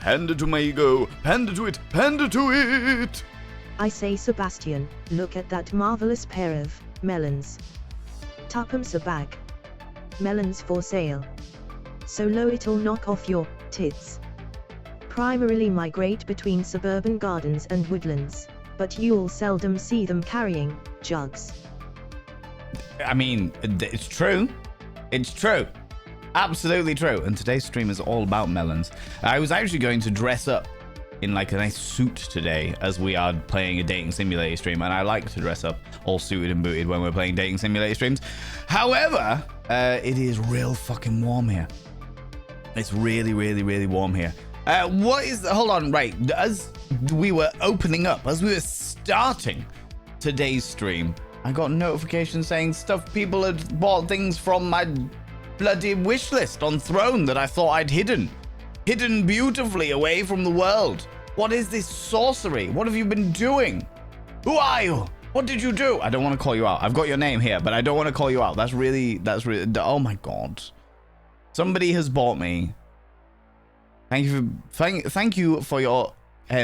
Panda to Mago. Panda to it. Panda to it. I say, Sebastian, look at that marvelous pair of melons. Tuppence a bag. Melons for sale. So low it'll knock off your tits. Primarily migrate between suburban gardens and woodlands, but you'll seldom see them carrying jugs. I mean, it's true. It's true. Absolutely true. And today's stream is all about melons. I was actually going to dress up in like a nice suit today as we are playing a dating simulator stream, and I like to dress up all suited and booted when we're playing dating simulator streams. However, it is real fucking warm here. It's really, really, really warm here. Hold on, right. As we were opening up, as we were starting today's stream, I got a notification saying people had bought things from my bloody wish list on Throne that I thought I'd hidden beautifully away from the world. What is this sorcery? What have you been doing? Who are you? What did you do? I don't want to call you out. I've got your name here, but I don't want to call you out. That's really, oh my God. Somebody has bought me. Thank you for your,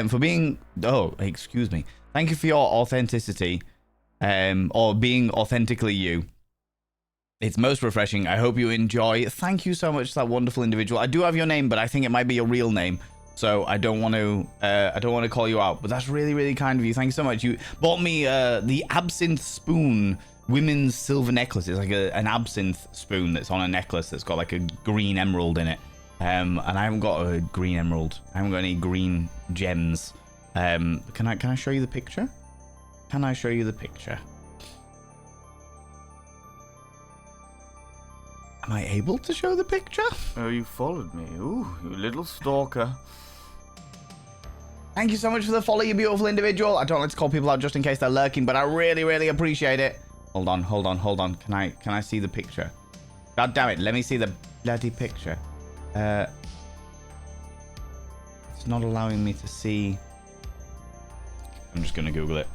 for being, oh, excuse me. Thank you for your authenticity, or being authentically you. It's most refreshing. I hope you enjoy. Thank you so much to that wonderful individual. I do have your name, but I think it might be your real name. So I don't want to call you out, but that's really, really kind of you. Thank you so much. You bought me the absinthe spoon women's silver necklace. It's like an absinthe spoon that's on a necklace that's got like a green emerald in it. And I haven't got a green emerald. I haven't got any green gems. Can I show you the picture? Can I show you the picture? Am I able to show the picture? Oh, you followed me. Ooh, you little stalker. Thank you so much for the follow, you beautiful individual. I don't like to call people out just in case they're lurking, but I really, really appreciate it. Hold on. Can I see the picture? God damn it, let me see the bloody picture. It's not allowing me to see. I'm just gonna Google it.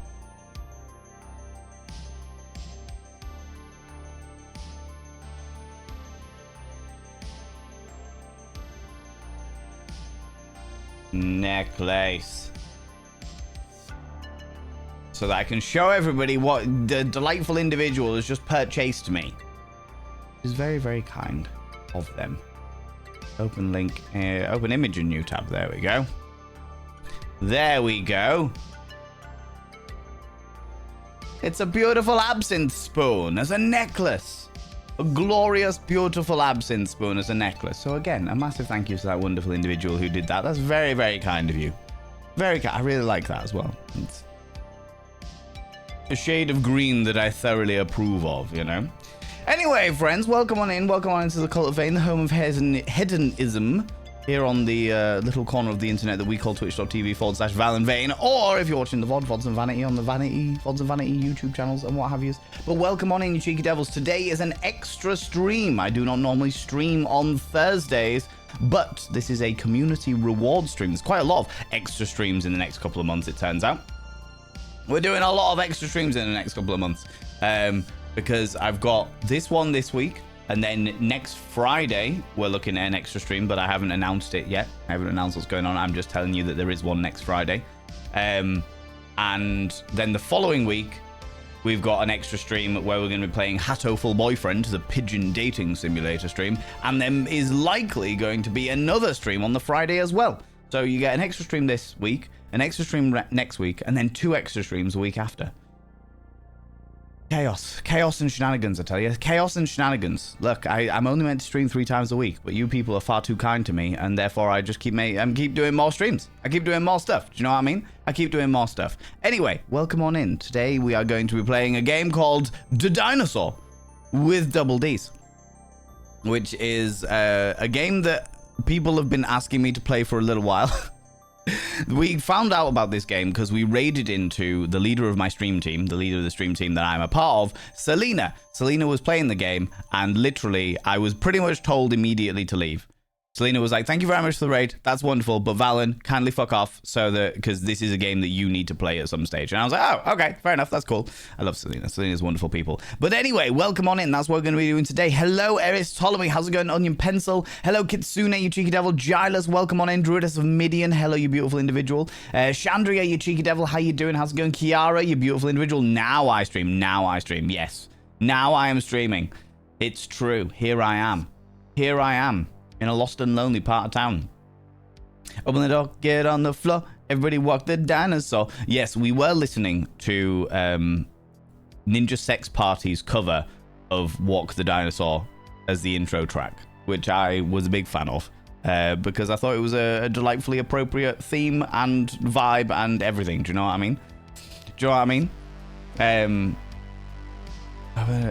Necklace, so that I can show everybody what the delightful individual has just purchased me. It's very, very kind of them. Open link, open image in new tab. There we go. There we go. It's a beautiful absinthe spoon as a necklace. A glorious, beautiful absinthe spoon as a necklace. So again, a massive thank you to that wonderful individual who did that. That's very, very kind of you. Very kind. I really like that as well. It's a shade of green that I thoroughly approve of, you know. Anyway, friends, welcome on in. Welcome on into the Cult of Vain, the home of hedonism, here on the little corner of the internet that we call twitch.tv/ValenVain, or if you're watching the Vods and Vanity on the Vods and Vanity YouTube channels and what have you. But welcome on in, you cheeky devils. Today is an extra stream. I do not normally stream on Thursdays, but this is a community reward stream. There's quite a lot of extra streams in the next couple of months, it turns out. We're doing a lot of extra streams in the next couple of months, because I've got this one this week. And then next Friday, we're looking at an extra stream, but I haven't announced it yet. I haven't announced what's going on. I'm just telling you that there is one next Friday. And then the following week, we've got an extra stream where we're going to be playing Hatoful Boyfriend, the pigeon dating simulator stream. And then is likely going to be another stream on the Friday as well. So you get an extra stream this week, an extra stream next week, and then 2 extra streams a week after. Chaos and shenanigans, I tell you. Chaos and shenanigans. Look, I'm only meant to stream 3 times a week, but you people are far too kind to me, and therefore I just keep doing more streams. I keep doing more stuff. Do you know what I mean? I keep doing more stuff. Anyway, welcome on in. Today we are going to be playing a game called DDINOSAUR with Double D'S, which is a game that people have been asking me to play for a little while. We found out about this game because we raided into the leader of my stream team, the leader of the stream team that I'm a part of, Selena. Selena was playing the game, and literally, I was pretty much told immediately to leave. Selena was like, thank you very much for the raid. That's wonderful. But Valen, kindly fuck off because this is a game that you need to play at some stage. And I was like, oh, okay, fair enough. That's cool. I love Selena. Selena's wonderful people. But anyway, welcome on in. That's what we're going to be doing today. Hello, Eris Ptolemy. How's it going, Onion Pencil? Hello, Kitsune, you cheeky devil. Giles, welcome on in. Druidess of Midian. Hello, you beautiful individual. Chandria, you cheeky devil. How you doing? How's it going? Kiara, you beautiful individual. Now I stream. Now I stream. Yes. Now I am streaming. It's true. Here I am. Here I am. In a lost and lonely part of town. Open the door, get on the floor. Everybody walk the dinosaur. Yes, we were listening to Ninja Sex Party's cover of Walk the Dinosaur as the intro track, which I was a big fan of because I thought it was a delightfully appropriate theme and vibe and everything. Do you know what I mean? Do you know what I mean?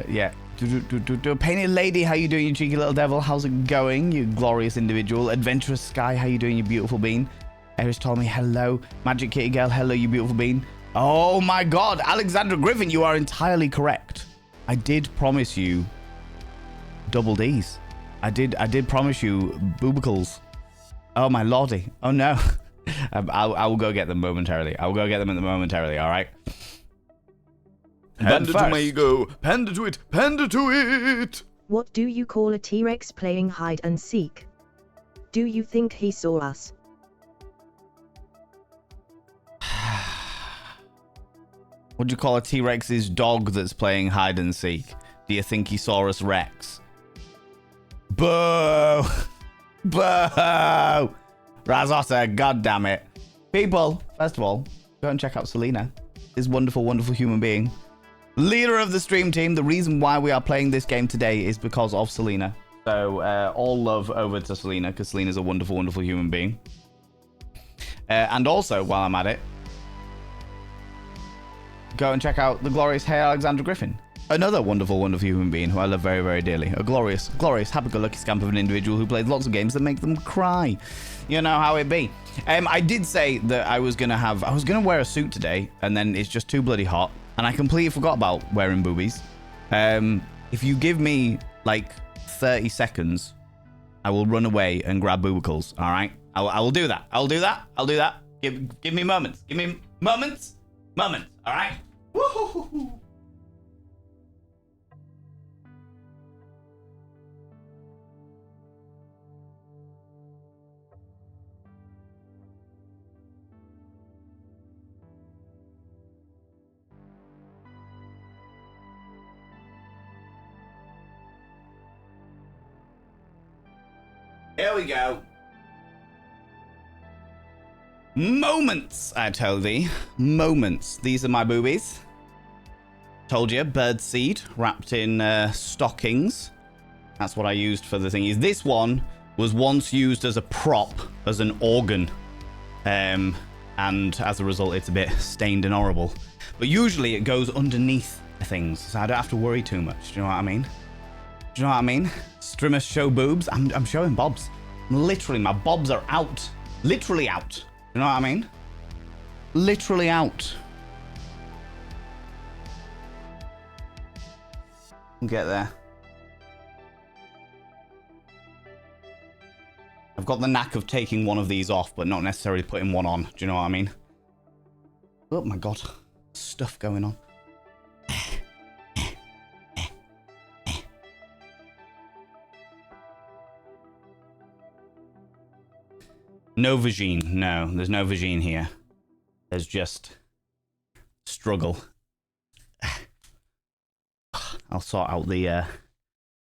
Yeah. Painted Lady, how you doing, you cheeky little devil? How's it going, you glorious individual? Adventurous Sky, how you doing, you beautiful bean? Eris told me hello. Magic Kitty Girl, hello, you beautiful bean. Oh my god, Alexandra Griffin, you are entirely correct. I did promise you double D's. I did promise you boobicles. Oh my lordy. Oh no. I will go get them momentarily. I will go get them momentarily, alright? Panda to Mago, panda to it, panda to it! What do you call a T-Rex playing hide and seek? Do you think he saw us? What do you call a T-Rex's dog that's playing hide and seek? Do you think he saw us, Rex? Boo! Boo! Razotta, goddammit. People, first of all, go and check out Selena. This wonderful, wonderful human being. Leader of the stream team. The reason why we are playing this game today is because of Selena. So all love over to Selena because Selena's a wonderful, wonderful human being. And also, while I'm at it, go and check out the glorious Hey Alexandra Griffin. Another wonderful, wonderful human being who I love very, very dearly. A glorious, glorious, happy-go-lucky scamp of an individual who plays lots of games that make them cry. You know how it be. I did say that I was gonna wear a suit today, and then it's just too bloody hot. And I completely forgot about wearing boobies. If you give me, like, 30 seconds, I will run away and grab boobicles, all right? I will do that. I'll do that. I'll do that. Give me moments. Give me moments. Moments, all right? Woo-hoo-hoo-hoo. Here we go. Moments, I tell thee. Moments. These are my boobies. Told you, bird seed wrapped in stockings. That's what I used for the thingies. This one was once used as a prop, as an organ. And as a result, it's a bit stained and horrible. But usually it goes underneath things, so I don't have to worry too much. Do you know what I mean? Do you know what I mean? Streamers show boobs. I'm showing bobs. Literally, my bobs are out. Literally out. You know what I mean? Literally out. We'll get there. I've got the knack of taking one of these off, but not necessarily putting one on. Do you know what I mean? Oh my god. Stuff going on. No vagine. No, there's no vagine here. There's just struggle. I'll sort out the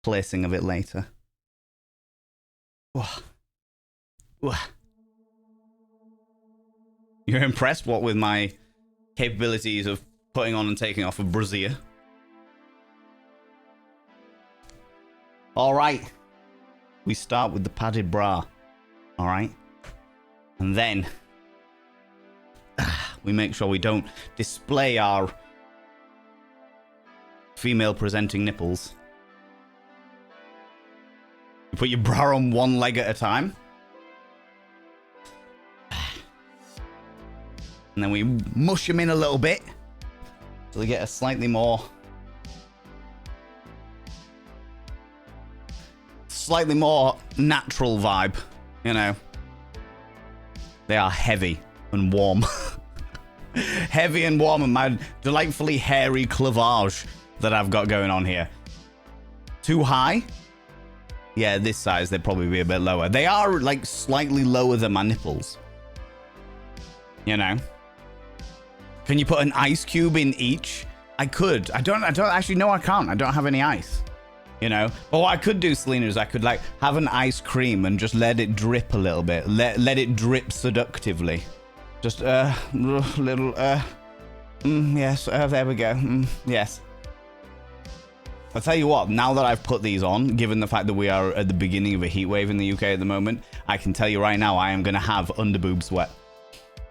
placing of it later. You're impressed, what, with my capabilities of putting on and taking off a brassiere? All right. We start with the padded bra. All right. And then we make sure we don't display our female presenting nipples. You put your bra on one leg at a time. And then we mush them in a little bit so they get a slightly more slightly more natural vibe, you know. They are heavy and warm. Heavy and warm, and my delightfully hairy clavage that I've got going on here. Too high? Yeah, this size, they'd probably be a bit lower. They are, like, slightly lower than my nipples. You know? Can you put an ice cube in each? I could. I don't actually, no, I can't. I don't have any ice. You know? But what I could do, Selena, is I could, like, have an ice cream and just let it drip a little bit. Let it drip seductively. Just, little, yes, there we go. Yes. I'll tell you what, now that I've put these on, given the fact that we are at the beginning of a heat wave in the UK at the moment, I can tell you right now, I am going to have underboob sweat.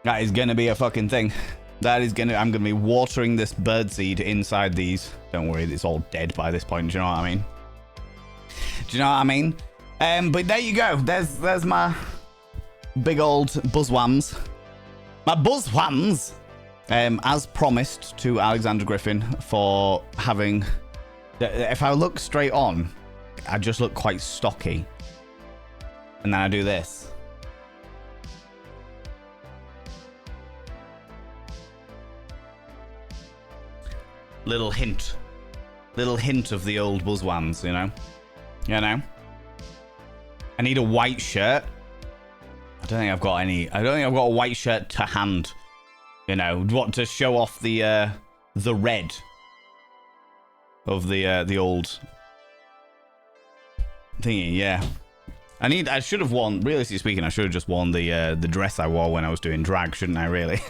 That is going to be a fucking thing. I'm going to be watering this birdseed inside these. Don't worry, it's all dead by this point, do you know what I mean? Do you know what I mean? But there you go. There's my big old buzzwhams. My buzzwhams! As promised to Alexander Griffin for having... If I look straight on, I just look quite stocky. And then I do this. Little hint of the old buzzwams, you know? You know? I need a white shirt. I don't think I've got a white shirt to hand. You know, what to show off the red of the old thingy, yeah. I should have worn, realistically speaking, I should have just worn the dress I wore when I was doing drag, shouldn't I, really?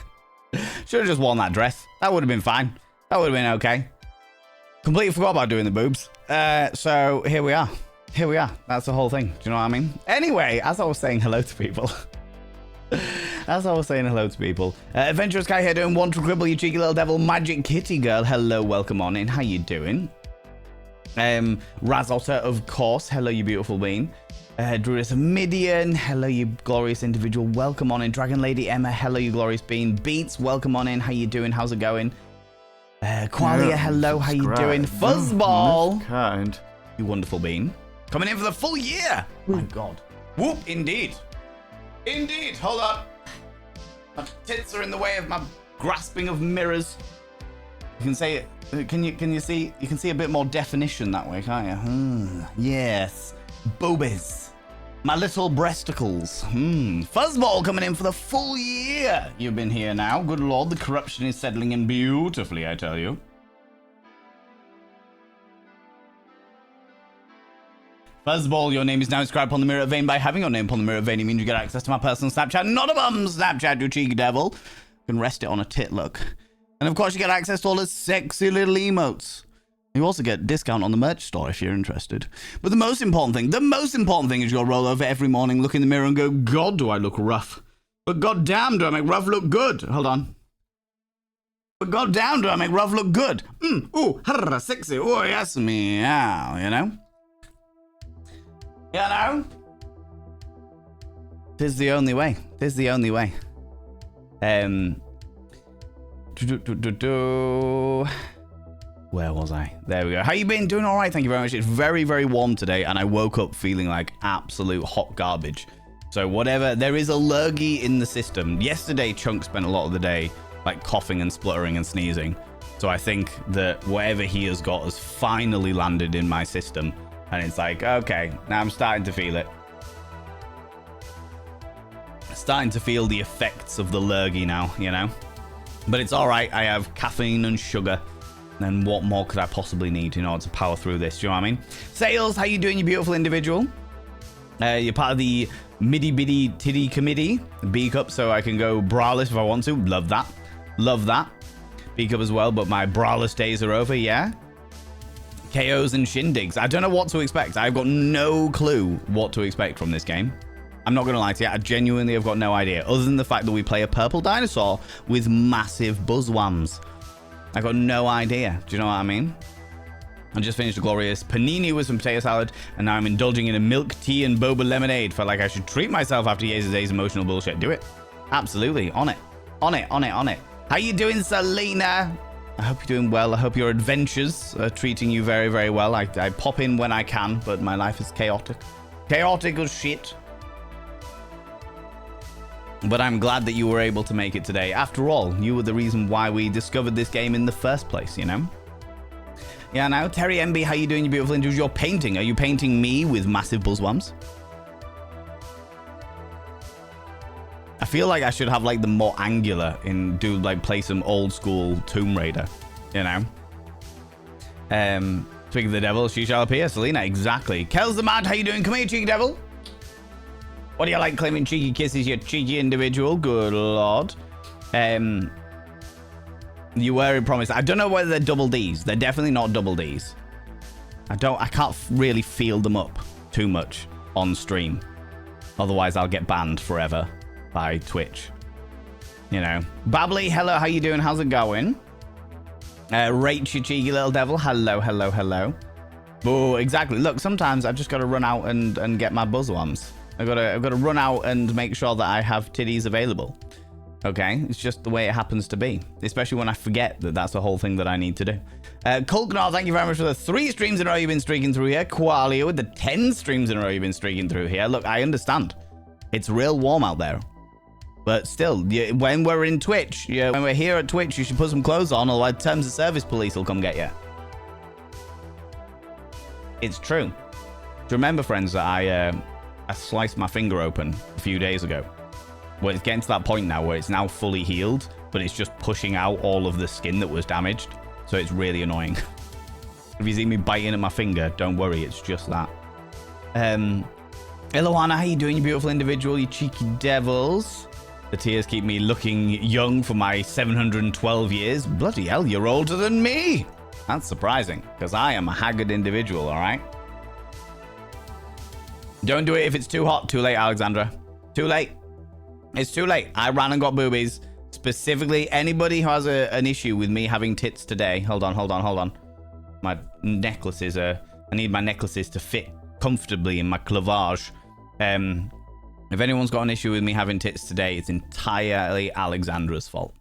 Should have just worn that dress. That would have been fine. That would have been okay. Completely forgot about doing the boobs. So here we are. Here we are. That's the whole thing. Do you know what I mean? Anyway, as I was saying hello to people. Adventurous guy here doing want to cribble, you cheeky little devil. Magic kitty girl. Hello, welcome on in. How you doing? Razotta, of course. Hello, you beautiful being. Druidus Midian. Hello, you glorious individual. Welcome on in. Dragon Lady Emma. Hello, you glorious being. Beats, welcome on in. How you doing? How's it going? Qualia, hello. How you doing? Fuzzball. Kind. You wonderful being. Coming in for the full year. My God. Whoop, indeed. Indeed. Hold on. My tits are in the way of my grasping of mirrors. You can say it. Can you see? You can see a bit more definition that way, can't you? Yes. Boobies. My little breasticles. Fuzzball coming in for the full year. You've been here now. Good Lord, the corruption is settling in beautifully, I tell you. Fuzzball, your name is now inscribed upon the mirror of Vain. By having your name upon the mirror of Vain, it means you get access to my personal Snapchat. Not a bum Snapchat, you cheeky devil. You can rest it on a tit, look. And of course, you get access to all the sexy little emotes. You also get a discount on the merch store if you're interested. But the most important thing is you'll roll over every morning, look in the mirror and go, God, do I look rough. But goddamn, do I make rough look good. Hold on. But goddamn, do I make rough look good. Ooh, sexy. Oh, yes, meow, you know? You know? Tis the only way. Tis the only way. Where was I? There we go. How you been? Doing all right? Thank you very much. It's very, very warm today, and I woke up feeling like absolute hot garbage. So whatever, there is a lurgy in the system. Yesterday, Chunk spent a lot of the day like coughing and spluttering and sneezing. So I think that whatever he has got has finally landed in my system. And it's like, okay, now I'm starting to feel it. Starting to feel the effects of the lurgy now, you know? But it's all right. I have caffeine and sugar. And what more could I possibly need in order to power through this? Do you know what I mean? Sales, how you doing, you beautiful individual? You're part of the Middy Biddy Tiddy Committee. B Cup, so I can go braless if I want to. Love that. Love that. B Cup as well, but my braless days are over, yeah? KOs and shindigs. I don't know what to expect. I've got no clue what to expect from this game. I'm not going to lie to you. I genuinely have got no idea. Other than the fact that we play a purple dinosaur with massive buzzwams. I got no idea. Do you know what I mean? I just finished a glorious panini with some potato salad, and now I'm indulging in a milk tea and boba lemonade. Felt like I should treat myself after years of days emotional bullshit. Do it. Absolutely. On it. On it. On it. On it. How you doing, Selena? I hope you're doing well. I hope your adventures are treating you very, very well. I pop in when I can, but my life is chaotic. Chaotic as shit. But I'm glad that you were able to make it today. After all, you were the reason why we discovered this game in the first place, you know? Yeah, now, Terry MB, how you doing, you beautiful individual? You're painting. Are you painting me with massive buzzworms? I feel like I should have, like, the more angular and do, like, play some old school Tomb Raider, you know? Speaking of the devil, she shall appear. Selena, exactly. Kel's the Mad, how you doing? Come here, cheeky devil. What do you like claiming cheeky kisses, you cheeky individual? Good lord. You were promised. I don't know whether they're double Ds. They're definitely not double Ds. I can't really feel them up too much on stream. Otherwise, I'll get banned forever by Twitch. You know. Babbly, hello, how you doing? How's it going? Rach, you cheeky little devil. Hello, hello, hello. Oh, exactly. Look, sometimes I've just got to run out and get my buzzworms. I've got to run out and make sure that I have titties available. Okay, it's just the way it happens to be, especially when I forget that that's the whole thing that I need to do. Kulknar, thank you very much for the 3 streams in a row you've been streaking through here. Qualia with the 10 streams in a row you've been streaking through here. Look, I understand. It's real warm out there. But still, when we're in Twitch, when we're here at Twitch, you should put some clothes on, otherwise terms of service police will come get you. It's true. Do you remember, friends, that I sliced my finger open a few days ago? Well, it's getting to that point now where it's now fully healed, but it's just pushing out all of the skin that was damaged. So it's really annoying. If you see me biting at my finger, don't worry, it's just that. Eloana, how you doing, you beautiful individual, you cheeky devils? The tears keep me looking young for my 712 years. Bloody hell, you're older than me. That's surprising, because I am a haggard individual, all right? Don't do it if it's too hot. Too late, Alexandra. Too late. It's too late. I ran and got boobies. Specifically, anybody who has an issue with me having tits today. Hold on. My necklaces are... I need my necklaces to fit comfortably in my clavage. If anyone's got an issue with me having tits today, it's entirely Alexandra's fault.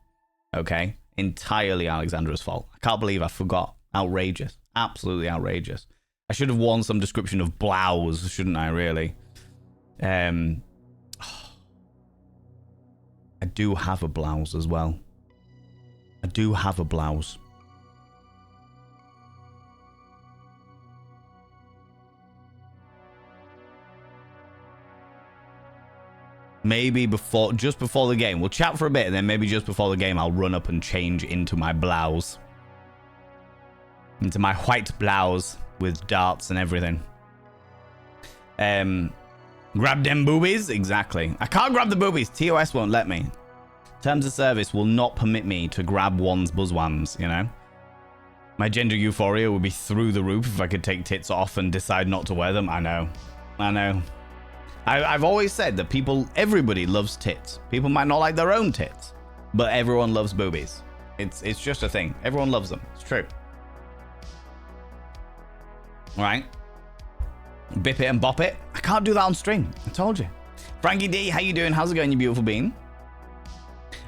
Okay? Entirely Alexandra's fault. I can't believe I forgot. Outrageous. Absolutely outrageous. I should have worn some description of blouse, shouldn't I, really? I do have a blouse as well. I do have a blouse. Maybe just before the game. We'll chat for a bit, and then maybe just before the game, I'll run up and change into my blouse. Into my white blouse with darts and everything. Grab them boobies? Exactly. I can't grab the boobies. TOS won't let me. Terms of service will not permit me to grab one's buzzworms, you know? My gender euphoria would be through the roof if I could take tits off and decide not to wear them. I know. I've always said that everybody loves tits. People might not like their own tits, but everyone loves boobies. It's just a thing. Everyone loves them. It's true. All right. Bip it and bop it. I can't do that on stream. I told you. Frankie D, how you doing? How's it going, you beautiful bean?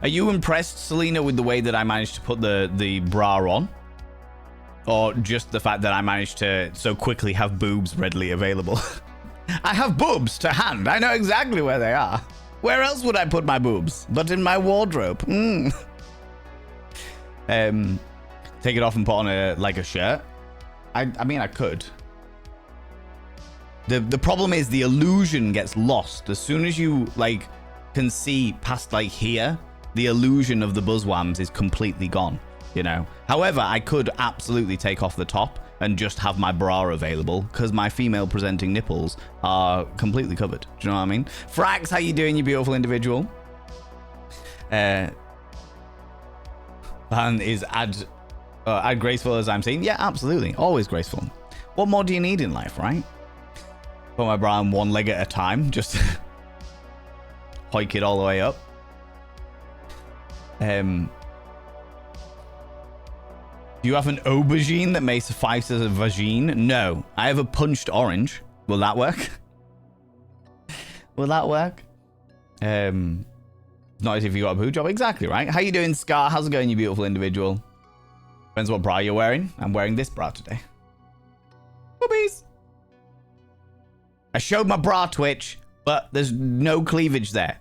Are you impressed, Selena, with the way that I managed to put the bra on? Or just the fact that I managed to so quickly have boobs readily available? I have boobs to hand. I know exactly where they are. Where else would I put my boobs? But in my wardrobe. Take it off and put on a shirt. I mean, I could. The problem is the illusion gets lost. As soon as you, can see past, here, the illusion of the buzzworms is completely gone, you know? However, I could absolutely take off the top and just have my bra available because my female-presenting nipples are completely covered. Do you know what I mean? Frax, how you doing, you beautiful individual? Van is as graceful as I'm seeing. Yeah, absolutely. Always graceful. What more do you need in life, right? Put my bra on one leg at a time. Just hoik it all the way up. Do you have an aubergine that may suffice as a vagine? No. I have a punched orange. Will that work? Will that work? Not as if you got a poo job. Exactly, right? How you doing, Scar? How's it going, you beautiful individual? Depends what bra you're wearing. I'm wearing this bra today. Boobies. I showed my bra twitch, but there's no cleavage there.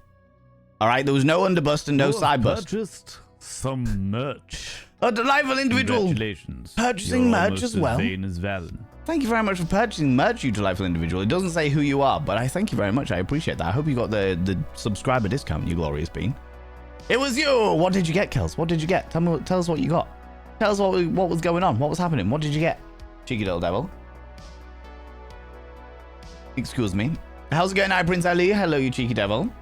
All right, there was no underbust and no side bust. Purchased some merch. A delightful individual. Congratulations. Purchasing You're merch almost as well. Vain as Valen. Thank you very much for purchasing merch, you delightful individual. It doesn't say who you are, but I thank you very much. I appreciate that. I hope you got the subscriber discount, you glorious bean. It was you. What did you get, Kels? What did you get? Tell us what you got. Tell us what was going on. What was happening? What did you get? Cheeky little devil. Excuse me. How's it going now, Prince Ali? Hello, you cheeky devil.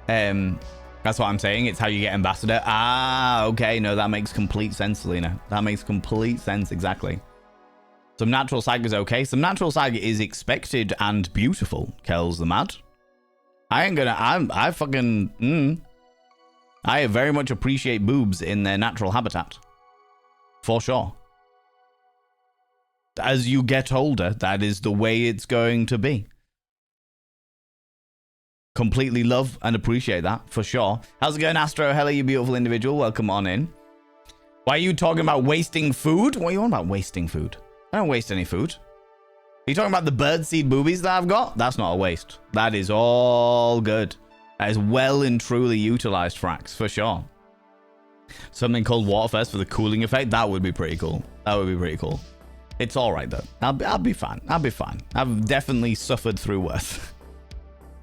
That's what I'm saying. It's how you get ambassador. Ah, okay. No, that makes complete sense, Selena. That makes complete sense. Exactly. Some natural sag is okay. Some natural sag is expected and beautiful. Kel's the mad. I very much appreciate boobs in their natural habitat. For sure. As you get older, that is the way it's going to be. Completely love and appreciate that, for sure. How's it going, Astro? Hello, you beautiful individual. Welcome on in. Why are you talking about wasting food? What are you on about wasting food? I don't waste any food. Are you talking about the birdseed boobies that I've got? That's not a waste. That is all good. That is well and truly utilized, Frax, for sure. Something called water first for the cooling effect. That would be pretty cool. That would be pretty cool. It's all right, though. I'll be fine. I'll be fine. I've definitely suffered through worse.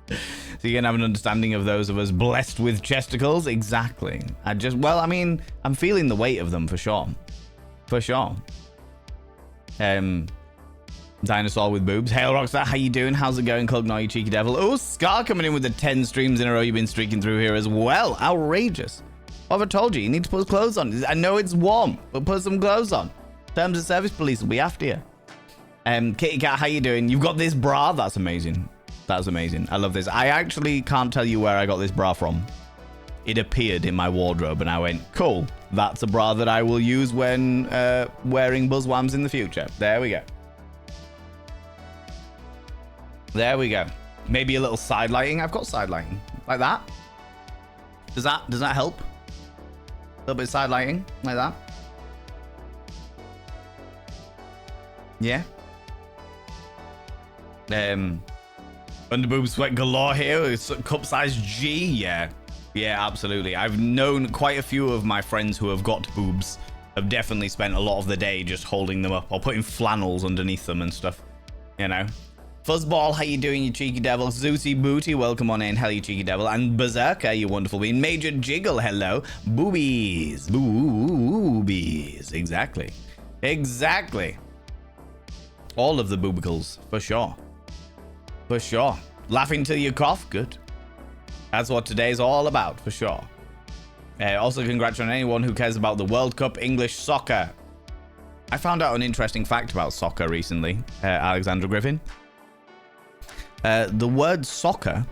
So you can have an understanding of those of us blessed with chesticles. Exactly. Well, I mean, I'm feeling the weight of them for sure. For sure. Dinosaur with boobs. Hail Rockstar, how you doing? How's it going, Cogno, you cheeky devil? Oh, Scar coming in with the 10 streams in a row you've been streaking through here as well. Outrageous. What have I told you? You need to put clothes on. I know it's warm, but put some clothes on. Terms of service police will be after you. Kitty Cat, how you doing? You've got this bra. That's amazing. That's amazing. I love this. I actually can't tell you where I got this bra from. It appeared in my wardrobe and I went, cool. That's a bra that I will use when wearing buzzwams in the future. There we go. There we go. Maybe a little side lighting. I've got side lighting. Like that. Does that help? A little bit of side lighting. Like that. Yeah. Underboob sweat galore here. It's cup size G. Yeah. Yeah, absolutely. I've known quite a few of my friends who have got boobs. Have definitely spent a lot of the day just holding them up or putting flannels underneath them and stuff. You know. Fuzzball, how you doing, you cheeky devil? Zooty Booty, welcome on in. Hell, you cheeky devil. And Berserker, you wonderful being. Major Jiggle, hello. Boobies. Boobies. Exactly. Exactly. All of the boobicles, for sure. For sure. Laughing till you cough, good. That's what today's all about, for sure. Also, congrats on anyone who cares about the World Cup English soccer. I found out an interesting fact about soccer recently, Alexandra Griffin. The word soccer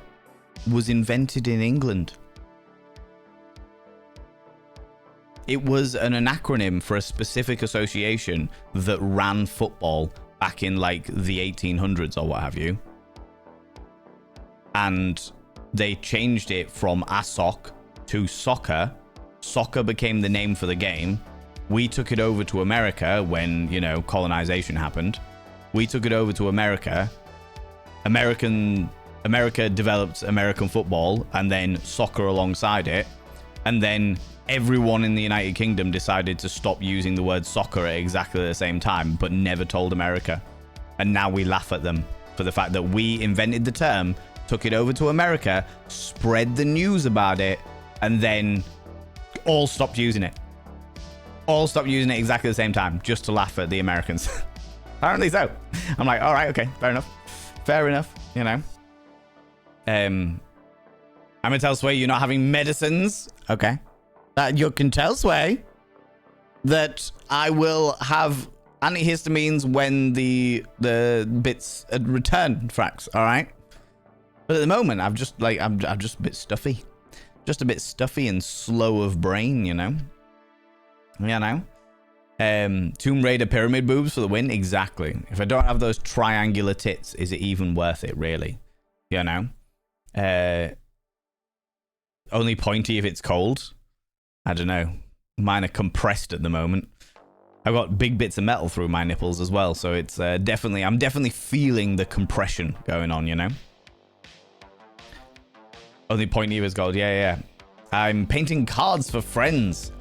was invented in England. It was an acronym for a specific association that ran football back in like the 1800s or what have you. And they changed it from ASOC to soccer. Soccer became the name for the game. We took it over to America when, you know, colonization happened. We took it over to America. America developed American football and then soccer alongside it. And then everyone in the United Kingdom decided to stop using the word soccer at exactly the same time, but never told America. And now we laugh at them for the fact that we invented the term, took it over to America, spread the news about it, and then all stopped using it. All stopped using it exactly the same time, just to laugh at the Americans. Apparently so. I'm like, all right, okay, fair enough. Fair enough, you know. I'm gonna tell Sway you're not having medicines. Okay. You can tell Sway that I will have antihistamines when the bits return, Frax, all right? But at the moment, I'm just a bit stuffy. Just a bit stuffy and slow of brain, you know? You know? Tomb Raider pyramid boobs for the win? Exactly. If I don't have those triangular tits, is it even worth it, really? You know? Only pointy if it's cold? I don't know. Mine are compressed at the moment. I've got big bits of metal through my nipples as well, so it's I'm definitely feeling the compression going on, you know? Only point Eva's gold. Yeah. I'm painting cards for friends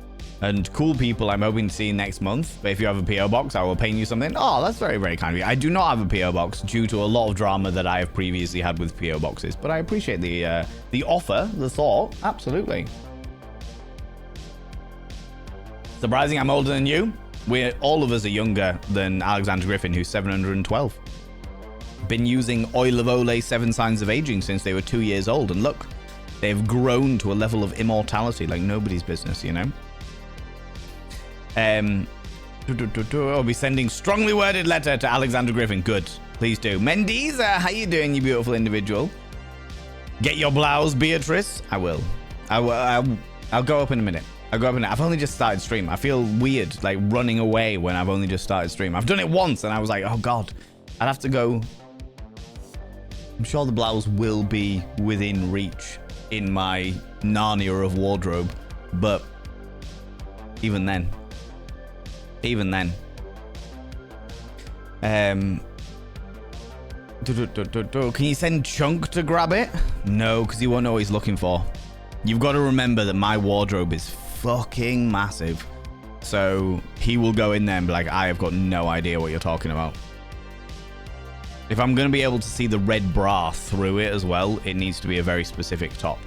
and cool people I'm hoping to see next month. But if you have a PO box, I will paint you something. Oh, that's very, very kind of you. I do not have a PO box due to a lot of drama that I have previously had with PO boxes, but I appreciate the offer, the thought. Absolutely. Surprising, I'm older than you. All of us are younger than Alexander Griffin, who's 712. Been using Oil of Olay 7 Signs of Aging since they were 2 years old, and look, they've grown to a level of immortality like nobody's business, you know? I'll be sending strongly worded letter to Alexander Griffin. Good, please do. Mendiz, how you doing, you beautiful individual? Get your blouse, Beatrice. I will. I'll go up in a minute. I've only just started stream. I feel weird, like running away when I've only just started stream. I've done it once and I was like, oh God, I'd have to go. I'm sure the blouse will be within reach in my Narnia of wardrobe, but even then. Can you send Chunk to grab it? No, because he won't know what he's looking for. You've got to remember that my wardrobe is fucking massive. So he will go in there and be like, I have got no idea what you're talking about. If I'm going to be able to see the red bra through it as well, it needs to be a very specific top.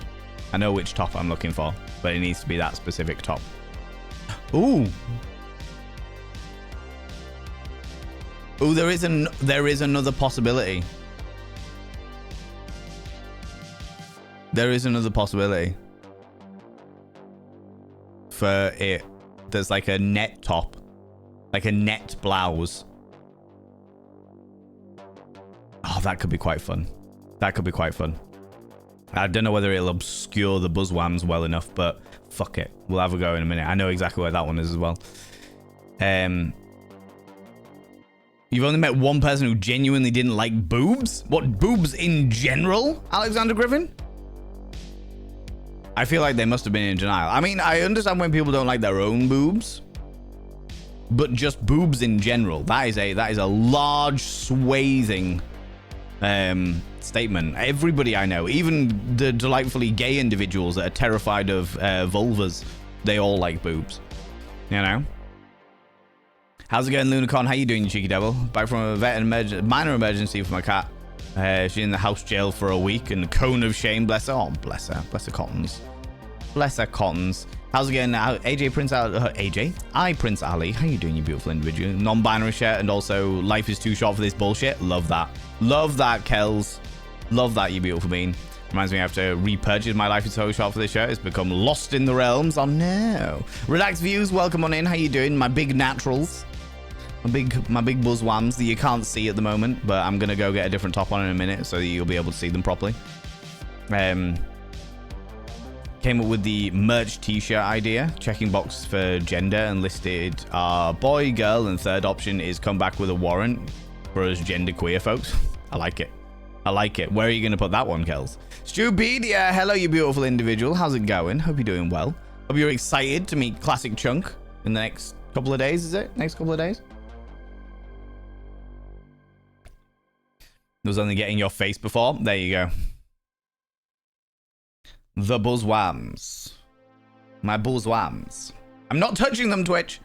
I know which top I'm looking for, but it needs to be that specific top. Ooh. Ooh, there is another possibility. There is another possibility. For it, there's like a net top, like a net blouse. Oh, that could be quite fun. I don't know whether it'll obscure the buzzwams well enough, but fuck it. We'll have a go in a minute. I know exactly where that one is as well. You've only met one person who genuinely didn't like boobs? What, boobs in general, Alexander Griffin? I feel like they must have been in denial. I mean, I understand when people don't like their own boobs, but just boobs in general. That is a large swathing statement. Everybody I know, even the delightfully gay individuals that are terrified of vulvas, they all like boobs. You know? How's it going, Lunacon? How you doing, you cheeky devil? Back from a minor emergency for my cat. She's in the house jail for a week, and the cone of shame. Bless her. Oh, bless her. Bless her cottons. Bless her cottons. How's it going now? AJ Prince AJ? Prince Ali. How you doing, you beautiful individual? Non-binary shirt, and also life is too short for this bullshit. Love that. Love that, Kells. Love that, you beautiful bean. Reminds me I have to repurchase my life is so short for this shirt. It's become lost in the realms. Oh no. Relaxed Views, welcome on in. How you doing? My big naturals. My big buzzwams that you can't see at the moment, but I'm gonna go get a different top on in a minute so that you'll be able to see them properly. Came up with the merch t-shirt idea, checking box for gender, and listed boy, girl, and third option is come back with a warrant for us gender queer folks. I like it. Where are you gonna put that one, Kels? Stupedia, hello you beautiful individual. How's it going? Hope you're doing well. Hope you're excited to meet Classic Chunk in the next couple of days, is it? Next couple of days? Was only getting your face before. There you go. The buzzwams. My buzzwams. I'm not touching them, Twitch.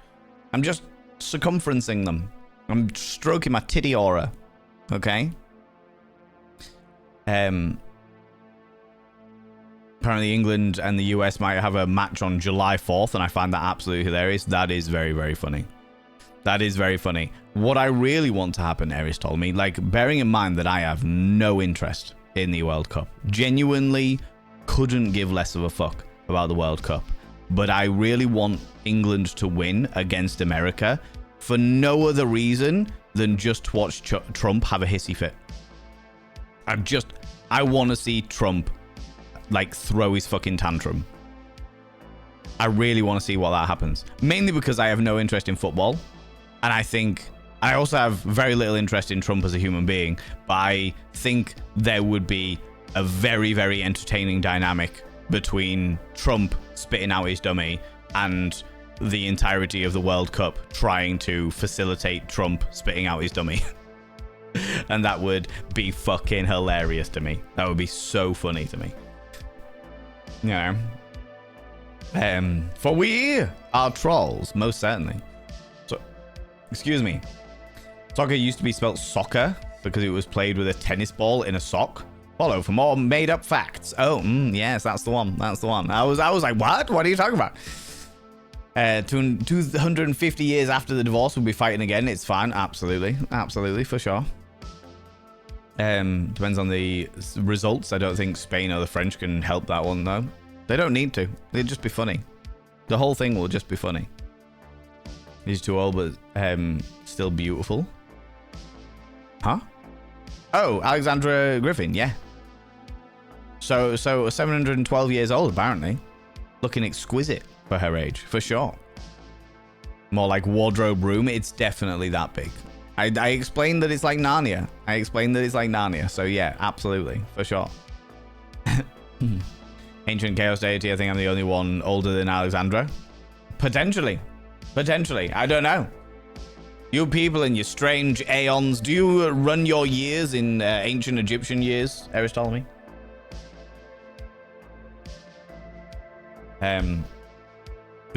I'm just circumferencing them. I'm stroking my titty aura. Okay? Apparently England and the US might have a match on July 4th, and I find that absolutely hilarious. That is very, very funny. That is very funny. What I really want to happen, Eris told me, like, bearing in mind that I have no interest in the World Cup. Genuinely couldn't give less of a fuck about the World Cup. But I really want England to win against America for no other reason than just to watch Trump have a hissy fit. I want to see Trump, like, throw his fucking tantrum. I really want to see what that happens. Mainly because I have no interest in football. And I think I also have very little interest in Trump as a human being, but I think there would be a very, very entertaining dynamic between Trump spitting out his dummy and the entirety of the World Cup trying to facilitate Trump spitting out his dummy. And that would be fucking hilarious to me. That would be so funny to me. You know. For we are trolls, most certainly. So, excuse me. Soccer used to be spelt soccer because it was played with a tennis ball in a sock. Follow for more made-up facts. Oh, yes, that's the one. That's the one. I was like, what? What are you talking about? 250 years after the divorce, we'll be fighting again. It's fine. Absolutely. Absolutely, for sure. Depends on the results. I don't think Spain or the French can help that one, though. They don't need to. It'll just be funny. The whole thing will just be funny. He's too old, but still beautiful. Huh? Oh, Alexandra Griffin, yeah. So 712 years old, apparently. Looking exquisite for her age, for sure. More like wardrobe room. It's definitely that big. I explained that it's like Narnia. So yeah, absolutely, for sure. Ancient chaos deity. I think I'm the only one older than Alexandra. Potentially. I don't know. You people and your strange aeons. Do you run your years in ancient Egyptian years, Aristolomy? Can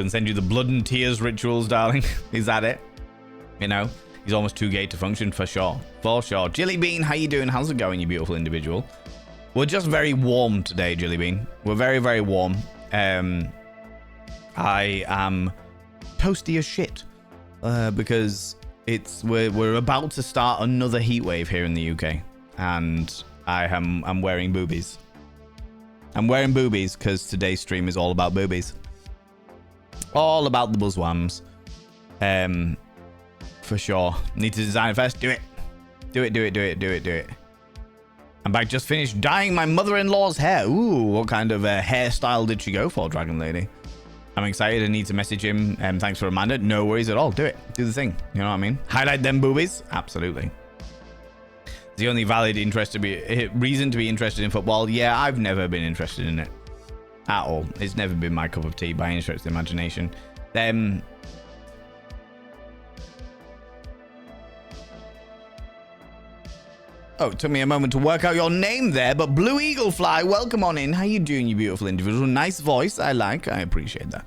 send you the blood and tears rituals, darling. Is that it? You know, he's almost too gay to function, for sure. For sure. Jilly Bean, how you doing? How's it going, you beautiful individual? We're just very warm today, Jilly Bean. We're very, very warm. I am toasty as shit because we're about to start another heat wave here in the UK, and I'm wearing boobies. I'm wearing boobies because today's stream is all about boobies. All about the buzzwams. For sure. Need to design it first. Do it. Do it. I'm back. Just finished dyeing my mother-in-law's hair. Ooh, what kind of hairstyle did she go for, Dragon Lady? I'm excited. I need to message him. Thanks for a reminder. No worries at all. Do it. Do the thing. You know what I mean? Highlight them boobies. Absolutely. The only valid reason to be interested in football. Yeah, I've never been interested in it at all. It's never been my cup of tea by any stretch of the imagination. Oh, it took me a moment to work out your name there, but Blue Eagle Fly, welcome on in. How you doing, you beautiful individual? Nice voice. I appreciate that.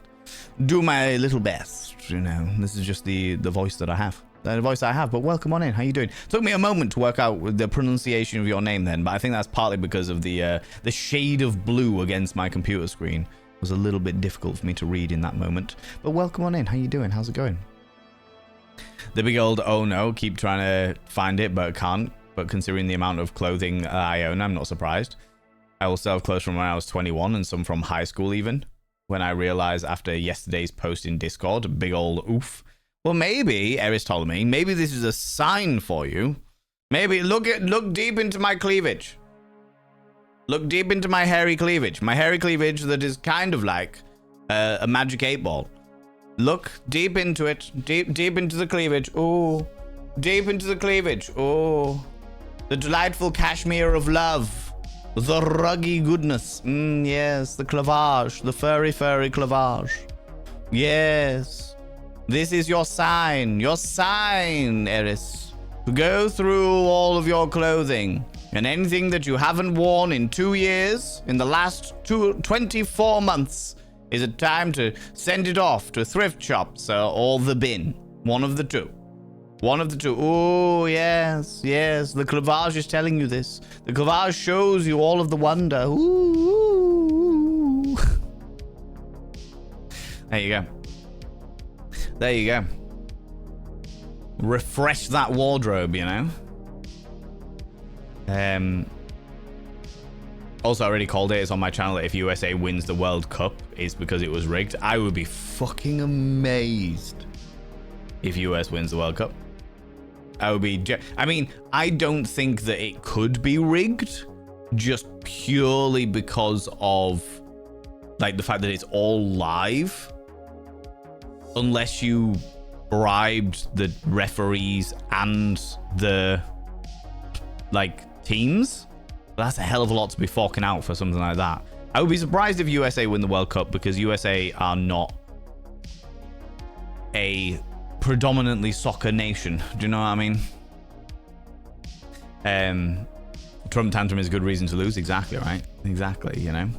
Do my little best. You know, this is just the voice that I have. The voice I have, but welcome on in. How you doing? Took me a moment to work out the pronunciation of your name then, but I think that's partly because of the shade of blue against my computer screen. It was a little bit difficult for me to read in that moment. But welcome on in. How you doing? How's it going? The big old oh no, keep trying to find it, but can't. But considering the amount of clothing I own, I'm not surprised. I also have clothes from when I was 21 and some from high school even. When I realized after yesterday's post in Discord, a big old oof. Well, maybe, Aristolomy, maybe this is a sign for you. Maybe look deep into my cleavage. Look deep into my hairy cleavage. My hairy cleavage that is kind of like a magic 8-ball. Look deep into it. Deep into the cleavage. Ooh. Deep into the cleavage. Ooh. The delightful cashmere of love. The ruggy goodness. Yes, the clavage. The furry clavage. Yes. This is your sign. Your sign, Eris. To go through all of your clothing. And anything that you haven't worn in 2 years, in the last 24 months, is it time to send it off to thrift shops or the bin. One of the two. One of the two. Oh, yes, yes. The clavage is telling you this. The clavage shows you all of the wonder. Ooh. There you go. There you go. Refresh that wardrobe, you know? Also, I already called it. It's on my channel that if USA wins the World Cup, it's because it was rigged. I would be fucking amazed if US wins the World Cup. I would be... I mean, I don't think that it could be rigged just purely because of like the fact that it's all live. Unless you bribed the referees and the like teams. That's a hell of a lot to be forking out for something like that. I would be surprised if USA win the World Cup because USA are not a predominantly soccer nation. Do you know what I mean? Trump tantrum is a good reason to lose. Exactly, right? Exactly, you know.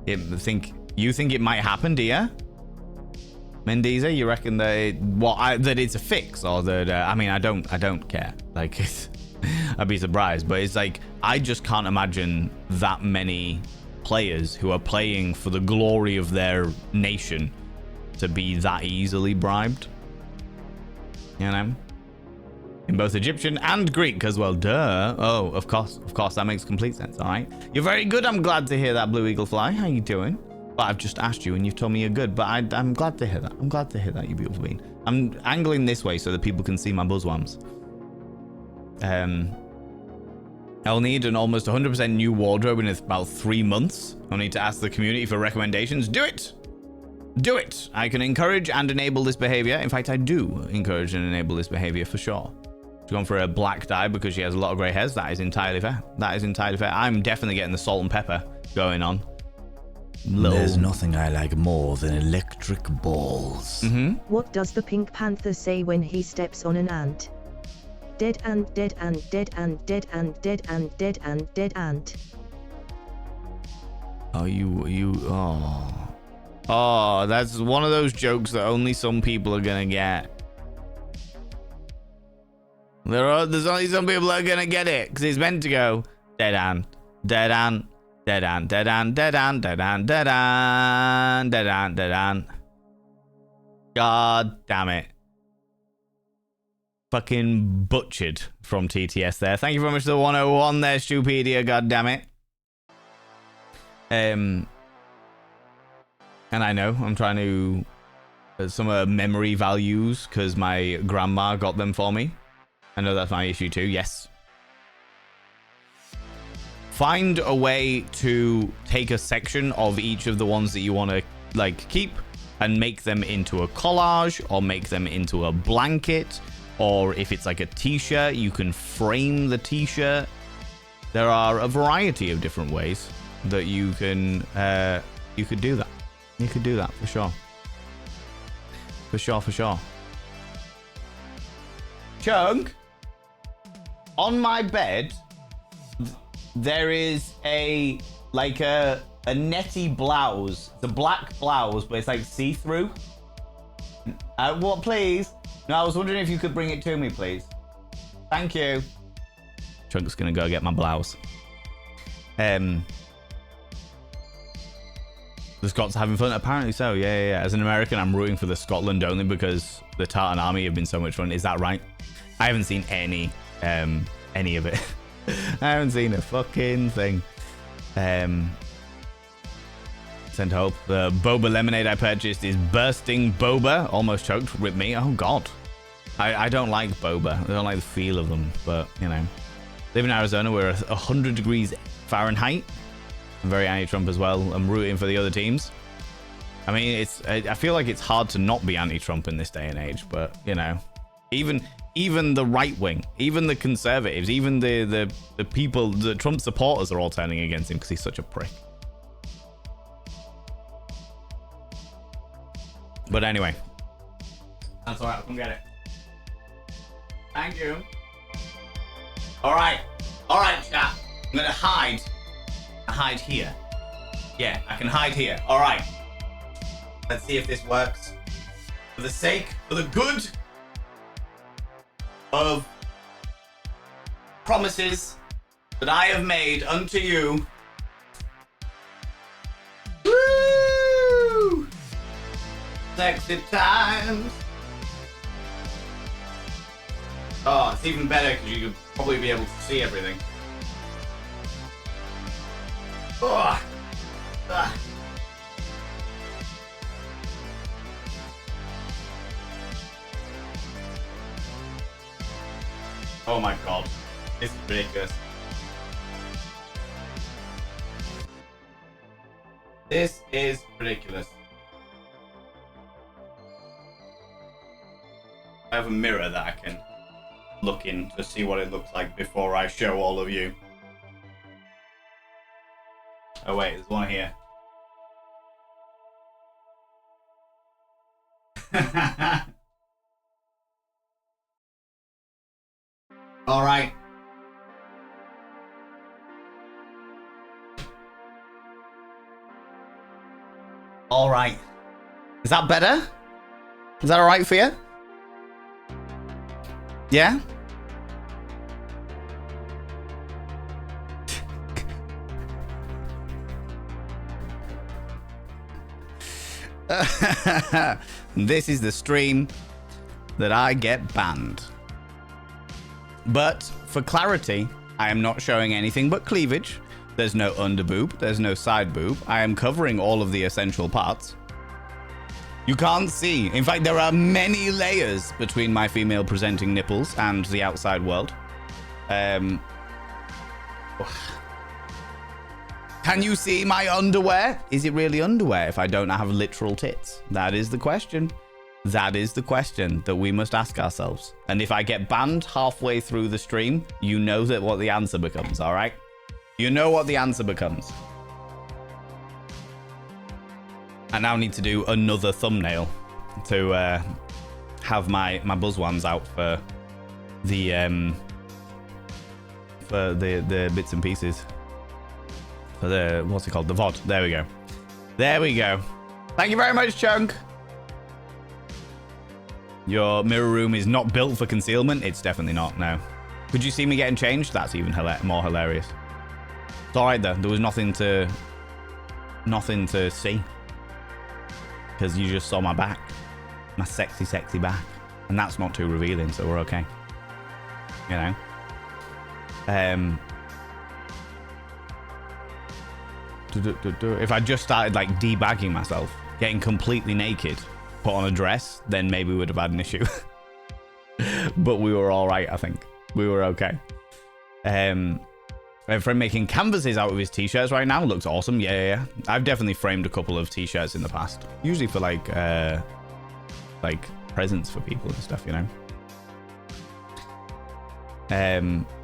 You think it might happen, do you? Mendiza, you reckon that that it's a fix, or that I mean, I don't care. Like, I'd be surprised, but it's like I just can't imagine that many players who are playing for the glory of their nation to be that easily bribed. You know, in both Egyptian and Greek as well. Duh. Oh, of course, that makes complete sense. All right, you're very good. I'm glad to hear that, Blue Eagle Fly. How you doing? But I've just asked you and you've told me you're good, but I'm glad to hear that. I'm glad to hear that, you beautiful being. I'm angling this way so that people can see my buzzworms. I'll need an almost 100% new wardrobe in about 3 months. I'll need to ask the community for recommendations. Do it! Do it! I can encourage and enable this behavior. In fact, I do encourage and enable this behavior for sure. She's gone for a black dye because she has a lot of grey hairs. That is entirely fair. That is entirely fair. I'm definitely getting the salt and pepper going on. There's nothing I like more than electric balls. What does the Pink Panther say when he steps on an ant? Dead ant, dead ant, dead ant, dead ant, dead ant, dead ant, dead ant. Oh, that's one of those jokes that only some people are gonna get. There's only some people that are gonna get it, because it's meant to go dead ant, dead ant. Dead ant, dead ant, dead ant, dead ant, dead ant, dead ant, dead ant. God damn it. Fucking butchered from TTS there. Thank you very much for the 101 there, Stupedia. God damn it. And I know I'm trying to some memory values because my grandma got them for me. I know that's my issue too. Yes. Find a way to take a section of each of the ones that you want to like keep and make them into a collage or make them into a blanket, or if it's like a t-shirt, you can frame the t-shirt. There are a variety of different ways that you can you could do that. You could do that for sure. For sure. Chunk, on my bed there is a netty blouse. The black blouse, but it's like see-through. What, please? No, I was wondering if you could bring it to me, please. Thank you. Chunk's gonna go get my blouse. The Scots having fun? Apparently so, yeah. As an American, I'm rooting for the Scotland only because the Tartan Army have been so much fun. Is that right? I haven't seen any of it. I haven't seen a fucking thing. Send hope. The boba lemonade I purchased is bursting boba. Almost choked. Rip me. Oh, God. I don't like boba. I don't like the feel of them. But, you know. Live in Arizona. We're 100 degrees Fahrenheit. I'm very anti-Trump as well. I'm rooting for the other teams. I mean, I feel like it's hard to not be anti-Trump in this day and age. But, you know. Even the right wing, even the conservatives, even the people, the Trump supporters are all turning against him because he's such a prick. But anyway, that's alright. I'll come get it. Thank you. Alright, chat. I'm gonna hide. Hide here. Yeah, I can hide here. Alright. Let's see if this works. For the good of promises that I have made unto you. Woo! Sexy times. Oh, it's even better because you could probably be able to see everything. Oh. Ah. Oh my God, this is ridiculous. This is ridiculous. I have a mirror that I can look in to see what it looks like before I show all of you. Oh wait, there's one here. All right. All right. Is that better? Is that all right for you? Yeah? This is the stream that I get banned. But for clarity, I am not showing anything but cleavage. There's no under boob. There's no side boob. I am covering all of the essential parts. You can't see. In fact, there are many layers between my female presenting nipples and the outside world. Can you see my underwear? Is it really underwear if I don't have literal tits? That is the question. That is the question that we must ask ourselves. And if I get banned halfway through the stream, you know that what the answer becomes, all right? You know what the answer becomes. I now need to do another thumbnail to have my buzzworms out for the bits and pieces. For the, what's it called? The VOD. There we go. There we go. Thank you very much, Chunk. Your mirror room is not built for concealment. It's definitely not, no. Could you see me getting changed? That's even more hilarious. It's alright though. There was nothing to see. Because you just saw my back. My sexy, sexy back. And that's not too revealing, so we're okay. You know? If I just started like debagging myself, getting completely naked, put on a dress, then maybe we would have had an issue. But we were all right, I think. We were okay. My friend making canvases out of his t-shirts right now. Looks awesome. Yeah. I've definitely framed a couple of t-shirts in the past. Usually for like presents for people and stuff, you know.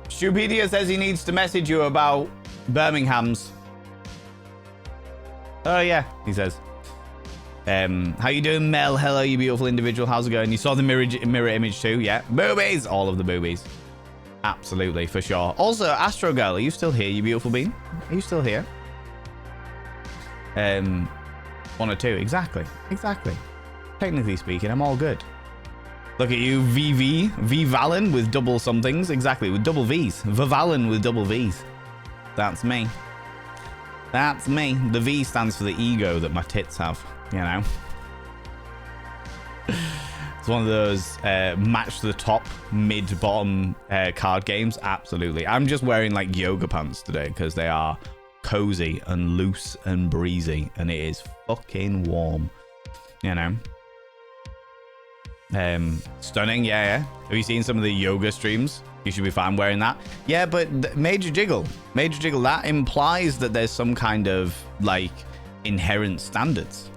Stupedia says he needs to message you about Birmingham's. Oh yeah, he says. How you doing, Mel? Hello, you beautiful individual. How's it going? You saw the mirror image too, yeah? Boobies! All of the boobies. Absolutely, for sure. Also, Astro Girl, are you still here, you beautiful bean? Are you still here? 1 or 2, exactly. Technically speaking, I'm all good. Look at you, V Valen with double somethings. Exactly, with double V's. Valen with double V's. That's me. That's me. The V stands for the ego that my tits have, you know. It's one of those match the top, mid-bottom card games. Absolutely. I'm just wearing like yoga pants today because they are cozy and loose and breezy, and it is fucking warm, you know. Stunning, yeah. Have you seen some of the yoga streams? You should be fine wearing that. Yeah, but Major Jiggle, that implies that there's some kind of like inherent standards.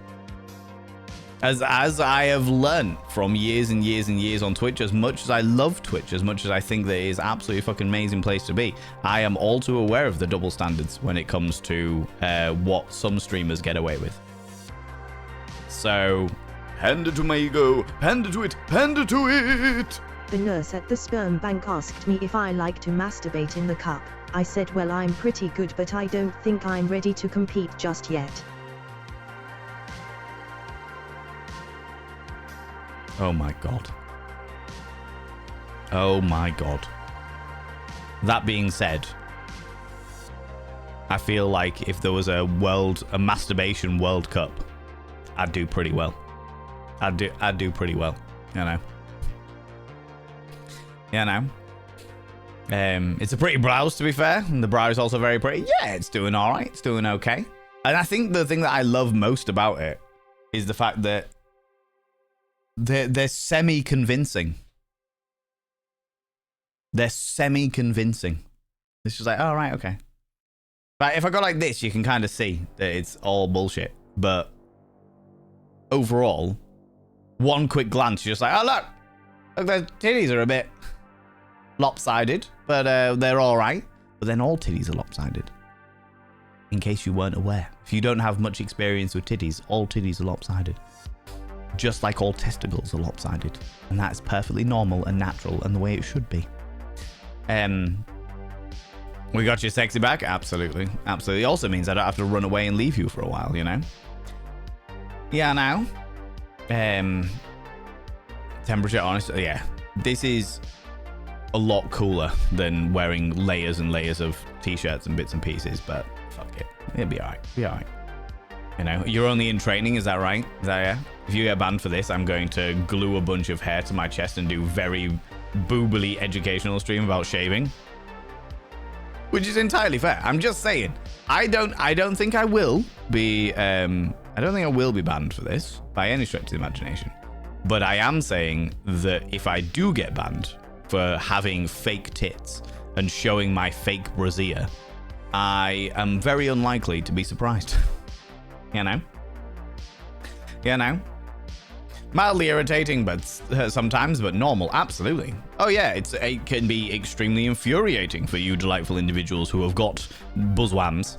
As I have learned from years and years and years on Twitch, as much as I love Twitch, as much as I think that it is absolutely fucking amazing place to be, I am all too aware of the double standards when it comes to what some streamers get away with. So, pander to my ego, pander to it, pander to it! The nurse at the sperm bank asked me if I like to masturbate in the cup. I said, well, I'm pretty good, but I don't think I'm ready to compete just yet. Oh my god. Oh my god. That being said, I feel like if there was a masturbation World Cup, I'd do pretty well. I'd do pretty well, you know. It's a pretty browse, to be fair, and the brow is also very pretty. Yeah, it's doing all right. It's doing okay. And I think the thing that I love most about it is the fact that they're semi-convincing. They're semi-convincing. It's just like, oh, right, okay. But if I go like this, you can kind of see that it's all bullshit. But overall, one quick glance, you're just like, oh, look, their titties are a bit lopsided, but they're all right. But then all titties are lopsided. In case you weren't aware. If you don't have much experience with titties, all titties are lopsided. just like all testicles are lopsided. And that's perfectly normal and natural and the way it should be. We got your sexy back? Absolutely. Absolutely. It also means I don't have to run away and leave you for a while, you know? Yeah, now. Temperature, honestly, yeah. This is a lot cooler than wearing layers and layers of t-shirts and bits and pieces, but fuck it. It'll be alright. Be alright. You know, you're only in training, is that right? Is that, yeah? If you get banned for this, I'm going to glue a bunch of hair to my chest and do very boobily educational stream about shaving. Which is entirely fair. I'm just saying. I don't think I will be banned for this by any stretch of the imagination. But I am saying that if I do get banned for having fake tits and showing my fake brassiere, I am very unlikely to be surprised. You know? Mildly irritating, but sometimes, but normal. Absolutely. Oh yeah, it can be extremely infuriating for you delightful individuals who have got buzzwams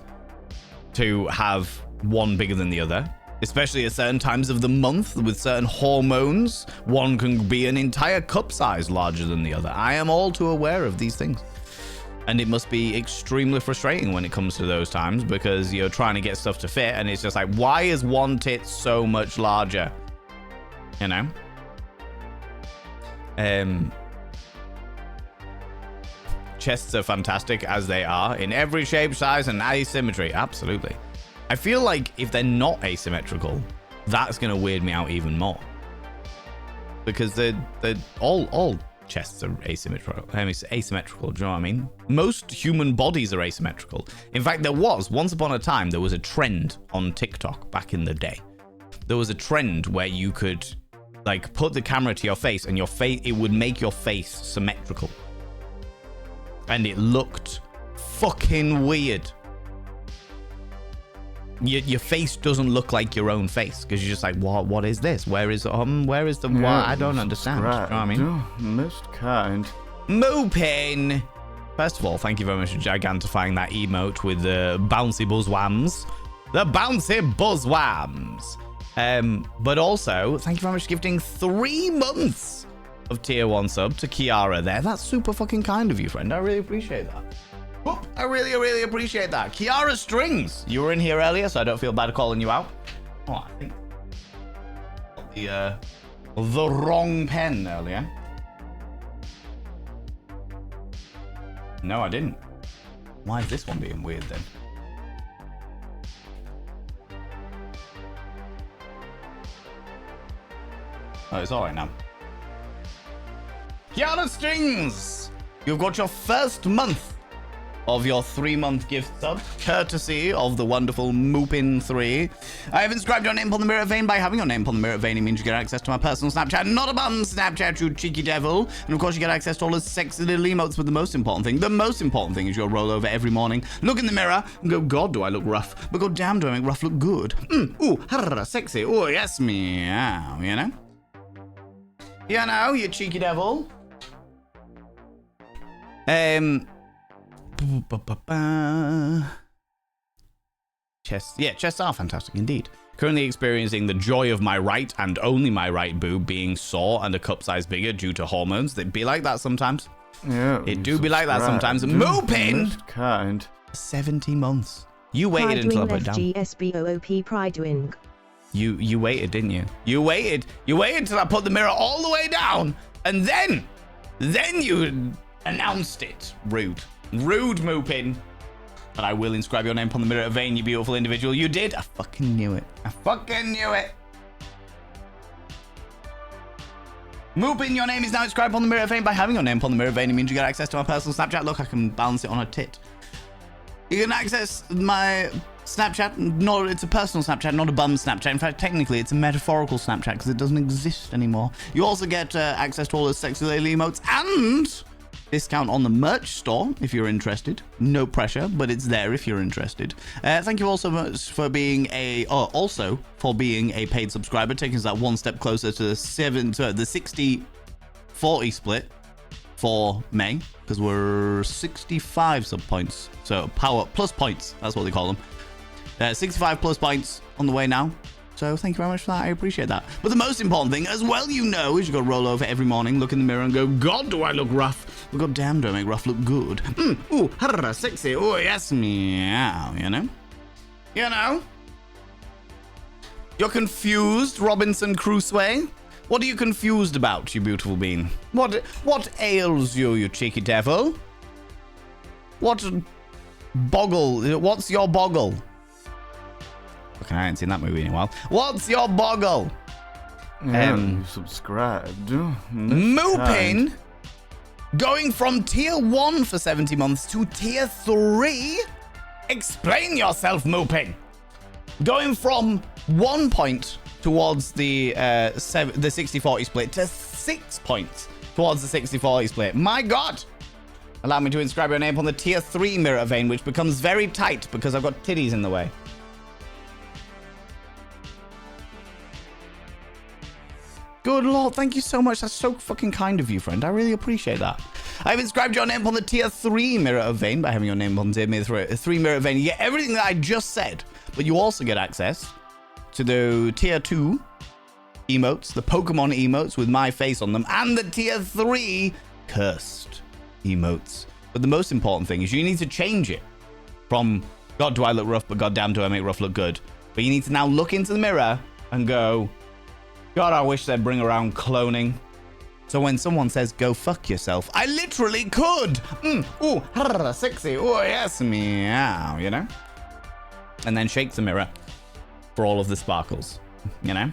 to have one bigger than the other, especially at certain times of the month with certain hormones. One can be an entire cup size larger than the other. I am all too aware of these things. And it must be extremely frustrating when it comes to those times because you're trying to get stuff to fit and it's just like, why is one tit so much larger? You know? Chests are fantastic as they are in every shape, size, and asymmetry. Absolutely. I feel like if they're not asymmetrical, that's going to weird me out even more. Because they're all chests are asymmetrical. Asymmetrical, do you know what I mean? Most human bodies are asymmetrical. In fact, once upon a time, there was a trend on TikTok back in the day. There was a trend where you could like put the camera to your face and it would make your face symmetrical. And it looked fucking weird. Your face doesn't look like your own face because you're just like, what is this? Where is the yeah, I don't understand. You know what I mean? Most kind. Mopin. First of all, thank you very much for gigantifying that emote with the bouncy buzzwams. The bouncy buzzwams. But also, thank you very much for gifting 3 months of tier 1 sub to Kiara there. That's super fucking kind of you, friend. I really appreciate that. Whoop, I really, really appreciate that. Kiara Strings, you were in here earlier, so I don't feel bad calling you out. Oh, I think the wrong pen earlier. No, I didn't. Why is this one being weird then? Oh, it's alright now. Kiara Strings! You've got your first month of your 3-month gift sub, courtesy of the wonderful Moopin3. I have inscribed your name upon the mirror vein. By having your name upon the mirror vein, it means you get access to my personal Snapchat, not a bum Snapchat, you cheeky devil. And of course, you get access to all the sexy little emotes, but the most important thing is your roll over every morning, look in the mirror, and go, God, do I look rough? But god damn, do I make rough look good? Ooh, harra, sexy. Oh, yes, meow, you know? You know, you cheeky devil. Chests are fantastic indeed. Currently experiencing the joy of my right and only my right boob being sore and a cup size bigger due to hormones. They be like that sometimes. Yeah, it do be like that sometimes. Mopin! Kind. 17 months. You waited until I put it down. GSBOOP Pridewing. You waited, didn't you? You waited till I put the mirror all the way down, and then you announced it. Rude, Moopin. But I will inscribe your name upon the mirror of vein, you beautiful individual. You did. I fucking knew it. Moopin, your name is now inscribed upon the mirror of vein. By having your name upon the mirror of vein, it means you get access to my personal Snapchat. Look, I can balance it on a tit. You can access my Snapchat. It's a personal Snapchat, not a bum Snapchat. In fact, technically, it's a metaphorical Snapchat because it doesn't exist anymore. You also get access to all the sexy little emotes and discount on the merch store if you're interested. No pressure, but it's there if you're interested. Thank you all so much for being a paid subscriber, taking us that one step closer to the 60-40 split for May, because we're 65 sub points. So power plus points, that's what they call them. 65 plus points on the way now So thank you very much for that. I appreciate that. But the most important thing as well, you know, is you got to roll over every morning, look in the mirror and go, God, do I look rough? But God damn, do I make rough look good? Ooh, harra, sexy. Oh, yes, meow, you know? You know? You're confused, Robinson Crusoe? What are you confused about, you beautiful bean? What ails you, you cheeky devil? What boggle? What's your boggle? Okay, I ain't seen that movie in a while. What's your boggle? You subscribed. Moopin, going from tier 1 for 70 months to tier 3? Explain yourself, Moopin. Going from 1 point towards the 60-40 split to 6 points towards the 60-40 split. My God! Allow me to inscribe your name on the tier 3 mirror vein, which becomes very tight because I've got titties in the way. Good Lord, thank you so much. That's so fucking kind of you, friend. I really appreciate that. I've inscribed your name on the tier 3 mirror of vein by having your name on the 3 mirror of vein. You get everything that I just said, but you also get access to the tier 2 emotes, the Pokemon emotes with my face on them, and the tier 3 cursed emotes. But the most important thing is you need to change it from God, do I look rough, but goddamn, do I make rough look good? But you need to now look into the mirror and go, God, I wish they'd bring around cloning. So when someone says, go fuck yourself, I literally could. Ooh, harra, sexy. Oh, yes, meow, you know? And then shake the mirror for all of the sparkles, you know?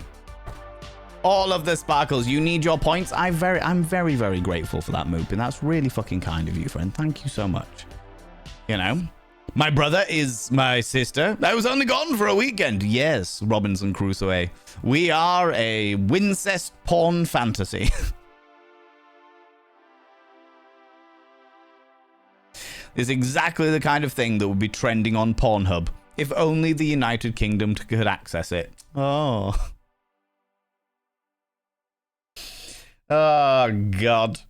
All of the sparkles. You need your points. I'm very, very grateful for that, Moop, and that's really fucking kind of you, friend. Thank you so much. You know? My brother is my sister. I was only gone for a weekend. Yes, Robinson Crusoe. We are a Wincest porn fantasy. It's exactly the kind of thing that would be trending on Pornhub. If only the United Kingdom could access it. Oh. Oh, God.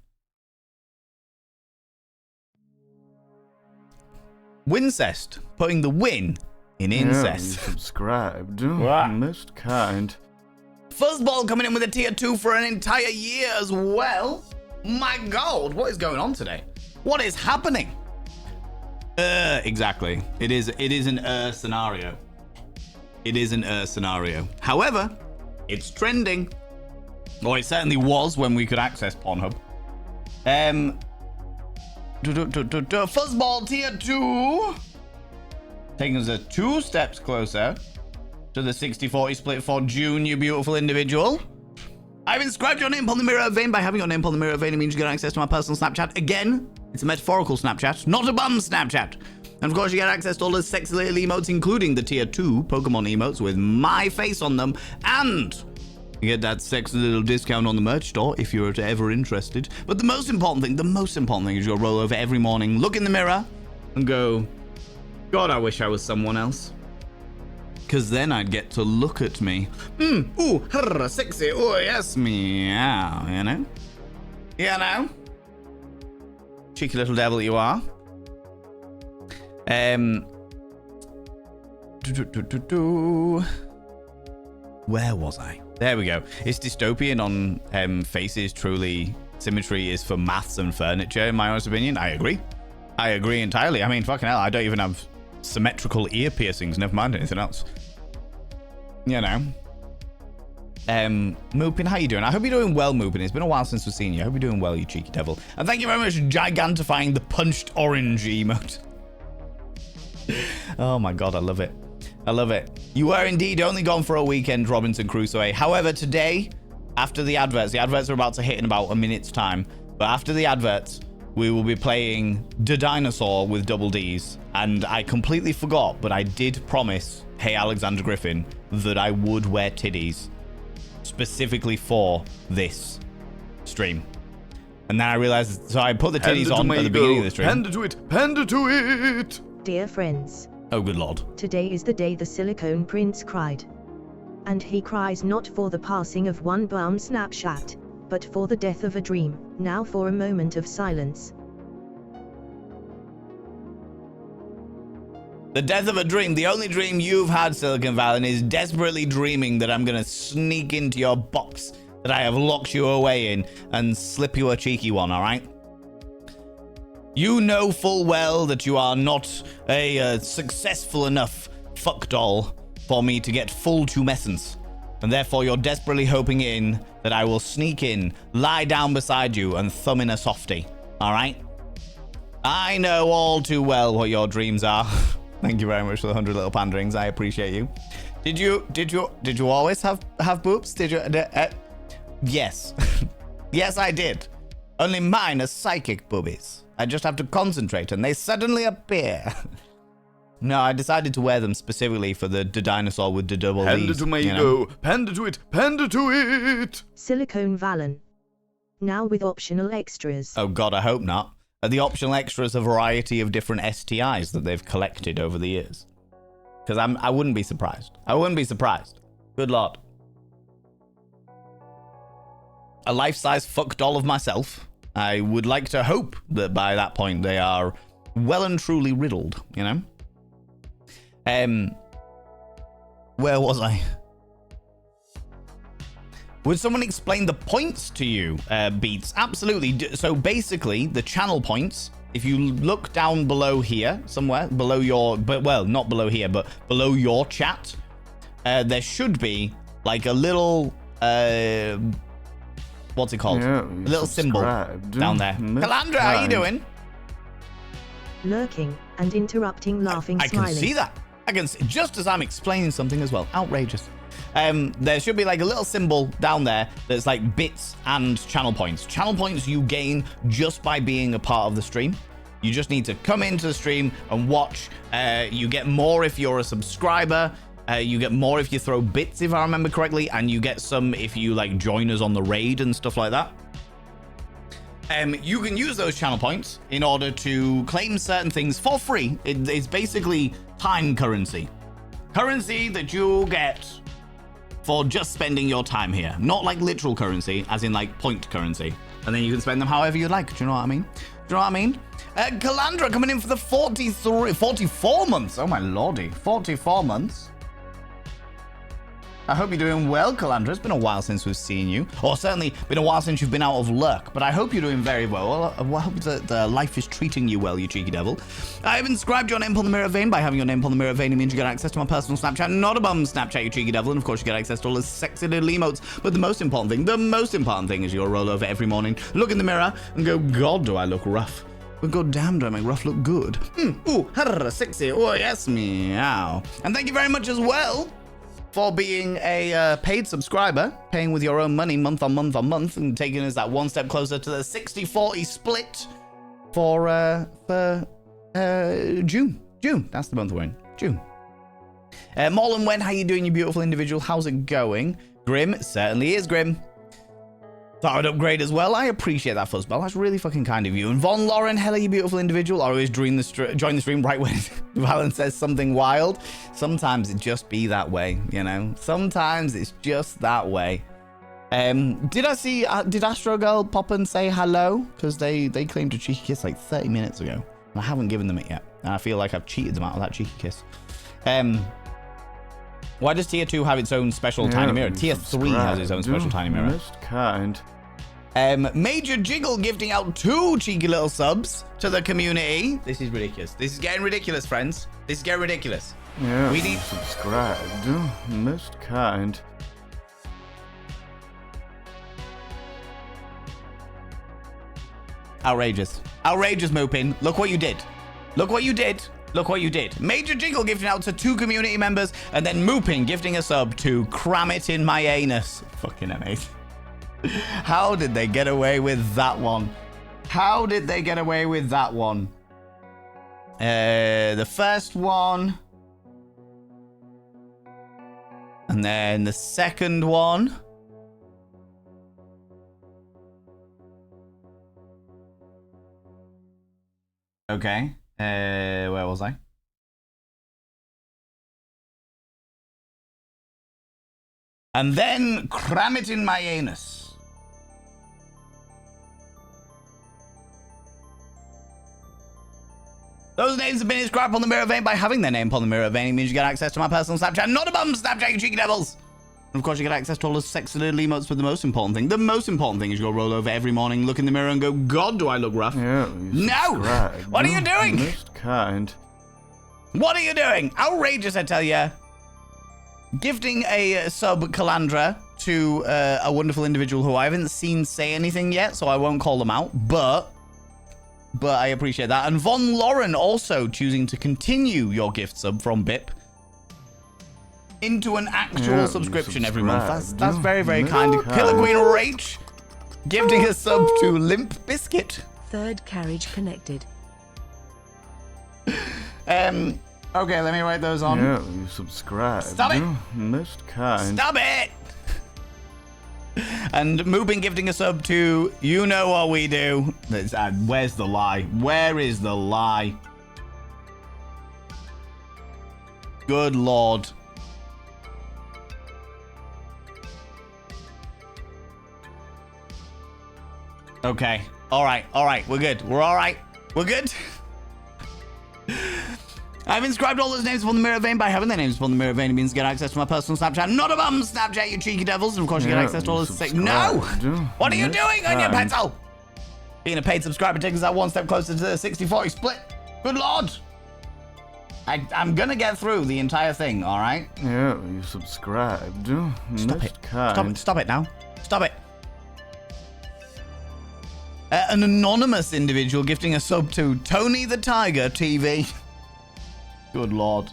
Wincest, putting the win in incest. You subscribed. What? Most kind. Fuzzball coming in with a tier 2 for an entire year as well. My God, what is going on today? What is happening? Exactly. It is an scenario. It is an scenario. However, it's trending. Well, it certainly was when we could access Pornhub. Fuzzball tier 2. Taking us 2 steps closer to the 60-40 split for June, you beautiful individual. I've inscribed your name on the mirror vein. By having your name on the mirror vein, it means you get access to my personal Snapchat. Again, it's a metaphorical Snapchat, not a bum Snapchat. And of course, you get access to all the sexy little emotes, including the tier 2 Pokemon emotes with my face on them. And you get that sexy little discount on the merch store if you're ever interested. But the most important thing is you'll roll over every morning, look in the mirror, and go, God, I wish I was someone else. Because then I'd get to look at me. Ooh, harra, sexy, oh, yes, meow, you know? You know? Cheeky little devil you are. Where was I? There we go. It's dystopian on faces. Truly, symmetry is for maths and furniture, in my honest opinion. I agree. I agree entirely. I mean, fucking hell, I don't even have symmetrical ear piercings, never mind anything else. You know. Moopin, how you doing? I hope you're doing well, Moopin. It's been a while since we've seen you. I hope you're doing well, you cheeky devil. And thank you very much for gigantifying the punched orange emote. Oh my God, I love it. I love it. You were indeed only gone for a weekend, Robinson Crusoe. However, today, after the adverts are about to hit in about a minute's time, but after the adverts, we will be playing DDINOSAUR with double Ds. And I completely forgot, but I did promise, hey, Alexander Griffin, that I would wear titties specifically for this stream. And then I realized, so I put the titties on at the beginning of the stream. Panda to it, panda to it. Dear friends, Oh, good Lord. today is the day the Silicone Prince cried. And he cries not for the passing of one bum Snapchat, but for the death of a dream. Now for a moment of silence. The death of a dream. The only dream you've had, Silicon Valley, is desperately dreaming that I'm going to sneak into your box that I have locked you away in and slip you a cheeky one, all right? You know full well that you are not a successful enough fuck doll for me to get full tumescence. And therefore you're desperately hoping in that I will sneak in, lie down beside you, and thumb in a softie, all right? I know all too well what your dreams are. Thank you very much for the 100 little panderings. I appreciate you. Did you always have boobs? Did you? Yes. Yes, I did. Only mine are psychic boobies. I just have to concentrate and they suddenly appear. No, I decided to wear them specifically for the dinosaur with the double D'S. Panda to my ego. Panda to it. Panda to it. Silicone Valen. Now with optional extras. Oh God, I hope not. Are the optional extras a variety of different STIs that they've collected over the years? Because I wouldn't be surprised. I wouldn't be surprised. Good Lord. A life-size fuck doll of myself. I would like to hope that by that point they are well and truly riddled, you know? Where was I? Would someone explain the points to you, Beats? Absolutely. So basically, the channel points, if you look down below here, somewhere, below your, well, not below here, but below your chat, there should be like a little, what's it called? Yeah, a little symbol down there. Calandra, how you doing? Lurking and interrupting, laughing, I smiling. can see that. I can see, just as I'm explaining something as well. Outrageous. There should be like a little symbol down there that's like bits and channel points. Channel points you gain just by being a part of the stream. You just need to come into the stream and watch. You get more if you're a subscriber. You get more if you throw bits, if I remember correctly, and you get some if you like join us on the raid and stuff like that. You can use those channel points in order to claim certain things for free. It's basically time currency. Currency that you get for just spending your time here. Not like literal currency, as in like point currency. And then you can spend them however you like. Do you know what I mean? Do you know what I mean? Calandra coming in for the 44 months. Oh my lordy. 44 months. I hope you're doing well, Calandra. It's been a while since we've seen you. Or certainly been a while since you've been out of lurk. But I hope you're doing very well. I hope that life is treating you well, you cheeky devil. I have inscribed your name on the mirror vein. By having your name on the mirror vein, it means you get access to my personal Snapchat. Not a bum Snapchat, you cheeky devil. And of course, you get access to all the sexy little emotes. But the most important thing is you'll roll over every morning, look in the mirror, and go, God, do I look rough. But god damn, do I make rough look good. Ooh, sexy. Oh, yes, meow. And thank you very much as well for being a paid subscriber, paying with your own money month on month, and taking us that one step closer to the 60-40 split for June. June, that's the month we're in. June. Marlon Wen, how you doing, you beautiful individual? How's it going? Grim, it certainly is Grim. Thought I'd upgrade as well. I appreciate that fuzzball. That's really fucking kind of you. And Von Lauren, hello, you beautiful individual. Always join the stream right when Valen says something wild. Sometimes it just be that way, you know. Sometimes it's just that way. Did I see? Did Astro Girl pop and say hello? Because they claimed a cheeky kiss like 30 minutes ago. And I haven't given them it yet. And I feel like I've cheated them out of that cheeky kiss. Why does Tier 2 have its own special tiny mirror? Tier 3 has its own special tiny mirror. Most kind. Major Jiggle gifting out 2 cheeky little subs to the community. This is ridiculous. This is getting ridiculous, friends. This is getting ridiculous. Yeah, we need subscribed. Most kind. Outrageous. Outrageous, Mopin. Look what you did. Look what you did. Look what you did. Major Jiggle gifting out to 2 community members, and then Moopin gifting a sub to Cram It in My Anus. Fucking amazing. How did they get away with that one? How did they get away with that one? The first one. And then the second one. Okay. Where was I? And then Cram It in My Anus. Those names have been inscribed on the mirror vein. By having their name upon the mirror vein, it means you get access to my personal Snapchat. Not a bum Snapchat, you cheeky devils. And of course, you get access to all the sexy little emotes, but the most important thing is you'll roll over every morning, look in the mirror and go, God, do I look rough? Yeah, no! What are you doing? Most kind. What are you doing? Outrageous, I tell ya. Gifting a sub Calandra to a wonderful individual who I haven't seen say anything yet, so I won't call them out, but I appreciate that. And Von Lauren also choosing to continue your gift sub from BIP into an actual subscription every month. That's very, very kind. Killer Queen Rach gifting a sub to Limp Biscuit. Third carriage connected. Okay, let me write those on. Yeah, you subscribe. Stop it! Most kind. Stop it! And Moobin gifting a sub to You Know What We Do. Where's the lie? Where is the lie? Good Lord. Okay. All right. We're good. We're all right. We're good. I've inscribed all those names upon the mirror vein. By having their names upon the mirror vein, it means you get access to my personal Snapchat. Not a bum Snapchat, you cheeky devils. And of course, you get access to all this. No! What are you doing on your pencil? Being a paid subscriber takes us that one step closer to the 60-40 split. Good Lord. I'm going to get through the entire thing, all right? Yeah, you subscribed. Stop it. Stop it now. Stop it. An anonymous individual gifting a sub to Tony the Tiger TV. Good Lord.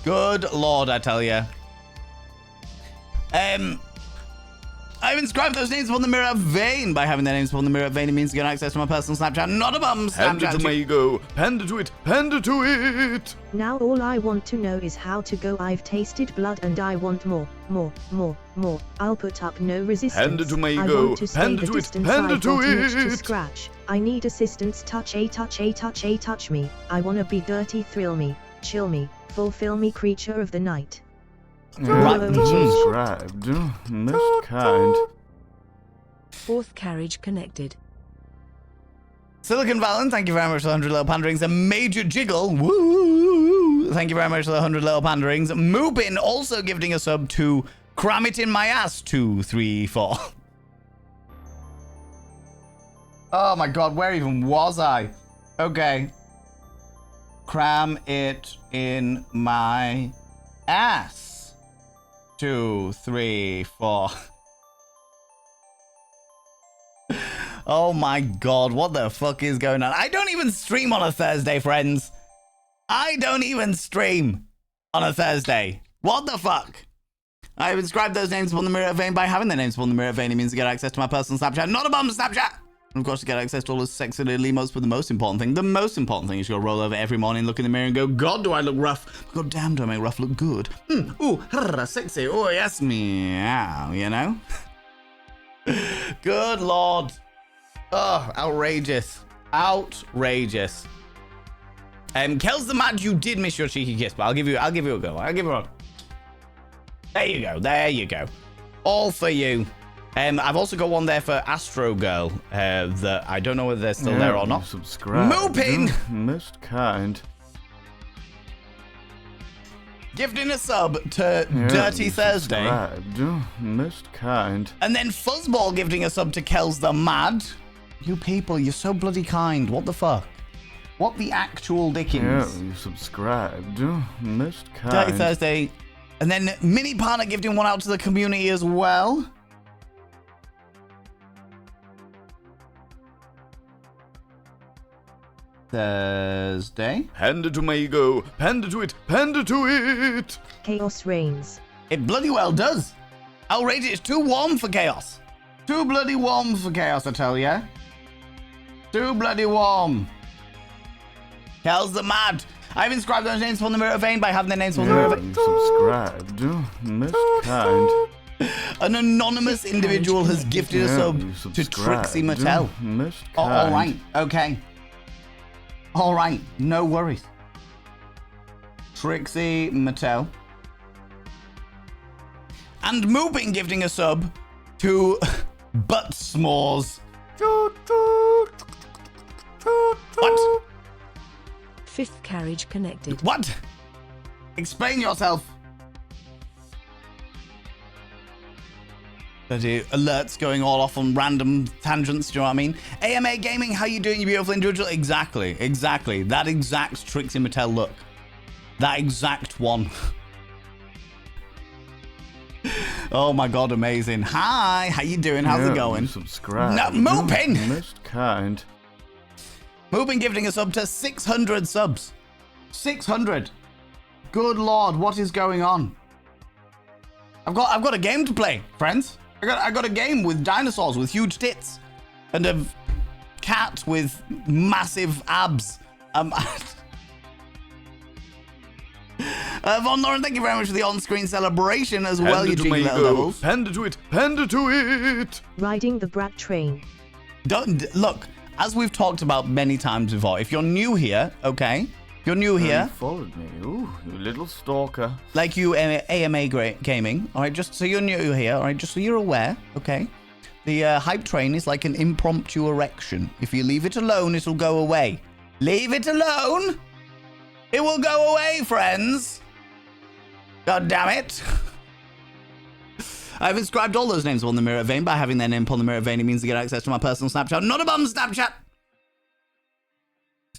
Good Lord, I tell ya. I've inscribed those names upon the mirror vein. By having their names upon the mirror vein, it means you get access to my personal Snapchat. Not a bum Snapchat. Panda to my ego. Panda to it. Panda to it. Now all I want to know is how to go. I've tasted blood and I want more. I'll put up no resistance. Panda to my I ego. want to stay Panda the to it. distance. Panda I've to got an itch to it. scratch. I need assistance. Touch me. I wanna be dirty. Thrill me. Chill me. Fulfill me. Creature of the night. Yeah, subscribed. Most kind. Fourth carriage connected. Silicon Valen, thank you very much for the 100 little panderings. A Major Jiggle, woo! Thank you very much for the 100 little panderings. Moobin also gifting a sub to Cram It In My Ass 2, 3, 4. Oh my god, where even was I? Okay. Cram it in my ass. 2, 3, 4. Oh my god, what the fuck is going on? I don't even stream on a Thursday, friends. I don't even stream on a Thursday. What the fuck? I've inscribed those names upon the mirror vein. By having their names upon the mirror vein, it means you get access to my personal Snapchat. Not a bum Snapchat! And of course, you get access to all the sexy little emotes, but the most important thing is you'll roll over every morning, look in the mirror and go, God, do I look rough? God damn, do I make rough look good? Ooh, sexy. Oh, yes, meow, you know? Good Lord. Oh, outrageous. Outrageous. Kels the Mad, you did miss your cheeky kiss, but I'll give you a go. I'll give her a... There you go. All for you. I've also got one there for Astro Girl, that I don't know whether they're still there or not. Subscribe. Mooping! Most kind. Gifting a sub to Dirty Thursday. Most kind. And then Fuzzball gifting a sub to Kels the Mad. You people, you're so bloody kind. What the fuck? What the actual dickens? Yeah, you subscribed. Most kind. Dirty Thursday. And then Mini Partner gifting one out to the community as well. Thursday. Panda to my ego. Panda to it. Panda to it. Chaos reigns. It bloody well does. Outrageous. It's too warm for chaos. Too bloody warm for chaos, I tell ya. Too bloody warm. Hell's the Mad. I've inscribed those names upon the mirror vein. By having their names upon the mirror vein. Subscribed. Most kind. An anonymous individual has gifted a sub to Trixie Mattel. Most kind. All right. Okay. All right. No worries. Trixie Mattel. And Mooping gifting a sub to Butt S'mores What? Fifth carriage connected. What? Explain yourself. Bloody alerts going all off on random tangents, do you know what I mean? AMA Gaming, how you doing, you beautiful individual? Exactly. That exact Trixie Mattel look. That exact one. Oh my god, amazing. Hi, how you doing? How's it going? Subscribe. No, Moopin! Most kind. Moopin gifting us up to 600 subs. 600. Good lord, what is going on? I've got a game to play, friends. I got a game with dinosaurs with huge tits and a cat with massive abs. Von Lauren, thank you very much for the on-screen celebration as well, you cheeky little devils. Panda to it. Panda to it. Riding the brat train. Don't look, as we've talked about many times before, if you're new here, okay? If you're new You here, followed me. Ooh, you little stalker. like you AMA Gaming, all right, just so you're new here, all right, just so you're aware, okay? The hype train is like an impromptu erection. If you leave it alone, it'll go away. Leave it alone, it will go away, friends. God damn it. I've inscribed all those names on the Mirror Vein. By having their name upon the Mirror Vein, it means they get access to my personal Snapchat. Not a bum Snapchat.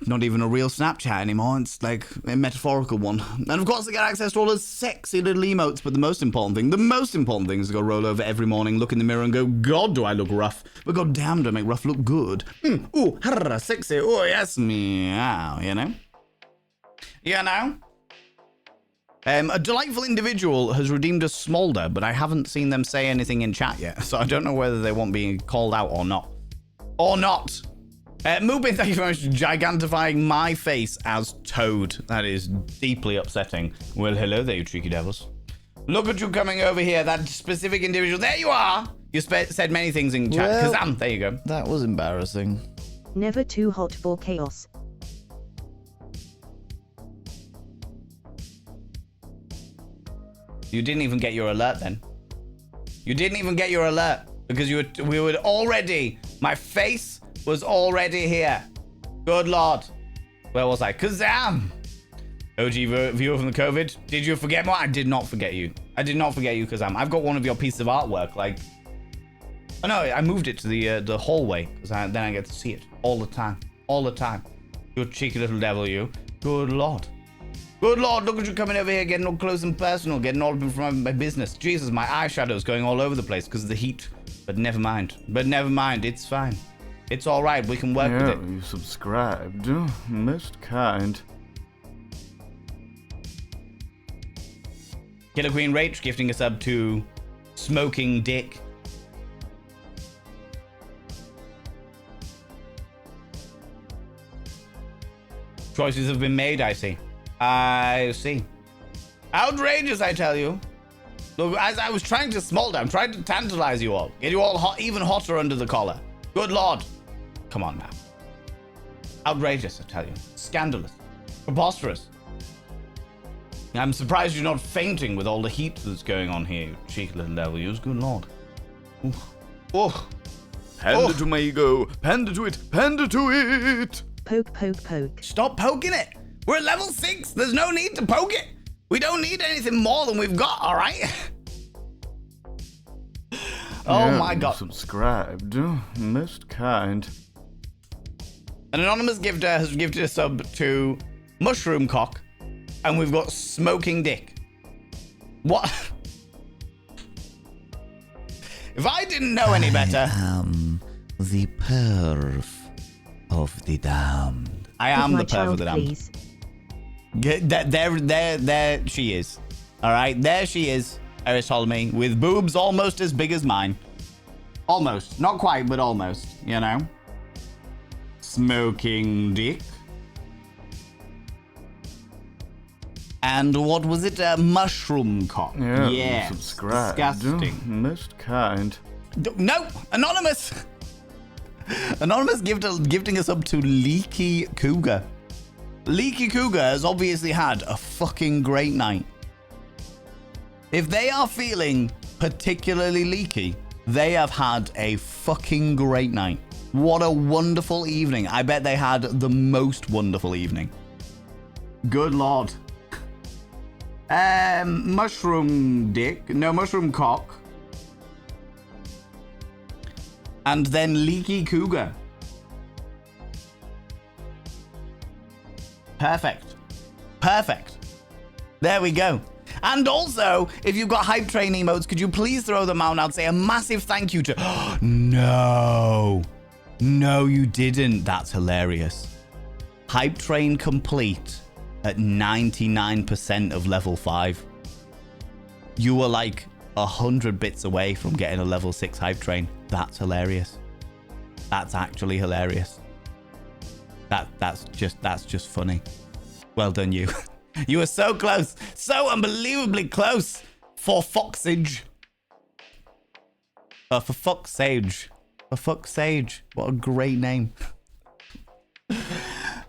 It's not even a real Snapchat anymore. It's like a metaphorical one. And of course, they get access to all those sexy little emotes. But the most important thing is to go roll over every morning, look in the mirror and go, God, do I look rough? But god damn, do I make rough look good? Ooh, harra, sexy. Oh, yes, meow, you know? You know? A delightful individual has redeemed a smolder, but I haven't seen them say anything in chat yet, so I don't know whether they want being called out or not. Or not. Moopin, thank you very much for gigantifying my face as Toad. That is deeply upsetting. Well, hello there, you cheeky devils. Look at you coming over here, that specific individual. There you are! You said many things in chat. Well, Kazam, there you go. That was embarrassing. Never too hot for chaos. You didn't even get your alert then. You didn't even get your alert because we were already, my face was already here. Good lord. Where was I? Kazam! OG viewer from the COVID. Did you forget more? I did not forget you. I did not forget you, Kazam. I've got one of your pieces of artwork. Like, oh no, I moved it to the hallway because then I get to see it all the time. All the time. You cheeky little devil, you. Good lord. Good lord, look at you coming over here, getting all close and personal, getting all up in front of my business. Jesus, my eyeshadow's going all over the place because of the heat. But never mind. It's fine. It's all right. We can work with it. You subscribed. Most kind. Killer Queen Rach gifting a sub to Smoking Dick. Choices have been made, I see. I see. Outrageous, I tell you. Look, as I was trying to smolder, I'm trying to tantalize you all. Get you all hot, even hotter under the collar. Good lord. Come on now. Outrageous, I tell you. Scandalous. Preposterous. I'm surprised you're not fainting with all the heat that's going on here, you cheeky little devil. Good lord. Oof. Oh. Panda to my ego. Panda to it. Panda to it. Poke, poke, poke. Stop poking it. We're at level 6. There's no need to poke it. We don't need anything more than we've got, all right? Oh my god. Subscribed. Most kind. An anonymous gifter has gifted a sub to Mushroom Cock, and we've got Smoking Dick. What? If I didn't know any better. I am the perv of the damned. I am the With my perv of the damned. please. There she is. All right, there she is, Eris Ptolemy, with boobs almost as big as mine. Almost. Not quite, but almost, you know? Smoking Dick. And what was it? Mushroom Cock. Yeah, subscribe. Disgusting. Most kind. No! Anonymous! Anonymous gifting us up to Leaky Cougar. Leaky Cougar has obviously had a fucking great night. If they are feeling particularly leaky, they have had a fucking great night. What a wonderful evening. I bet they had the most wonderful evening. Good lord. Mushroom dick. No, mushroom cock. And then leaky cougar. Perfect. Perfect. There we go. And also, if you've got hype train emotes, could you please throw them out and I'd say a massive thank you to... No. No, you didn't. That's hilarious. Hype train complete at 99% of level 5. You were like 100 bits away from getting a level 6 hype train. That's hilarious. That's actually hilarious. That's just funny. Well done, you. You were so close. So unbelievably close. For Foxage. For fuck's sage. For fuck's sage. What a great name.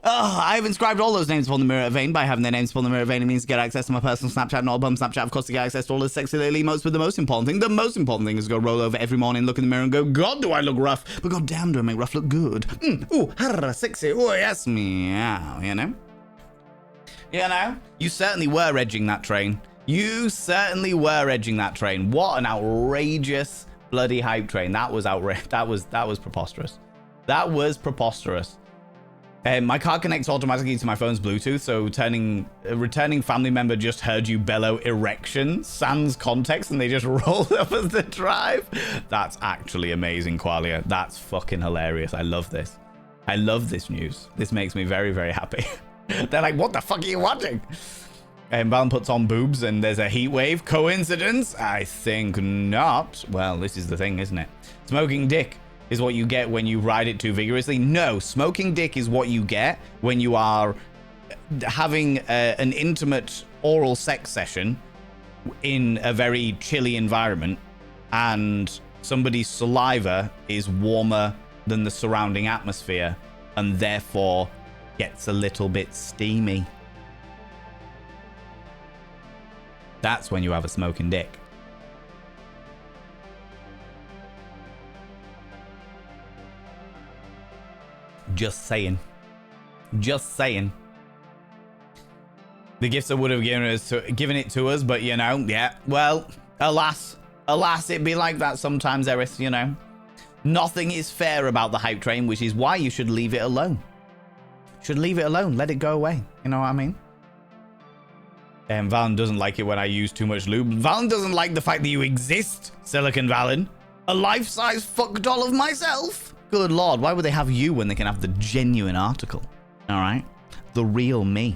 Oh, I've inscribed all those names upon the mirror of Vane. By having their names upon the mirror of Vane, it means to get access to my personal Snapchat, not a bum Snapchat. Of course, to get access to all the sexy little emotes. But the most important thing is to go roll over every morning, look in the mirror and go, God, do I look rough? But God damn, do I make rough look good? Ooh, sexy. Oh, yes, meow, you know? You know? You certainly were edging that train. You certainly were edging that train. What an outrageous bloody hype train. That was outrageous. That was preposterous. That was preposterous. My car connects automatically to my phone's Bluetooth, so a returning family member just heard you bellow erection, sans context, and they just rolled up as the drive. That's actually amazing, Qualia. That's fucking hilarious. I love this. I love this news. This makes me very, very happy. They're like, what the fuck are you watching? Valen puts on boobs and there's a heat wave. Coincidence? I think not. Well, this is the thing, isn't it? Smoking dick is what you get when you ride it too vigorously. No, smoking dick is what you get when you are having an intimate oral sex session in a very chilly environment and somebody's saliva is warmer than the surrounding atmosphere and therefore gets a little bit steamy. That's when you have a smoking dick. Just saying. Just saying. The gifts that would have given it to us, but you know, yeah. Well, alas, it be like that sometimes, Eris. You know, nothing is fair about the hype train, which is why you should leave it alone. Should leave it alone. Let it go away. You know what I mean? Valen doesn't like it when I use too much lube. Valen doesn't like the fact that you exist, Silicon Valen. A life-size fuck doll of myself. Good lord, why would they have you when they can have the genuine article? All right? The real me.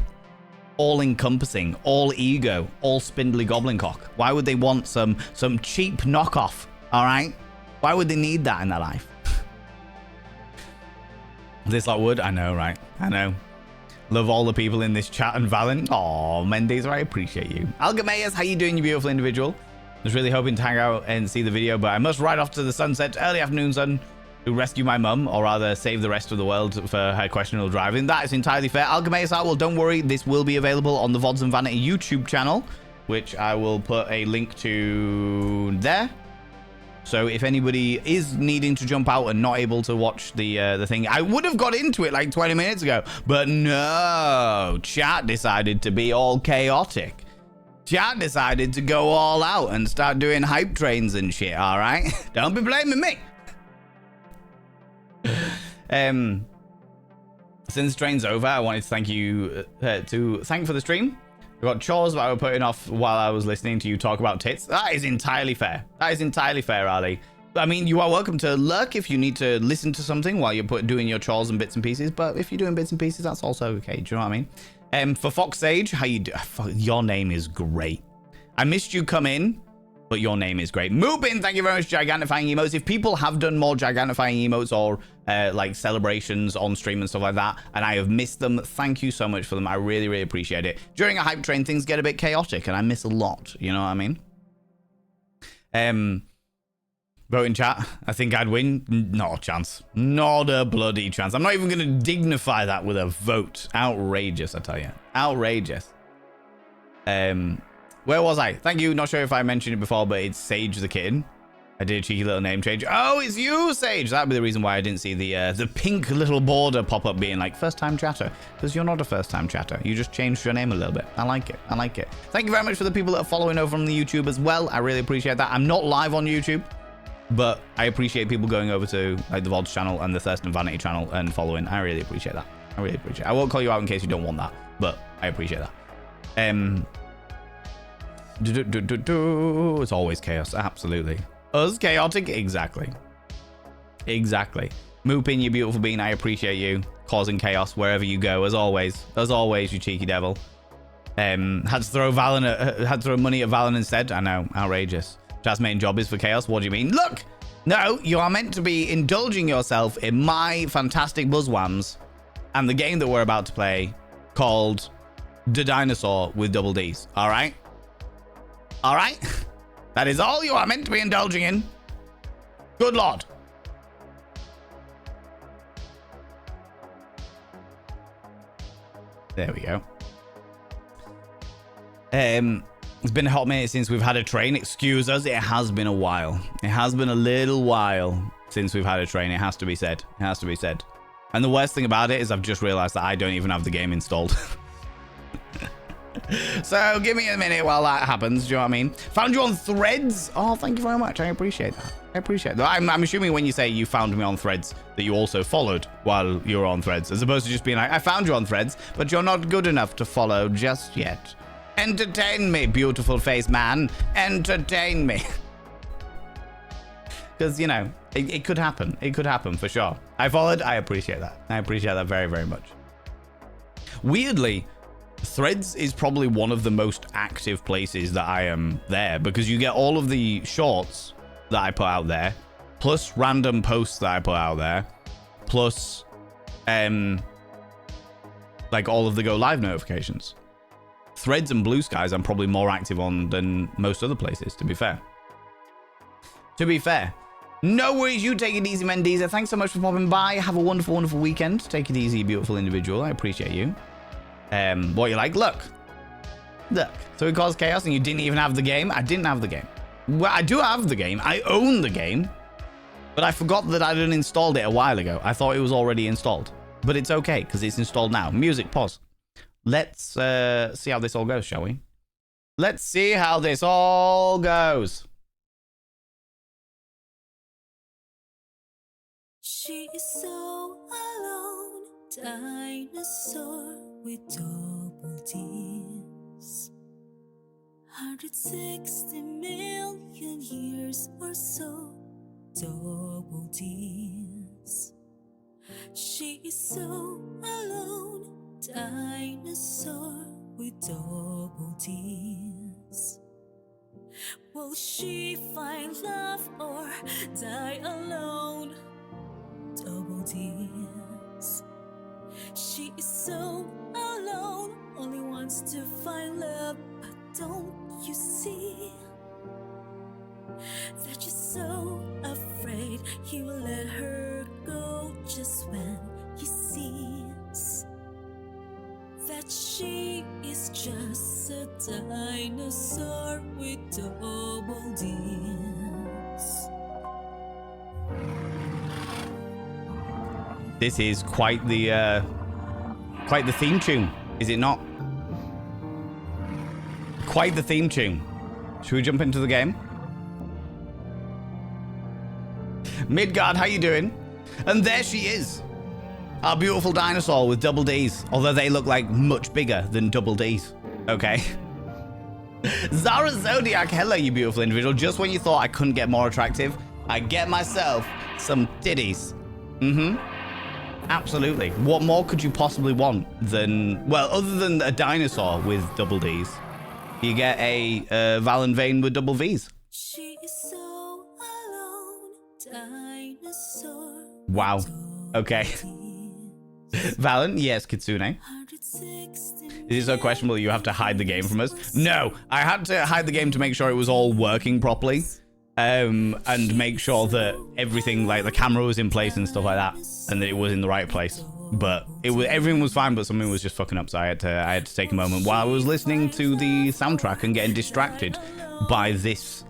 All-encompassing, all ego, all spindly goblin cock. Why would they want some cheap knockoff? All right? Why would they need that in their life? This lot would? I know, right? I know. Love all the people in this chat and Valen. Aw, Mendes, I appreciate you. Algameas, how you doing, you beautiful individual? I was really hoping to hang out and see the video, but I must ride off to the sunset, early afternoon sun, to rescue my mum, or rather save the rest of the world for her questionable driving. That is entirely fair. Algameas, well, don't worry. This will be available on the Vods and Vanity YouTube channel, which I will put a link to there. So if anybody is needing to jump out and not able to watch the thing, I would have got into it like 20 minutes ago, but no, chat decided to be all chaotic. Chat decided to go all out and start doing hype trains and shit, all right? Don't be blaming me. Since the train's over, I wanted to thank you for the stream. I got chores that I was putting off while I was listening to you talk about tits. That is entirely fair. That is entirely fair, Ali. I mean, you are welcome to lurk if you need to listen to something while you're doing your chores and bits and pieces. But if you're doing bits and pieces, that's also okay. Do you know what I mean? For Fox Sage, how you do? Your name is great. I missed you come in, but your name is great. Moopin, thank you very much, Gigantifying Emotes. If people have done more Gigantifying Emotes or like celebrations on stream and stuff like that, and I have missed them, thank you so much for them. I really, really appreciate it. During a hype train, things get a bit chaotic, and I miss a lot. You know what I mean? Vote in chat. I think I'd win. Not a chance. Not a bloody chance. I'm not even going to dignify that with a vote. Outrageous, I tell you. Outrageous. Where was I? Thank you. Not sure if I mentioned it before, but it's Sage the Kitten. I did a cheeky little name change. Oh, it's you, Sage. That'd be the reason why I didn't see the pink little border pop up being like first time chatter. Because you're not a first time chatter. You just changed your name a little bit. I like it. I like it. Thank you very much for the people that are following over on the YouTube as well. I really appreciate that. I'm not live on YouTube, but I appreciate people going over to like the Vods channel and the Thirst and Vanity channel and following. I really appreciate that. I really appreciate it. I won't call you out in case you don't want that, but I appreciate that. It's always chaos. Absolutely. Us chaotic? Exactly. Exactly. Moopin, you beautiful bean. I appreciate you causing chaos wherever you go. As always. As always, you cheeky devil. Had to throw money at Valen instead. I know. Outrageous. Jazz main job is for chaos. What do you mean? Look! No, you are meant to be indulging yourself in my fantastic buzzwams and the game that we're about to play called The Dinosaur with Double D'S. All right? All right? That is all you are meant to be indulging in. Good Lord. There we go. It's been a hot minute since we've had a train. Excuse us, it has been a while. It has been a little while since we've had a train. It has to be said. It has to be said. And the worst thing about it is I've just realized that I don't even have the game installed. So give me a minute while that happens. Do you know what I mean? Found you on Threads. Oh, thank you very much. I appreciate that. I appreciate that. I'm assuming when you say you found me on Threads that you also followed while you were on Threads, as opposed to just being like, I found you on Threads, but you're not good enough to follow just yet. Entertain me, beautiful face man. Entertain me. Because, you know, it could happen. It could happen for sure. I followed. I appreciate that. I appreciate that very, very much. Weirdly, Threads is probably one of the most active places that I am there because you get all of the shorts that I put out there, plus random posts that I put out there, plus like all of the go live notifications. Threads and Blue Skies I'm probably more active on than most other places, to be fair. To be fair. No worries, you take it easy, Mendiza. Thanks so much for popping by. Have a wonderful, wonderful weekend. Take it easy, beautiful individual. I appreciate you. What you like? Look. So it caused chaos and you didn't even have the game? I didn't have the game. Well, I do have the game. I own the game. But I forgot that I didn't installed it a while ago. I thought it was already installed. But it's okay, because it's installed now. Music, pause. Let's see how this all goes, shall we? Let's see how this all goes. She is so alone, dinosaur with double D's. 160 million years or so, double D's. She is so alone, dinosaur with double D's. Will she find love or die alone? Double D's. She is so alone, only wants to find love, but don't you see that you're so afraid he will let her go just when he sees that she is just a dinosaur with double D's. This is quite the theme tune, is it not? Quite the theme tune. Should we jump into the game? Midgard, how you doing? And there she is. Our beautiful dinosaur with double D's. Although they look like much bigger than double D's. Okay. Zara Zodiac, hello you beautiful individual. Just when you thought I couldn't get more attractive, I get myself some titties. Absolutely. What more could you possibly want than, well, other than a dinosaur with double D's, you get a ValenVain with double V's. She is so alone, dinosaur. Wow. Okay. Valen, yes, Kitsune. Is it so questionable you have to hide the game from us? No, I had to hide the game to make sure it was all working properly. And make sure that everything, like the camera was in place and stuff like that, and that it was in the right place. But everything was fine, but something was just fucking up. So I had to take a moment while I was listening to the soundtrack and getting distracted by this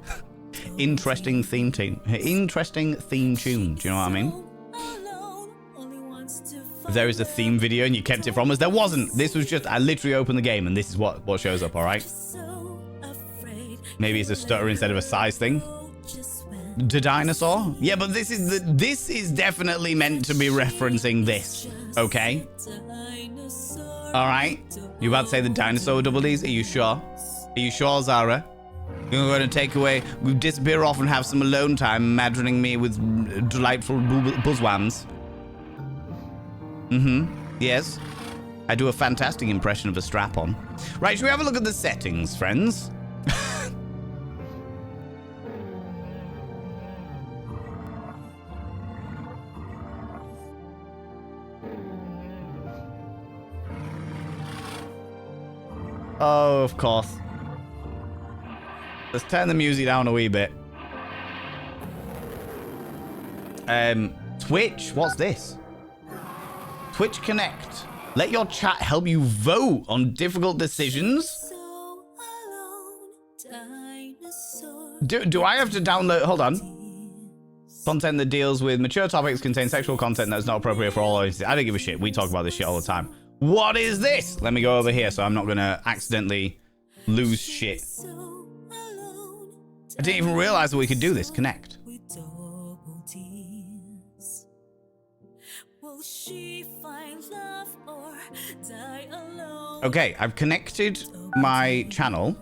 interesting theme tune. Interesting theme tune. Do you know what I mean? If there is a theme video and you kept it from us, there wasn't. This was just, I literally opened the game and this is what shows up, all right? Maybe it's a stutter instead of a size thing. The dinosaur? Yeah, but this is definitely meant to be referencing this, okay? All right? You about to say the dinosaur with double D's? Are you sure? Are you sure, Zara? You're going to take away, we disappear off and have some alone time, maddening me with delightful buzzwams. Yes. I do a fantastic impression of a strap-on. Right, should we have a look at the settings, friends? Oh, of course. Let's turn the music down a wee bit. Twitch, what's this? Twitch Connect. Let your chat help you vote on difficult decisions. Do I have to download? Hold on. Content that deals with mature topics contains sexual content that's not appropriate for all audiences. I don't give a shit. We talk about this shit all the time. What is this? Let me go over here so I'm not gonna accidentally lose shit. I didn't even realize that we could do this. Connect. Okay, I've connected my channel.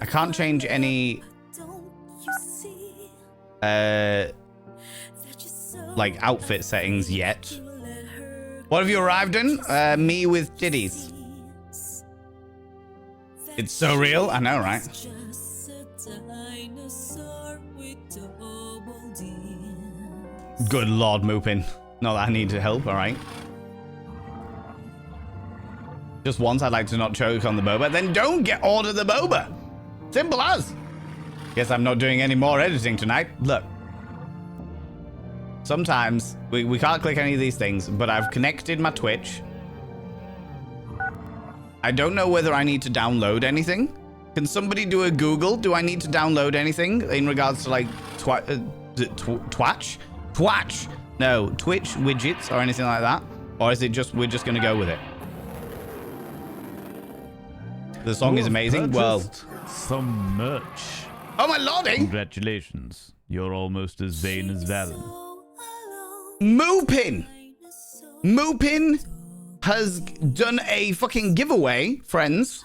I can't change any like outfit settings yet. What have you arrived in? Me with titties. It's so real. I know, right? Good Lord, Moopin. Not that I need help, all right? Just once, I'd like to not choke on the boba. Then don't order the boba. Simple as. Guess I'm not doing any more editing tonight. Look. Sometimes we can't click any of these things, but I've connected my Twitch. I don't know whether I need to download anything. Can somebody do a Google? Do I need to download anything in regards to like Twatch? No, Twitch widgets or anything like that? Or is it just, we're just gonna go with it? The song is amazing. Well, some merch. Oh my lordy! Congratulations. You're almost as vain as Valen. Moopin has done a fucking giveaway, friends.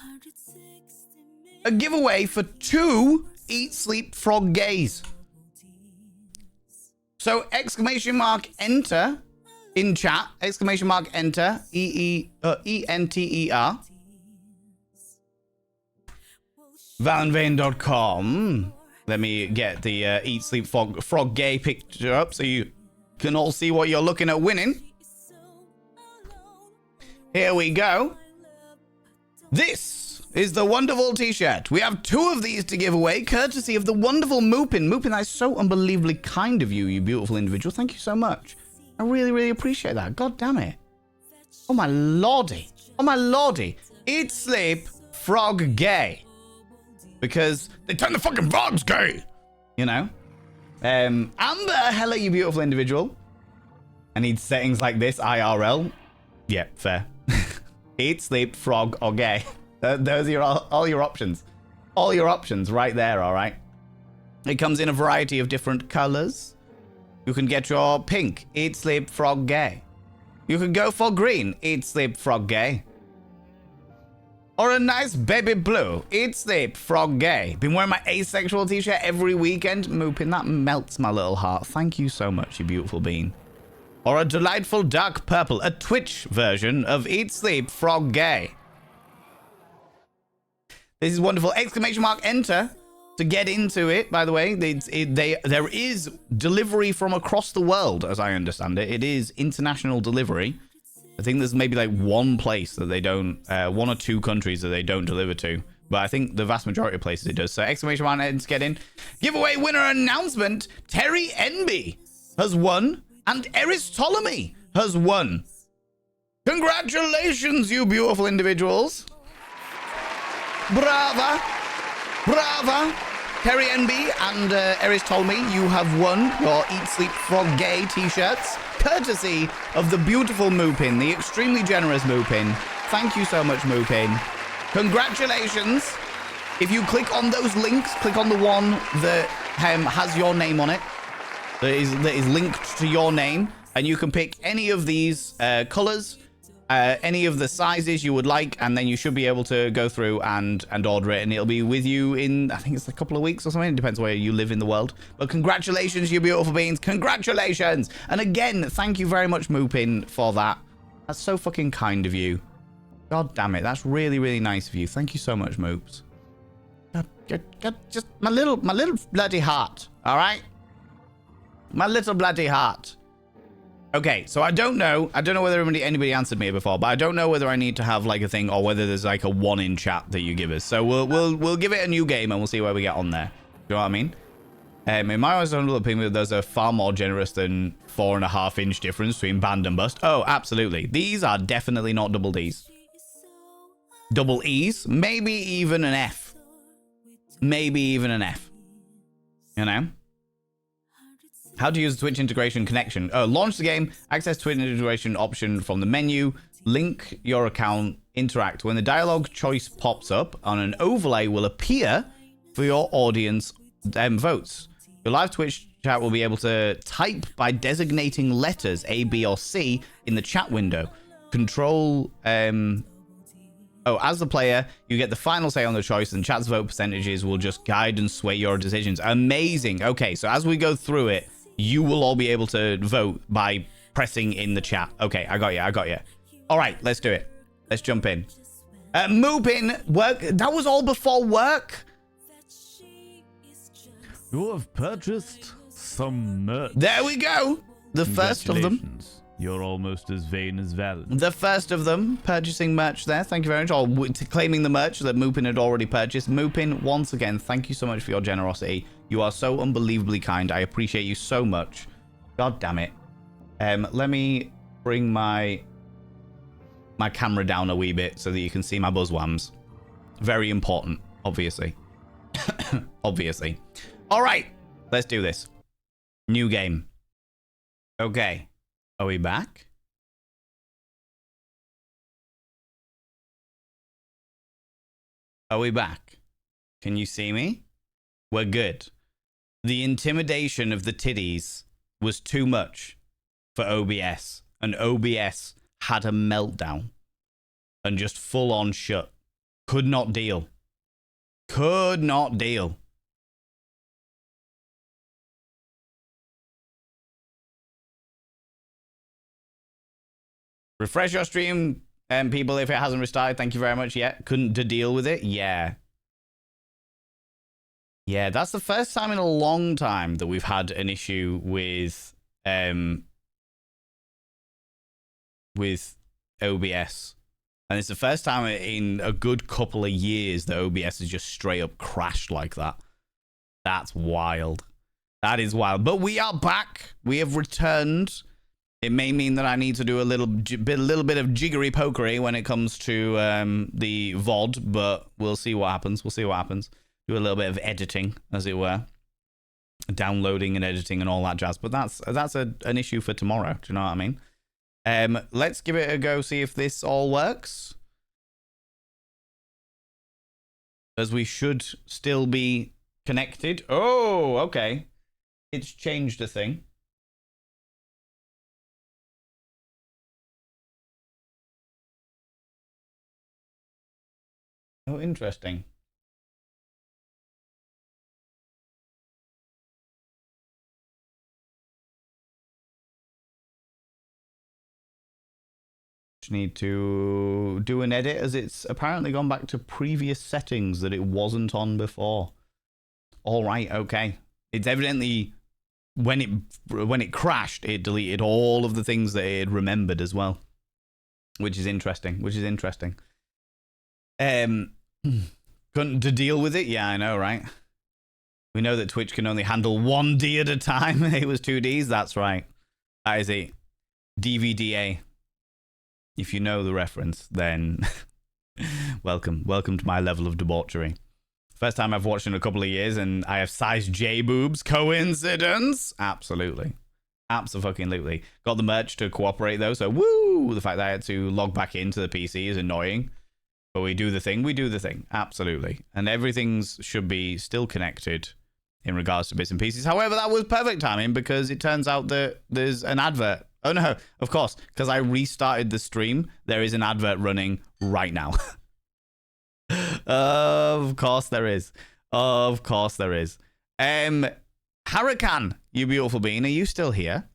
A giveaway for 2 Eat Sleep Frog Gays. So !enter in chat, !enter ENTER. ValenVain.com. Let me get the Eat Sleep Frog Gay picture up so you can all see what you're looking at winning. Here we go. This is the wonderful t-shirt. We have 2 of these to give away, courtesy of the wonderful Moopin. Moopin, that's so unbelievably kind of you, you beautiful individual. Thank you so much. I really, really appreciate that. God damn it. Oh my lordy. Oh my lordy. Eat Sleep Frog Gay. Because they turn the fucking frogs gay. You know? Amber, hello, you beautiful individual. I need settings like this, IRL. Yeah, fair. Eat, sleep, frog, or gay. Those are all your options. All your options right there, all right? It comes in a variety of different colors. You can get your pink, eat, sleep, frog, gay. You can go for green, eat, sleep, frog, gay. Or a nice baby blue, eat, sleep, frog, gay. Been wearing my asexual t-shirt every weekend. Moopin, that melts my little heart. Thank you so much, you beautiful bean. Or a delightful dark purple, a Twitch version of Eat Sleep Frog Gay. This is wonderful. !enter to get into it, by the way. There is delivery from across the world, as I understand it. It is international delivery. I think there's maybe like one place that they don't, 1 or 2 countries that they don't deliver to. But I think the vast majority of places it does. So !enter to get in. Giveaway winner announcement. Terry Enby has won. And Eris Ptolemy has won. Congratulations, you beautiful individuals. Brava. Brava. Terry NB and Eris told me you have won your Eat Sleep Frog Gay t-shirts, courtesy of the beautiful Moopin, the extremely generous Moopin. Thank you so much, Moopin. Congratulations. If you click on those links, click on the one that has your name on it, that is linked to your name, and you can pick any of these colors, any of the sizes you would like, and then you should be able to go through and order it, and it'll be with you in, I think it's a couple of weeks or something. It depends where you live in the world. But congratulations, you beautiful beings. Congratulations. And again, thank you very much, Moopin, for that. That's so fucking kind of you. God damn it. That's really, really nice of you. Thank you so much, Moops. Just my little bloody heart. All right? My little bloody heart. Okay, so I don't know whether anybody answered me before, but I don't know whether I need to have like a thing or whether there's like a one in chat that you give us. So we'll give it a new game and we'll see where we get on there. You know what I mean? In my honest opinion, there's a far more generous than 4.5-inch difference between band and bust. Oh, absolutely. These are definitely not double Ds. Double E's, maybe even an F. Maybe even an F. You know? How to use the Twitch integration connection. Launch the game, access Twitch integration option from the menu, link your account, interact. When the dialogue choice pops up, on an overlay will appear for your audience votes. Your live Twitch chat will be able to type by designating letters A, B, or C in the chat window. Control, as the player, you get the final say on the choice, and chat's vote percentages will just guide and sway your decisions. Amazing. Okay, so as we go through it, you will all be able to vote by pressing in the chat. Okay, I got you. All right, let's do it. Let's jump in. Moopin, work. That was all before work. You have purchased some merch. There we go. The first of them. You're almost as vain as Valen. The first of them purchasing merch there. Thank you very much. Or claiming the merch that Moopin had already purchased. Moopin, once again, thank you so much for your generosity. You are so unbelievably kind. I appreciate you so much. God damn it. Let me bring my camera down a wee bit so that you can see my buzzwams. Very important, obviously. Obviously. All right, let's do this. New game. Okay. Are we back? Are we back? Can you see me? We're good. The intimidation of the titties was too much for OBS, and OBS had a meltdown and just full on shut. Could not deal. Could not deal. Refresh your stream, people, if it hasn't restarted. Thank you very much. Yeah, couldn't deal with it. Yeah. Yeah, that's the first time in a long time that we've had an issue with OBS. And it's the first time in a good couple of years that OBS has just straight up crashed like that. That's wild. That is wild. But we are back. We have returned. It may mean that I need to do a little bit of jiggery pokery when it comes to the VOD, but we'll see what happens. We'll see what happens. Do a little bit of editing, as it were, downloading and editing and all that jazz. But that's an issue for tomorrow. Do you know what I mean? Let's give it a go. See if this all works, as we should still be connected. Oh, okay. It's changed a thing. Oh, interesting. Just need to do an edit, as it's apparently gone back to previous settings that it wasn't on before. All right, okay. It's evidently when it crashed, it deleted all of the things that it had remembered as well, which is interesting. Couldn't to deal with it? Yeah, I know, right? We know that Twitch can only handle 1D at a time. It was 2Ds. That's right. That is it. DVDA. If you know the reference, then Welcome to my level of debauchery. First time I've watched in a couple of years, and I have size J boobs. Coincidence? Absolutely. Absolutely. Got the merch to cooperate though, so woo! The fact that I had to log back into the PC is annoying. But we do the thing. Absolutely. And everything's should be still connected in regards to bits and pieces. However, that was perfect timing because it turns out that there's an advert. Oh no, of course, because I restarted the stream, there is an advert running right now. Of course there is. Hurricane, you beautiful being, are you still here?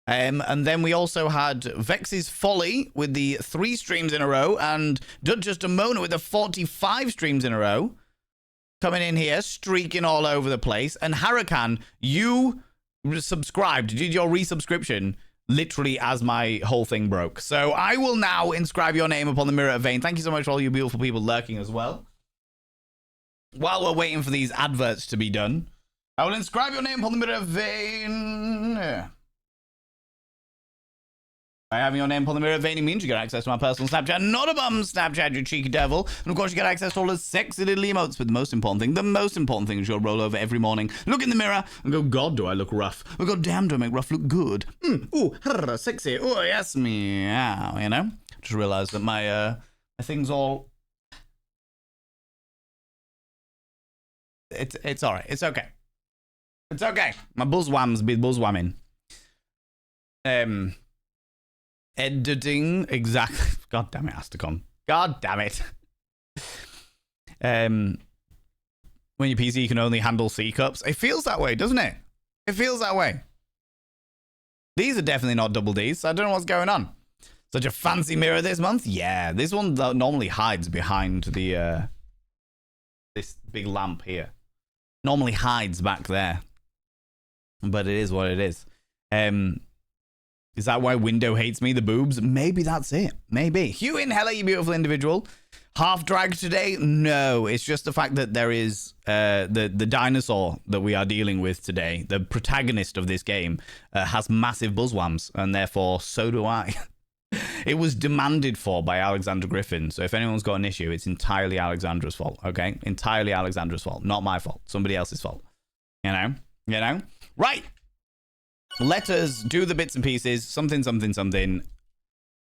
And then we also had Vex's Folly with the 3 streams in a row, and Just a Mona with the 45 streams in a row. Coming in here, streaking all over the place. And Hurricane, you subscribed, did your resubscription literally as my whole thing broke. So I will now inscribe your name upon the mirror of Vain. Thank you so much for all you beautiful people lurking as well. While we're waiting for these adverts to be done, I will inscribe your name upon the mirror of Vain. By having your name upon the mirror of Vain, it means you get access to my personal Snapchat, not a bum Snapchat, you cheeky devil. And of course, you get access to all the sexy little emotes. But the most important thing is you'll roll over every morning, look in the mirror, and go, God, do I look rough? Oh, God damn, do I make rough look good? Ooh, sexy. Oh, yes, meow, you know? Just realized that my thing's all... It's all right. It's okay. It's okay. My buzzwham's be buzzwhamming. Editing, exactly. God damn it, has to come. God damn it. When your PC can only handle C cups, it feels that way, doesn't it? It feels that way. These are definitely not double Ds. So I don't know what's going on. Such a fancy mirror this month. Yeah, this one normally hides behind the this big lamp here. Normally hides back there, but it is what it is. Is that why Window hates me? The boobs? Maybe that's it. Maybe. Hugh in, hello, you beautiful individual. Half drag today? No, it's just the fact that there is the dinosaur that we are dealing with today. The protagonist of this game has massive buzzwhams, and therefore so do I. It was demanded for by Alexandra Griffin. So if anyone's got an issue, it's entirely Alexandra's fault. Okay, entirely Alexandra's fault, not my fault. Somebody else's fault. You know. Right. Let us do the bits and pieces. Something.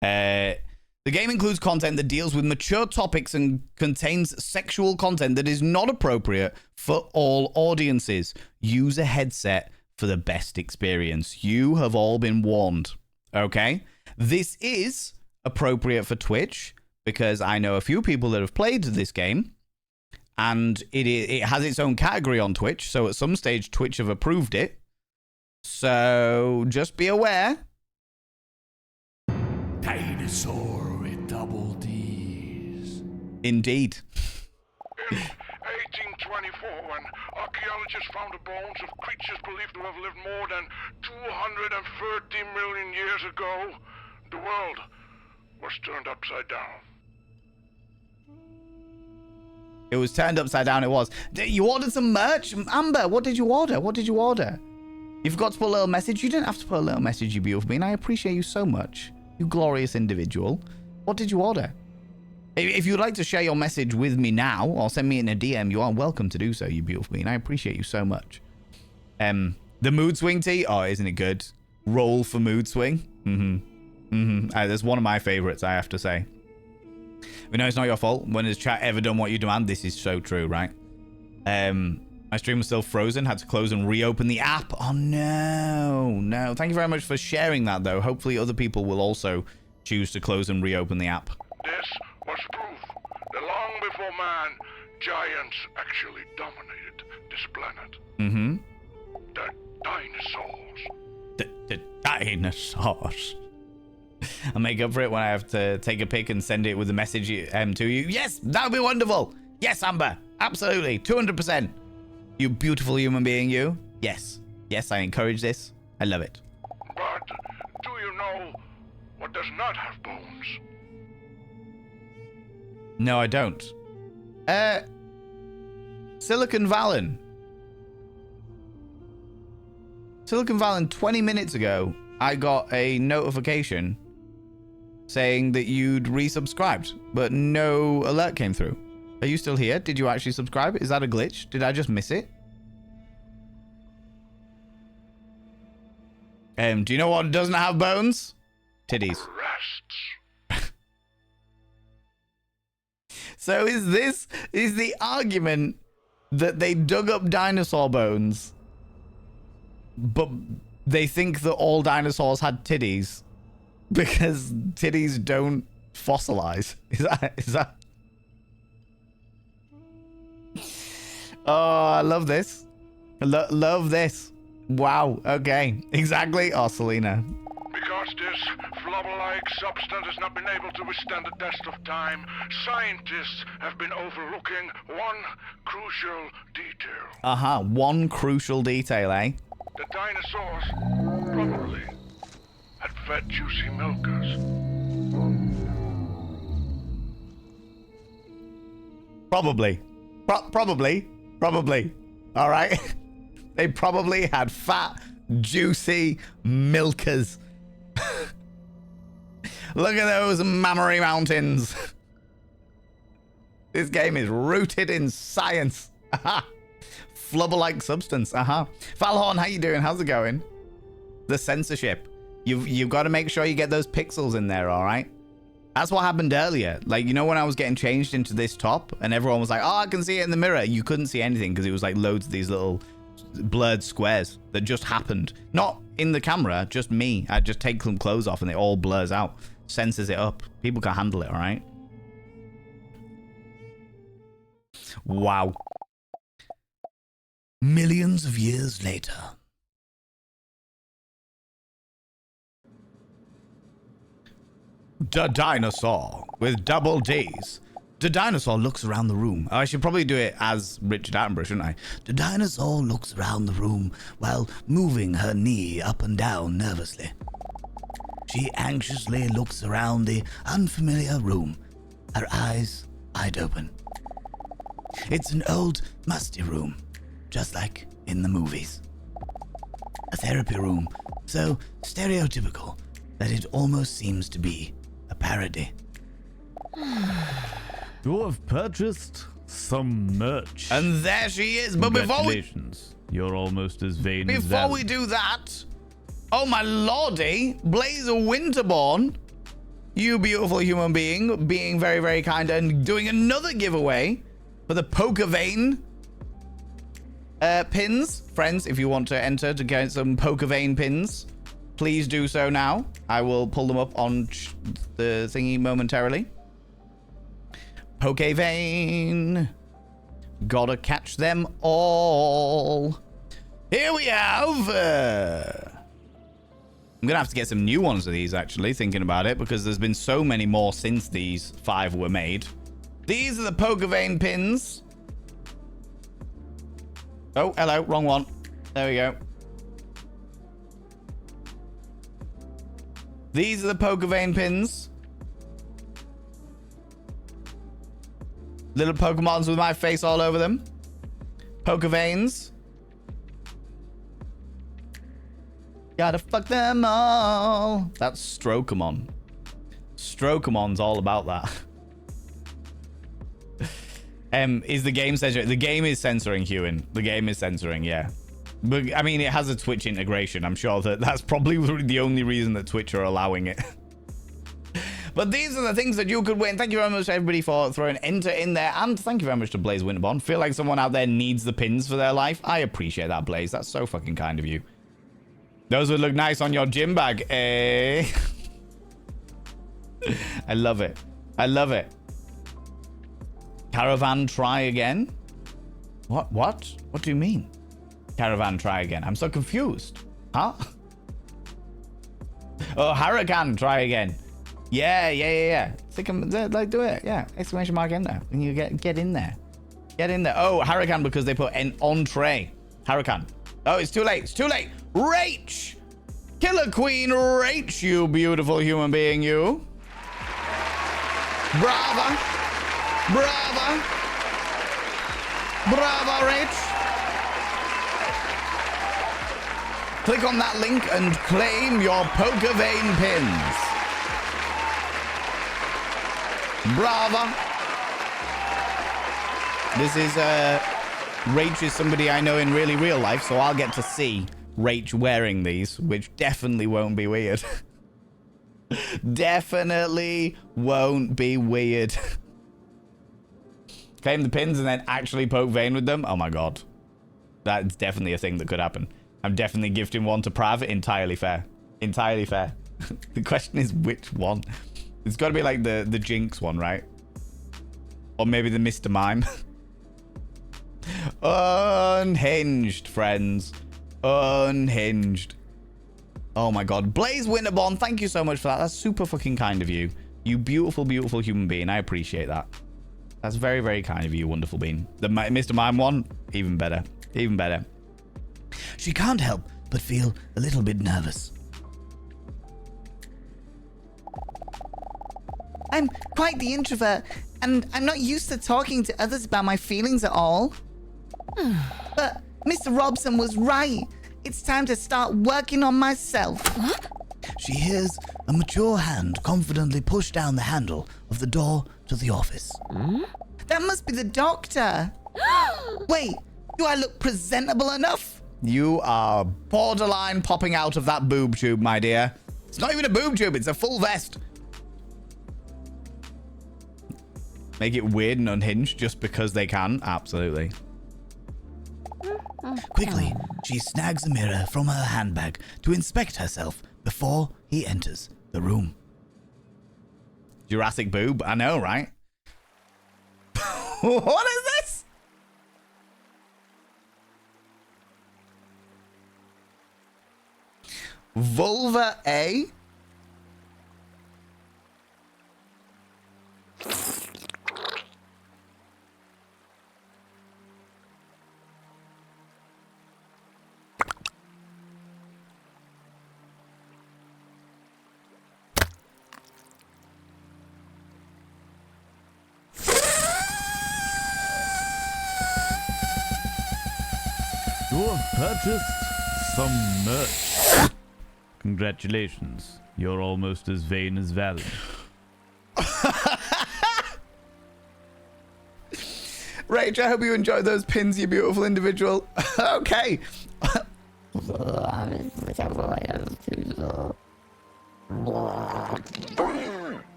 The game includes content that deals with mature topics and contains sexual content that is not appropriate for all audiences. Use a headset for the best experience. You have all been warned. Okay? This is appropriate for Twitch because I know a few people that have played this game, and it has its own category on Twitch. So at some stage, Twitch have approved it. So just be aware. Dinosaur with double D's. Indeed. In 1824, when archaeologists found the bones of creatures believed to have lived more than 230 million years ago, the world was turned upside down. It was turned upside down, it was. You ordered some merch? Amber, what did you order? You forgot to put a little message? You didn't have to put a little message, you beautiful being. I appreciate you so much. You glorious individual. What did you order? If you'd like to share your message with me now, or send me in a DM, you are welcome to do so, you beautiful being. I appreciate you so much. The mood swing tea? Oh, isn't it good? Roll for mood swing? That's one of my favorites, I have to say. We know it's not your fault. When has chat ever done what you demand? This is so true, right? My stream was still frozen. Had to close and reopen the app. Oh, no. Thank you very much for sharing that, though. Hopefully other people will also choose to close and reopen the app. This was proof that long before man, giants actually dominated this planet. The dinosaurs. The dinosaurs. I'll make up for it when I have to take a pic and send it with a message to you. Yes, that would be wonderful. Yes, Amber. Absolutely. 200%. You beautiful human being, you. Yes, I encourage this. I love it. But do you know what does not have bones? No, I don't. Silicon Valen. 20 minutes ago, I got a notification saying that you'd resubscribed, but no alert came through. Are you still here? Did you actually subscribe? Is that a glitch? Did I just miss it? Do you know what doesn't have bones? Titties. So is the argument that they dug up dinosaur bones, but they think that all dinosaurs had titties because titties don't fossilize? Is that? Oh, I love this. Love this. Wow. Okay. Exactly. Oh, Selena. Because this flubber-like substance has not been able to withstand the test of time, scientists have been overlooking one crucial detail. One crucial detail, eh? The dinosaurs probably had fat, juicy milkers. Probably. Probably. All right. They probably had fat, juicy milkers. Look at those mammary mountains. This game is rooted in science. Flubber-like substance. Falhorn, how you doing? How's it going? The censorship. You've got to make sure you get those pixels in there, all right? That's what happened earlier. Like, you know, when I was getting changed into this top and everyone was like, oh, I can see it in the mirror. You couldn't see anything because it was like loads of these little blurred squares that just happened. Not in the camera, just me. I just take some clothes off and it all blurs out. Censors it up. People can handle it, all right? Wow. Millions of years later. The dinosaur with double D's. The dinosaur looks around the room. I should probably do it as Richard Attenborough, shouldn't I? The dinosaur looks around the room while moving her knee up and down nervously. She anxiously looks around the unfamiliar room, her eyes wide open. It's an old, musty room, just like in the movies. A therapy room, so stereotypical that it almost seems to be a parody. You have purchased some merch. And there she is. But before we... Congratulations. You're almost as vain as Before we do that... Oh my lordy, Blazer Winterborn, you beautiful human being, being very, very kind and doing another giveaway for the ValenVain pins. Friends, if you want to enter to get some ValenVain pins, please do so now. I will pull them up on the thingy momentarily. ValenVain. Gotta catch them all. Here we have... I'm going to have to get some new ones of these, actually, thinking about it, because there's been so many more since these 5 were made. These are the ValenVain pins. Oh, hello, wrong one. There we go. These are the ValenVain pins. Little Pokemons with my face all over them. ValenVains. Gotta fuck them all. That's Strokomon. Strokomon's all about that. Is the game censoring? The game is censoring, Hewin. The game is censoring, yeah. But, I mean, it has a Twitch integration. I'm sure that's probably the only reason that Twitch are allowing it. But these are the things that you could win. Thank you very much, everybody, for throwing enter in there. And thank you very much to Blaze Winterborn. Feel like someone out there needs the pins for their life. I appreciate that, Blaze. That's so fucking kind of you. Those would look nice on your gym bag, eh? I love it. I love it. Caravan, try again? What? What do you mean? Caravan, try again. I'm so confused. Huh? Oh, Hurricane, try again. Yeah. Like, do it. Yeah. Exclamation mark in there. And you get in there. Get in there. Oh, Hurricane, because they put an entree. Hurricane. Oh, it's too late. It's too late. Rach! Killer Queen Rach, you beautiful human being, you. Brava. Brava. Brava, Rach. Click on that link and claim your ValenVain pins. Brava. This is, Rach is somebody I know in really real life, so I'll get to see Rach wearing these, which definitely won't be weird. Definitely won't be weird. Claim the pins and then actually poke Vane with them? Oh my god. That's definitely a thing that could happen. I'm definitely gifting one to Prav. Entirely fair. Entirely fair. The question is which one? It's got to be like the Jinx one, right? Or maybe the Mr. Mime. Unhinged, friends. Unhinged. Oh my god. Blaze Winterborn, thank you so much for that. That's super fucking kind of you. You beautiful, beautiful human being. I appreciate that. That's very, very kind of you, wonderful being. The Mr. Mime one, even better. Even better. She can't help but feel a little bit nervous. I'm quite the introvert, and I'm not used to talking to others about my feelings at all. But Mr. Robson was right. It's time to start working on myself. She hears a mature hand confidently push down the handle of the door to the office. That must be the doctor. Wait, do I look presentable enough? You are borderline popping out of that boob tube, my dear. It's not even a boob tube, it's a full vest. Make it weird and unhinged just because they can? Absolutely. Quickly, she snags a mirror from her handbag to inspect herself before he enters the room. Jurassic boob? I know, right? What is this? Vulva A? You have purchased some merch. Congratulations. You're almost as vain as Valen. Rach, I hope you enjoyed those pins, you beautiful individual. Okay.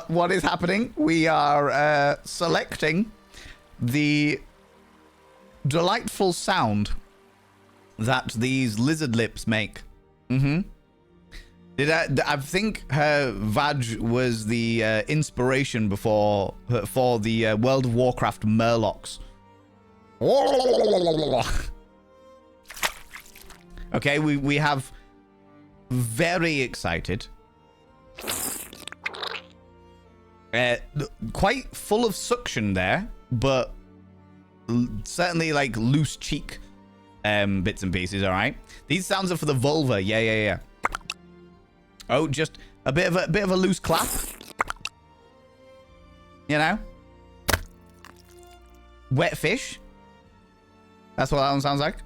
What is happening? We are selecting the delightful sound that these lizard lips make. I think her vag was the inspiration for the World of Warcraft Murlocs. Okay, we have very excited. Quite full of suction there, but certainly like loose cheek bits and pieces, all right? These sounds are for the vulva. Yeah. Oh, just a bit of a loose clap. You know? Wet fish. That's what that one sounds like.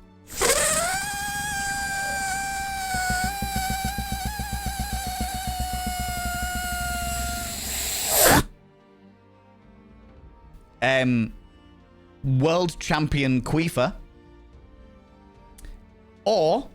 World champion queefer. Or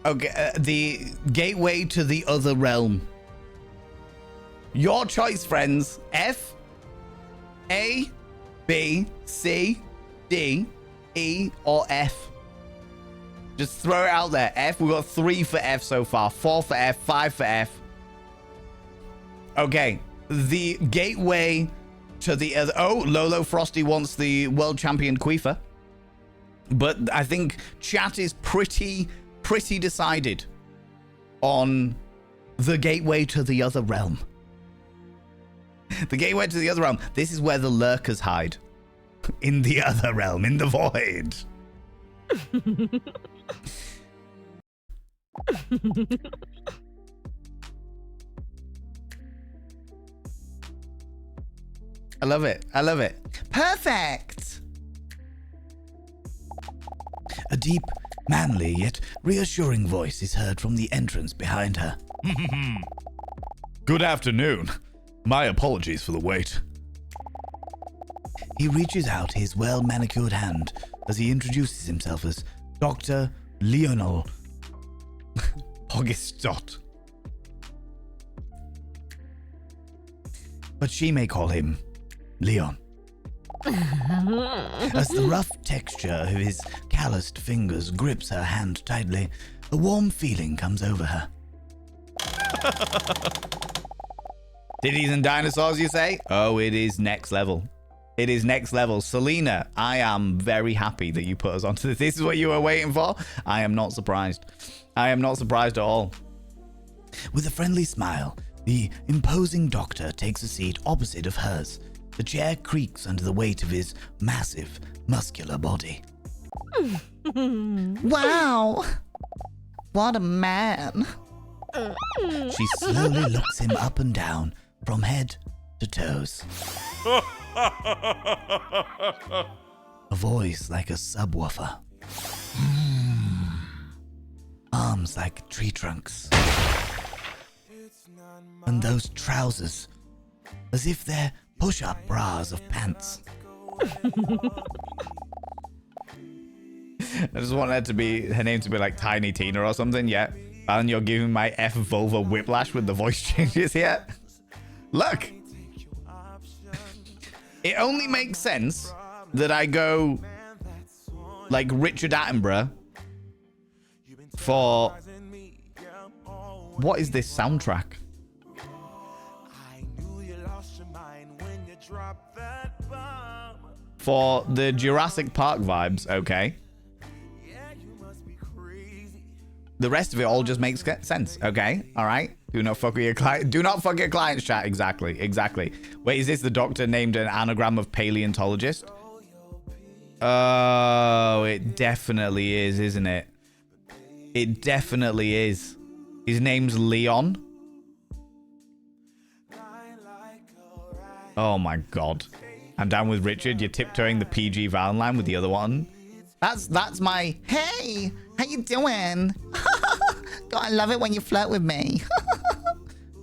okay, the gateway to the other realm. Your choice, friends. F, A, B, C, D, E, or F. Just throw it out there. F, we've got 3 for F so far. 4 for F, 5 for F. Okay, the gateway to the other... Oh, Lolo Frosty wants the world champion queefer. But I think chat is pretty decided on the gateway to the other realm. The gateway to the other realm. This is where the lurkers hide. in the other realm, in the void. I love it. I love it. Perfect. A deep, manly, yet reassuring voice is heard from the entrance behind her. Good afternoon. My apologies for the wait. He reaches out his well-manicured hand as he introduces himself as Dr. Lionel Augustot. but she may call him Leon. As the rough texture of his calloused fingers grips her hand tightly, a warm feeling comes over her. Ditties and dinosaurs, you say? Oh, it is next level. It is next level. Selena, I am very happy that you put us onto this. This is what you were waiting for? I am not surprised. I am not surprised at all. With a friendly smile, the imposing doctor takes a seat opposite of hers. The chair creaks under the weight of his massive, muscular body. Wow. What a man. She slowly looks him up and down, from head to toes. A voice like a subwoofer. Arms like tree trunks. And those trousers, as if they're push-up bras of pants. I just want her name to be like Tiny Tina or something, yeah. And you're giving my F vulva whiplash with the voice changes here. Look. It only makes sense that I go like Richard Attenborough for... What is this soundtrack? For the Jurassic Park vibes, okay. The rest of it all just makes sense, okay? All right? Do not fuck with your client. Do not fuck your client's chat. Exactly. Wait, is this the doctor named an anagram of paleontologist? Oh, it definitely is, isn't it? It definitely is. His name's Leon. Oh my god. I'm down with Richard. You're tiptoeing the PG Valen line with the other one. That's my... Hey, how you doing? God, I love it when you flirt with me.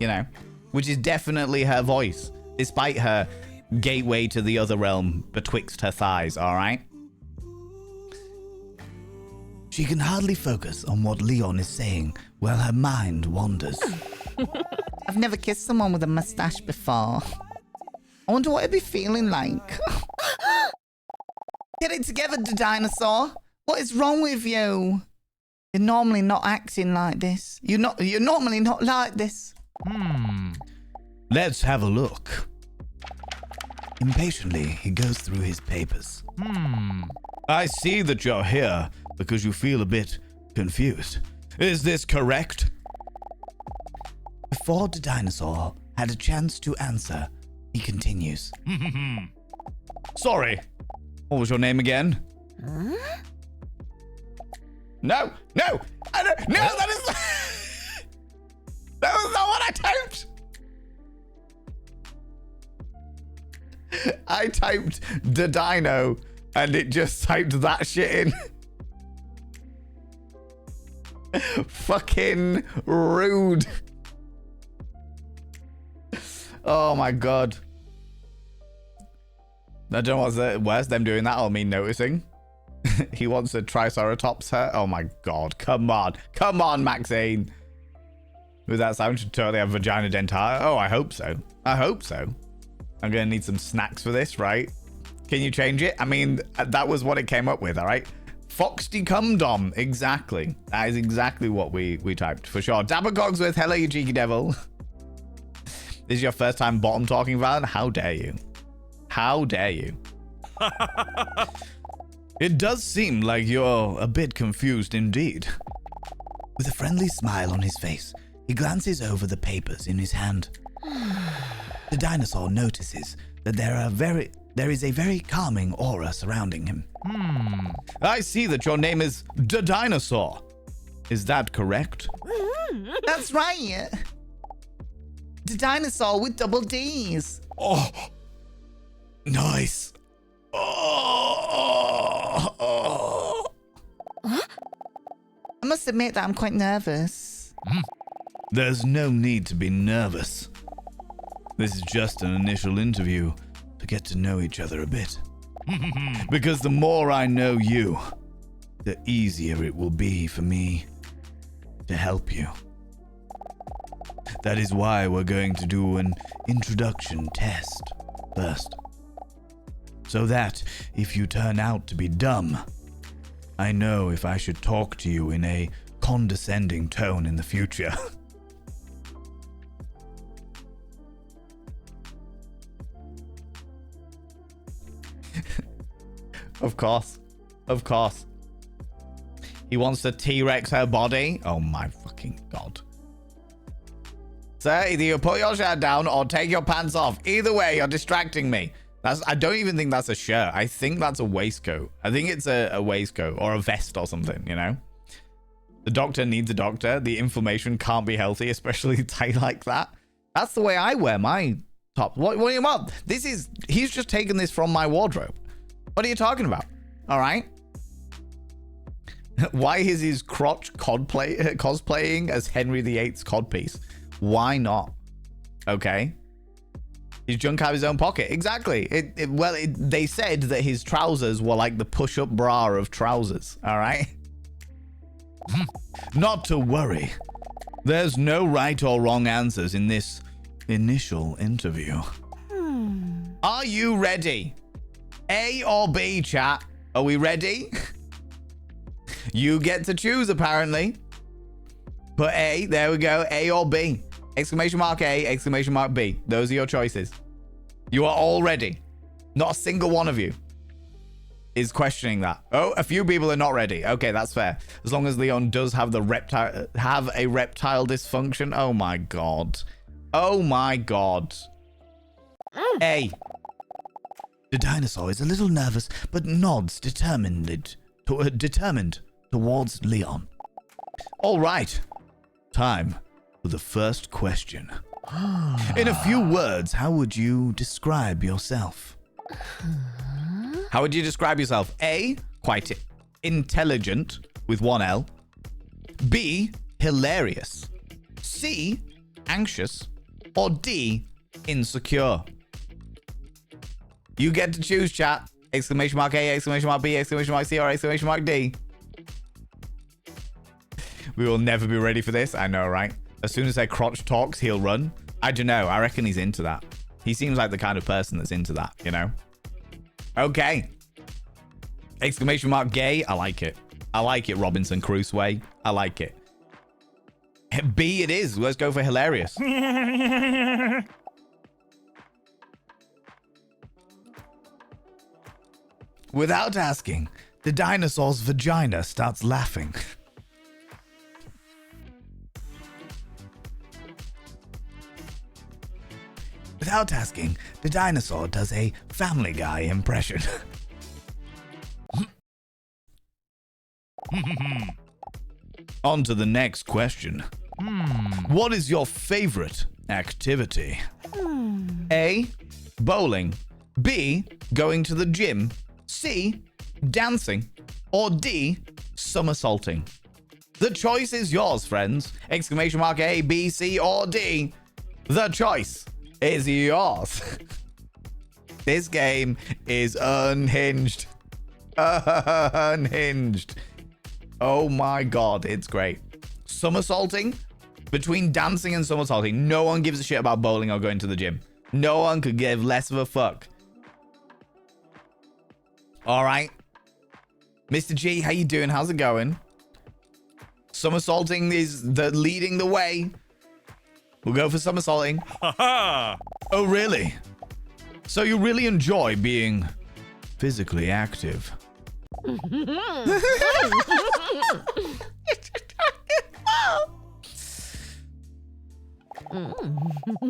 You know, which is definitely her voice, despite her gateway to the other realm betwixt her thighs, all right? She can hardly focus on what Leon is saying while her mind wanders. I've never kissed someone with a mustache before. I wonder what it'd be feeling like. Get it together, Dinosaur. What is wrong with you? You're normally not acting like this. You're normally not like this. Let's have a look. Impatiently, he goes through his papers. I see that you're here because you feel a bit confused. Is this correct? Before the dinosaur had a chance to answer, he continues. Sorry. What was your name again? No. I don't. No, that is. That was not what I typed. I typed the dino, and it just typed that shit in. Fucking rude. Oh my god. I don't know what's worse, them doing that or me noticing. He wants a Triceratops her. Oh my god. Come on, Maxine. With that sound, should totally have vagina dentata. Oh, I hope so. I'm gonna need some snacks for this, right? Can you change it? I mean, that was what it came up with, all right? Foxty cum dom. Exactly. That is exactly what we typed, for sure. Dabbergogs with hello, you cheeky devil. This is your first time bottom talking, Valen? How dare you? How dare you? It does seem like you're a bit confused indeed. With a friendly smile on his face, he glances over the papers in his hand. The dinosaur notices that there are there is a very calming aura surrounding him. I see that your name is Dinosaur. Is that correct? That's right. The dinosaur with double D's. Oh, nice. Oh. I must admit that I'm quite nervous. There's no need to be nervous. This is just an initial interview to get to know each other a bit. Because the more I know you, the easier it will be for me to help you. That is why we're going to do an introduction test first. So that if you turn out to be dumb, I know if I should talk to you in a condescending tone in the future. Of course. Of course. He wants to T-Rex her body? Oh my fucking god. Sir, either you put your shirt down or take your pants off. Either way, you're distracting me. I don't even think that's a shirt. I think that's a waistcoat. I think it's a waistcoat or a vest or something, you know? The doctor needs a doctor. The inflammation can't be healthy, especially tight like that. That's the way I wear my top. What do you want? He's just taken this from my wardrobe. What are you talking about? All right. Why is his crotch cosplaying as Henry VIII's codpiece? Why not? Okay. His junk have his own pocket. Exactly. They said that his trousers were like the push-up bra of trousers. All right. Not to worry. There's no right or wrong answers in this initial interview. Are you ready? A or B, chat? Are we ready? You get to choose, apparently. Put A. There we go. A or B. Exclamation mark A, exclamation mark B. Those are your choices. You are all ready. Not a single one of you is questioning that. Oh, a few people are not ready. Okay, that's fair. As long as Leon does have a reptile dysfunction. Oh my god. Oh my god. A. The dinosaur is a little nervous, but nods determined towards Leon. All right. Time for the first question. In a few words, how would you describe yourself? How would you describe yourself? A, quite intelligent with one L. B, hilarious. C, anxious. Or D, insecure. You get to choose, chat. Exclamation mark A, exclamation mark B, exclamation mark C, or exclamation mark D. We will never be ready for this. I know, right? As soon as their crotch talks, he'll run. I don't know. I reckon he's into that. He seems like the kind of person that's into that, you know? Okay. Exclamation mark gay. I like it. I like it, Robinson Crusoe. I like it. B it is. Let's go for hilarious. Without asking, the dinosaur's vagina starts laughing. Without asking, the dinosaur does a Family Guy impression. On to the next question. What is your favorite activity? A, bowling. B, going to the gym. C, dancing. Or D, somersaulting. The choice is yours, friends. Exclamation mark A, B, C, or D. The choice is yours. This game is unhinged. Unhinged. Oh my god, it's great. Somersaulting? Between dancing and somersaulting, no one gives a shit about bowling or going to the gym. No one could give less of a fuck. Alright. Mr. G, how you doing? How's it going? Somersaulting is leading the way. We'll go for somersaulting. Oh, really? So you really enjoy being physically active?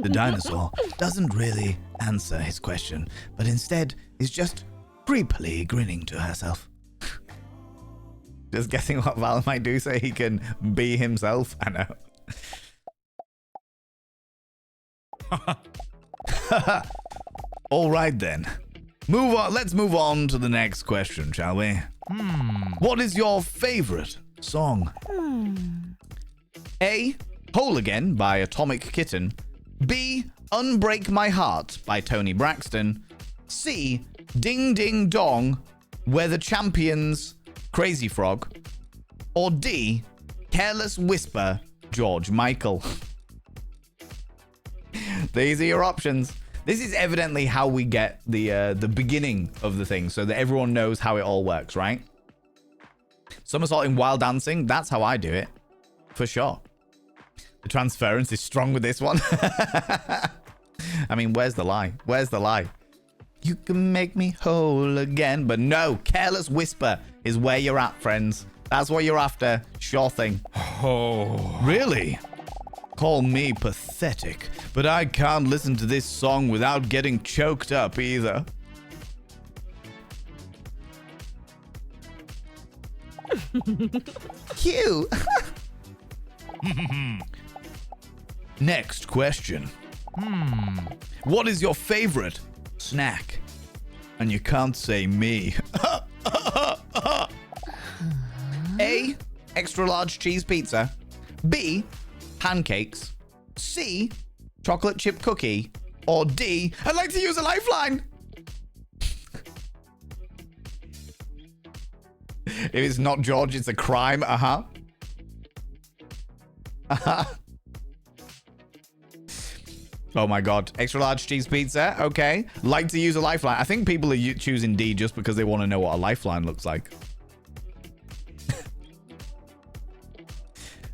The dinosaur doesn't really answer his question, but instead is just creepily grinning to herself. Just guessing what Val might do so he can be himself. I know. All right then. Move on. Let's move on to the next question, shall we? What is your favorite song? A. Whole Again by Atomic Kitten. B. Unbreak My Heart by Tony Braxton. C. Ding Ding Dong, We're the Champions, Crazy Frog. Or D. Careless Whisper, George Michael. These are your options. This is evidently how we get the beginning of the thing, so that everyone knows how it all works, right? Somersaulting while dancing, that's how I do it. For sure. The transference is strong with this one. I mean, where's the lie? Where's the lie? You can make me whole again. But no, Careless Whisper is where you're at, friends. That's what you're after. Sure thing. Oh. Really? Call me pathetic, but I can't listen to this song without getting choked up either. Cute. Next question. What is your favorite snack? And you can't say me. A. Extra large cheese pizza. B. Pancakes. C. Chocolate chip cookie. Or D. I'd like to use a lifeline. If it's not George, it's a crime. Oh my god. Extra large cheese pizza. Okay. Like to use a lifeline. I think people are choosing D just because they want to know what a lifeline looks like.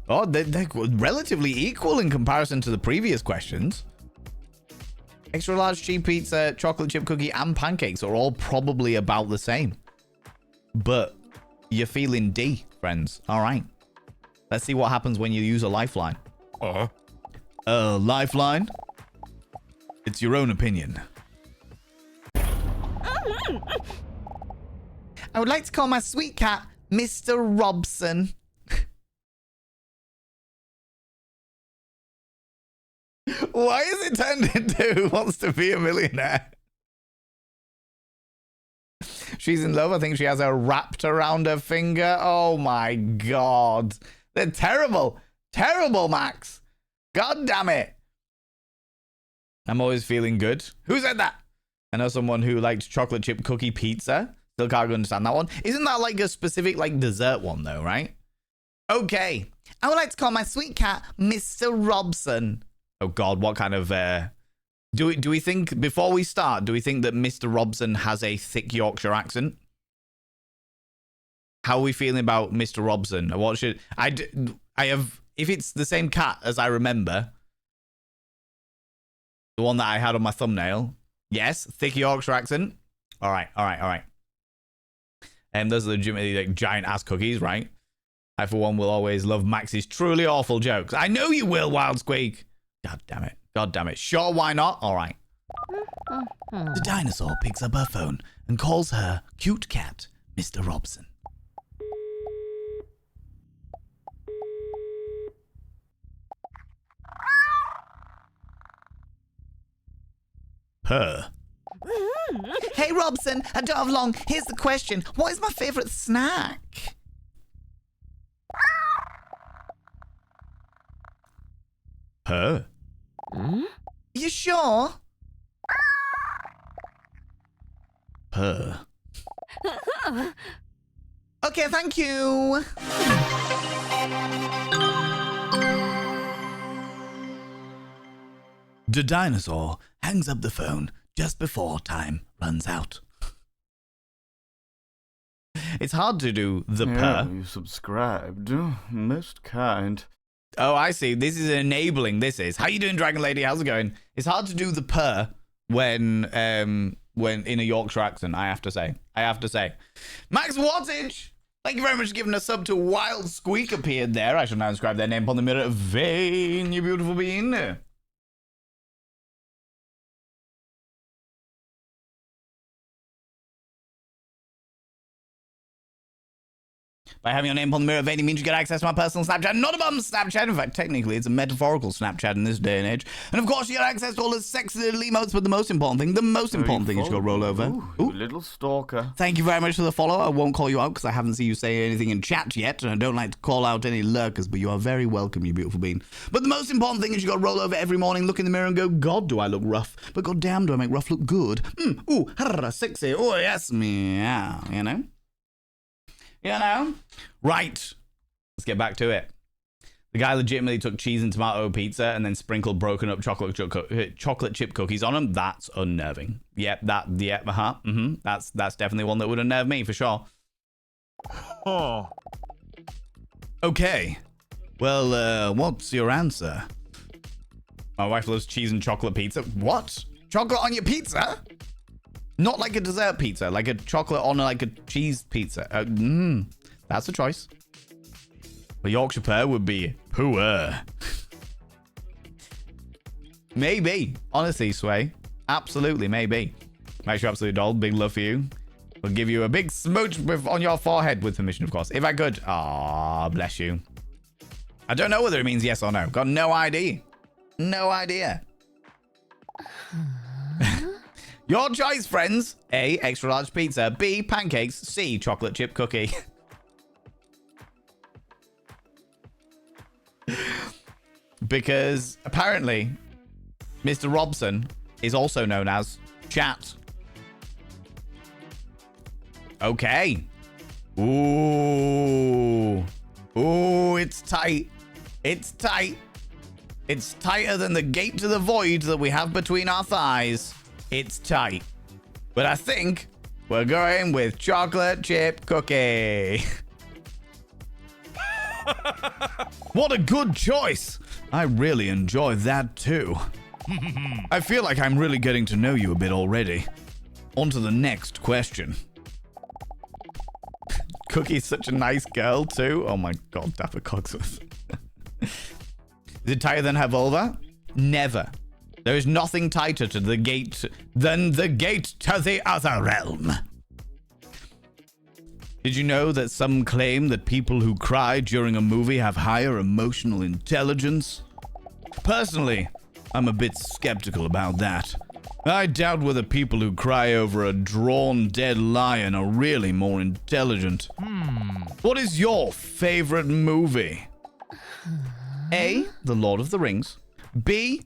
Oh, they're relatively equal in comparison to the previous questions. Extra large cheese pizza, chocolate chip cookie, and pancakes are all probably about the same. But you're feeling D, friends. All right. Let's see what happens when you use a lifeline. Lifeline? It's your own opinion. I would like to call my sweet cat Mr. Robson. Why is it turned into Who Wants to Be a Millionaire? She's in love. I think she has her wrapped around her finger. Oh my god. They're terrible. Terrible, Max. God damn it. I'm always feeling good. Who said that? I know someone who liked chocolate chip cookie pizza. Still can't understand that one. Isn't that like a specific like dessert one though, right? Okay. I would like to call my sweet cat Mr. Robson. Oh god, what kind of do we think, before we start, do we think that Mr. Robson has a thick Yorkshire accent? How are we feeling about Mr. Robson? What should I have, if it's the same cat as I remember, the one that I had on my thumbnail. Yes, thick Yorkshire accent. All right. Those are legitimately like giant ass cookies, right? I for one will always love Max's truly awful jokes. I know you will, Wild Squeak. God damn it. Sure, why not? All right. The dinosaur picks up her phone and calls her cute cat, Mr. Robson. Her. Hey, Robson, I don't have long. Here's the question. What is my favorite snack? Her. You sure? Her. Okay, thank you. The dinosaur hangs up the phone just before time runs out. It's hard to do the Yeah, per. you subscribed. Most kind. Oh, I see. This is enabling. This is. How you doing, Dragon Lady? How's it going? It's hard to do the per when in a Yorkshire accent, I have to say. Max Wattage! Thank you very much for giving a sub to Wild Squeak appeared there. I shall now inscribe their name upon the mirror of Vain, you beautiful being. By having your name on the mirror of ValenVain means you get access to my personal Snapchat, not a bum Snapchat. In fact, technically, it's a metaphorical Snapchat in this day and age. And of course, you get access to all the sexy little emotes, but the most important thing is you go roll over. Ooh, you little stalker. Thank you very much for the follow. I won't call you out because I haven't seen you say anything in chat yet, and I don't like to call out any lurkers, but you are very welcome, you beautiful bean. But the most important thing is you got to roll over every morning, look in the mirror, and go, God, do I look rough? But goddamn, do I make rough look good? Ooh, sexy. Oh, yes, meow. You know? Right. Let's get back to it. The guy legitimately took cheese and tomato pizza and then sprinkled broken up chocolate chip cookies on them. That's unnerving. That's definitely one that would unnerve me for sure. Oh. Okay. Well, what's your answer? My wife loves cheese and chocolate pizza. What? Chocolate on your pizza? Not like a dessert pizza, like a chocolate on like a cheese pizza. That's a choice. A Yorkshire pear would be poor. Maybe. Honestly, Sway. Absolutely, maybe. Make sure absolutely doll. Big love for you. We'll give you a big smooch on your forehead with permission, of course. If I could. Ah, bless you. I don't know whether it means yes or no. Got no idea. No idea. Your choice, friends. A, extra large pizza. B, pancakes. C, chocolate chip cookie. Because apparently, Mr. Robson is also known as Chat. Okay. Ooh. Ooh, it's tight. It's tight. It's tighter than the gate to the void that we have between our thighs. It's tight. But I think we're going with chocolate chip cookie. What a good choice. I really enjoy that too. I feel like I'm really getting to know you a bit already. On to the next question. Cookie's such a nice girl too. Oh my god, Dapper Cogsworth. Is it tighter than her vulva? Never. There is nothing tighter to the gate than the gate to the other realm. Did you know that some claim that people who cry during a movie have higher emotional intelligence? Personally, I'm a bit skeptical about that. I doubt whether people who cry over a drawn dead lion are really more intelligent. What is your favorite movie? A, The Lord of the Rings. B,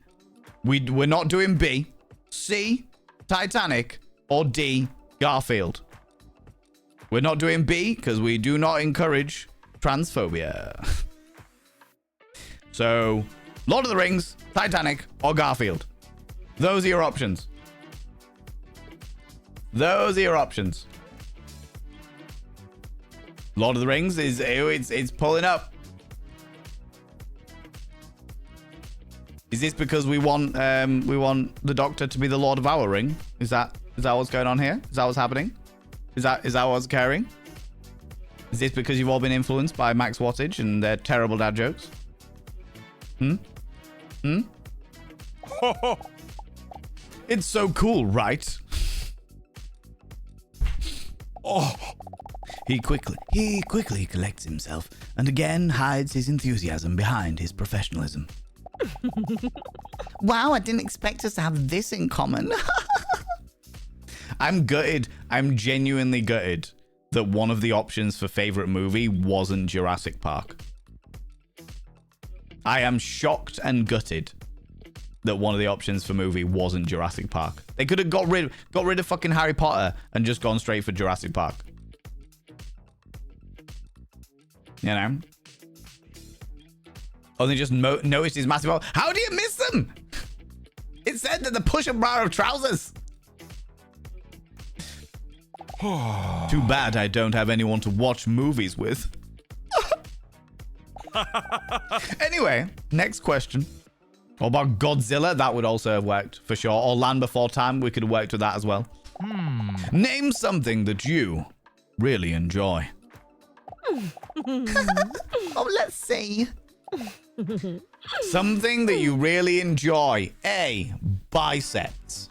we're not doing B. C, Titanic. Or D, Garfield. We're not doing B because we do not encourage transphobia. So, Lord of the Rings, Titanic, or Garfield. Those are your options. Those are your options. Lord of the Rings is it's pulling up. Is this because we want the Doctor to be the Lord of our ring? Is that what's going on here? Is that what's happening? Is that what's occurring? Is this because you've all been influenced by Max Wattage and their terrible dad jokes? It's so cool, right? Oh. He quickly collects himself and again hides his enthusiasm behind his professionalism. Wow, I didn't expect us to have this in common. I'm gutted. I'm genuinely gutted that one of the options for favorite movie wasn't Jurassic Park. I am shocked and gutted that one of the options for movie wasn't Jurassic Park. They could have got rid of fucking Harry Potter and just gone straight for Jurassic Park. You know? Or they just noticed his massive... How do you miss them? It said that the push-up bar of trousers. Too bad I don't have anyone to watch movies with. Anyway, next question. What about Godzilla? That would also have worked for sure. Or Land Before Time. We could have worked with that as well. Name something that you really enjoy. Oh, let's see. Something that you really enjoy. A, biceps.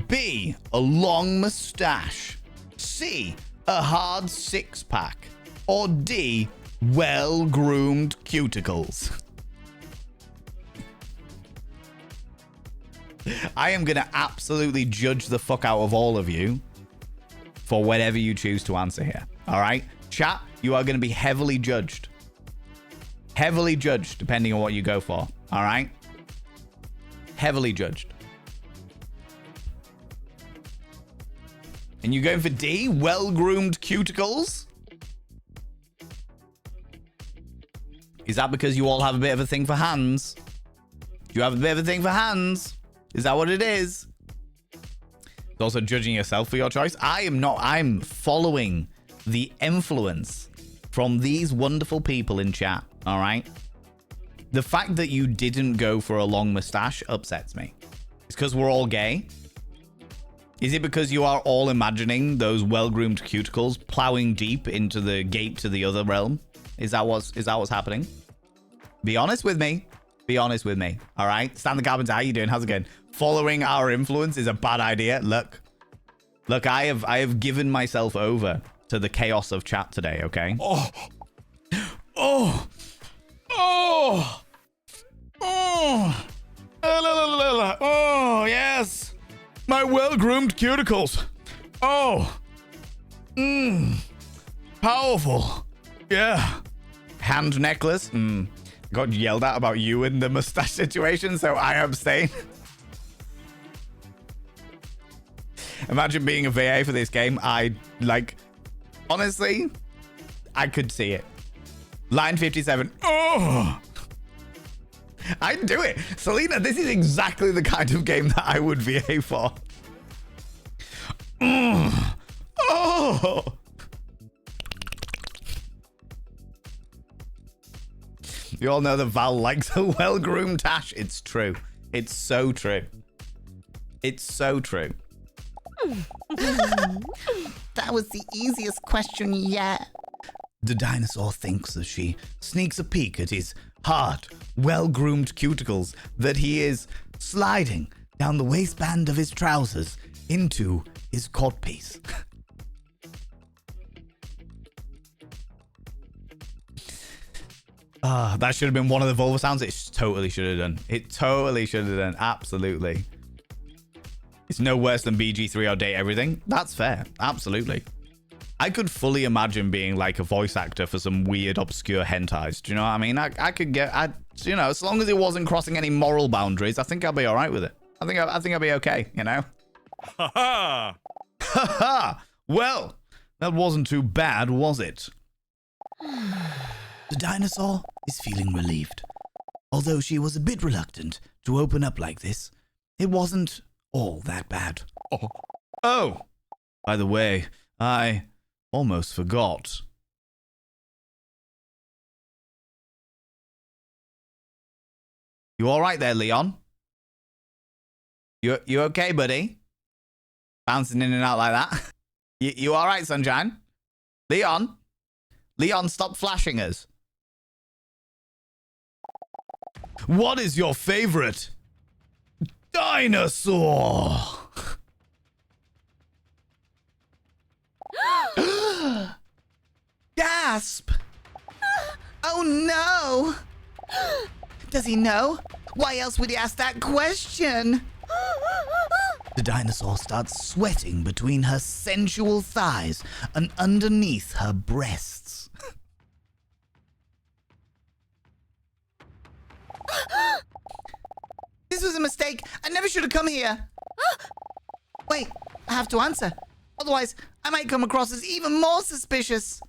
B, a long mustache. C, a hard six-pack. Or D, well-groomed cuticles? I am going to absolutely judge the fuck out of all of you for whatever you choose to answer here. All right? Chat, you are going to be heavily judged. Heavily judged, depending on what you go for. All right? Heavily judged. And you're going for D, well-groomed cuticles? Is that because you all have a bit of a thing for hands? Do you have a bit of a thing for hands? Is that what it is? It's also judging yourself for your choice. I am not. I'm following the influence from these wonderful people in chat. All right. The fact that you didn't go for a long mustache upsets me. It's because we're all gay. Is it because you are all imagining those well-groomed cuticles plowing deep into the gate to the other realm? Is that what's happening? Be honest with me. Be honest with me. All right. Stan the Carpenter, how you doing? How's it going? Following our influence is a bad idea. Look, I have given myself over to the chaos of chat today. Okay. Oh, yes. My well-groomed cuticles. Powerful. Yeah. Hand necklace. Got yelled at about you in the mustache situation, so I abstain. Imagine being a VA for this game. Honestly, I could see it. Line 57. I'd do it. Selena, this is exactly the kind of game that I would VA for. You all know that Val likes a well-groomed tash. It's true. It's so true. It's so true. That was the easiest question yet. The dinosaur thinks as she sneaks a peek at his hard, well-groomed cuticles that he is sliding down the waistband of his trousers into his codpiece. That should have been one of the vulva sounds. It totally should have done. It totally should have done. Absolutely. It's no worse than BG3 or Date Everything. That's fair. Absolutely. I could fully imagine being like a voice actor for some weird, obscure hentais. Do you know what I mean? I could get, as long as it wasn't crossing any moral boundaries, I think I'll be all right with it. I think I'll be okay, you know? Ha ha! Ha ha! Well, that wasn't too bad, was it? The dinosaur is feeling relieved. Although she was a bit reluctant to open up like this, it wasn't all that bad. Oh, by the way, I almost forgot. You all right there, Leon? You okay, buddy? Bouncing in and out like that. You all right, Sunshine? Leon? Leon, stop flashing us. What is your favorite dinosaur? Gasp! Oh no! Does he know? Why else would he ask that question? The dinosaur starts sweating between her sensual thighs and underneath her breasts. This was a mistake. I never should have come here. Wait, I have to answer. Otherwise, I might come across as even more suspicious.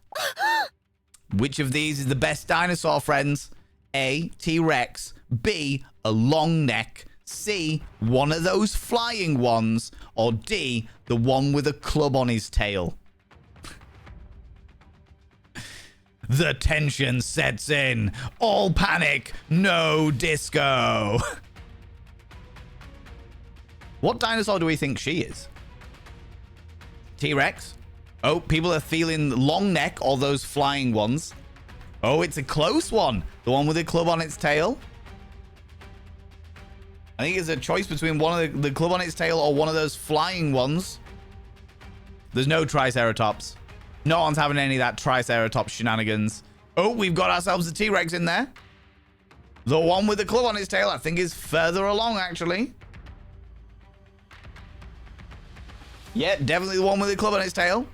Which of these is the best dinosaur, friends? A, T-Rex. B, a long neck. C, one of those flying ones. Or D, the one with a club on his tail. The tension sets in. All panic, no disco. What dinosaur do we think she is? T-Rex? Oh, people are feeling long neck or those flying ones. Oh, it's a close one. The one with a club on its tail. I think it's a choice between one of the club on its tail or one of those flying ones. There's no Triceratops. No one's having any of that Triceratops shenanigans. Oh, we've got ourselves a T-Rex in there. The one with the club on his tail, I think, is further along, actually. Yeah, definitely the one with the club on its tail.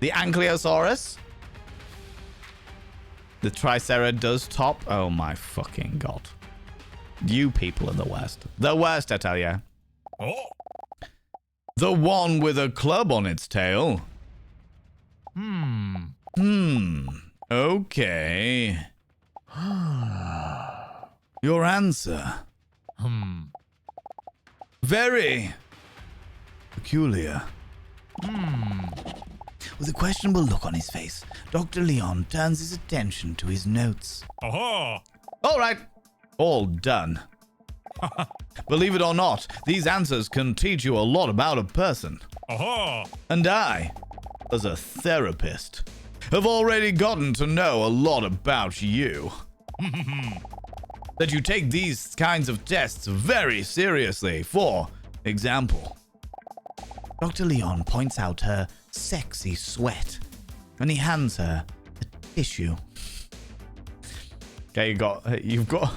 The Ankylosaurus. The Triceratops does top. Oh, my fucking God. You people are the worst. The worst, I tell ya. Oh. The one with a club on its tail. Okay. Your answer. Very peculiar. With a questionable look on his face, Dr. Leon turns his attention to his notes. Aha! All right. All done. Believe it or not, these answers can teach you a lot about a person. Aha! And I, as a therapist, have already gotten to know a lot about you. That you take these kinds of tests very seriously. For example, Dr. Leon points out her sexy sweat, and he hands her a tissue. Okay, you've got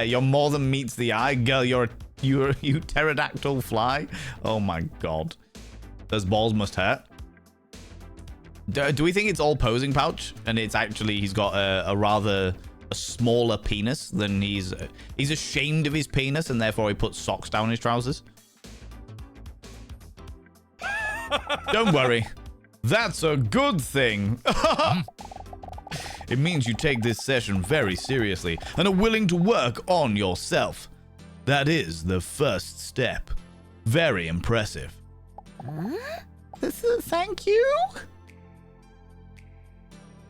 you're more than meets the eye, girl. You pterodactyl fly. Oh my God, those balls must hurt. Do we think it's all posing pouch, and it's actually he's got a rather smaller penis than he's ashamed of his penis, and therefore he puts socks down his trousers? Don't worry, that's a good thing. It means you take this session very seriously and are willing to work on yourself. That is the first step. Very impressive. Thank you.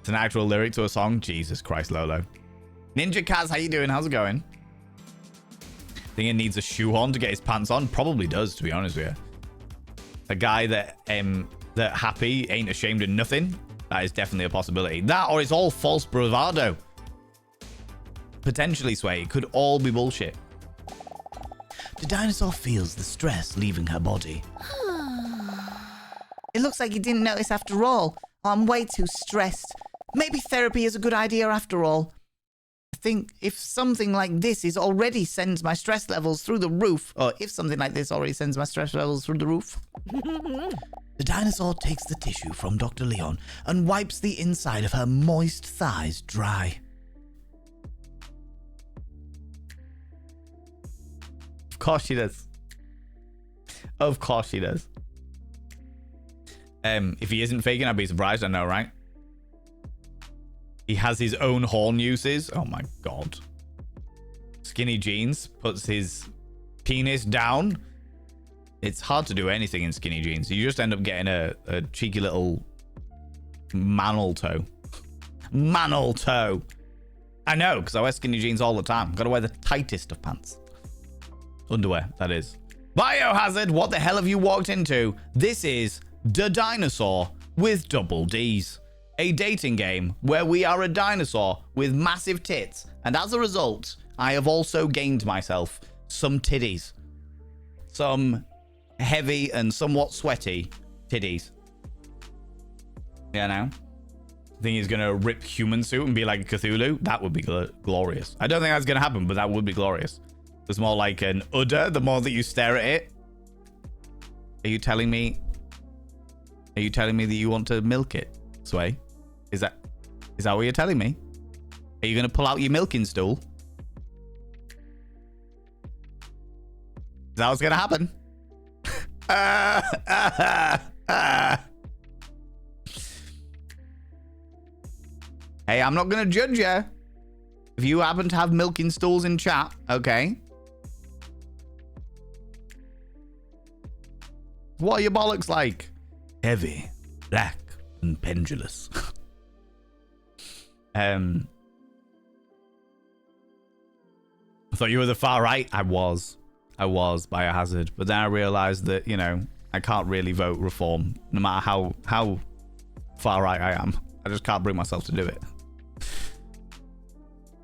It's an actual lyric to a song. Jesus Christ, Lolo. Ninja Kaz, how you doing? How's it going? Think it needs a shoehorn to get his pants on? Probably does, to be honest with you. A guy that happy ain't ashamed of nothing. That is definitely a possibility. That, or it's all false bravado. Potentially, Sway. It could all be bullshit. The dinosaur feels the stress leaving her body. It looks like you didn't notice after all. I'm way too stressed. Maybe therapy is a good idea after all. I think if something like this already sends my stress levels through the roof, or if something like this already sends my stress levels through the roof. The dinosaur takes the tissue from Dr. Leon and wipes the inside of her moist thighs dry. Of course she does. Of course she does. If he isn't faking, I'd be surprised. I know, right? He has his own horn uses. Oh my God. Skinny jeans puts his penis down. It's hard to do anything in skinny jeans. You just end up getting a cheeky little manel toe. Manel toe. I know, because I wear skinny jeans all the time. Got to wear the tightest of pants. Underwear, that is. Biohazard, what the hell have you walked into? This is Dinosaur with Double D'S. A dating game where we are a dinosaur with massive tits. And as a result, I have also gained myself some titties. Some heavy and somewhat sweaty titties. Yeah, now. Think he's gonna rip human suit and be like Cthulhu? That would be glorious. I don't think that's gonna happen, but that would be glorious. It's more like an udder the more that you stare at it. Are you telling me that you want to milk it, Sway? Is that what you're telling me? Are you gonna pull out your milking stool? Is that what's gonna happen? Hey, I'm not gonna judge you. If you happen to have milking stools in chat, okay. What are your bollocks like? Heavy, black, and pendulous. I thought you were the far right. I was Biohazard, but then I realized that, you know, I can't really vote reform no matter how far right I am. I just can't bring myself to do it.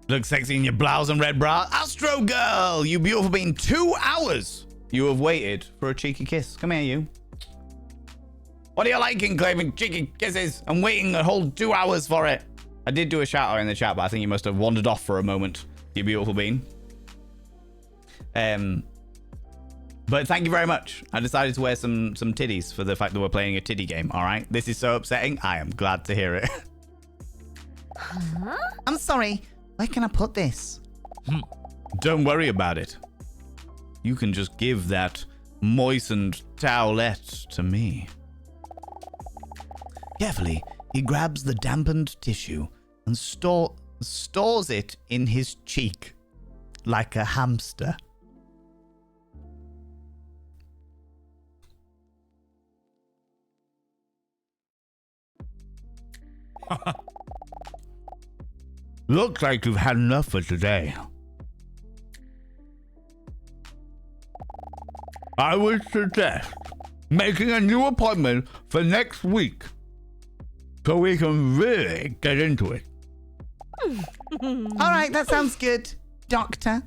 Look sexy in your blouse and red bra. Astro Girl, you beautiful being 2 hours. You have waited for a cheeky kiss. Come here, you. What are you liking, claiming cheeky kisses and waiting a whole 2 hours for it? I did do a shout out in the chat, but I think you must have wandered off for a moment, you beautiful bean. But thank you very much. I decided to wear some titties for the fact that we're playing a titty game, all right? This is so upsetting. I am glad to hear it. Huh? I'm sorry. Where can I put this? Don't worry about it. You can just give that moistened towelette to me. Carefully, he grabs the dampened tissue and Stores it in his cheek like a hamster. Looks like you've had enough for today. I would suggest making a new appointment for next week so we can really get into it. All right, that sounds good, Doctor.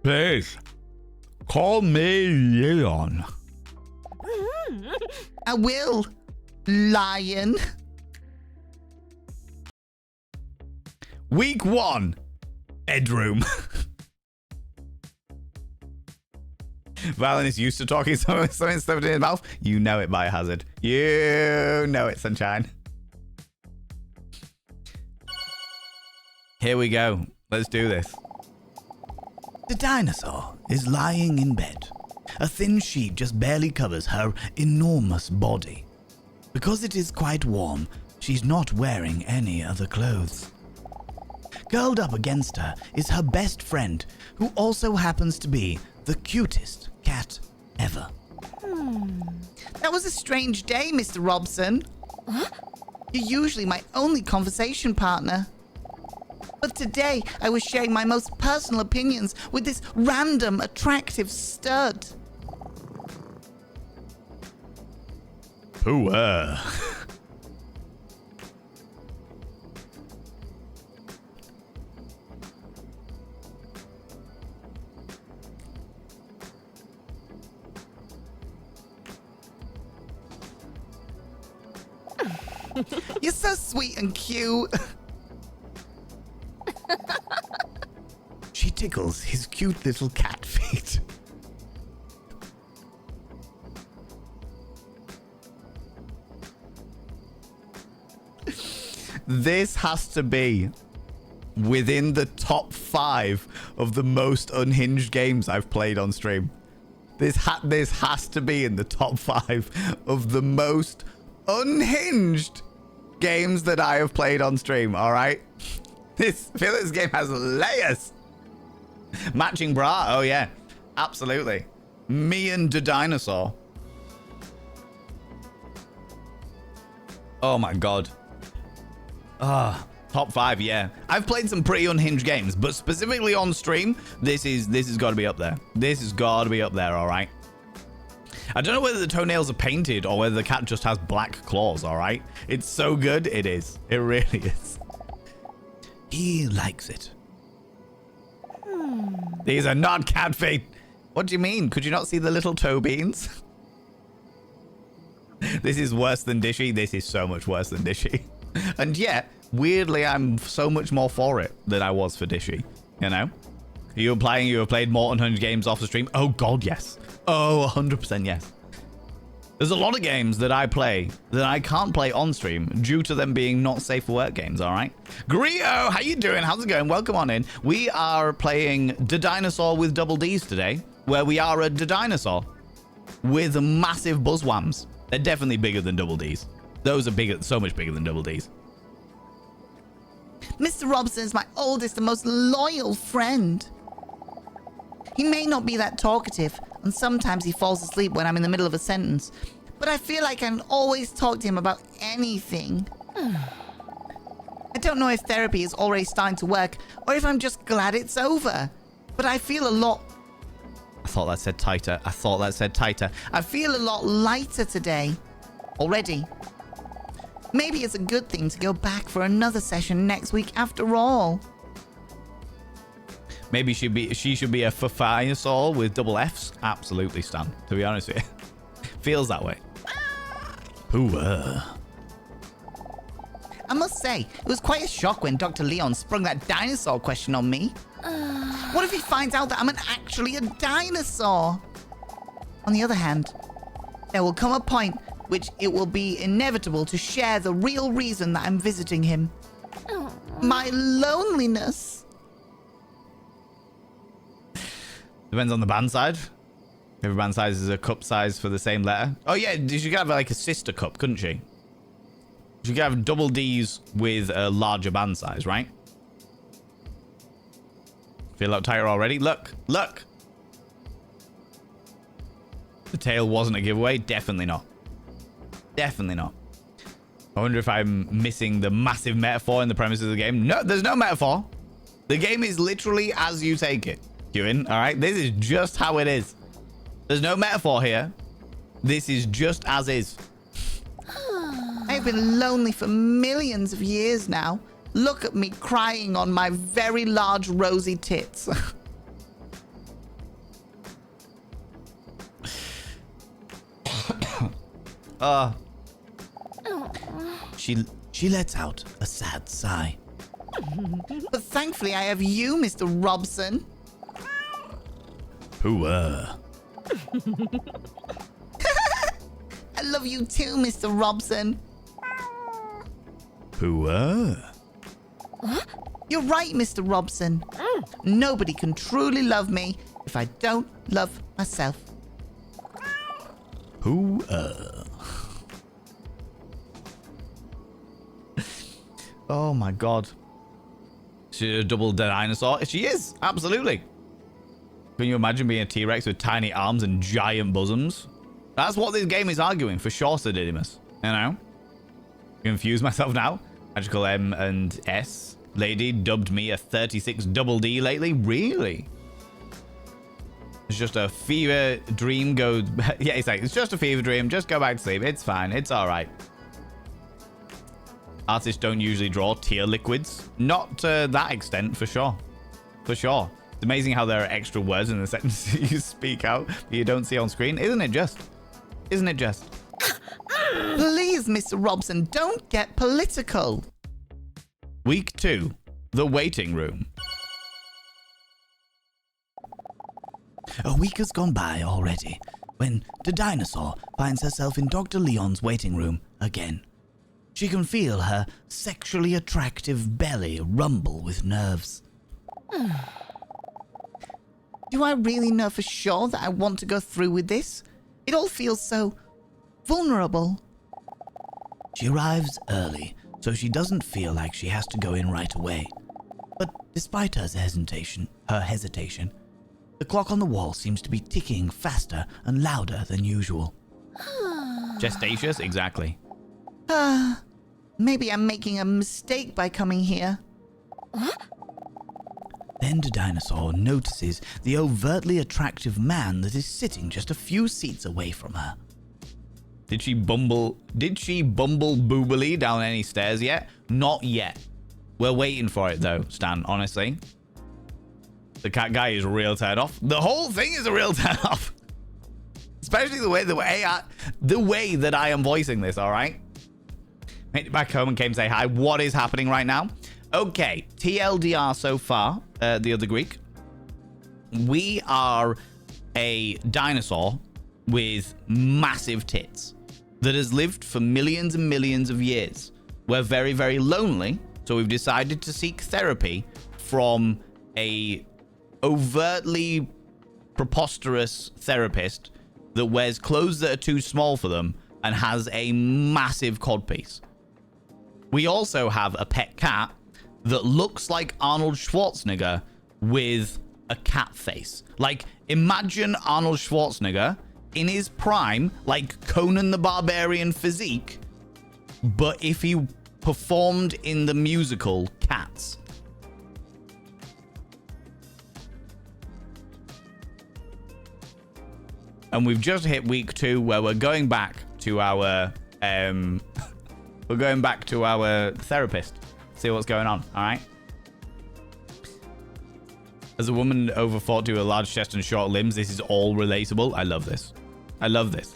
Please, call me Leon. I will, Lion. Week 1. Bedroom. Valen is used to talking something stuffed in his mouth. You know it, Biohazard. You know it, sunshine. Here we go. Let's do this. The dinosaur is lying in bed. A thin sheet just barely covers her enormous body. Because it is quite warm, she's not wearing any other clothes. Curled up against her is her best friend, who also happens to be the cutest cat ever. That was a strange day, Mr. Robson. Huh? You're usually my only conversation partner. But today, I was sharing my most personal opinions with this random, attractive stud. Poor. You're so sweet and cute. She tickles his cute little cat feet. This has to be within the top 5 of the most unhinged games I've played on stream. This has to be in the top 5 of the most unhinged games that I have played on stream, all right? I feel this game has layers. Matching bra, oh yeah, absolutely. Me and DDINOSAUR. Oh my god. Top 5, yeah. I've played some pretty unhinged games, but specifically on stream, this has got to be up there. This has got to be up there, all right? I don't know whether the toenails are painted or whether the cat just has black claws, all right? It's so good, it is. It really is. He likes it. These are not cat feet. What do you mean? Could you not see the little toe beans? This is worse than Dishy. This is so much worse than Dishy. And yet, weirdly, I'm so much more for it than I was for Dishy. You know? You have played more unhinged games off the stream? Oh, God, yes. Oh, 100% yes. There's a lot of games that I play that I can't play on stream due to them being not safe for work games, all right? Grio, how you doing? How's it going? Welcome on in. We are playing Dinosaur with double D's today, where we are a Dinosaur with massive buzzwhams. They're definitely bigger than double D's. Those are bigger, so much bigger than double D's. Mr. Robson is my oldest and most loyal friend. He may not be that talkative, and sometimes he falls asleep when I'm in the middle of a sentence, but I feel like I can always talk to him about anything. I don't know if therapy is already starting to work, or if I'm just glad it's over, but I feel a lot... I thought that said tighter. I thought that said tighter. I feel a lot lighter today. Already. Maybe it's a good thing to go back for another session next week after all. Maybe she should be a Dinosaur with double Fs. Absolutely, Stan. To be honest with you. Feels that way. I must say, it was quite a shock when Dr. Leon sprung that dinosaur question on me. What if he finds out that I'm actually a dinosaur? On the other hand, there will come a point which it will be inevitable to share the real reason that I'm visiting him. My loneliness. Depends on the band side. Every band size is a cup size for the same letter. Oh yeah, she could have like a sister cup, couldn't she? She could have double D's with a larger band size, right? Feel like tighter already? Look. The tail wasn't a giveaway. Definitely not. Definitely not. I wonder if I'm missing the massive metaphor in the premise of the game. No, there's no metaphor. The game is literally as you take it, Ewan. All right? This is just how it is. There's no metaphor here. This is just as is. I've been lonely for millions of years now. Look at me crying on my very large rosy tits. She lets out a sad sigh. But thankfully I have you, Mr. Robson. I love you too, Mr. Robson. You're right, Mr. Robson. Nobody can truly love me if I don't love myself. Oh my god. She's a double dinosaur. She is, absolutely. Can you imagine being a T-Rex with tiny arms and giant bosoms? That's what this game is arguing for sure, Sir Didymus. You know? Confuse myself now. Magical M and S. Lady dubbed me a 36 double D lately. Really? It's just a fever dream. Yeah, it's just a fever dream. Just go back to sleep. It's fine. It's all right. Artists don't usually draw tear liquids. Not to that extent, for sure. For sure. It's amazing how there are extra words in the sentences you speak out that you don't see on screen. Isn't it just? Isn't it just? Please, Mr. Robson, don't get political. Week 2. The waiting room. A week has gone by already when the dinosaur finds herself in Dr. Leon's waiting room again. She can feel her sexually attractive belly rumble with nerves. Do I really know for sure that I want to go through with this? It all feels so vulnerable. She arrives early, so she doesn't feel like she has to go in right away. But despite her hesitation, the clock on the wall seems to be ticking faster and louder than usual. Gestatious? Exactly. Maybe I'm making a mistake by coming here. Then the dinosaur notices the overtly attractive man that is sitting just a few seats away from her. Did she bumble boobily down any stairs yet? Not yet. We're waiting for it though, Stan, honestly. The cat guy is real turned off. The whole thing is a real turn off. Especially the way that I am voicing this, all right? Made it back home and came to say hi. What is happening right now? Okay, TLDR so far, the other Greek. We are a dinosaur with massive tits that has lived for millions and millions of years. We're very, very lonely, so we've decided to seek therapy from a overtly preposterous therapist that wears clothes that are too small for them and has a massive codpiece. We also have a pet cat that looks like Arnold Schwarzenegger with a cat face. Like, imagine Arnold Schwarzenegger in his prime, like Conan the Barbarian physique, but if he performed in the musical Cats. And we've just hit week 2 where we're going back to our therapist. See what's going on, all right? As a woman over 40 with a large chest and short limbs, this is all relatable. I love this. I love this.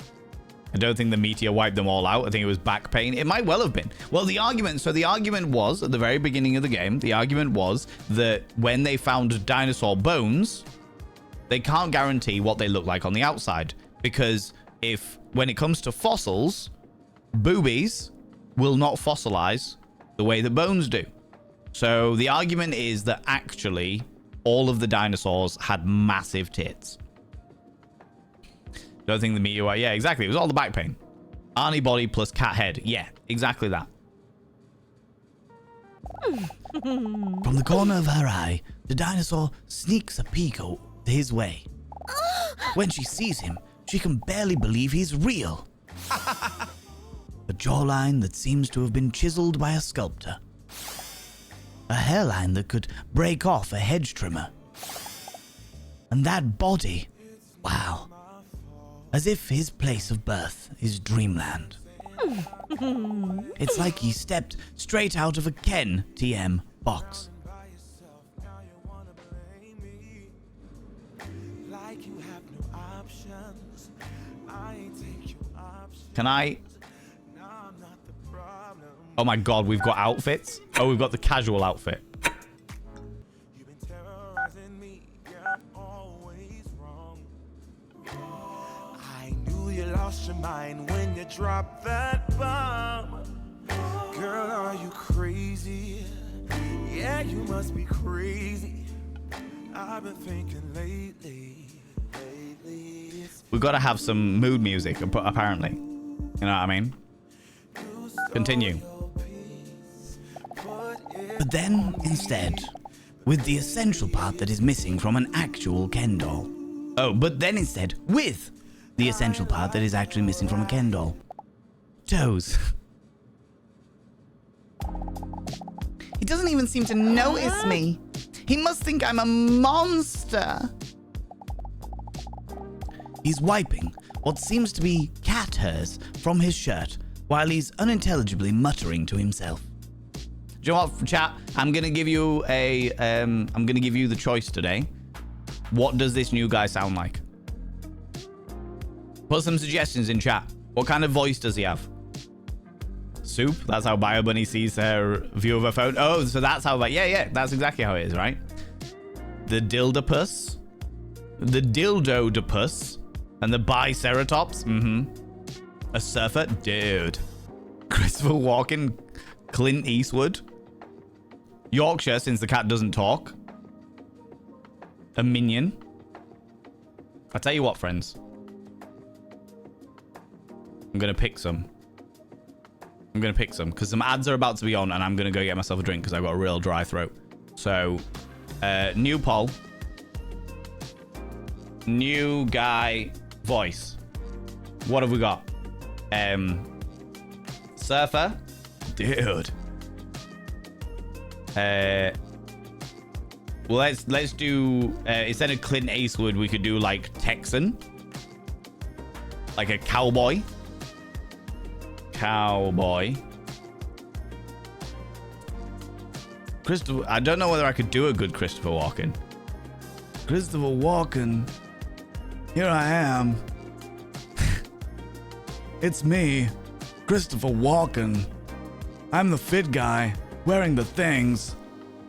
I don't think the meteor wiped them all out. I think it was back pain. It might well have been. Well, the argument was, at the very beginning of the game, the argument was that when they found dinosaur bones, they can't guarantee what they look like on the outside. Because when it comes to fossils, boobies will not fossilize the way that bones do. So the argument is that actually all of the dinosaurs had massive tits. Don't think the meteor... Yeah, exactly. It was all the back pain. Arnie body plus cat head. Yeah, exactly that. From the corner of her eye, the dinosaur sneaks a peek his way. When she sees him, she can barely believe he's real. A jawline that seems to have been chiseled by a sculptor. A hairline that could break off a hedge trimmer. And that body, wow. As if his place of birth is dreamland. It's like he stepped straight out of a Ken TM box. Can I... Oh my god, we've got outfits. Oh, we've got the casual outfit. I knew you lost your mind when you dropped that bomb. Girl, are you crazy? Yeah, you must be crazy. I've been thinking lately. We've got to have some mood music, apparently. You know what I mean? Continue. But then, instead, with the essential part that is missing from an actual Ken doll. Oh, but then instead, With the essential part that is actually missing from a Ken doll. Toes. He doesn't even seem to notice me. He must think I'm a monster. He's wiping what seems to be cat hairs from his shirt while he's unintelligibly muttering to himself. do you know what, chat? I'm gonna give you the choice today. What does this new guy sound like? Put some suggestions in chat. What kind of voice does he have? Soup? That's how BioBunny sees her view of her phone. Oh, so that's how... Yeah, that's exactly how it is, right? The Dildopus. The Dildodopus. And the Biceratops. A surfer. Dude. Christopher Walken. Clint Eastwood. Yorkshire, since the cat doesn't talk. A minion. I'll tell you what, friends. I'm going to pick some. Because some ads are about to be on and I'm going to go get myself a drink because I've got a real dry throat. So, new poll. New guy voice. What have we got? Surfer. Dude. Well, let's do... instead of Clint Eastwood, we could do, like, Texan. Like a cowboy. Christopher... I don't know whether I could do a good Christopher Walken. Christopher Walken. Here I am. It's me, Christopher Walken. I'm the fit guy, wearing the things.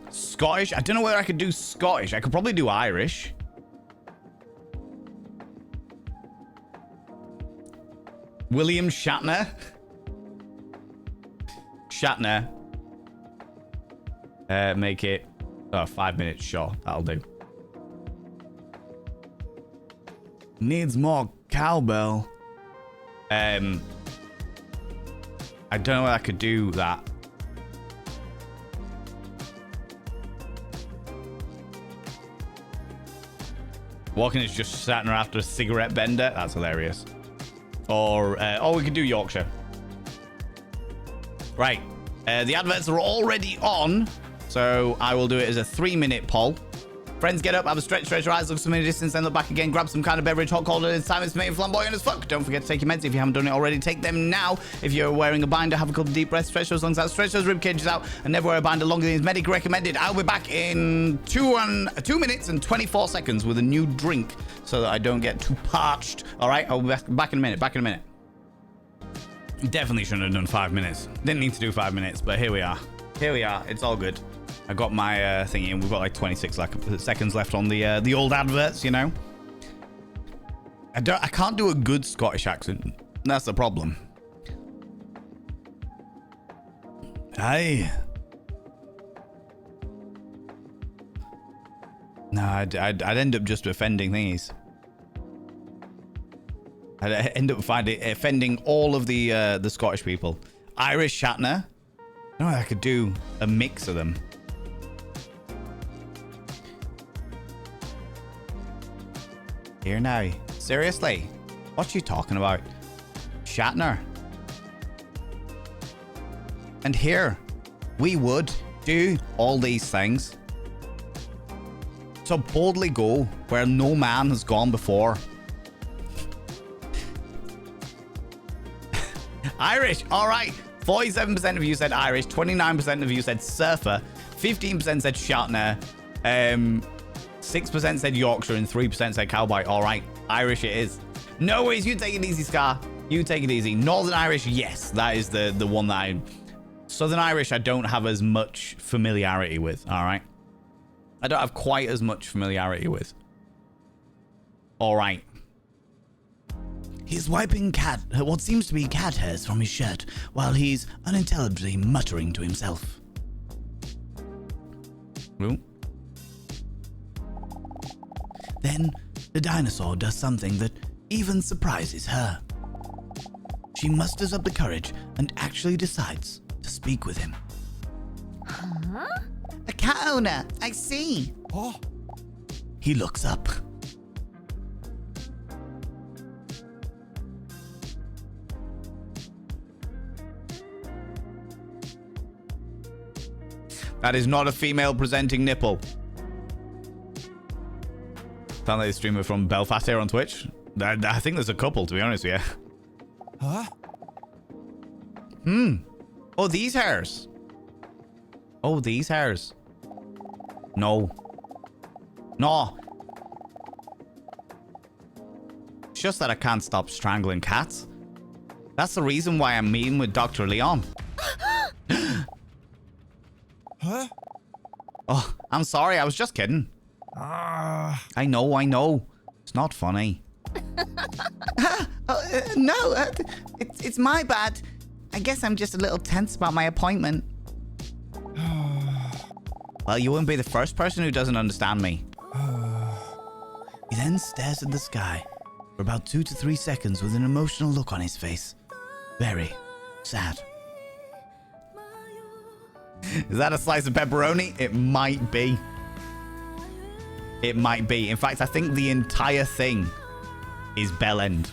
Scottish? I don't know whether I could do Scottish. I could probably do Irish. William Shatner. Make it 5 minutes, sure. That'll do. Needs more cowbell. I don't know whether I could do that. Walking is just sat there after a cigarette bender. That's hilarious. Or, we could do Yorkshire. Right. The adverts are already on, so I will do it as a 3-minute poll. Friends, get up, have a stretch, stretch your eyes, look some in a distance, then look back again, grab some kind of beverage, hot, cold, and it's time it's made flamboyant as fuck. Don't forget to take your meds if you haven't done it already. Take them now. If you're wearing a binder, have a couple of deep breaths, stretch those lungs out, stretch those rib cages out, and never wear a binder longer than is medically recommended. I'll be back in 2 minutes and 24 seconds with a new drink so that I don't get too parched. All right, I'll be back in a minute. Definitely shouldn't have done 5 minutes. Didn't need to do 5 minutes, but here we are. It's all good. I got my thingy, and we've got like 26 seconds left on the old adverts, you know. I can't do a good Scottish accent. That's the problem. Aye. No, I'd end up just offending thingies. I'd end up offending all of the Scottish people. Irish Shatner. No, I could do a mix of them. Here now. Seriously? What you talking about? Shatner. And here, we would do all these things. So boldly go where no man has gone before. Irish, all right. 47% of you said Irish, 29% of you said surfer, 15% said Shatner, 6% said Yorkshire, and 3% said cowboy. All right, Irish it is. No worries, you take it easy, Scar. You take it easy. Northern Irish, yes, that is the one that I... Southern Irish, I don't have as much familiarity with, all right? I don't have quite as much familiarity with. All right. He's wiping what seems to be cat hairs from his shirt while he's unintelligibly muttering to himself. Well. Then the dinosaur does something that even surprises her. She musters up the courage and actually decides to speak with him. Huh? A cat owner, I see. Oh. He looks up. That is not a female presenting nipple. Sound like a streamer from Belfast here on Twitch. I think there's a couple, to be honest with you. Huh? Oh, these hairs. Oh, these hairs. No. No. It's just that I can't stop strangling cats. That's the reason why I'm meeting with Dr. Leon. Huh? Oh, I'm sorry. I was just kidding. I know. It's not funny. No, it's my bad. I guess I'm just a little tense about my appointment. Well, you wouldn't be the first person who doesn't understand me. He then stares at the sky for about 2 to 3 seconds with an emotional look on his face. Very sad. Is that a slice of pepperoni? It might be. It might be. In fact, I think the entire thing is bell end.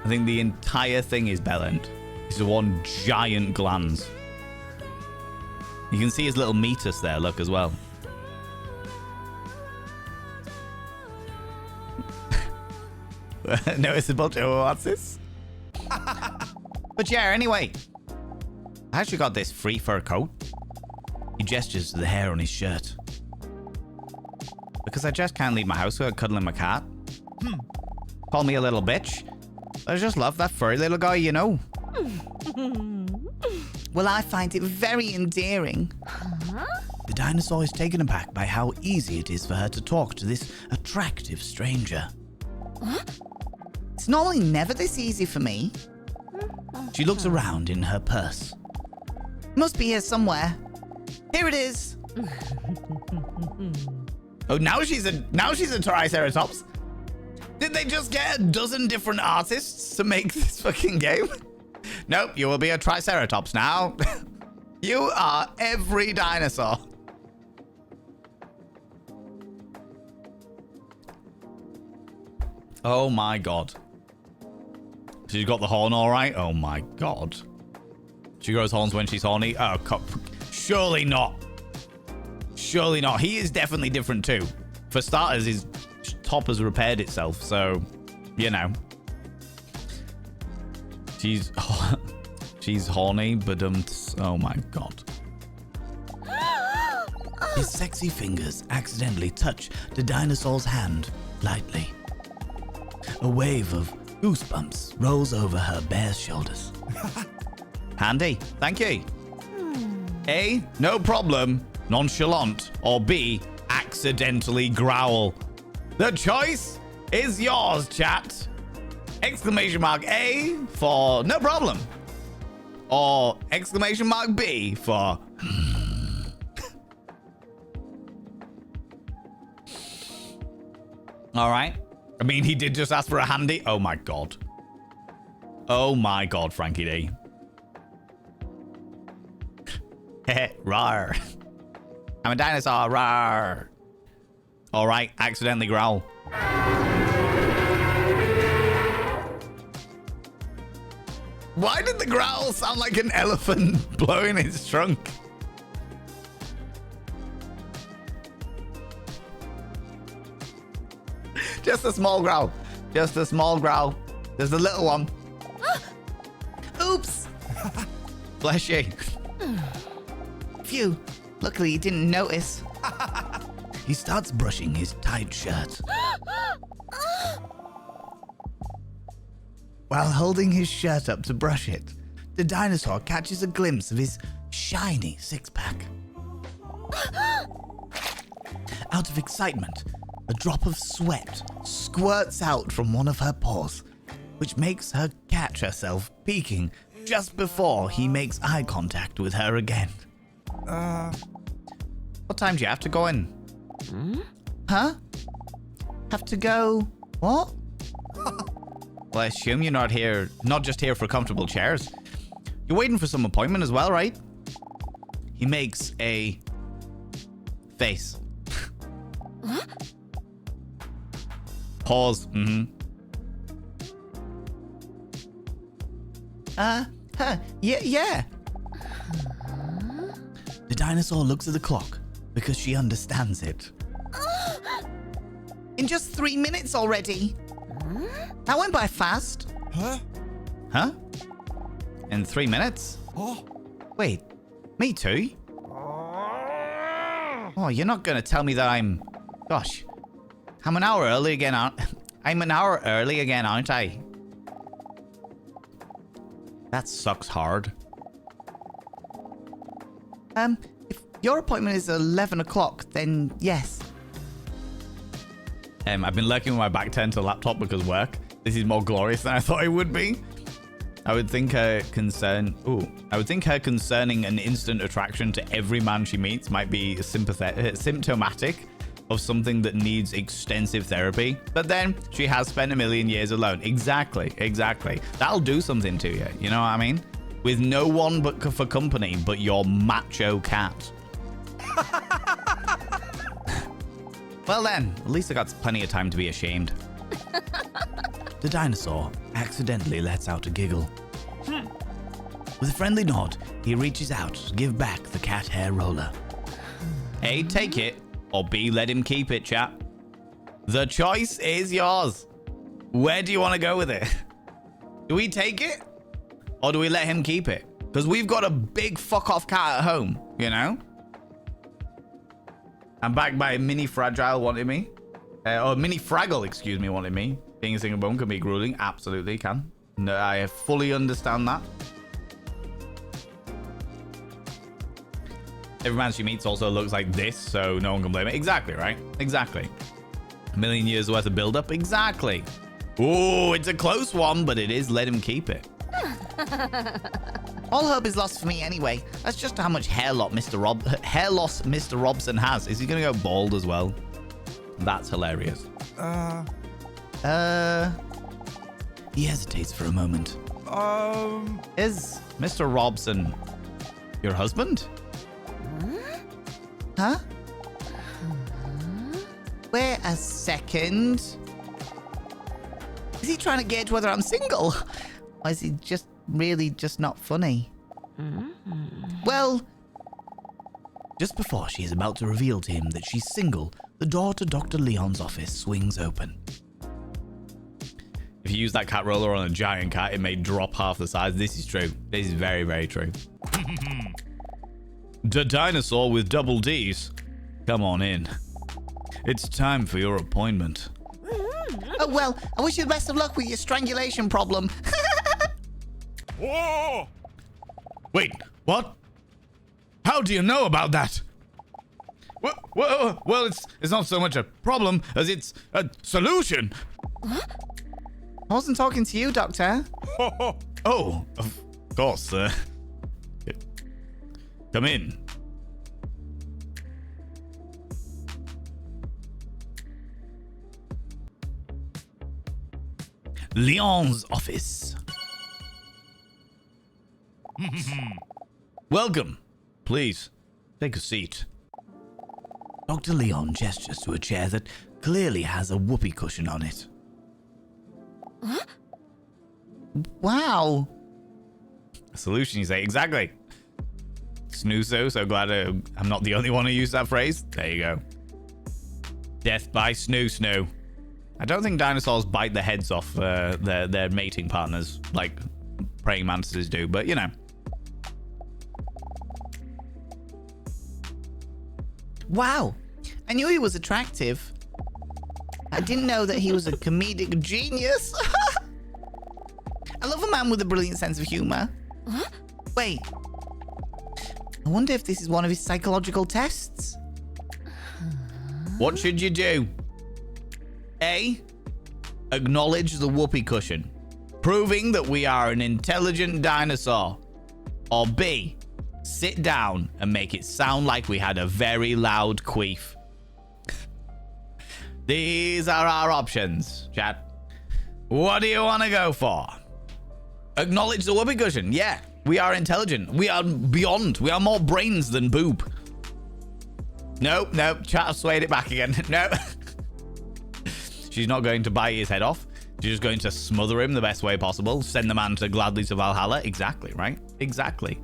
I think the entire thing is bell end. It's one giant glans. You can see his little meatus there, look, as well. Noticeable. What's this? But yeah, anyway. I actually got this free fur coat. He gestures to the hair on his shirt. Because I just can't leave my house without cuddling my cat. Call me a little bitch. I just love that furry little guy, you know. Well, I find it very endearing. The dinosaur is taken aback by how easy it is for her to talk to this attractive stranger. It's normally never this easy for me. She looks around in her purse. Must be here somewhere. Here it is. Oh, now she's a Triceratops. Did they just get a dozen different artists to make this fucking game? Nope, you will be a Triceratops now. You are every dinosaur. Oh my god. She's got the horn all right? Oh my god. She grows horns when she's horny? Oh, Surely not. Surely not. He is definitely different too. For starters, his top has repaired itself, so, you know. She's horny, but oh my god. His sexy fingers accidentally touch the dinosaur's hand lightly. A wave of goosebumps rolls over her bare shoulders. Handy. Thank you. A, no problem, nonchalant, or B, accidentally growl. The choice is yours, chat. Exclamation mark A for no problem. Or exclamation mark B for all right. I mean, he did just ask for a handy. Oh my god. Oh my god, Frankie D. Heh, rawr. I'm a dinosaur, rawr. All right, accidentally growl. Why did the growl sound like an elephant blowing its trunk? Just a small growl. Just a small growl. There's a little one. Oops. Bless you. Phew. Luckily, you didn't notice. He starts brushing his tight shirt. While holding his shirt up to brush it, the dinosaur catches a glimpse of his shiny six-pack. Out of excitement, a drop of sweat squirts out from one of her paws, which makes her catch herself peeking just before he makes eye contact with her again. What time do you have to go in? Huh? Have to go... What? Well, I assume you're not just here for comfortable chairs. You're waiting for some appointment as well, right? He makes a face. Pause. Yeah. The dinosaur looks at the clock because she understands it. In just 3 minutes already. That went by fast. Huh? In 3 minutes? Wait, me too? Oh, you're not going to tell me that I'm... Gosh, I'm an hour early again, I'm an hour early again, aren't I? That sucks hard. If your appointment is 11 o'clock, then yes. I've been lurking with my back turned to the laptop because work. This is more glorious than I thought it would be. I would think her concerning an instant attraction to every man she meets might be symptomatic of something that needs extensive therapy. But then she has spent a million years alone. Exactly. That'll do something to you. You know what I mean? With no one but for company but your macho cat. Well then, at least I got plenty of time to be ashamed. The dinosaur accidentally lets out a giggle. With a friendly nod, he reaches out to give back the cat hair roller. A, take it, or B, let him keep it, chat. The choice is yours. Where do you want to go with it? Do we take it? Or do we let him keep it? Because we've got a big fuck-off cat at home, you know? I'm backed by Mini Fragile wanting me. Or Mini Fraggle, excuse me, wanting me. Being a single bone can be grueling. Absolutely can. No, I fully understand that. Every man she meets also looks like this, so no one can blame it. Exactly, right? Exactly. A million years worth of build-up. Exactly. Ooh, it's a close one, but it is let him keep it. All hope is lost for me anyway. That's just how much hair loss Mr. Robson has. Is he going to go bald as well? That's hilarious. He hesitates for a moment. Is Mr. Robson your husband? Huh? Wait a second. Is he trying to gauge whether I'm single? Or is he just really just not funny? Well, Just before she is about to reveal to him that she's single, the door to Dr. Leon's office swings open. If you use that cat roller on a giant cat, it may drop half the size. This is true. This is very, very true. The Dinosaur with Double D'S. Come on in. It's time for your appointment. Oh, well, I wish you the best of luck with your strangulation problem. Whoa! Wait, what? How do you know about that? Well, it's not so much a problem as it's a solution. I wasn't talking to you, Doctor. Oh, of course, sir. Come in. Leon's office. Welcome. Please, take a seat. Dr. Leon gestures to a chair that clearly has a whoopee cushion on it. Wow. A solution, you say? Exactly. Snoozo, so glad I'm not the only one who used that phrase. There you go. Death by snoo. I don't think dinosaurs bite the heads off their mating partners like praying mantises do, but you know. Wow. I knew he was attractive. I didn't know that he was a comedic genius. I love a man with a brilliant sense of humor. Wait. I wonder if this is one of his psychological tests. What should you do? A. Acknowledge the whoopee cushion, proving that we are an intelligent dinosaur. Or B. Sit down and make it sound like we had a very loud queef. These are our options, chat. What do you want to go for? Acknowledge the whoopee cushion. Yeah, we are intelligent. We are beyond. We are more brains than boob. Nope. Chat have swayed it back again. No. She's not going to bite his head off. She's just going to smother him the best way possible. Send the man gladly to Valhalla. Exactly, right? Exactly.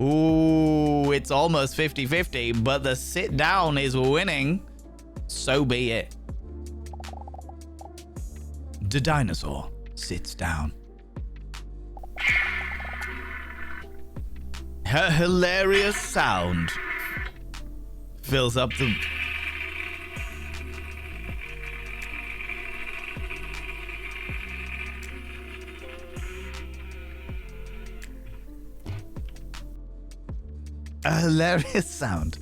Ooh, it's almost 50-50, but the sit down is winning. So be it. The dinosaur sits down. Her hilarious sound fills up the... A hilarious sound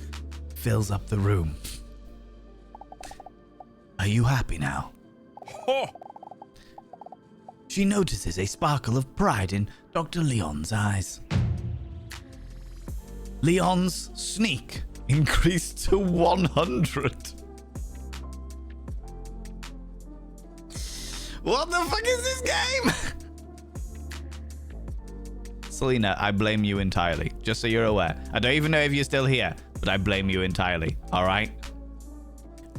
fills up the room. Are you happy now? She notices a sparkle of pride in Dr. Leon's eyes. Leon's sneak increased to 100. What the fuck is this game? Selena, I blame you entirely. Just so you're aware. I don't even know if you're still here, but I blame you entirely. All right?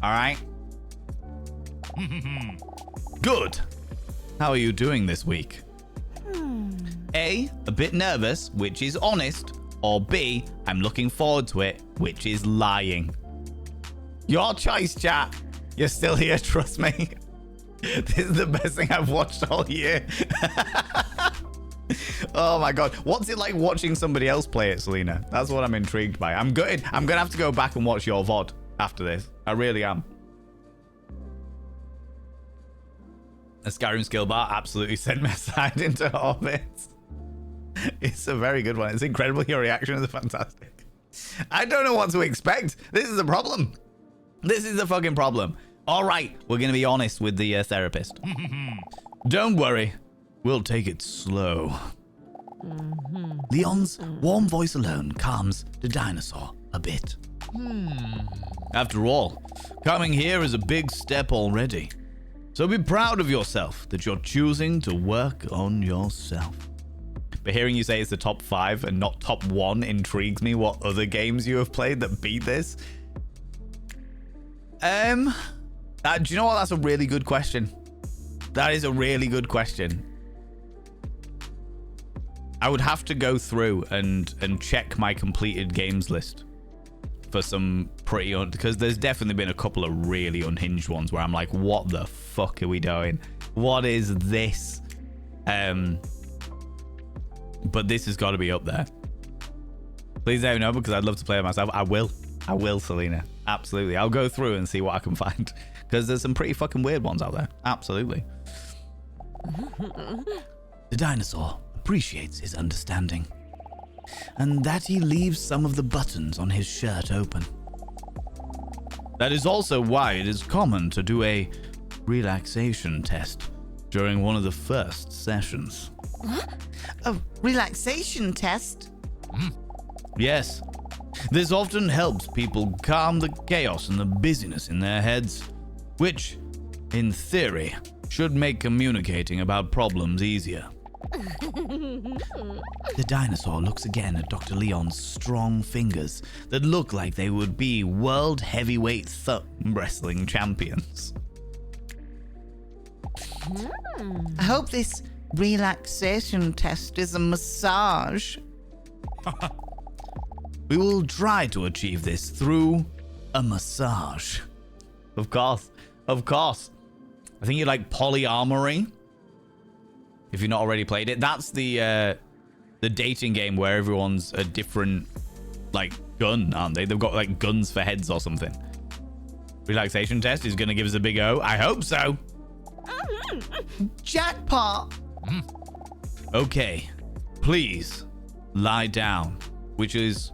All right? Good. How are you doing this week? A bit nervous, which is honest. Or B, I'm looking forward to it, which is lying. Your choice, chat. You're still here, trust me. This is the best thing I've watched all year. Oh my god. What's it like watching somebody else play it, Selena? That's what I'm intrigued by. I'm gonna have to go back and watch your VOD after this. I really am. A Skyrim skill bar absolutely sent me aside into orbit. It's a very good one. It's incredible. Your reaction is fantastic. I don't know what to expect. This is a problem. This is the fucking problem. All right, we're going to be honest with the therapist. Don't worry. We'll take it slow. Leon's warm voice alone calms the dinosaur a bit. After all, coming here is a big step already. So be proud of yourself that you're choosing to work on yourself. But hearing you say it's the top 5 and not top 1 intrigues me. What other games you have played that beat this? Do you know what? That's a really good question. That is a really good question. I would have to go through and check my completed games list for some pretty because there's definitely been a couple of really unhinged ones where I'm like, what the fuck are we doing? What is this? But this has got to be up there. Please let me know because I'd love to play it myself. I will, Selena. Absolutely. I'll go through and see what I can find because there's some pretty fucking weird ones out there. Absolutely. The dinosaur appreciates his understanding, and that he leaves some of the buttons on his shirt open. That is also why it is common to do a relaxation test during one of the first sessions. A relaxation test? Yes. This often helps people calm the chaos and the busyness in their heads, which, in theory, should make communicating about problems easier. The dinosaur looks again at Dr. Leon's strong fingers that look like they would be world heavyweight thumb wrestling champions. I hope this relaxation test is a massage. We will try to achieve this through a massage. Of course. Of course. I think you like polyamory. If you've not already played it. That's the dating game where everyone's a different, like, gun, aren't they? They've got, like, guns for heads or something. Relaxation test is going to give us a big O. I hope so. Jackpot. Okay. Please lie down. Which is...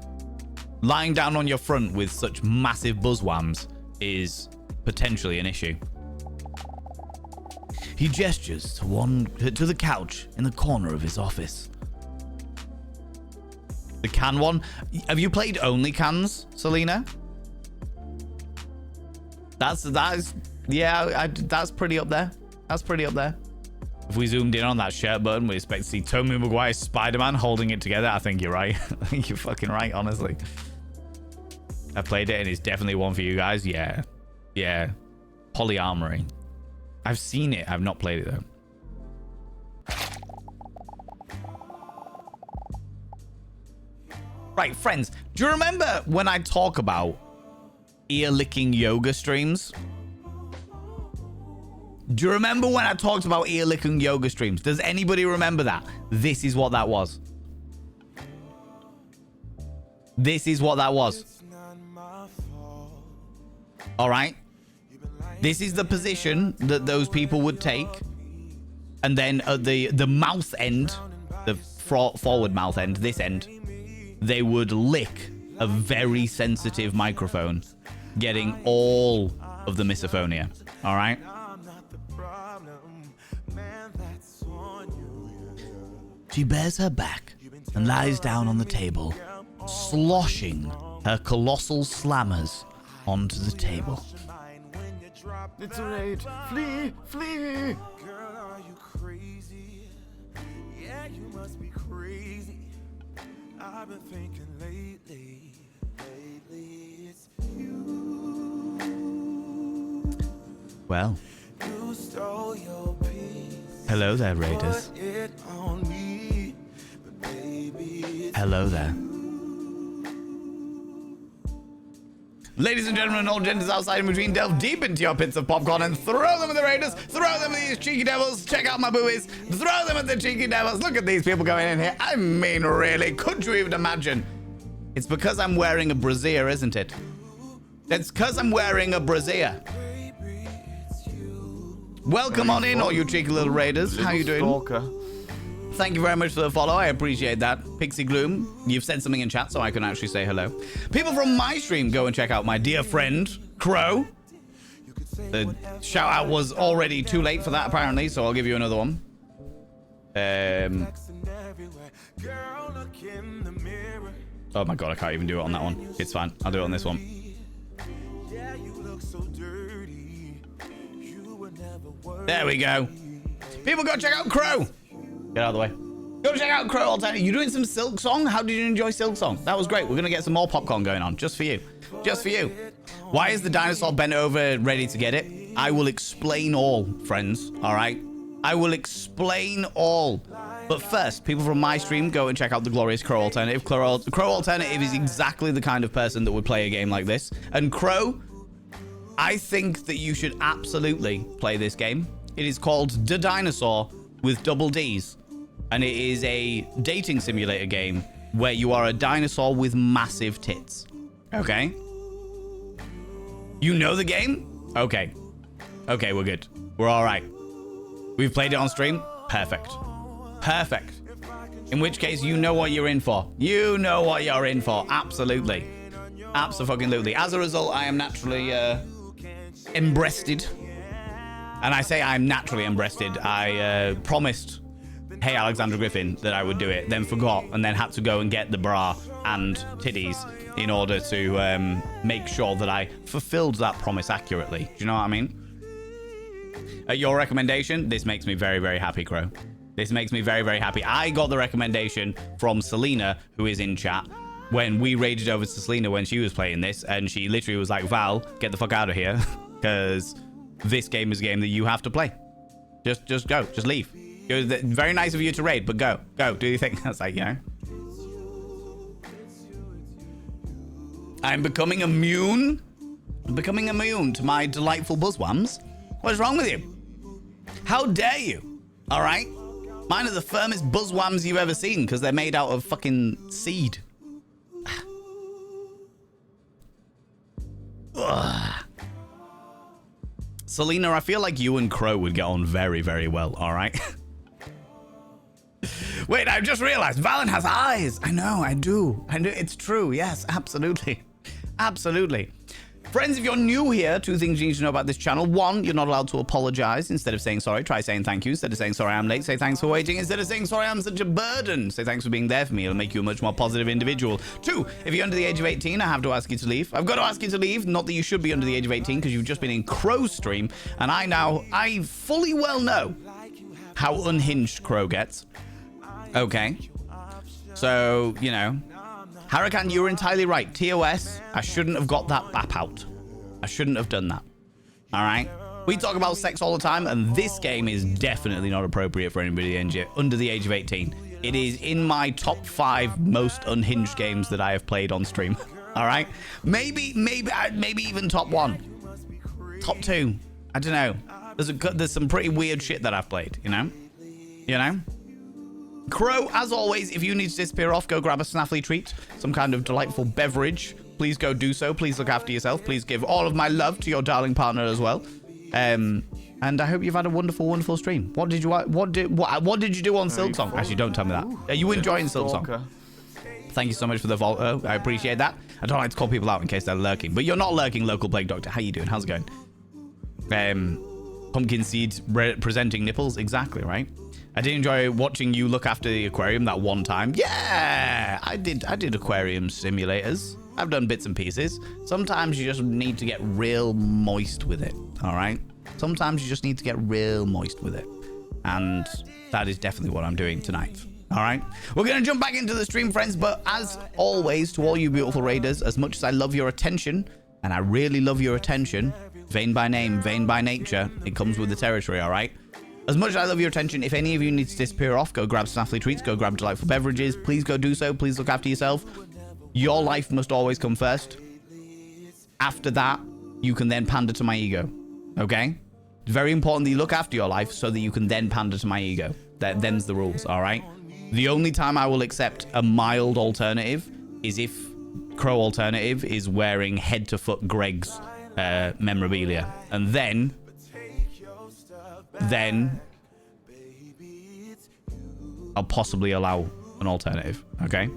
lying down on your front with such massive buzzwhams is potentially an issue. He gestures to the couch in the corner of his office. The can one? Have you played only cans, Selena? That's pretty up there. That's pretty up there. If we zoomed in on that shirt button, we expect to see Tobey Maguire's Spider-Man holding it together. I think you're right. I think you're fucking right, honestly. I played it and it's definitely one for you guys. Yeah. Yeah. Polyamory. I've seen it. I've not played it though. Right, friends. Do you remember when I talk about ear-licking yoga streams? Do you remember when I talked about ear-licking yoga streams? Does anybody remember that? This is what that was. This is what that was. All right. This is the position that those people would take. And then at the mouth end, the forward mouth end, this end, they would lick a very sensitive microphone, getting all of the misophonia. All right. She bears her back and lies down on the table, sloshing her colossal slammers onto the table. It's a raid. Flee! Flee! Girl, are you crazy? Yeah, you must be crazy. I've been thinking lately it's you. Well. You stole your piece. Hello there, Raiders. Put it on me, but baby, it's hello there. Ladies and gentlemen, all genders outside and between, delve deep into your pits of popcorn and throw them at the Raiders. Throw them at these cheeky devils. Check out my boobies. Throw them at the cheeky devils. Look at these people going in here. I mean, really, could you even imagine? It's because I'm wearing a brassiere, isn't it? It's because I'm wearing a brassiere. Welcome on in, all you cheeky little Raiders. How you doing? Stalker. Thank you very much for the follow. I appreciate that. Pixie Gloom, you've said something in chat, so I can actually say hello. People from my stream, go and check out my dear friend, Crow. The shout out was already too late for that, apparently, so I'll give you another one. Oh my god, I can't even do it on that one. It's fine. I'll do it on this one. There we go. People, go check out Crow. Get out of the way. Go check out Crow Alternative. You doing some Silk Song? How did you enjoy Silk Song? That was great. We're going to get some more popcorn going on. Just for you. Just for you. Why is the dinosaur bent over ready to get it? I will explain all, friends. All right? I will explain all. But first, people from my stream, go and check out the glorious Crow Alternative. Crow Alternative is exactly the kind of person that would play a game like this. And Crow, I think that you should absolutely play this game. It is called Dinosaur with Double D'S. And it is a dating simulator game where you are a dinosaur with massive tits. Okay? You know the game? Okay. Okay, we're good. We're all right. We've played it on stream? Perfect. Perfect. In which case, you know what you're in for. You know what you're in for. Absolutely. Absolutely. As a result, I am naturally embreasted. And I say I'm naturally embreasted. I promised, hey, Alexandra Griffin, that I would do it, then forgot, and then had to go and get the bra and titties in order to make sure that I fulfilled that promise accurately. Do you know what I mean? At your recommendation, this makes me very, very happy, Crow. This makes me very, very happy. I got the recommendation from Selena, who is in chat, when we raided over to Selena when she was playing this, and she literally was like, Val, get the fuck out of here, because this game is a game that you have to play. Just go. Just leave. It was very nice of you to raid, but go. Go, do your thing. I was like, you know. I'm becoming immune. I'm becoming immune to my delightful buzzwams. What's wrong with you? How dare you? All right? Mine are the firmest buzzwams you've ever seen because they're made out of fucking seed. Ugh. Selena, I feel like you and Crow would get on very, very well, all right? Wait, I just realized Valen has eyes. I know, I do. It's true. Yes, absolutely. Absolutely. Friends, if you're new here, 2 things you need to know about this channel. 1, you're not allowed to apologize. Instead of saying sorry, try saying thank you. Instead of saying sorry, I'm late, say thanks for waiting. Instead of saying sorry, I'm such a burden, say thanks for being there for me. It'll make you a much more positive individual. 2, if you're under the age of 18, I have to ask you to leave. I've got to ask you to leave. Not that you should be under the age of 18 because you've just been in Crow's stream. And I fully well know how unhinged Crow gets. Okay. So, you know. Hurricane, you were entirely right. TOS, I shouldn't have got that bap out. I shouldn't have done that. All right? We talk about sex all the time, and this game is definitely not appropriate for anybody under the age of 18. It is in my top 5 most unhinged games that I have played on stream. All right? Maybe even top 1. Top 2. I don't know. There's some pretty weird shit that I've played, you know? You know? Crow, as always, if you need to disappear off, go grab a snaffly treat, some kind of delightful beverage. Please go do so. Please look after yourself. Please give all of my love to your darling partner as well. And I hope you've had a wonderful, wonderful stream. What did you do on Silksong? Actually, don't tell me that. Are you enjoying Silksong? Thank you so much for the vault. I appreciate that. I don't like to call people out in case they're lurking, but you're not lurking, local plague doctor. How you doing? How's it going? Pumpkin seeds presenting nipples. Exactly, right? I did enjoy watching you look after the aquarium that one time. Yeah, I did aquarium simulators. I've done bits and pieces. Sometimes you just need to get real moist with it, all right? Sometimes you just need to get real moist with it. And that is definitely what I'm doing tonight, all right? We're going to jump back into the stream, friends, but as always, to all you beautiful raiders, as much as I love your attention, and I really love your attention, Vain by name, Vain by nature, it comes with the territory, all right? As much as I love your attention, if any of you need to disappear off, go grab snaffly treats, go grab delightful beverages. Please go do so. Please look after yourself. Your life must always come first. After that, you can then pander to my ego. Okay? It's very important that you look after your life so that you can then pander to my ego. Them's the rules, all right? The only time I will accept a mild alternative is if Crow Alternative is wearing head-to-foot Greg's memorabilia. And then I'll possibly allow an alternative, okay?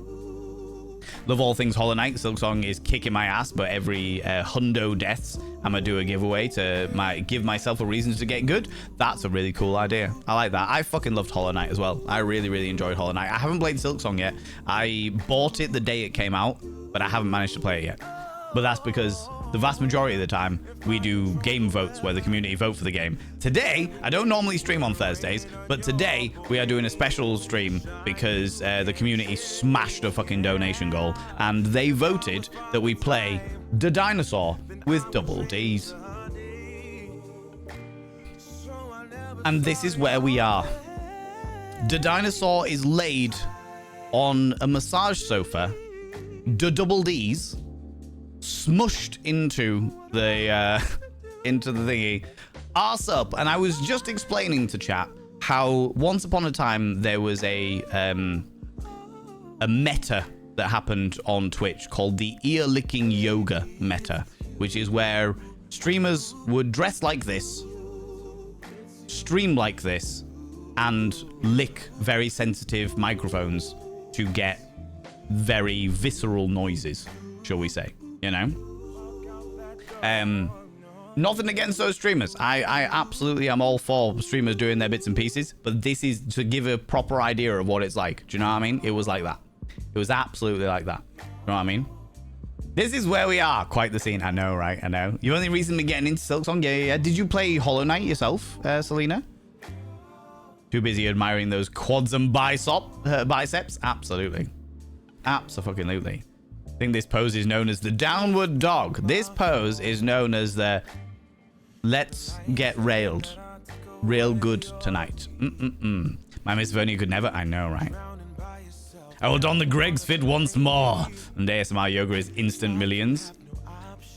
Love all things Hollow Knight. Silksong is kicking my ass, but every hundo deaths, I'm gonna do a giveaway to give myself a reason to get good. That's a really cool idea. I like that. I fucking loved Hollow Knight as well. I really, really enjoyed Hollow Knight. I haven't played Silksong yet. I bought it the day it came out, but I haven't managed to play it yet. But that's because the vast majority of the time, we do game votes where the community vote for the game. Today, I don't normally stream on Thursdays, but today we are doing a special stream because the community smashed a fucking donation goal, and they voted that we play Dinosaur with Double D'S. And this is where we are. The dinosaur is laid on a massage sofa, the double D's, smushed into the thingy, arse up. And I was just explaining to chat how once upon a time there was a meta that happened on Twitch called the ear licking yoga meta, which is where streamers would dress like this, stream like this, and lick very sensitive microphones to get very visceral noises, shall we say, you know? Nothing against those streamers. I absolutely am all for streamers doing their bits and pieces, but this is to give a proper idea of what it's like. Do you know what I mean? It was like that. It was absolutely like that. You know what I mean? This is where we are. Quite the scene. I know, right? I know. You only recently getting into Silksong? Yeah. Did you play Hollow Knight yourself, Selena? Too busy admiring those quads and biceps? Absolutely. Abso-fucking-lutely. I think this pose is known as the downward dog. This pose is known as the let's get railed real good tonight. My Miss Vernie could never. I know, right? I will don the Greg's fit once more. And ASMR yoga is instant millions.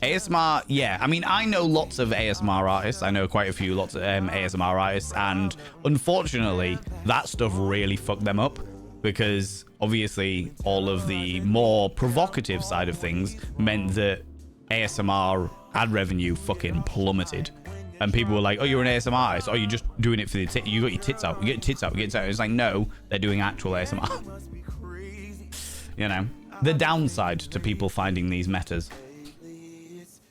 ASMR, yeah. I mean, I know lots of ASMR artists. I know quite a few lots of ASMR artists. And unfortunately, that stuff really fucked them up. Because obviously, all of the more provocative side of things meant that ASMR ad revenue fucking plummeted. And people were like, oh, you're an ASMR artist. Oh, you're just doing it for the tits. You got your tits out. You get your tits out. You get your tits out. It's like, no, they're doing actual ASMR. You know, the downside to people finding these metas.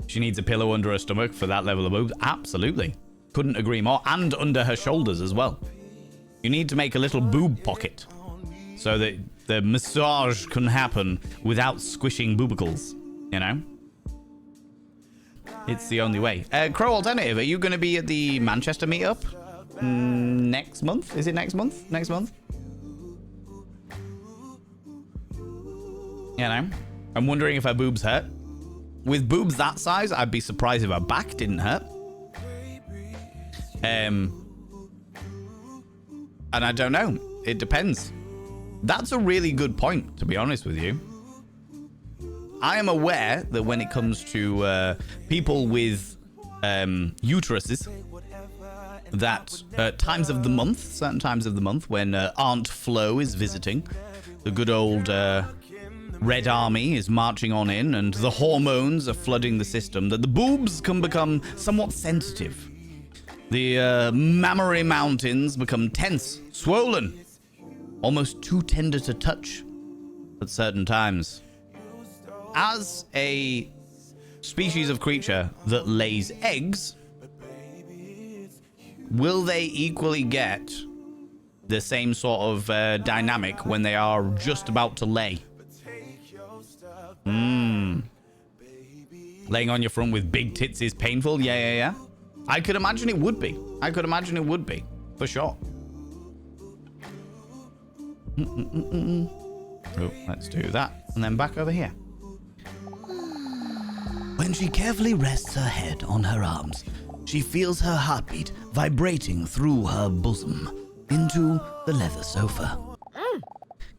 She needs a pillow under her stomach for that level of boobs. Absolutely. Couldn't agree more. And under her shoulders as well. You need to make a little boob pocket so that the massage can happen without squishing boobicles, you know? It's the only way. Crow Alternative, are you going to be at the Manchester meetup next month? Is it next month? Next month? You know? I'm wondering if her boobs hurt. With boobs that size, I'd be surprised if her back didn't hurt. And I don't know. It depends. That's a really good point, to be honest with you. I am aware that when it comes to people with uteruses, that times of the month, certain times of the month, when Aunt Flo is visiting, the good old Red Army is marching on in, and the hormones are flooding the system, that the boobs can become somewhat sensitive. The mammary mountains become tense, swollen, almost too tender to touch at certain times. As a species of creature that lays eggs, will they equally get the same sort of dynamic when they are just about to lay? Laying on your front with big tits is painful? Yeah. I could imagine it would be. For sure. Oh, let's do that. And then back over here. When she carefully rests her head on her arms, she feels her heartbeat vibrating through her bosom into the leather sofa.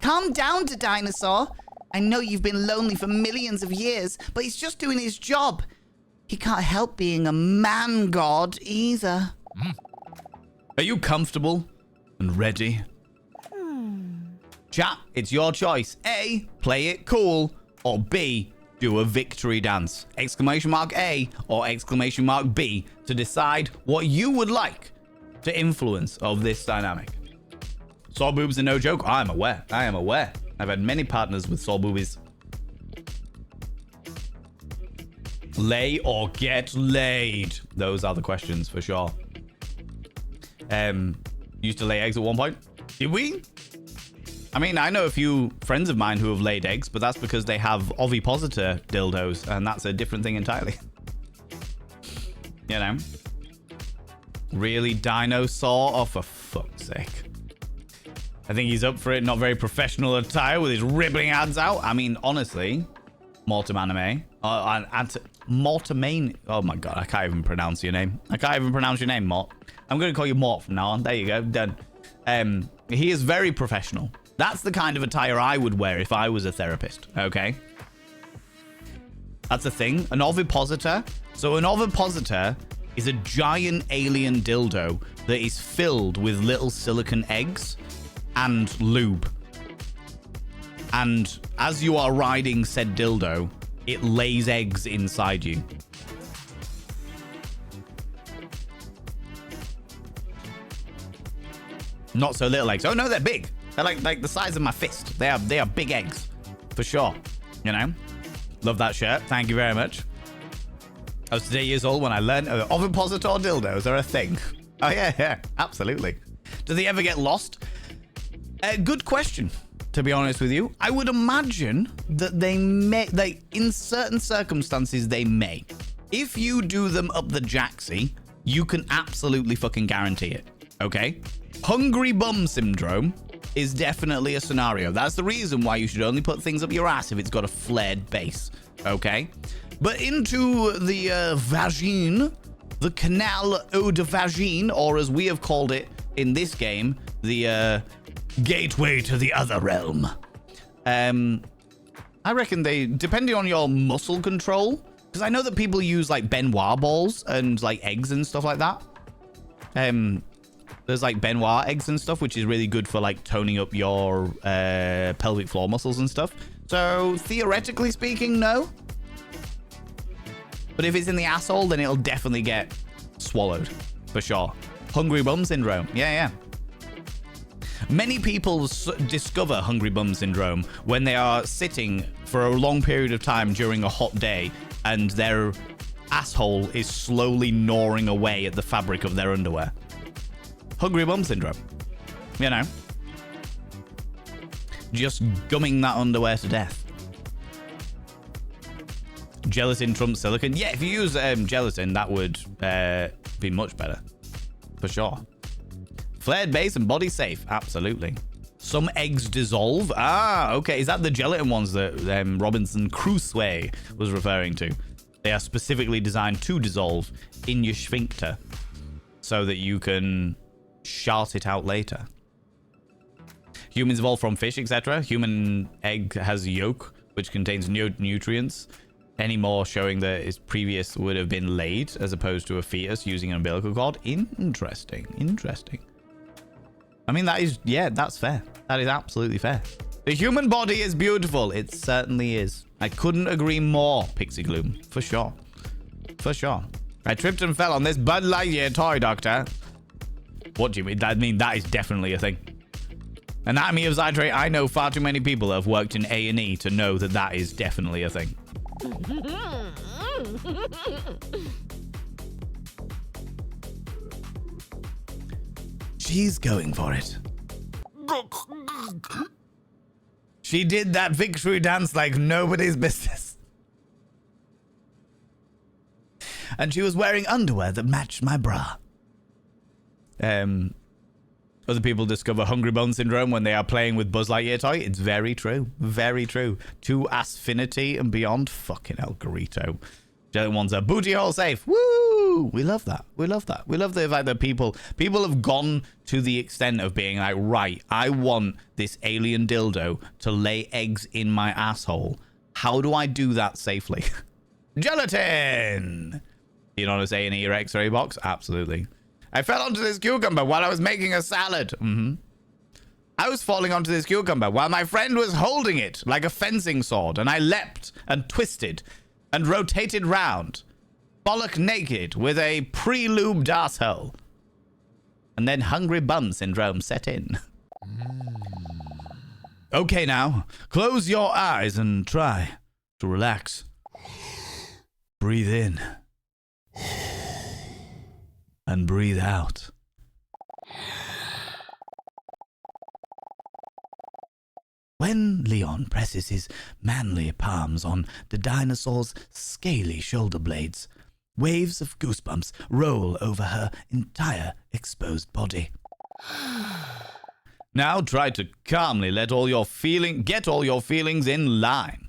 Calm down, Dinosaur. I know you've been lonely for millions of years, but he's just doing his job. He can't help being a man god either. Are you comfortable and ready? Chat, it's your choice. A, play it cool, or B, do a victory dance. Exclamation mark A or exclamation mark B to decide what you would like to influence of this dynamic. Sore boobs are no joke. I am aware. I've had many partners with sore boobies. Lay or get laid? Those are the questions for sure. Used to lay eggs at one point. Did we? I mean, I know a few friends of mine who have laid eggs, but that's because they have ovipositor dildos, and that's a different thing entirely. You know? Really, Dinosaur? Oh, for fuck's sake. I think he's up for it. Not very professional attire with his rippling ads out. I mean, honestly, Mortem Anime. Mortemane. Oh my god, I can't even pronounce your name. Mort. I'm going to call you Mort from now on. There you go. Done. He is very professional. That's the kind of attire I would wear if I was a therapist, okay? That's a thing. An ovipositor. So an ovipositor is a giant alien dildo that is filled with little silicon eggs and lube. And as you are riding said dildo, it lays eggs inside you. Not so little eggs. Oh no, they're big. They're like the size of my fist. They are big eggs, for sure. You know, love that shirt. Thank you very much. I was 8 years old when I learned ovipositor dildos are a thing. Oh yeah, absolutely. Do they ever get lost? Good question. To be honest with you, I would imagine that they may. In certain circumstances, they may. If you do them up the jacksie, you can absolutely fucking guarantee it. Okay. Hungry bum syndrome is definitely a scenario. That's the reason why you should only put things up your ass if it's got a flared base. Okay? But into the vagine, the canal eau de vagine, or as we have called it in this game, the gateway to the other realm. I reckon they, depending on your muscle control, because I know that people use like Benoit balls and like eggs and stuff like that. There's like Benoit eggs and stuff, which is really good for like toning up your pelvic floor muscles and stuff. So theoretically speaking, no. But if it's in the asshole, then it'll definitely get swallowed for sure. Hungry bum syndrome. Yeah. Many people discover hungry bum syndrome when they are sitting for a long period of time during a hot day and their asshole is slowly gnawing away at the fabric of their underwear. Hungry bum syndrome. You know. Just gumming that underwear to death. Gelatin trumps silicon. Yeah, if you use gelatin, that would be much better. For sure. Flared base and body safe. Absolutely. Some eggs dissolve. Ah, okay. Is that the gelatin ones that Robinson Crusoe was referring to? They are specifically designed to dissolve in your sphincter so that you can shart it out later. Humans evolved from fish, etc. Human egg has a yolk, which contains nutrients. Any more showing that its previous would have been laid as opposed to a fetus using an umbilical cord. Interesting. I mean, that is, yeah, that's fair. That is absolutely fair. The human body is beautiful. It certainly is. I couldn't agree more, Pixie Gloom. For sure. I tripped and fell on this Bud Lightyear toy, Doctor. What do you mean? I mean, that is definitely a thing. Anatomy of Zytrate. I know far too many people that have worked in A&E to know that that is definitely a thing. She's going for it. She did that victory dance like nobody's business. And she was wearing underwear that matched my bra. Other people discover hungry bone syndrome when they are playing with Buzz Lightyear toy. It's very true. Very true. To Asfinity and beyond. Fucking El Garito. The ones are booty hole safe. Woo! We love that. We love the fact that people have gone to the extent of being like, right, I want this alien dildo to lay eggs in my asshole. How do I do that safely? Gelatin! You know, this A&E or X-ray box? Absolutely. I fell onto this cucumber while I was making a salad. I was falling onto this cucumber while my friend was holding it like a fencing sword, and I leapt and twisted and rotated round, bollock naked with a pre-lubed arsehole. And then hungry bum syndrome set in. Okay, now, close your eyes and try to relax. Breathe in. And breathe out. When Leon presses his manly palms on the dinosaur's scaly shoulder blades, waves of goosebumps roll over her entire exposed body. Now try to calmly get all your feelings in line.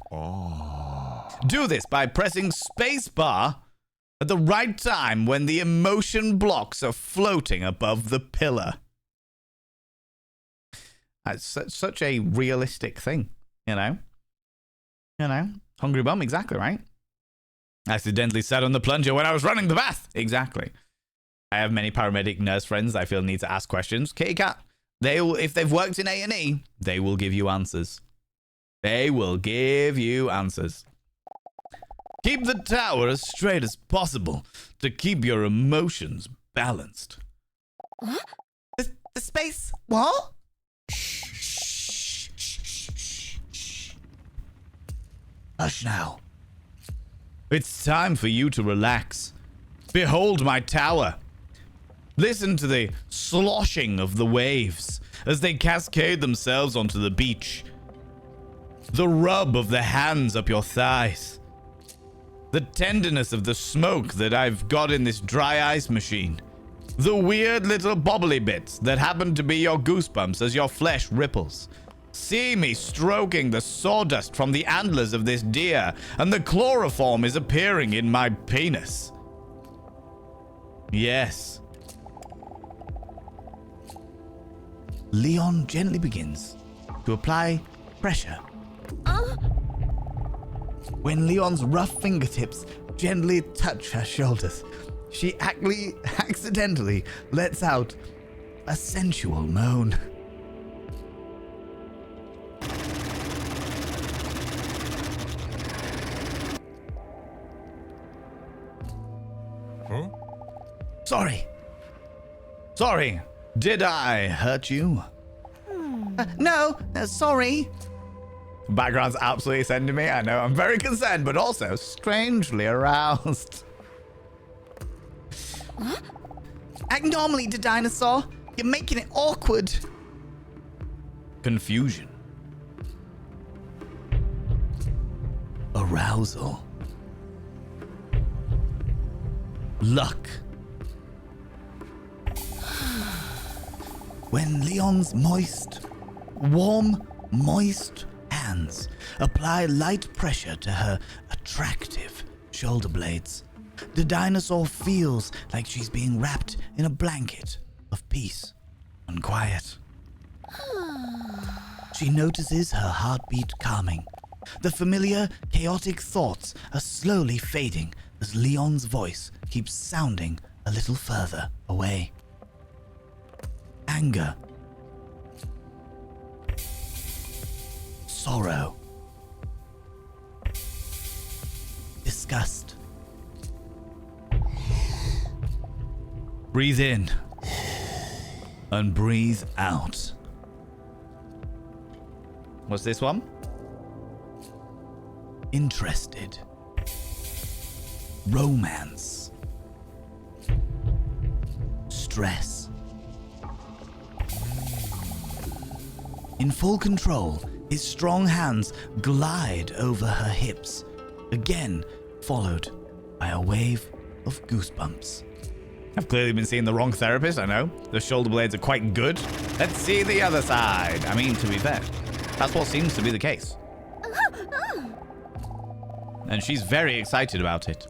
Do this by pressing spacebar at the right time when the emotion blocks are floating above the pillar. It's such a realistic thing, you know? Hungry bum, exactly, right? Accidentally sat on the plunger when I was running the bath. Exactly. I have many paramedic nurse friends I feel need to ask questions. Kitty cat, if they've worked in A&E, they will give you answers. They will give you answers. Keep the tower as straight as possible to keep your emotions balanced. What? The space... What? Hush now. It's time for you to relax. Behold my tower. Listen to the sloshing of the waves as they cascade themselves onto the beach. The rub of the hands up your thighs. The tenderness of the smoke that I've got in this dry ice machine. The weird little bobbly bits that happen to be your goosebumps as your flesh ripples. See me stroking the sawdust from the antlers of this deer, and the chloroform is appearing in my penis. Yes. Leon gently begins to apply pressure. When Leon's rough fingertips gently touch her shoulders, she accidentally lets out a sensual moan. Huh? Sorry. Did I hurt you? No, sorry. Background's absolutely sending me. I know I'm very concerned, but also strangely aroused. What? Act normally, the dinosaur. You're making it awkward. Confusion. Arousal. Luck. When Leon's warm, moist hands apply light pressure to her attractive shoulder blades, the dinosaur feels like she's being wrapped in a blanket of peace and quiet. She notices her heartbeat calming. The familiar, chaotic thoughts are slowly fading as Leon's voice keeps sounding a little further away. Anger. Sorrow. Disgust. Breathe in and breathe out. What's this one? Interested. Romance. Stress. In full control, his strong hands glide over her hips, again followed by a wave of goosebumps. I've clearly been seeing the wrong therapist, I know. The shoulder blades are quite good. Let's see the other side. I mean, to be fair, that's what seems to be the case. And she's very excited about it.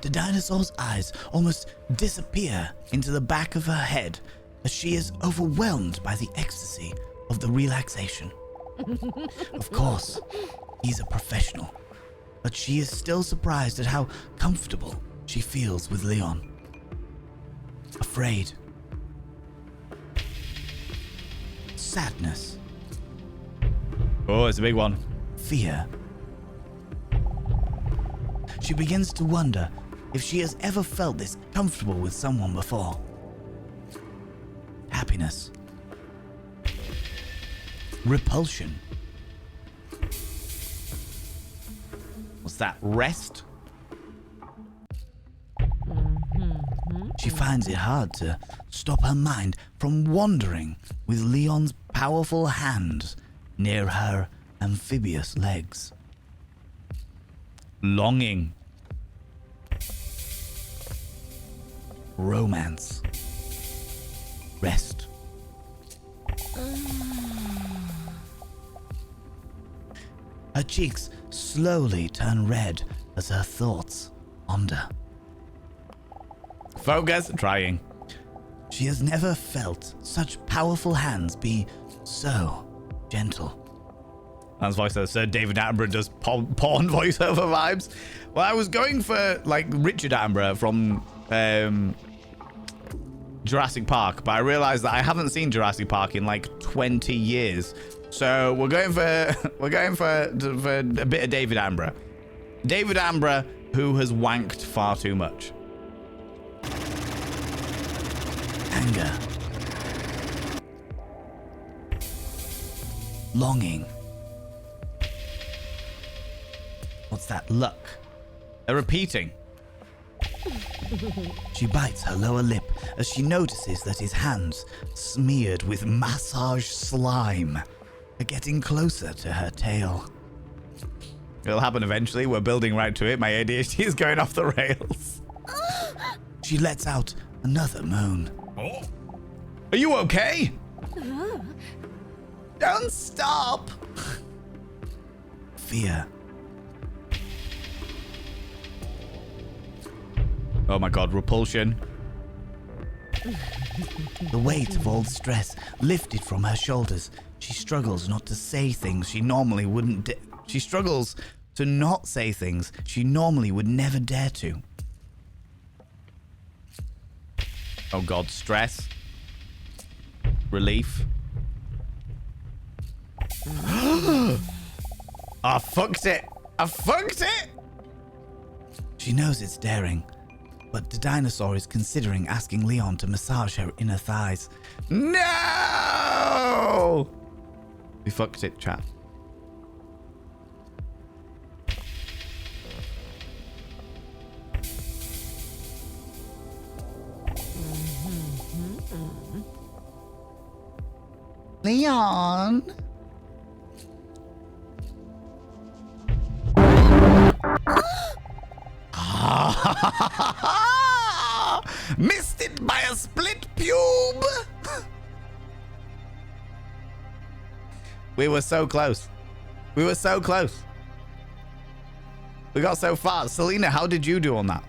The dinosaur's eyes almost disappear into the back of her head as she is overwhelmed by the ecstasy of the relaxation. Of course, he's a professional, but she is still surprised at how comfortable she feels with Leon. Afraid. Sadness. Oh, it's a big one. Fear. She begins to wonder if she has ever felt this comfortable with someone before. Happiness. Repulsion. What's that? Rest? She finds it hard to stop her mind from wandering with Leon's powerful hands near her amphibious legs. Longing. Romance. Rest. Her cheeks slowly turn red as her thoughts wander. Focus. Trying. She has never felt such powerful hands be so gentle. That's voiceover. Sir David Attenborough does porn voiceover vibes. Well, I was going for like Richard Attenborough from Jurassic Park, but I realized that I haven't seen Jurassic Park in like 20 years. So we're going for a bit of David Attenborough. David Attenborough, who has wanked far too much. Anger. Longing. What's that? Luck. They're repeating. She bites her lower lip as she notices that his hands, smeared with massage slime, are getting closer to her tail. It'll happen eventually. We're building right to it. My ADHD is going off the rails. She lets out another moan. Are you okay? Don't stop. Fear. Oh my god, repulsion. The weight of all the stress lifted from her shoulders. She struggles not to say things she normally wouldn't. She struggles to not say things she normally would never dare to. Oh god, stress. Relief. I fucked it. I fucked it. She knows it's daring, but the dinosaur is considering asking Leon to massage her inner thighs. No! We fucked it, chat. Leon. Missed it by a split pube. We were so close. We were so close. We got so far. Selena, how did you do on that?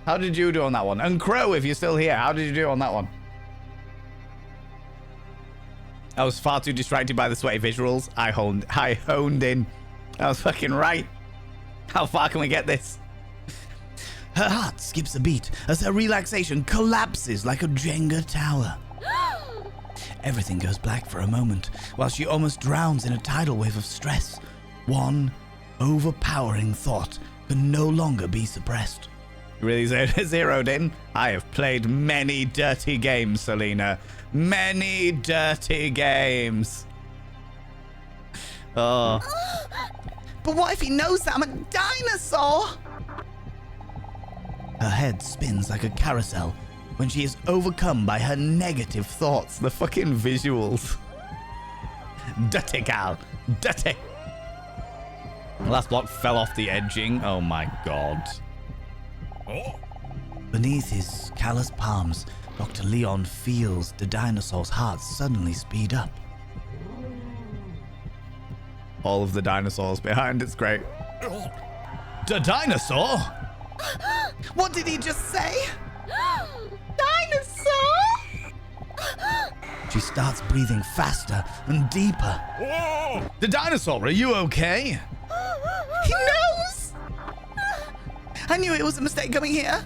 How did you do on that one? And Crow, if you're still here, how did you do on that one? I was far too distracted by the sweaty visuals. I honed in. I was fucking right. How far can we get this? Her heart skips a beat as her relaxation collapses like a Jenga tower. Everything goes black for a moment while she almost drowns in a tidal wave of stress. One overpowering thought can no longer be suppressed. Really zeroed in? I have played many dirty games, Selena. Many dirty games. Oh. But what if he knows that I'm a dinosaur? Her head spins like a carousel when she is overcome by her negative thoughts. The fucking visuals. Dirty gal. Dirty. The last block fell off the edging. Oh my god. Beneath his callous palms, Dr. Leon feels the dinosaur's heart suddenly speed up. All of the dinosaurs behind, it's great. The dinosaur? What did he just say? Dinosaur? She starts breathing faster and deeper. The dinosaur, are you okay? He knows! I knew it was a mistake coming here.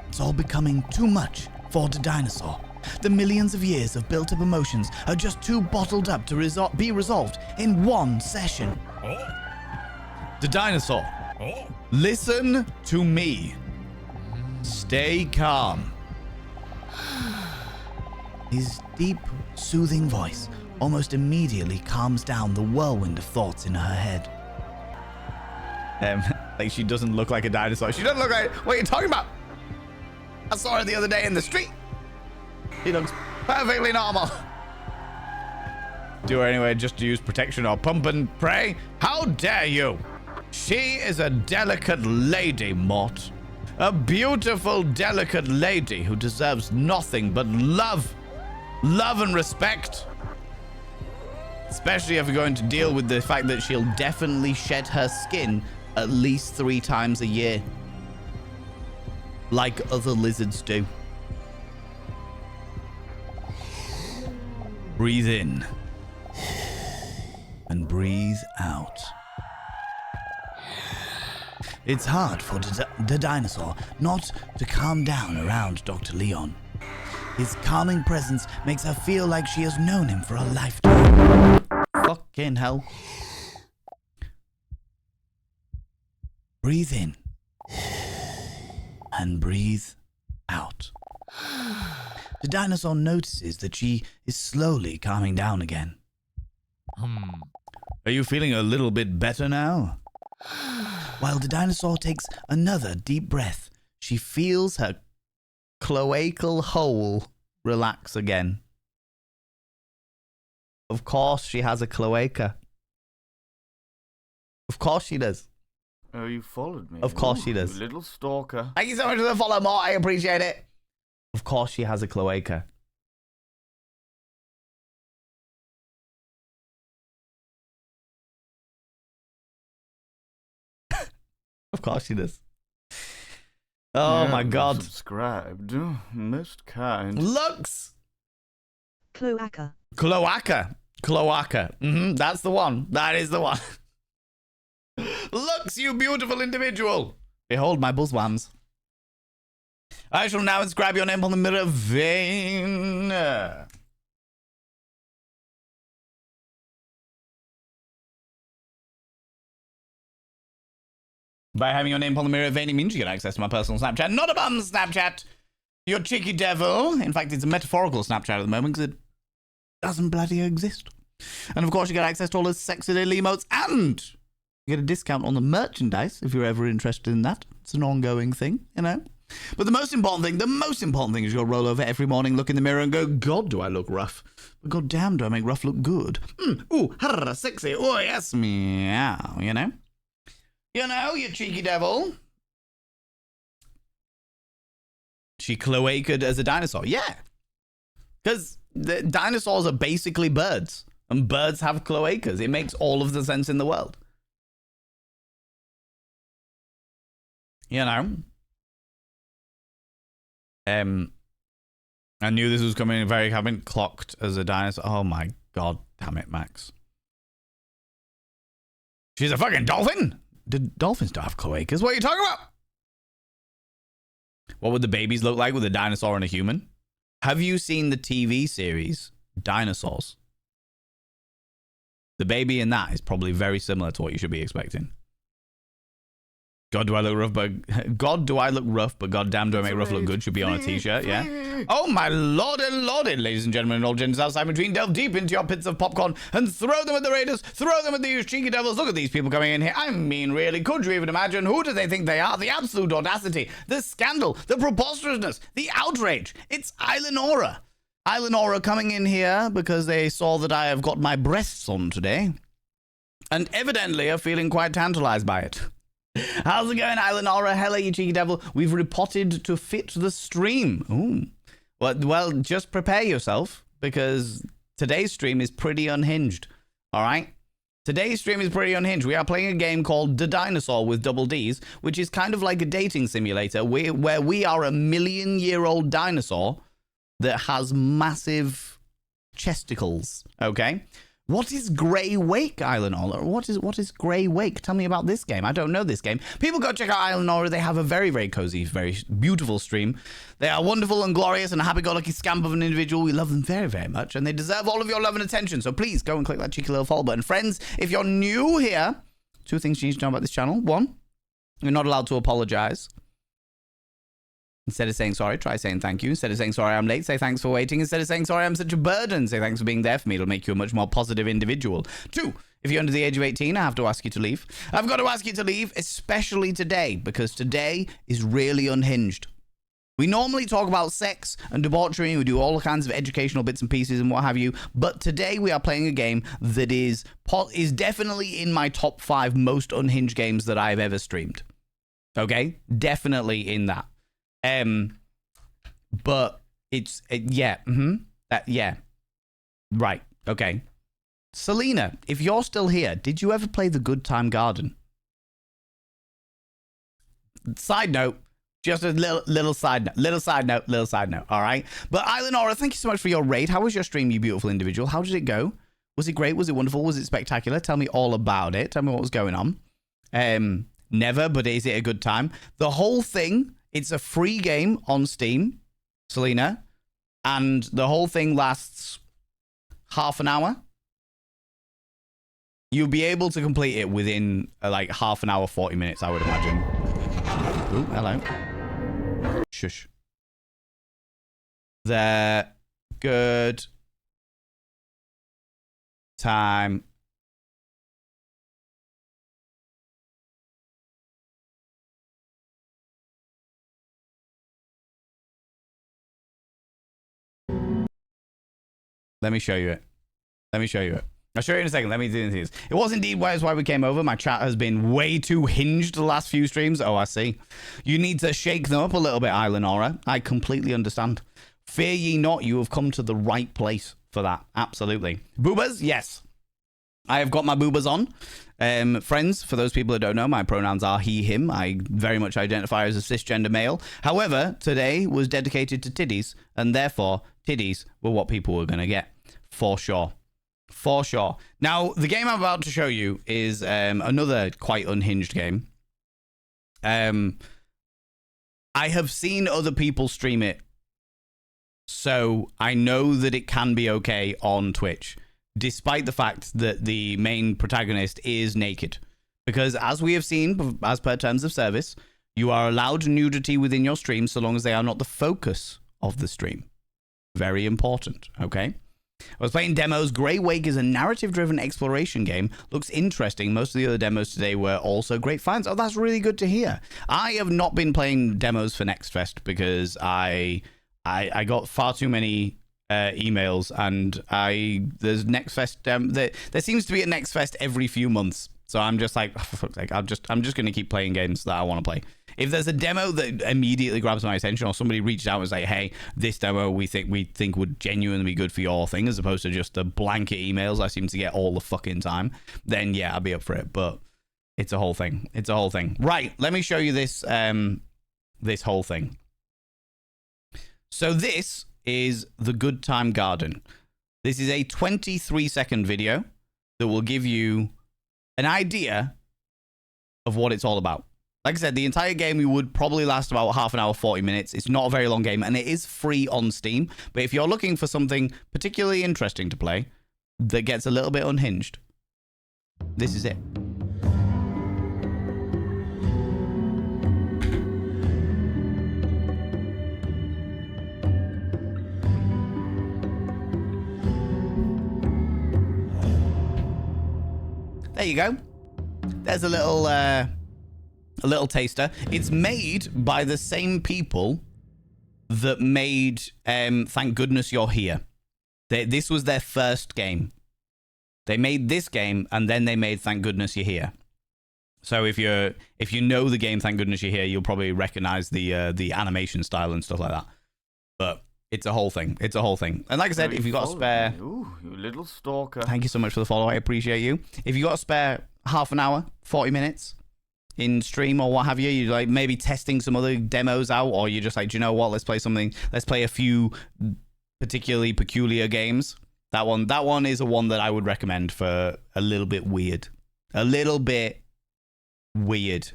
It's all becoming too much for the dinosaur. The millions of years of built-up emotions are just too bottled up to be resolved in one session. The dinosaur, listen to me. Stay calm. His deep, soothing voice almost immediately calms down the whirlwind of thoughts in her head. Like she doesn't look like a dinosaur. She doesn't look like... What are you talking about? I saw her the other day in the street. She looks perfectly normal. Do her anyway just to use protection or pump and pray? How dare you? She is a delicate lady, Mort. A beautiful, delicate lady who deserves nothing but love. Love and respect. Especially if you're going to deal with the fact that she'll definitely shed her skin at least 3 times a year. Like other lizards do. Breathe in. and breathe out. It's hard for the dinosaur not to calm down around Dr. Leon. His calming presence makes her feel like she has known him for a lifetime. Fucking hell. Breathe in and breathe out. The dinosaur notices that she is slowly calming down again. Are you feeling a little bit better now? While the dinosaur takes another deep breath, She feels her cloacal hole relax again. Of course she has a cloaca. Of course she does. Oh, you followed me. Of course she does. You little stalker. Thank you so much for the follow, more. I appreciate it. Of course she has a cloaca. Of course she does. Oh my god. Subscribed. Most kind. Lux! Cloaca. Cloaca. Cloaca. That's the one. That is the one. Lux, you beautiful individual. Behold my buzzwams. I shall now inscribe your name on the mirror vein. By having your name on the mirror vein, it means you get access to my personal Snapchat. Not a bum Snapchat. You cheeky devil. In fact, it's a metaphorical Snapchat at the moment because it doesn't bloody exist. And of course, you get access to all the sexy little emotes and you get a discount on the merchandise if you're ever interested in that. It's an ongoing thing, you know. But the most important thing is you'll roll over every morning, look in the mirror and go, God, do I look rough? But God damn, do I make rough look good? Ooh, harra, sexy. Oh, yes, meow, you know. You know, you cheeky devil. She cloaca'd as a dinosaur. Yeah. Because the dinosaurs are basically birds. And birds have cloacas. It makes all of the sense in the world. You know. I knew this was coming very having clocked as a dinosaur. Oh my god, damn it, Max. She's a fucking dolphin? Did dolphins don't have cloacas? What are you talking about? What would the babies look like with a dinosaur and a human? Have you seen the TV series Dinosaurs? The baby in that is probably very similar to what you should be expecting. God, do I look rough, but goddamn, do I make rough look good? Should be on a t-shirt, yeah? Oh, my lord and lordy, ladies and gentlemen and all gents outside between, delve deep into your pits of popcorn and throw them at the raiders, throw them at these cheeky devils. Look at these people coming in here. I mean, really, could you even imagine? Who do they think they are? The absolute audacity, the scandal, the preposterousness, the outrage. It's Islandora. Islandora coming in here because they saw that I have got my breasts on today and evidently are feeling quite tantalized by it. How's it going, Islandora? Hello, you cheeky devil. We've repotted to fit the stream. Ooh. Well, just prepare yourself because today's stream is pretty unhinged. All right? Today's stream is pretty unhinged. We are playing a game called Dinosaur with Double D'S, which is kind of like a dating simulator where we are a million-year-old dinosaur that has massive chesticles. Okay? What is Grey Wake, Islandora? What is Grey Wake? Tell me about this game. I don't know this game. People go check out Islandora. They have a very, very cozy, very beautiful stream. They are wonderful and glorious and a happy-go-lucky scamp of an individual. We love them very, very much, and they deserve all of your love and attention. So please go and click that cheeky little follow button. Friends, if you're new here, two things you need to know about this channel. One, you're not allowed to apologize. Instead of saying sorry, try saying thank you. Instead of saying sorry, I'm late, say thanks for waiting. Instead of saying sorry, I'm such a burden, say thanks for being there for me. It'll make you a much more positive individual. Two, if you're under the age of 18, I have to ask you to leave. I've got to ask you to leave, especially today, because today is really unhinged. We normally talk about sex and debauchery. We do all kinds of educational bits and pieces and what have you. But today we are playing a game that is definitely in my top 5 most unhinged games that I've ever streamed. Okay? Definitely in that. But it's yeah, right, okay. Selena, if you're still here, did you ever play the Good Time Garden? Side note, just a little side note, all right? But Islandora, thank you so much for your raid. How was your stream, you beautiful individual? How did it go? Was it great? Was it wonderful? Was it spectacular? Tell me all about it. Tell me what was going on. Never, but is it a good time? The whole thing, it's a free game on Steam, Selena, and the whole thing lasts half an hour. You'll be able to complete it within like half an hour, 40 minutes, I would imagine. Ooh, hello. Shush. The good time. Let me show you it. Let me show you it. I'll show you in a second. Let me do this. It was indeed why we came over. My chat has been way too hinged the last few streams. Oh, I see. You need to shake them up a little bit, Islanora. I completely understand. Fear ye not, you have come to the right place for that. Absolutely. Boobas, yes. I have got my boobas on. Friends, for those people that don't know, my pronouns are he, him. I very much identify as a cisgender male. However, today was dedicated to titties, and therefore, titties were what people were going to get. For sure. For sure. Now, the game I'm about to show you is another quite unhinged game. I have seen other people stream it, so I know that it can be okay on Twitch, despite the fact that the main protagonist is naked. Because as we have seen, as per terms of service, you are allowed nudity within your stream so long as they are not the focus of the stream. Very important, okay? I was playing demos. Grey Wake is a narrative-driven exploration game. Looks interesting. Most of the other demos today were also great finds. Oh, that's really good to hear. I have not been playing demos for Next Fest because I got far too many emails, and there's Next Fest. There seems to be a Next Fest every few months. So I'm just like, oh, for fuck's sake, I'm just going to keep playing games that I want to play. If there's a demo that immediately grabs my attention, or somebody reached out and was like, hey, this demo we think would genuinely be good for your thing, as opposed to just the blanket emails I seem to get all the fucking time, then yeah, I'll be up for it. But it's a whole thing. It's a whole thing. Right, let me show you this this whole thing. So this is the Good Time Garden. This is a 23-second video that will give you an idea of what it's all about. Like I said, the entire game would probably last about half an hour, 40 minutes. It's not a very long game, and it is free on Steam. But if you're looking for something particularly interesting to play that gets a little bit unhinged, this is it. There you go. There's a little taster. It's made by the same people that made Thank Goodness You're Here. This was their first game. They made this game, and then they made Thank Goodness You're Here. So if you know the game Thank Goodness You're Here, you'll probably recognize the animation style and stuff like that. But it's a whole thing. It's a whole thing. And like I said, if you got a spare... Ooh, you little stalker. Thank you so much for the follow. I appreciate you. If you got a spare half an hour, 40 minutes in stream or what have you, you're like maybe testing some other demos out, or you're just like, do you know what? Let's play something. Let's play a few particularly peculiar games. That one is a one that I would recommend for a little bit weird. A little bit weird.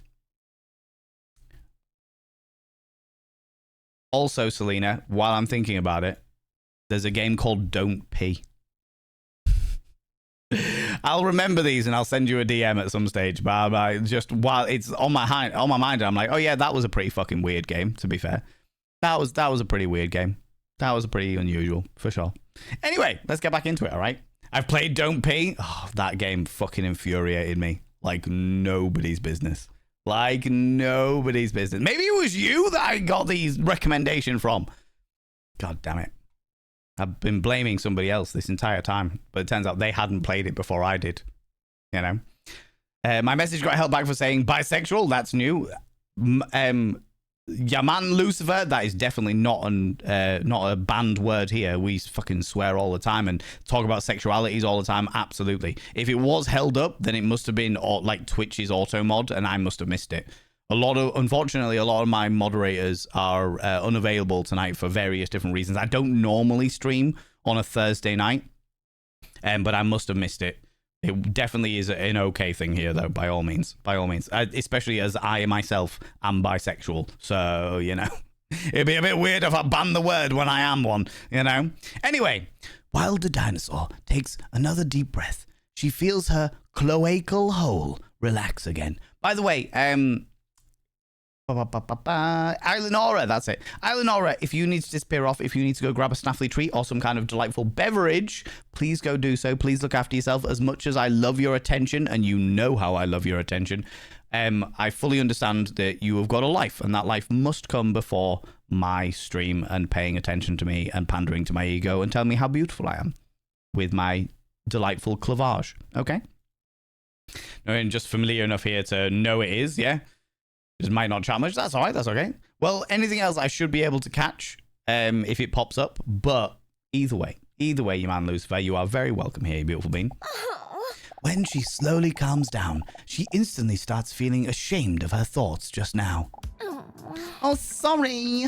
Also, Selena, while I'm thinking about it, there's a game called Don't Pee. I'll remember these and I'll send you a DM at some stage. But I just while it's on my mind, I'm like, oh yeah, that was a pretty fucking weird game. To be fair, that was a pretty weird game. That was a pretty unusual for sure. Anyway, let's get back into it. All right, I've played Don't Pee. Oh, that game fucking infuriated me like nobody's business. Like nobody's business. Maybe it was you that I got these recommendation from. God damn it. I've been blaming somebody else this entire time, but it turns out they hadn't played it before I did. You know? My message got held back for saying bisexual. That's new. Yaman Lucifer. That is definitely not a banned word here. We fucking swear all the time and talk about sexualities all the time. Absolutely. If it was held up, then it must have been like Twitch's auto mod, and I must have missed it. Unfortunately, a lot of my moderators are unavailable tonight for various different reasons. I don't normally stream on a Thursday night. but I must have missed it. It definitely is an okay thing here, though, by all means. By all means. Especially as I myself am bisexual. So, you know, it'd be a bit weird if I banned the word when I am one, you know? Anyway, While the dinosaur takes another deep breath, she feels her cloacal hole relax again. by the way, Islandora, that's it. Islandora, if you need to disappear off, if you need to go grab a snaffly treat or some kind of delightful beverage, please go do so. Please look after yourself. As much as I love your attention, and you know how I love your attention, I fully understand that you have got a life, and that life must come before my stream and paying attention to me and pandering to my ego and telling me how beautiful I am with my delightful clavage. Okay? And just familiar enough here to know it is, yeah? Just might not chat much. That's all right. That's okay. Well, anything else I should be able to catch if it pops up. But either way, you man Lucifer, you are very welcome here, you beautiful bean. When she slowly calms down, she instantly starts feeling ashamed of her thoughts just now. Oh, sorry.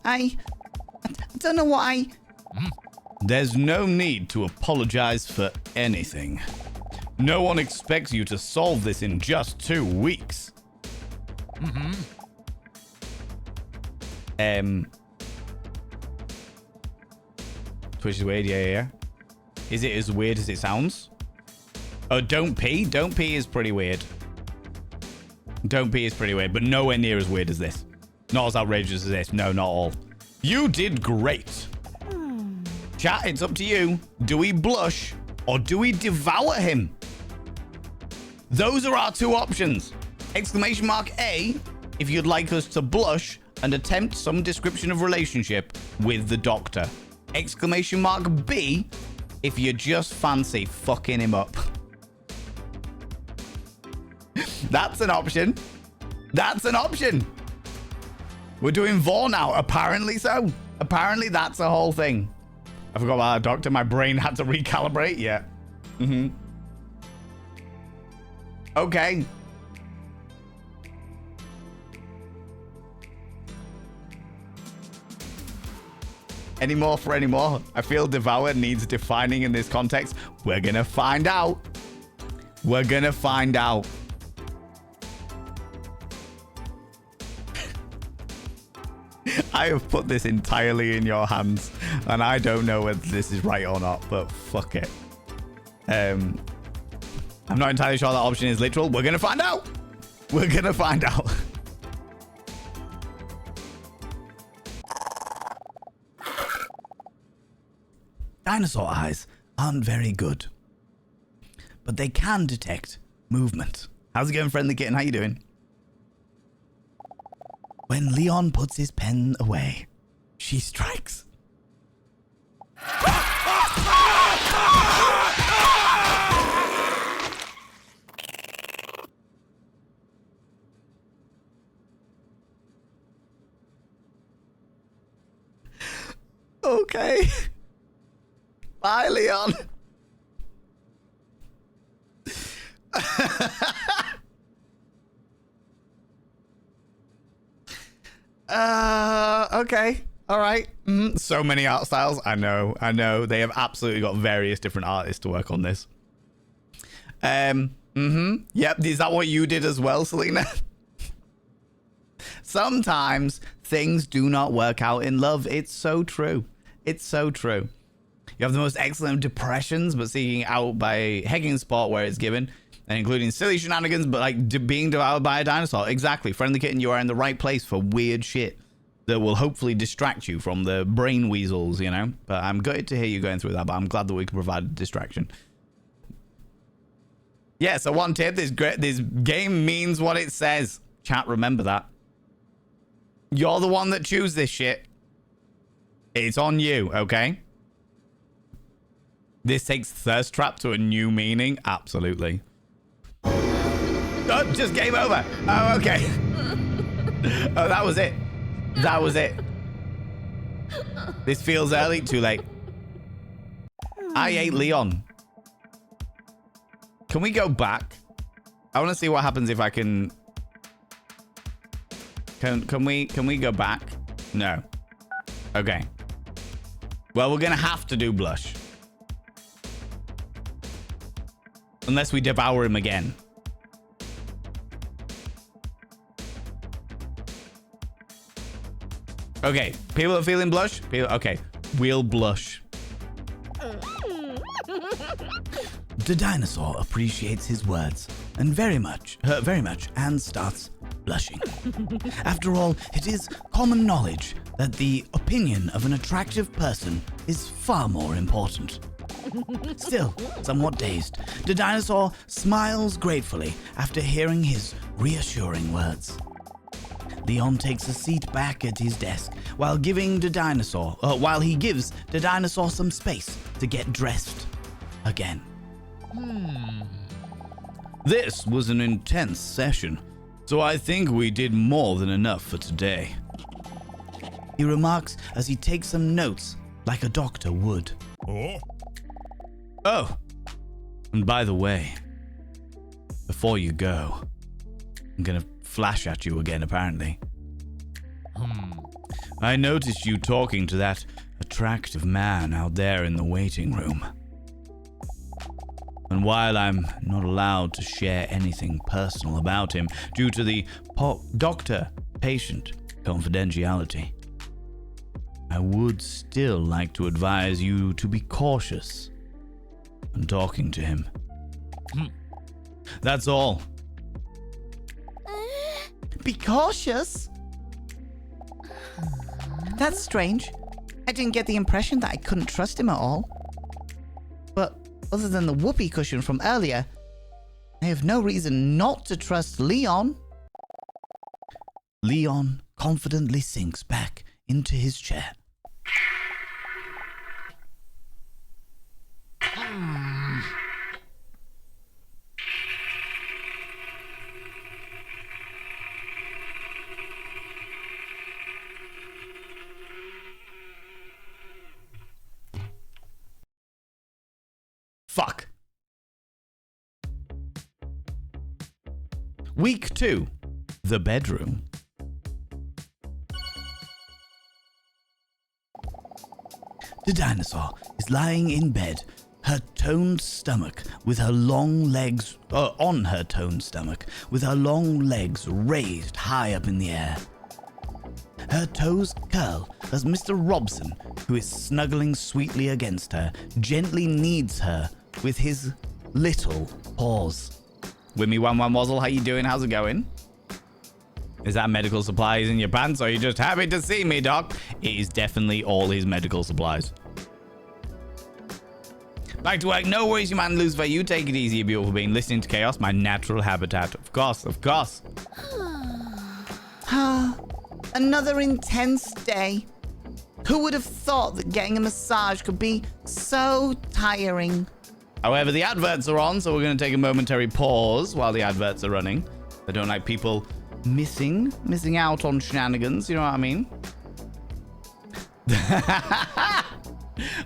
I don't know what I... There's no need to apologize for anything. No one expects you to solve this in just 2 weeks. Twitch is weird, yeah. Is it as weird as it sounds? Oh, don't pee? Don't pee is pretty weird. Don't pee is pretty weird, but nowhere near as weird as this. Not as outrageous as this. No, not all. You did great. Chat, it's up to you. Do we blush or do we devour him? Those are our two options. Exclamation mark A, if you'd like us to blush and attempt some description of relationship with the doctor. Exclamation mark B, if you just fancy fucking him up. That's an option. That's an option. We're doing Vor now. Apparently so. Apparently that's a whole thing. I forgot about that, doctor. My brain had to recalibrate. Yeah. Okay. Any more for any more? I feel devour needs defining in this context. We're gonna find out. We're gonna find out. I have put this entirely in your hands, and I don't know whether this is right or not, but fuck it. I'm not entirely sure that option is literal. We're gonna find out. We're gonna find out. Dinosaur eyes aren't very good, but they can detect movement. How's it going, friendly kitten? How you doing? When Leon puts his pen away, she strikes. Okay. Bye, Leon. Okay. All right. So many art styles. I know. They have absolutely got various different artists to work on this. Yep. Is that what you did as well, Selena? Sometimes things do not work out in love. It's so true. It's so true. You have the most excellent depressions, but seeking out by Hegging Sport where it's given, and including silly shenanigans, but like being devoured by a dinosaur. Exactly. Friendly kitten, you are in the right place for weird shit that will hopefully distract you from the brain weasels, you know? But I'm gutted to hear you going through that, but I'm glad that we can provide a distraction. Yeah, so one tip, this game means what it says. Chat, remember that. You're the one that chooses this shit. It's on you, okay? This takes Thirst Trap to a new meaning. Absolutely. Oh, just game over. Oh, okay. Oh, that was it. That was it. This feels early. Too late. I ate Leon. Can we go back? I want to see what happens if I can... Can we go back? No. Okay. Well, we're going to have to do blush. Unless we devour him again. Okay, people are feeling blush. Okay, we'll blush. The dinosaur appreciates his words and very much, and starts blushing. After all, it is common knowledge that the opinion of an attractive person is far more important. Still, somewhat dazed, the dinosaur smiles gratefully after hearing his reassuring words. Leon takes a seat back at his desk while he gives the dinosaur some space to get dressed again. This was an intense session, so I think we did more than enough for today. He remarks as he takes some notes like a doctor would. Oh, and by the way, before you go, I'm gonna flash at you again, apparently. I noticed you talking to that attractive man out there in the waiting room. And while I'm not allowed to share anything personal about him due to the doctor-patient confidentiality, I would still like to advise you to be cautious when talking to him. That's all. Be cautious? That's strange. I didn't get the impression that I couldn't trust him at all. But other than the whoopee cushion from earlier, I have no reason not to trust Leon. Leon confidently sinks back into his chair. Fuck. Week 2. The bedroom. The dinosaur is lying in bed, her toned stomach with her long legs on her toned stomach with her long legs raised high up in the air. Her toes curl as Mr. Robson, who is snuggling sweetly against her, gently kneads her with his little paws. Wimmy Wam Wam Wazzle, how you doing? How's it going? Is that medical supplies in your pants, or are you just happy to see me, Doc? It is definitely all his medical supplies. Back to work. No worries, you man, Lucifer. You take it easy, you beautiful being. Listening to chaos, my natural habitat. Of course, of course. Another intense day. Who would have thought that getting a massage could be so tiring? However, the adverts are on, so we're going to take a momentary pause while the adverts are running. I don't like people missing out on shenanigans, you know what I mean?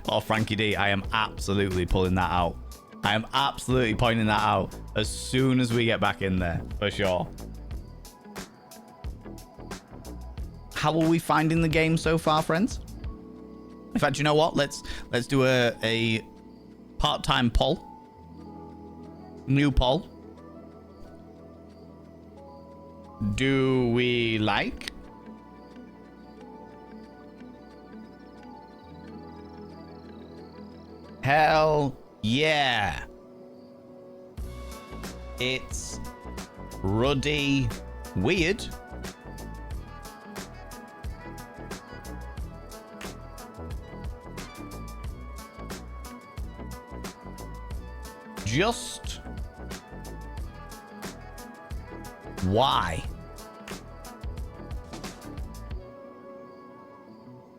Oh, Frankie D, I am absolutely pulling that out. I am absolutely pointing that out as soon as we get back in there, for sure. How are we finding the game so far, friends? In fact, you know what? Let's do a part-time poll. New poll. Do we like? Hell yeah. It's ruddy weird. Just why?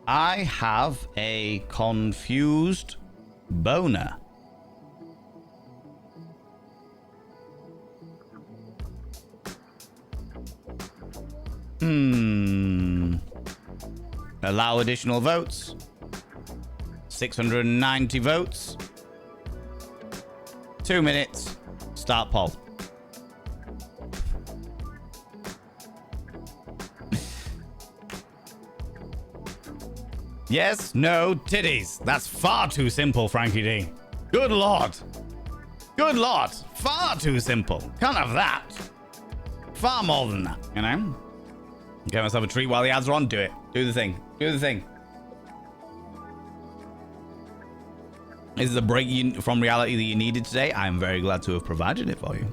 I have a confused boner. Allow additional votes. 690 votes. 2 minutes. Start poll. Yes, no, titties. That's far too simple, Frankie D. Good lord. Good Lord. Far too simple. Can't have that. Far more than that, you know? Get myself a treat while the ads are on. Do it. Do the thing. Do the thing. This is a break from reality that you needed today. I'm very glad to have provided it for you.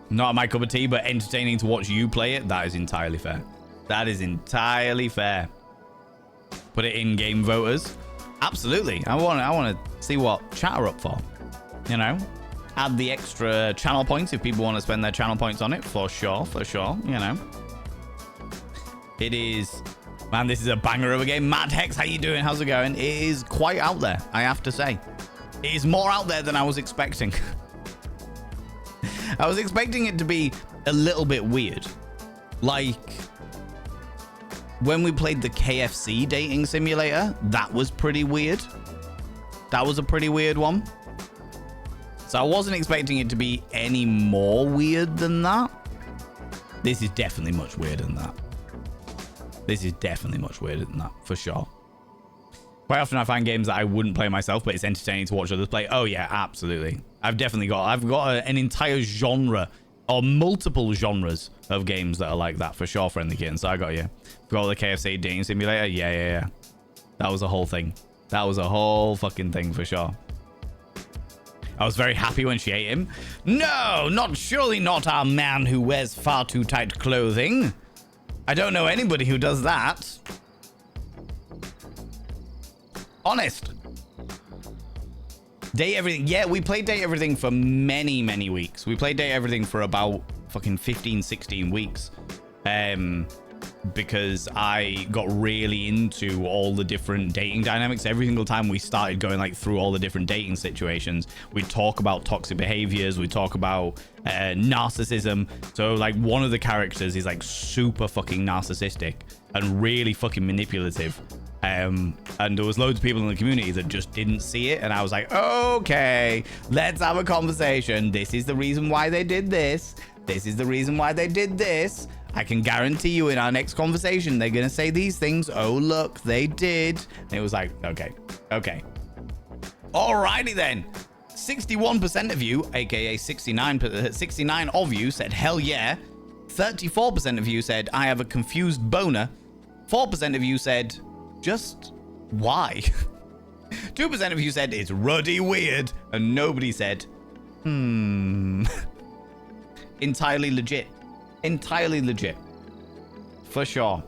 Not my cup of tea, but entertaining to watch you play it. That is entirely fair. That is entirely fair. Put it in game voters. Absolutely. I want to see what chat are up for. You know, add the extra channel points if people want to spend their channel points on it. For sure. For sure. You know, it is. Man, this is a banger of a game. Mad Hex, how you doing? How's it going? It is quite out there, I have to say. It is more out there than I was expecting. I was expecting it to be a little bit weird. Like, when we played the KFC dating simulator, that was pretty weird. That was a pretty weird one. So I wasn't expecting it to be any more weird than that. This is definitely much weirder than that. This is definitely much weirder than that, for sure. Quite often I find games that I wouldn't play myself, but it's entertaining to watch others play. Oh yeah, absolutely. I've got an entire genre, or multiple genres of games that are like that, for sure, Friendly Kitten. So I got you. Got the KFC dating simulator. Yeah. That was a whole thing. That was a whole fucking thing, for sure. I was very happy when she ate him. No, surely not our man who wears far too tight clothing. I don't know anybody who does that. Honest. Date Everything. Yeah, we played Date Everything for many, many weeks. We played Date Everything for about fucking 15, 16 weeks. Because I got really into all the different dating dynamics. Every single time we started going like through all the different dating situations, we talk about toxic behaviors, we talk about narcissism. So like one of the characters is like super fucking narcissistic and really fucking manipulative. And there was loads of people in the community that just didn't see it. And I was like, okay, let's have a conversation. This is the reason why they did this. This is the reason why they did this. I can guarantee you in our next conversation, they're going to say these things. Oh, look, they did. And it was like, okay. Alrighty then. 61% of you, aka 69 of you said, hell yeah. 34% of you said, I have a confused boner. 4% of you said, just why? 2% of you said, it's ruddy weird. And nobody said, Entirely legit. Entirely legit. For sure.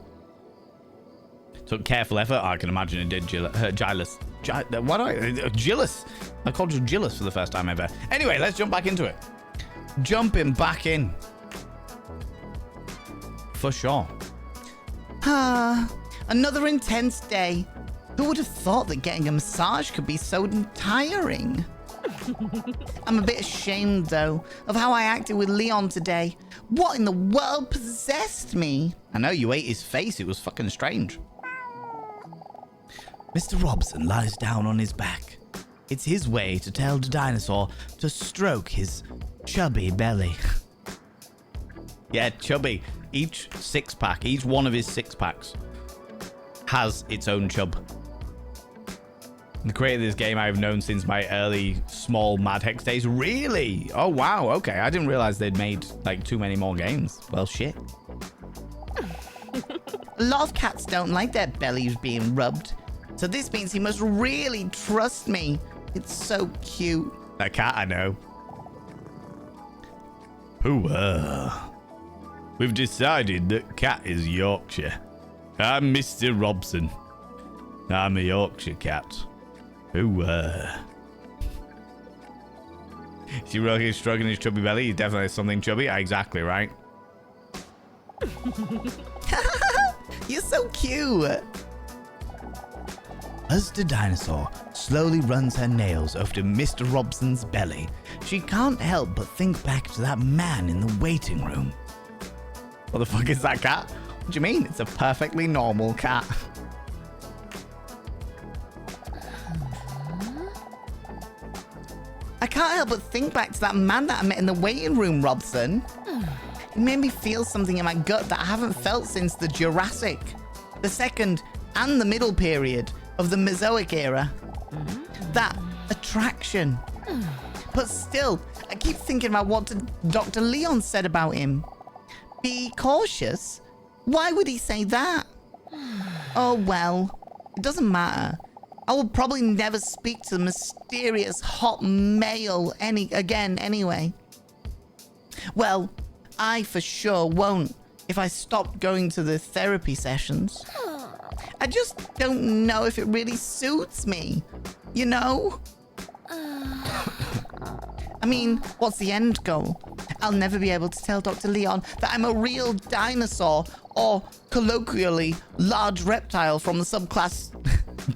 Took careful effort. I can imagine it did. Gillis. Gillis. I called you Gillis for the first time ever. Anyway, let's jump back into it. Jumping back in. For sure. Another intense day. Who would have thought that getting a massage could be so tiring? I'm a bit ashamed, though, of how I acted with Leon today. What in the world possessed me? I know, you ate his face. It was fucking strange. Mr. Robson lies down on his back. It's his way to tell the dinosaur to stroke his chubby belly. Yeah, chubby. Each six-pack, each one of his six-packs has its own chub. The creator of this game I've known since my early small Mad Hex days. Really? Oh, wow. Okay. I didn't realize they'd made like too many more games. Well, shit. A lot of cats don't like their bellies being rubbed. So this means he must really trust me. It's so cute. A cat, I know. We've decided that Cat is Yorkshire. I'm Mr. Robson. I'm a Yorkshire cat. Is he really stroking his chubby belly? He's definitely something chubby. Exactly right. You're so cute. As the dinosaur slowly runs her nails over to Mr. Robson's belly, she can't help but think back to that man in the waiting room. What the fuck is that cat? What do you mean? It's a perfectly normal cat. I can't help but think back to that man that I met in the waiting room, Robson. It made me feel something in my gut that I haven't felt since the Jurassic, the second and the middle period of the Mesozoic era. That attraction. But still, I keep thinking about what Dr. Leon said about him. Be cautious? Why would he say that? Oh well, it doesn't matter. I will probably never speak to the mysterious hot male again anyway. Well, I for sure won't if I stop going to the therapy sessions. I just don't know if it really suits me, you know? I mean, what's the end goal? I'll never be able to tell Dr. Leon that I'm a real dinosaur, or colloquially, large reptile from the subclass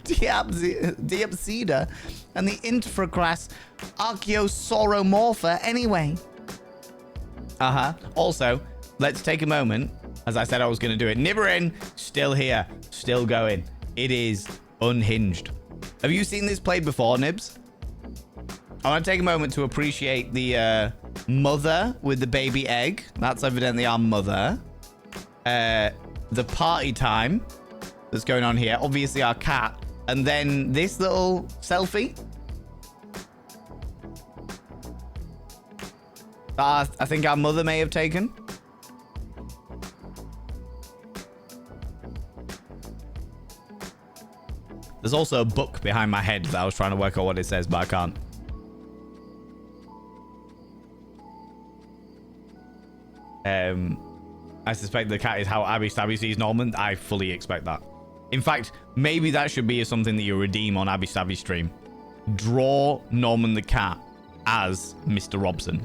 Diapsida and the infraclass Archaeosauromorpha anyway. Also, let's take a moment. As I said I was going to do it. Nibberin, still here, still going. It is unhinged. Have you seen this played before, Nibs? I want to take a moment to appreciate the mother with the baby egg. That's evidently our mother. The party time that's going on here. Obviously our cat. And then this little selfie. I think our mother may have taken. There's also a book behind my head that I was trying to work out what it says, but I can't. I suspect the cat is how Abby Stabby sees Norman. I fully expect that. In fact, maybe that should be something that you redeem on Abby Stabby's stream. Draw Norman the cat as Mr. Robson.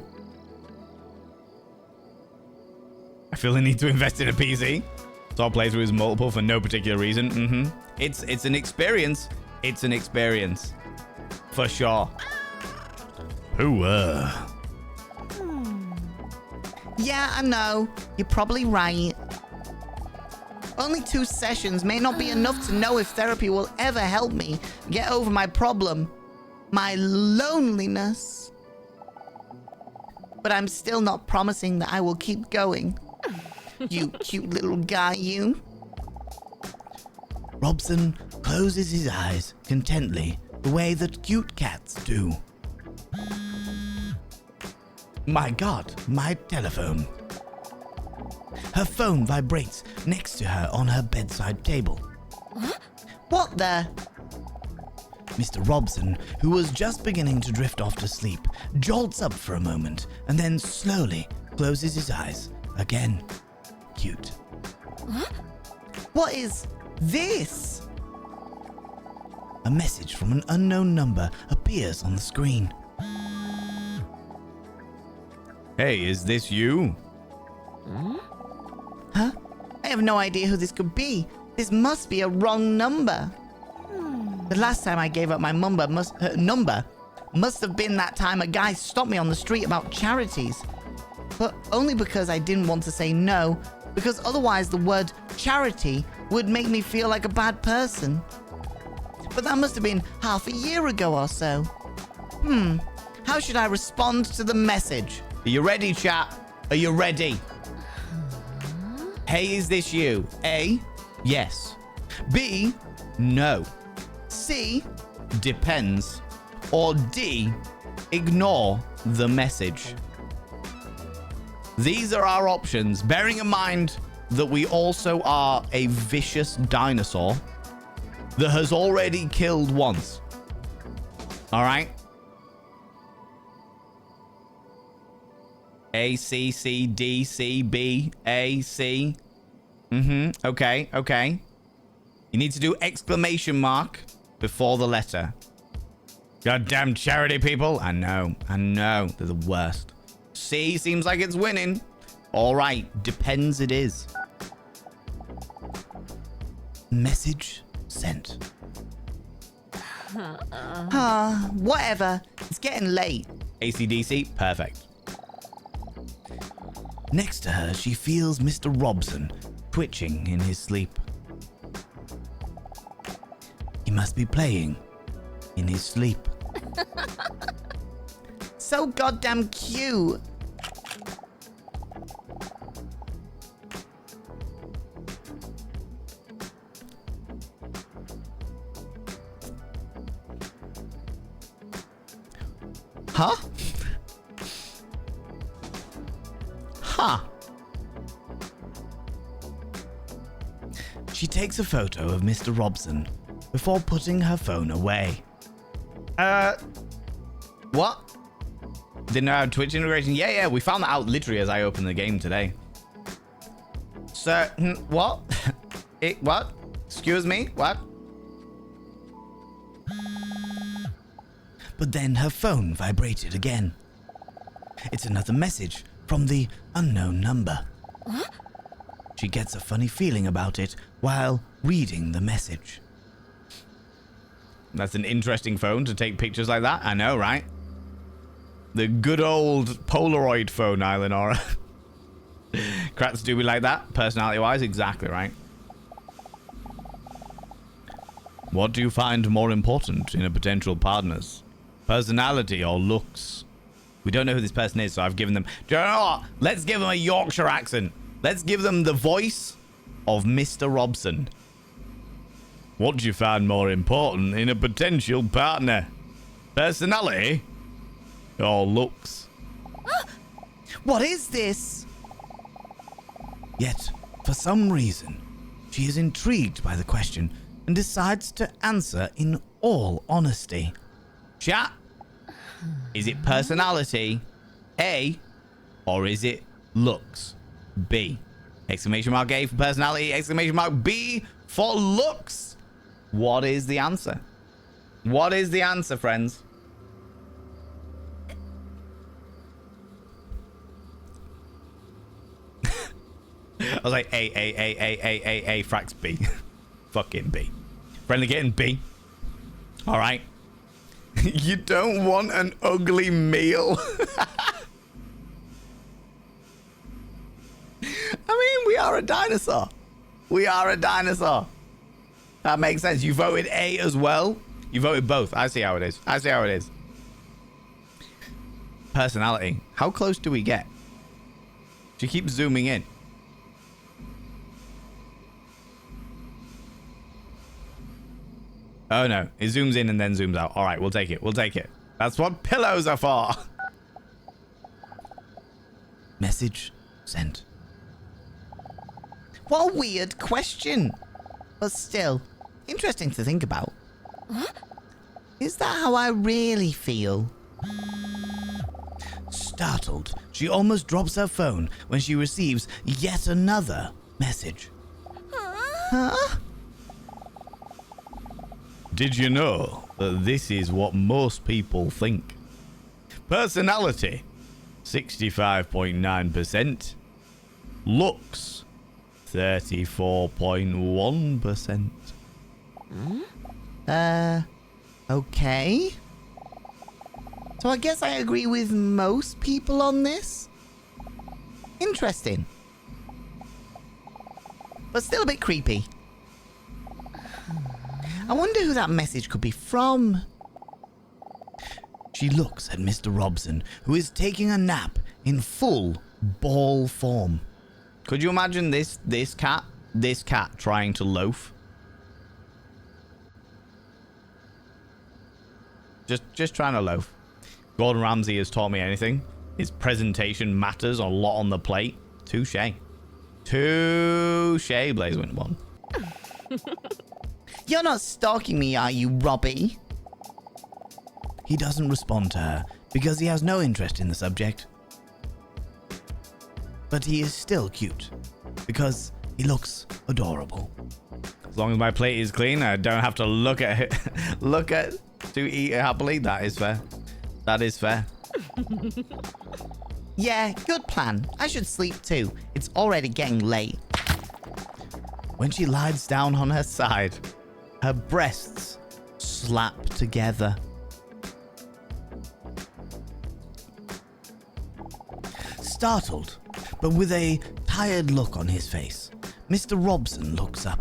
I feel the need to invest in a PC. So I'll play through his multiple for no particular reason. It's an experience. It's an experience. For sure. Yeah, I know. You're probably right. Only 2 sessions may not be enough to know if therapy will ever help me get over my problem. My loneliness. But I'm still not promising that I will keep going. You cute little guy, you. Robson closes his eyes contently, the way that cute cats do. My God, my telephone. Her phone vibrates next to her on her bedside table. What the? Mr. Robson, who was just beginning to drift off to sleep, jolts up for a moment and then slowly closes his eyes again. Cute. What is this? A message from an unknown number appears on the screen. Hey, is this you? Huh? I have no idea who this could be. This must be a wrong number. The last time I gave up my number must have been that time a guy stopped me on the street about charities. But only because I didn't want to say no, because otherwise the word charity would make me feel like a bad person. But that must have been half a year ago or so. How should I respond to the message? Are you ready, chat? Are you ready? Hey, is this you? A, yes. B, no. C, depends. Or D, ignore the message. These are our options, bearing in mind that we also are a vicious dinosaur that has already killed once. All right? A, C, C, D, C, B, A, C. Okay, okay. You need to do exclamation mark before the letter. Goddamn charity people. I know. They're the worst. C seems like it's winning. All right, depends it is. Message sent. Whatever. It's getting late. AC/DC, perfect. Next to her, she feels Mr. Robson twitching in his sleep. He must be playing in his sleep. So goddamn cute. Huh? Huh. She takes a photo of Mr. Robson before putting her phone away. What? Didn't know how Twitch integration. Yeah, we found that out literally as I opened the game today. So, what? What? Excuse me? What? But then her phone vibrated again. It's another message from the unknown number. What? She gets a funny feeling about it while reading the message. That's an interesting phone to take pictures like that. I know, right? The good old Polaroid phone, Eleanor. Crats do be like that, personality-wise. Exactly right. What do you find more important in a potential partner's? Personality or looks? We don't know who this person is, so I've given them... Do you know what? Let's give them a Yorkshire accent. Let's give them the voice of Mr. Robson. What do you find more important in a potential partner? Personality or looks? What is this? Yet, for some reason, she is intrigued by the question and decides to answer in all honesty. Chat, is it personality, A, or is it looks, B? Exclamation mark A for personality, exclamation mark B for looks. What is the answer? What is the answer, friends? I was like, A, Frax B. Fucking B. Friendly getting B. All right. You don't want an ugly meal. I mean, we are a dinosaur. We are a dinosaur. That makes sense. You voted A as well. You voted both. I see how it is. I see how it is. Personality. How close do we get? She keeps zooming in. Oh no, it zooms in and then zooms out. All right, we'll take it. We'll take it. That's what pillows are for. Message sent. What a weird question. But still, interesting to think about. What? Is that how I really feel? Startled, she almost drops her phone when she receives yet another message. Huh? Did you know that this is what most people think? Personality, 65.9%. Looks, 34.1%. Okay. So I guess I agree with most people on this. Interesting. But still a bit creepy. I wonder who that message could be from. She looks at Mr. Robson, who is taking a nap in full ball form. Could you imagine this cat trying to loaf? Just trying to loaf. Gordon Ramsay has taught me anything. His presentation matters a lot on the plate. Touche. Touche, Blaze Winterborn. You're not stalking me, are you, Robbie? He doesn't respond to her because he has no interest in the subject. But he is still cute because he looks adorable. As long as my plate is clean, I don't have to look at it. To eat it happily. That is fair. That is fair. Yeah, good plan. I should sleep too. It's already getting late. When she lies down on her side, her breasts slap together. Startled, but with a tired look on his face, Mr. Robson looks up.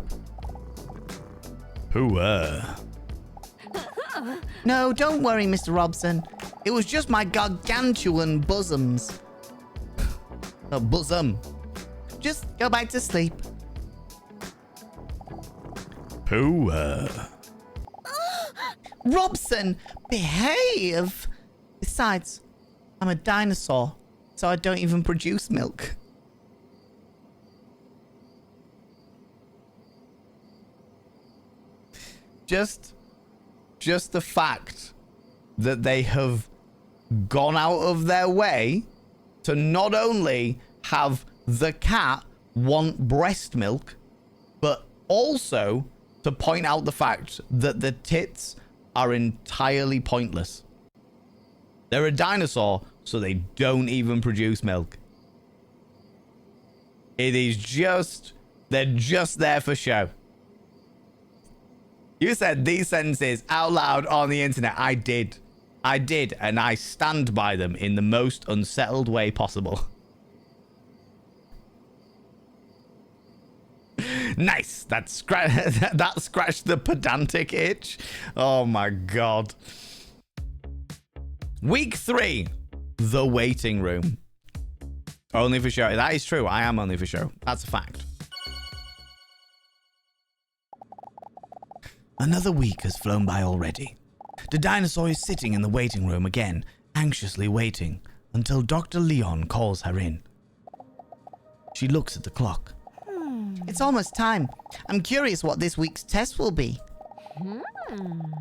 Who No, don't worry, Mr. Robson. It was just my gargantuan bosoms. bosom. Just go back to sleep. Who Robson, behave! This Besides, I'm a dinosaur, so I don't even produce milk. Just the fact that they have gone out of their way to not only have the cat want breast milk, but also to point out the fact that the tits are entirely pointless. They're a dinosaur, so they don't even produce milk. It is just, they're just there for show. You said these sentences out loud on the internet. I did, and I stand by them in the most unsettled way possible. Nice. That scratched the pedantic itch. Oh my god. Week 3, the waiting room. Only for show. That is true. I am only for show. That's a fact. Another week has flown by already. The dinosaur is sitting in the waiting room again, anxiously waiting until Dr. Leon calls her in. She looks at the clock. It's almost time. I'm curious what this week's test will be.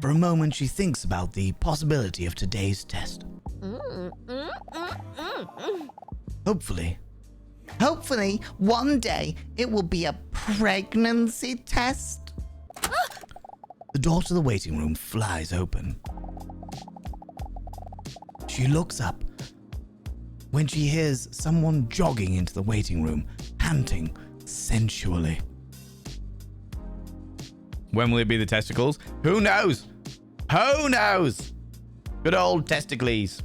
For a moment, she thinks about the possibility of today's test. Hopefully, one day it will be a pregnancy test. The door to the waiting room flies open. She looks up when she hears someone jogging into the waiting room, panting sensually. When will it be the testicles? Who knows? Who knows? Good old testicles.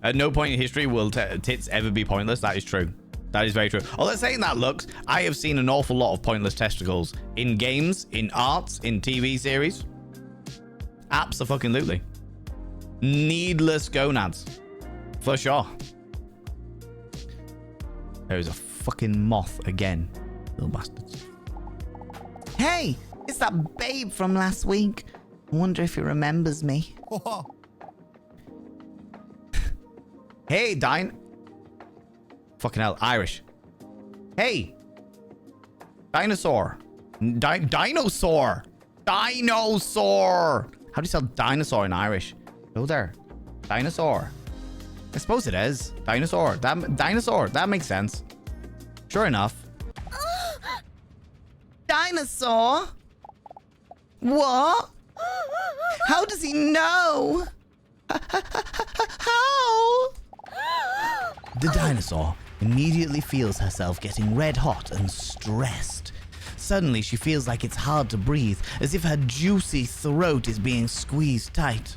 At no point in history will tits ever be pointless. That is true. That is very true. Although saying that, looks, I have seen an awful lot of pointless testicles in games, in arts, in TV series. Abso-fucking-lutely. Needless gonads. For sure. There's a fucking moth again. Little bastards. Hey, it's that babe from last week. I wonder if he remembers me. Hey, fucking hell, Irish. Hey. Dinosaur. Dinosaur. Dinosaur. How do you spell dinosaur in Irish? Go there. Dinosaur. I suppose it is. Dinosaur. Dinosaur. That makes sense. Sure enough. Dinosaur? What? How does he know? How? The dinosaur immediately feels herself getting red hot and stressed. Suddenly, she feels like it's hard to breathe, as if her juicy throat is being squeezed tight.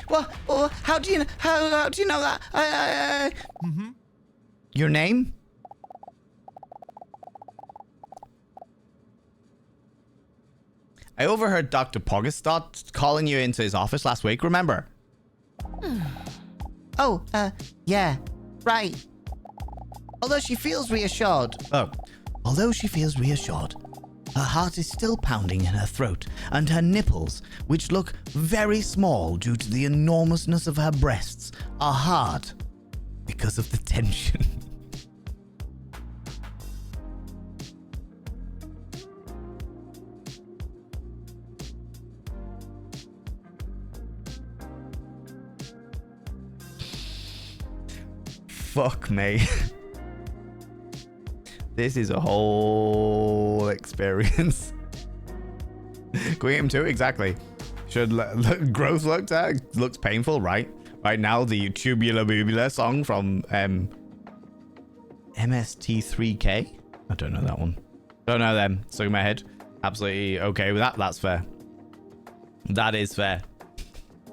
Well, how do you know? How do you know that? Your name? I overheard Dr. Poggestott calling you into his office last week, remember? Yeah, right. Although she feels reassured. Although she feels reassured, her heart is still pounding in her throat, and her nipples, which look very small due to the enormousness of her breasts, are hard because of the tension. Fuck me. This is a whole experience. Can we get him to? Exactly. Should growth looks painful, right? Right now, the Tubular Bubula song from MST3K. I don't know that one. Don't know them. Stuck in my head. Absolutely okay with that. That's fair. That is fair.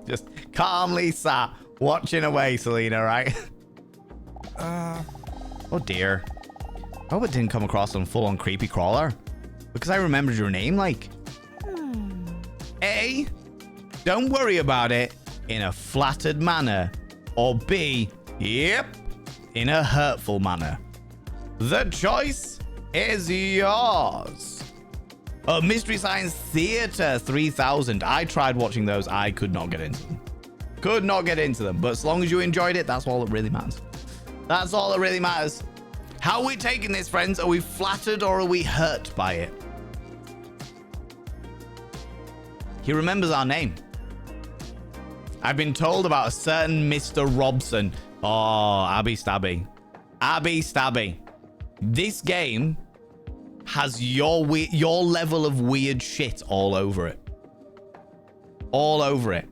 Just calmly sat watching away, Selena, right? Oh dear. I hope it didn't come across on full-on creepy crawler. Because I remembered your name, like. A, don't worry about it in a flattered manner. Or B, yep, in a hurtful manner. The choice is yours. Mystery Science Theater 3000. I tried watching those. I could not get into them. Could not get into them. But as long as you enjoyed it, that's all that really matters. That's all that really matters. How are we taking this, friends? Are we flattered or are we hurt by it? He remembers our name. I've been told about a certain Mr. Robson. Oh, Abby Stabby. Abby Stabby. This game has your level of weird shit all over it. All over it.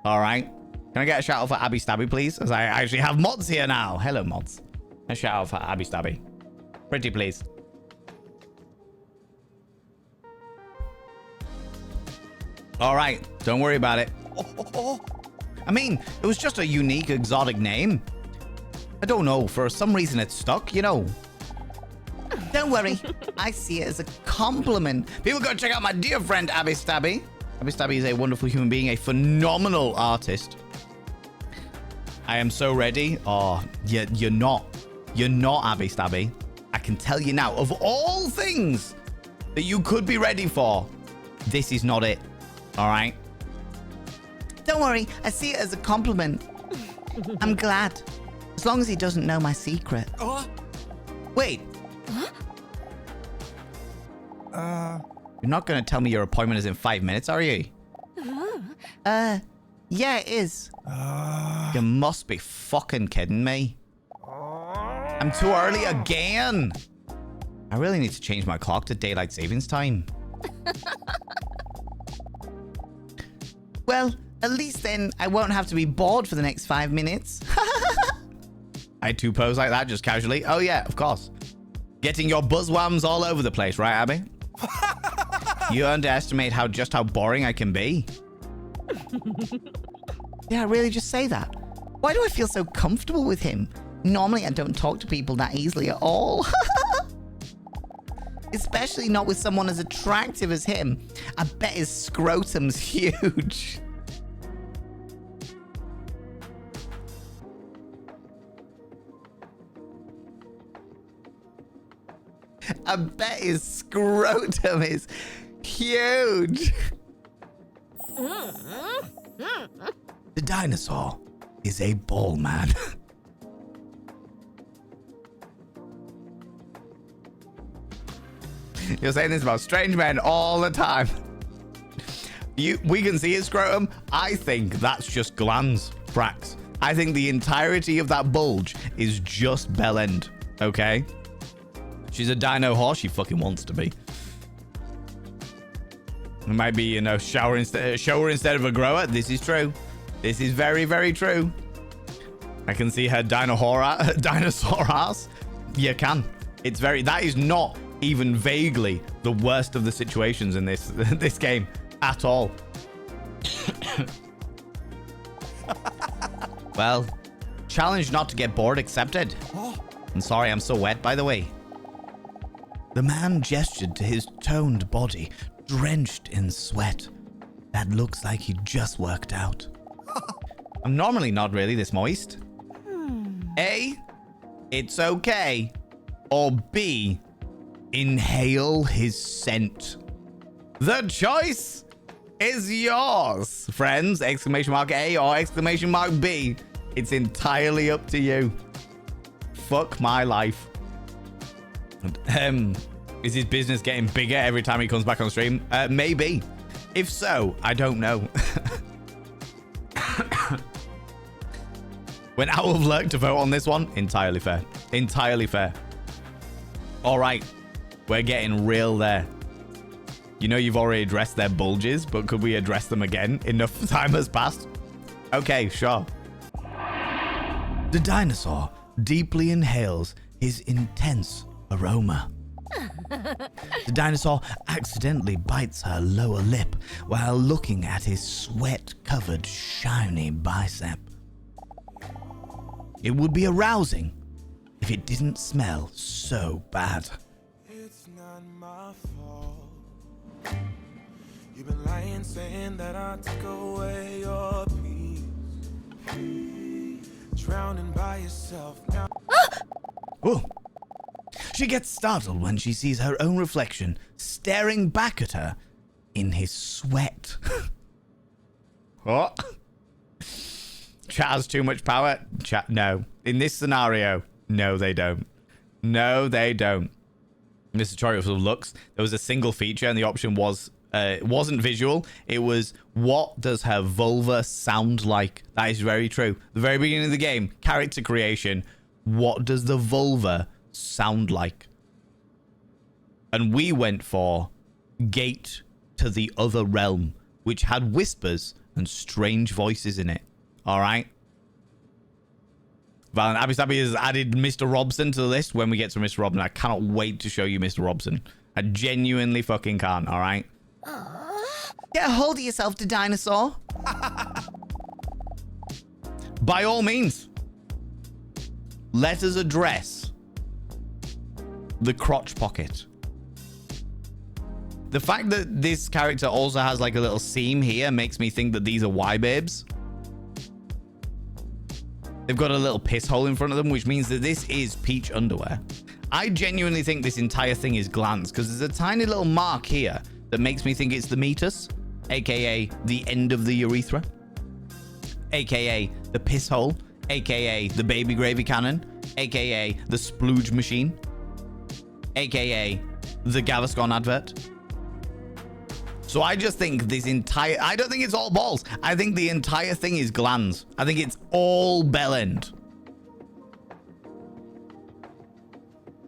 All right. Can I get a shout out for Abby Stabby, please? As I actually have mods here now. Hello, mods. A shout out for Abby Stabby. Pretty please. All right. Don't worry about it. I mean, it was just a unique, exotic name. I don't know. For some reason, it stuck, you know. Don't worry. I see it as a compliment. People go check out my dear friend, Abby Stabby. Abby Stabby is a wonderful human being, a phenomenal artist. I am so ready. Oh, you're not. You're not, Abby Stabby. I can tell you now, of all things that you could be ready for, this is not it. All right? Don't worry. I see it as a compliment. I'm glad. As long as he doesn't know my secret. Wait. You're not going to tell me your appointment is in 5 minutes, are you? Yeah, it is. You must be fucking kidding me. I'm too early again. I really need to change my clock to daylight savings time. Well, at least then I won't have to be bored for the next 5 minutes. I too pose like that just casually. Oh yeah, of course. Getting your buzzwams all over the place, right, Abby? You underestimate how boring I can be. Yeah, really just say that. Why do I feel so comfortable with him? Normally I don't talk to people that easily at all. Especially not with someone as attractive as him. I bet his scrotum's huge. I bet his scrotum is huge. The dinosaur is a ball man. You're saying this about strange men all the time. We can see his scrotum. I think that's just glands, Frax. I think the entirety of that bulge is just bell end, okay? She's a dino horse. She fucking wants to be. It might be, you know, shower instead of a grower. This is true. This is very, very true. I can see her dinosaur ass. You can. It's very... That is not even vaguely the worst of the situations in this game at all. Well, challenge not to get bored accepted. I'm sorry, I'm so wet, by the way. The man gestured to his toned body, drenched in sweat. That looks like he just worked out. I'm normally not really this moist. A, it's okay. Or B, inhale his scent. The choice is yours, friends. Exclamation mark A or exclamation mark B. It's entirely up to you. Fuck my life. Is his business getting bigger every time he comes back on stream? Maybe. If so, I don't know. Went out of luck to vote on this one. Entirely fair. Entirely fair. All right. We're getting real there. You know you've already addressed their bulges, but could we address them again? Enough time has passed. Okay, sure. The dinosaur deeply inhales his intense aroma. The dinosaur accidentally bites her lower lip while looking at his sweat-covered, shiny bicep. It would be arousing if it didn't smell so bad. It's not my fault. You've been lying, saying that I took away your peace. Drowning by yourself now. Oh. She gets startled when she sees her own reflection staring back at her in his sweat. Oh. Chat has too much power. Chat, no. In this scenario, no, they don't. No, they don't. This tutorial for looks. There was a single feature, and the option was it wasn't visual. It was, what does her vulva sound like? That is very true. The very beginning of the game, character creation. What does the vulva sound like? And we went for Gate to the Other Realm, which had whispers and strange voices in it. All right. Valen, Abby Stabby has added Mr. Robson to the list when we get to Mr. Robson. I cannot wait to show you Mr. Robson. I genuinely fucking can't, all right? Get a hold of yourself, to Dinosaur. By all means, let us address the crotch pocket. The fact that this character also has like a little seam here makes me think that these are Y-babes. They've got a little piss hole in front of them, which means that this is peach underwear. I genuinely think this entire thing is glands, because there's a tiny little mark here that makes me think it's the meatus, aka the end of the urethra, aka the piss hole, aka the baby gravy cannon, aka the splooge machine, aka the Gaviscon advert. So I just think this entire... I don't think it's all balls. I think the entire thing is glands. I think it's all bell end.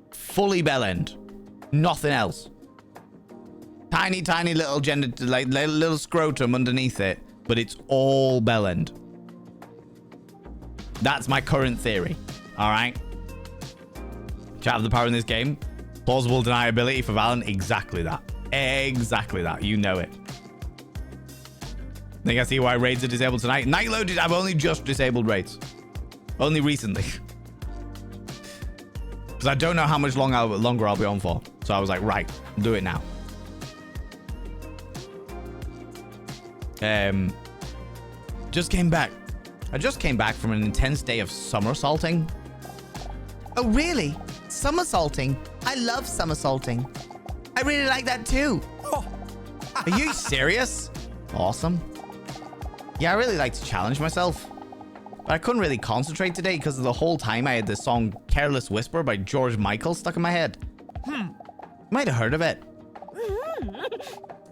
Fully bell end. Nothing else. Tiny, tiny little genital, like little scrotum underneath it, but it's all bell end. That's my current theory. All right. Chat of the power in this game. Plausible deniability for Valen. Exactly that. Exactly that. You know it. I think I see why raids are disabled tonight. Night loaded. I've only just disabled raids. Only recently. Because I don't know how much longer I'll be on for. So I was like, right, do it now. Just came back. I just came back from an intense day of somersaulting. Oh, really? Somersaulting? I love somersaulting. I really like that too. Oh. Are you serious? Awesome. Yeah, I really like to challenge myself. But I couldn't really concentrate today because of the whole time I had this song Careless Whisper by George Michael stuck in my head. You might have heard of it.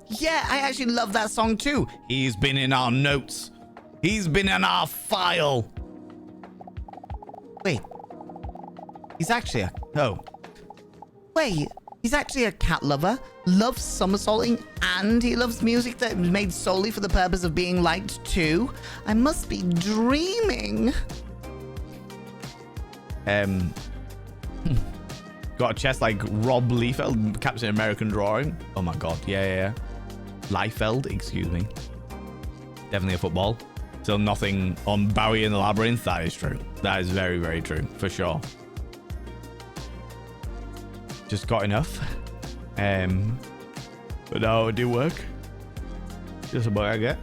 Yeah, I actually love that song too. He's been in our notes. He's been in our file. Wait. He's actually a... Oh. Wait. He's actually a cat lover, loves somersaulting, and he loves music that was made solely for the purpose of being liked too. I must be dreaming. Got a chest like Rob Liefeld, Captain American drawing. Oh my god, yeah. Liefeld, excuse me. Definitely a football. Still nothing on Bowie in the Labyrinth. That is true. That is very, very true, for sure. Just got enough. But no, it did work. Just about I get.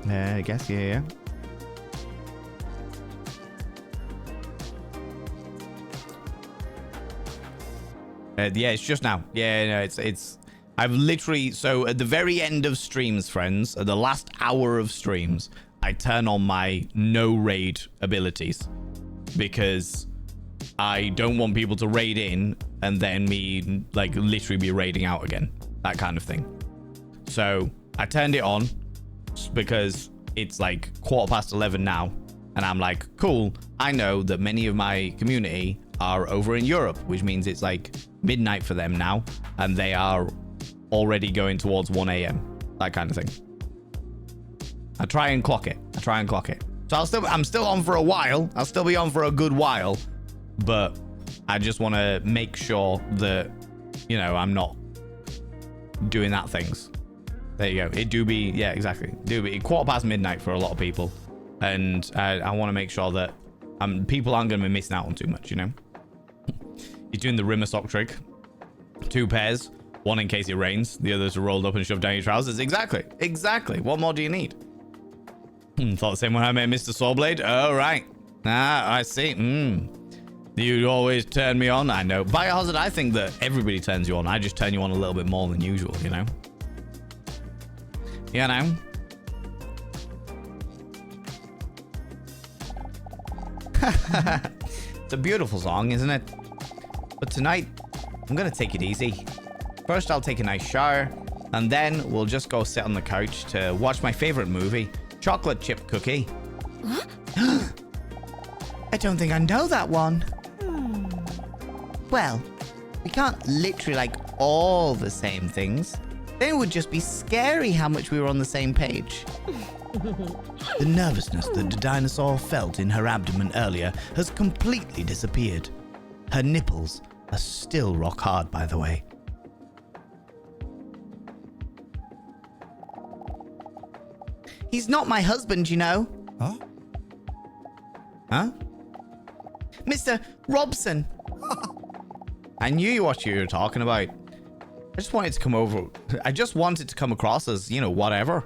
I guess, yeah. Yeah, it's just now. Yeah, no, it's. I've literally, so at the very end of streams, friends, at the last hour of streams, I turn on my no raid abilities because I don't want people to raid in and then me like literally be raiding out again, that kind of thing. So I turned it on because it's like 11:15 now, and I'm like, cool. I know that many of my community are over in Europe, which means it's like midnight for them now, and they are already going towards 1 a.m. that kind of thing. I try and clock it. So I'm still on for a while. I'll still be on for a good while, but I just want to make sure that, you know, I'm not doing that things. There you go. It do be, yeah, exactly. Do be 1:15 midnight for a lot of people, and I want to make sure that people aren't going to be missing out on too much, you know. He's doing the rimmer sock trick. 2 pairs, one in case it rains, the others are rolled up and shoved down your trousers. Exactly. What more do you need? Thought the same when I met Mr. Sawblade. Oh, right. I see. You always turn me on. I know. Biohazard, I think that everybody turns you on. I just turn you on a little bit more than usual, you know? You know? It's a beautiful song, isn't it? But tonight, I'm gonna take it easy. First, I'll take a nice shower, and then we'll just go sit on the couch to watch my favorite movie, Chocolate Chip Cookie. I don't think I know that one. Well, we can't literally like all the same things. Then it would just be scary how much we were on the same page. The nervousness that the dinosaur felt in her abdomen earlier has completely disappeared. Her nipples are still rock hard, by the way. He's not my husband, you know. Huh? Huh? Mr. Robson. I knew what you were talking about. I just wanted to come over. I just wanted to come across as, you know, whatever.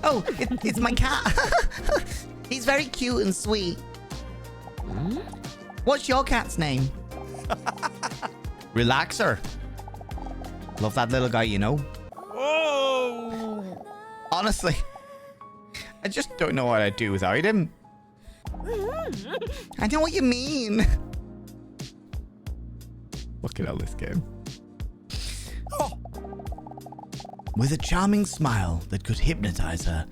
Oh, it's my cat. He's very cute and sweet. What's your cat's name? Relaxer. Love that little guy, you know. Whoa! Honestly, I just don't know what I'd do without him. I know what you mean. Look at this game. With a charming smile that could hypnotize her,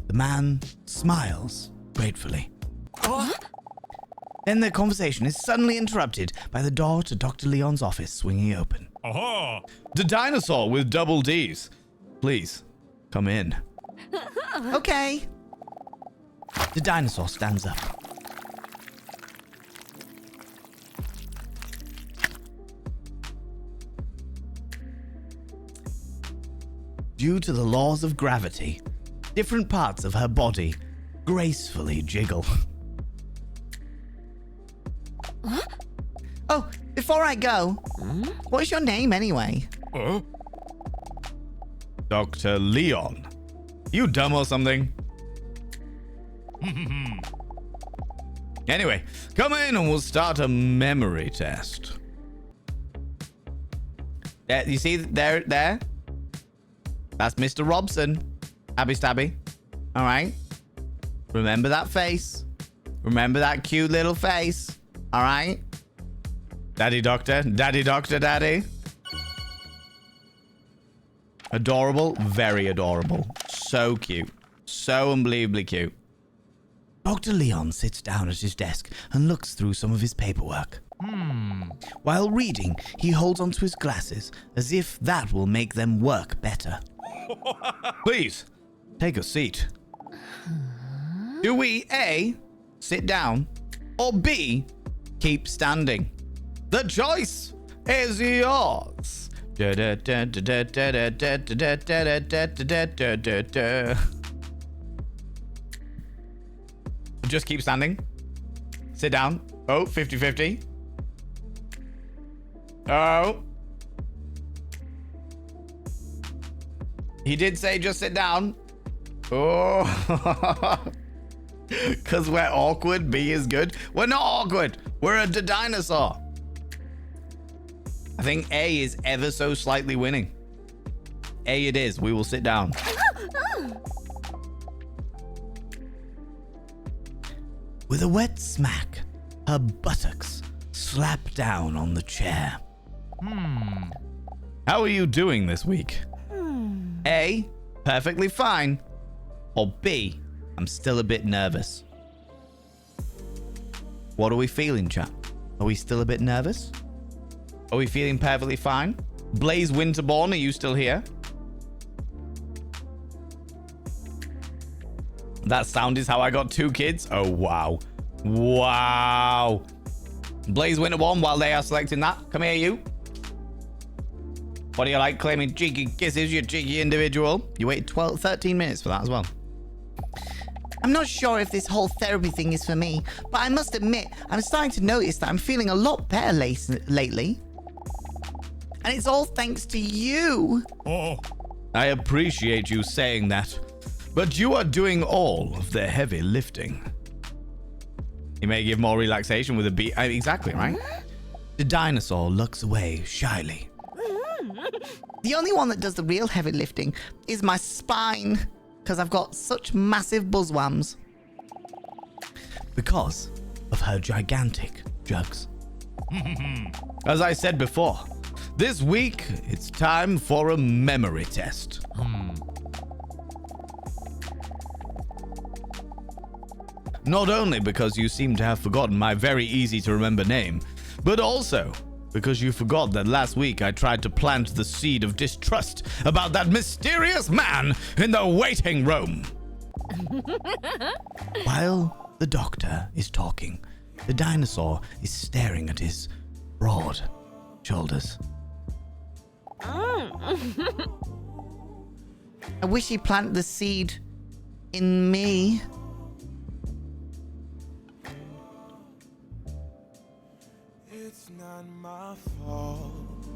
the man smiles gratefully. Then their conversation is suddenly interrupted by the door to Dr. Leon's office swinging open. Aha! The dinosaur with double D's. Please, come in. Okay. The dinosaur stands up. Due to the laws of gravity, different parts of her body gracefully jiggle. Oh, before I go, what's your name anyway? Dr. Leon. You dumb or something? Anyway, come in and we'll start a memory test. You see there? That's Mr. Robson. Abby Stabby. All right. Remember that face. Remember that cute little face. All right. Daddy Doctor. Daddy Doctor Daddy. Adorable. Very adorable. So cute. So unbelievably cute. Dr. Leon sits down at his desk and looks through some of his paperwork. While reading, he holds onto his glasses as if that will make them work better. Please, take a seat. Do we A, sit down, or B, keep standing? The choice is yours. Just keep standing. Sit down. Oh, 50-50. Oh. He did say just sit down. Oh. Because we're awkward, B is good. We're not awkward. We're a dinosaur. I think A is ever so slightly winning. A it is. We will sit down. With a wet smack, her buttocks slap down on the chair. How are you doing this week? A, perfectly fine. Or B, I'm still a bit nervous. What are we feeling, chap? Are we still a bit nervous? Are we feeling perfectly fine? Blaze Winterborn, are you still here? That sound is how I got 2 kids? Oh, wow. Wow. Blaze Winterborn, while they are selecting that, come here, you. What do you like claiming cheeky kisses, you cheeky individual? You waited 13 minutes for that as well. I'm not sure if this whole therapy thing is for me, but I must admit, I'm starting to notice that I'm feeling a lot better lately. And it's all thanks to you. Oh. I appreciate you saying that, but you are doing all of the heavy lifting. You may give more relaxation with a beat. Exactly, right? The dinosaur looks away shyly. The only one that does the real heavy lifting is my spine, because I've got such massive buzzwams. because of her gigantic jugs. As I said before, this week it's time for a memory test. Not only because you seem to have forgotten my very easy to remember name, but also because you forgot that last week I tried to plant the seed of distrust about that mysterious man in the waiting room. While the doctor is talking, the dinosaur is staring at his broad shoulders. I wish he planted the seed in me. It's not my fault.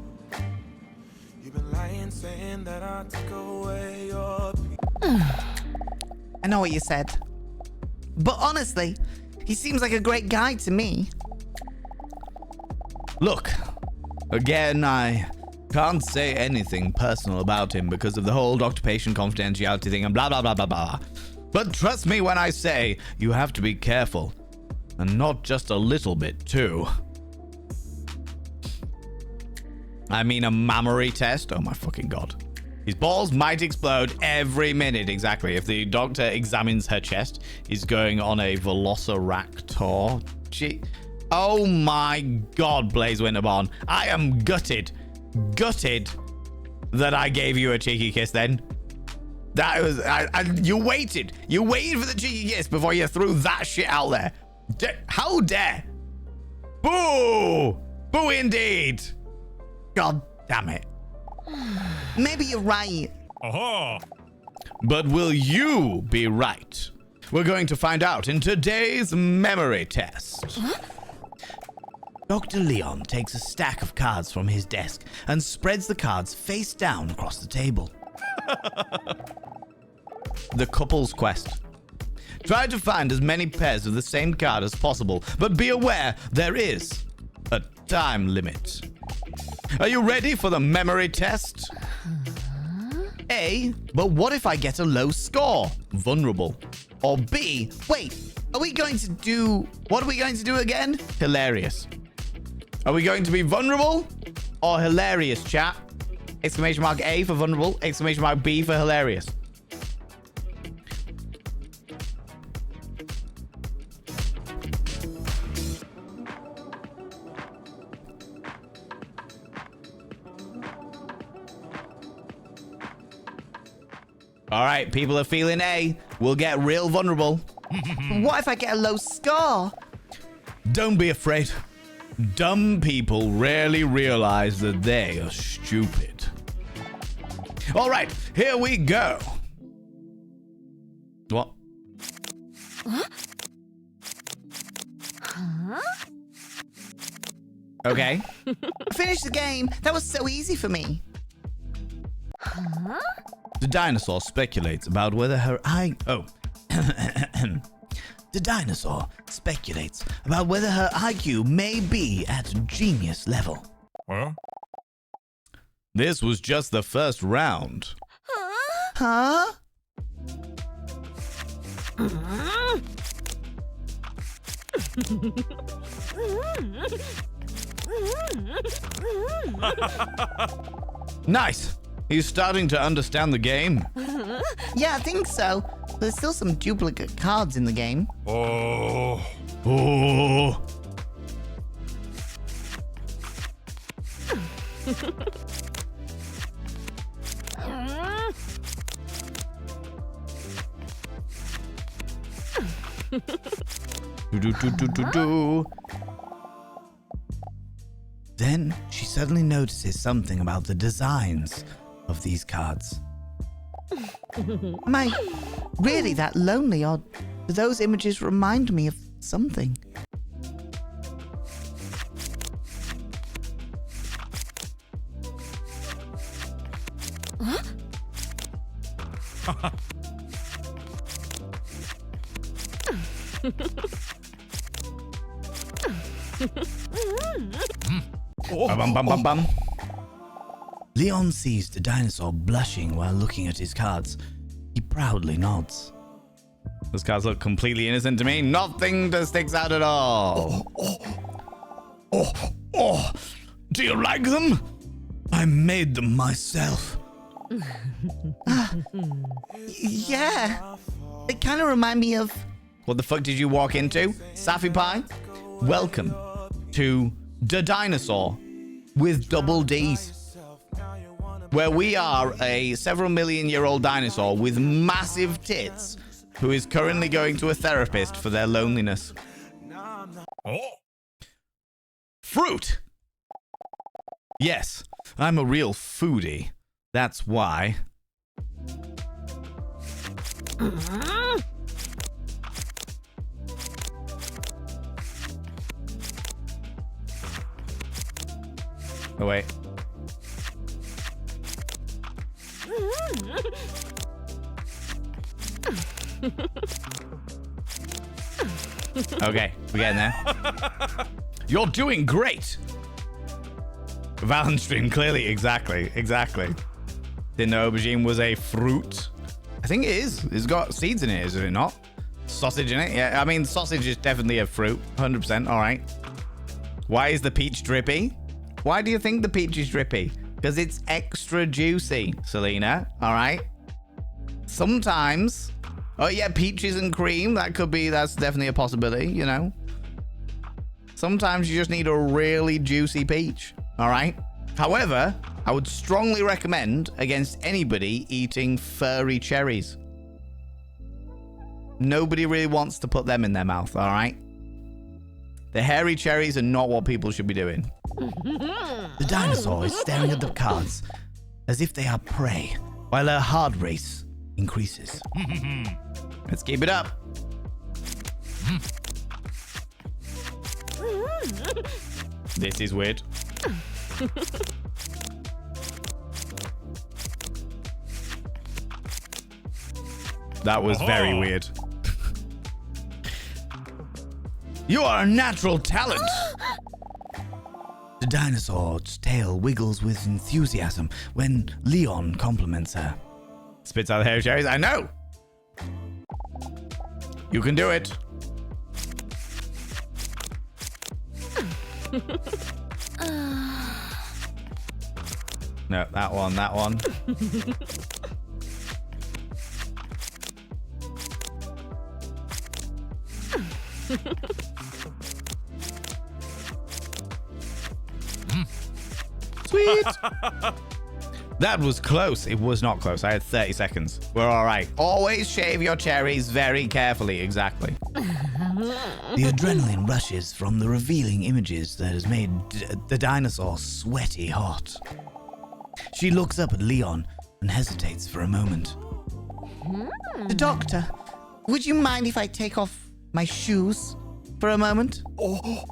You've been lying, saying that I took away your I know what you said. But honestly, he seems like a great guy to me. Look, again, I can't say anything personal about him because of the whole doctor-patient confidentiality thing and blah, blah, blah, blah, blah. But trust me when I say you have to be careful. And not just a little bit, too. I mean a mammary test? Oh my fucking god. His balls might explode every minute, exactly. If the doctor examines her chest, he's going on a velociraptor. Gee. Oh my god, Blaze Winterborn. I am gutted that I gave you a cheeky kiss then. That was... you waited for the cheeky kiss before you threw that shit out there. How dare? Boo! Boo indeed! God damn it. Maybe you're right. But will you be right? We're going to find out in today's memory test. Dr. Leon takes a stack of cards from his desk and spreads the cards face down across the table. The couple's quest. Try to find as many pairs of the same card as possible, but be aware there is a time limit. Are you ready for the memory test? A, but what if I get a low score? Vulnerable. Or B, Wait, are we going to do... What are we going to do again? hilarious. Are we going to be vulnerable or hilarious, chat? Exclamation mark A for vulnerable, exclamation mark B for hilarious. All right, people are feeling A. We'll get real vulnerable. What if I get a low score? Don't be afraid. Dumb people rarely realize that they are stupid. All right, here we go. What? Okay. I finished the game. That was so easy for me. The dinosaur speculates about whether her eye... Oh. The dinosaur speculates about whether her IQ may be at genius level. This was just the first round. Huh? Nice. He's starting to understand the game. Yeah, I think so. There's still some duplicate cards in the game. Oh. Then she suddenly notices something about the designs of these cards. Am I really that lonely, or do those images remind me of something? Bum, bum, bum, bum. Leon sees the dinosaur blushing while looking at his cards. He proudly nods. Those cards look completely innocent to me. Nothing that sticks out at all. Oh, do you like them? I made them myself. Yeah. They kind of remind me of... What the fuck did you walk into? Safi Pie? Welcome to the Dinosaur with double D's, where we are a several million-year-old dinosaur with massive tits who is currently going to a therapist for their loneliness. Oh. Fruit! Yes, I'm a real foodie. That's why. Oh, wait. Okay, we're getting there. You're doing great. Valen stream, clearly, exactly. Didn't know aubergine was a fruit. I think it is. It's got seeds in it, is it not? Sausage in it? Yeah, I mean, sausage is definitely a fruit. 100%, all right. Why is the peach drippy? Why do you think the peach is drippy? Because it's extra juicy, Selena, all right? Sometimes... Oh, yeah, peaches and cream. That's definitely a possibility, you know? Sometimes you just need a really juicy peach, all right? However, I would strongly recommend against anybody eating furry cherries. Nobody really wants to put them in their mouth, all right? The hairy cherries are not what people should be doing. The dinosaur is staring at the cards as if they are prey, while her heart race increases. Let's keep it up. This is weird. That was very weird. You are a natural talent. The dinosaur's tail wiggles with enthusiasm when Leon compliments her. Spits out the hair cherries. I know. You can do it. No, that one. Sweet. That was close. It was not close. I had 30 seconds. We're all right. Always shave your cherries very carefully. Exactly. The adrenaline rushes from the revealing images that has made the dinosaur sweaty hot. She looks up at Leon and hesitates for a moment. The doctor, would you mind if I take off my shoes for a moment? Oh.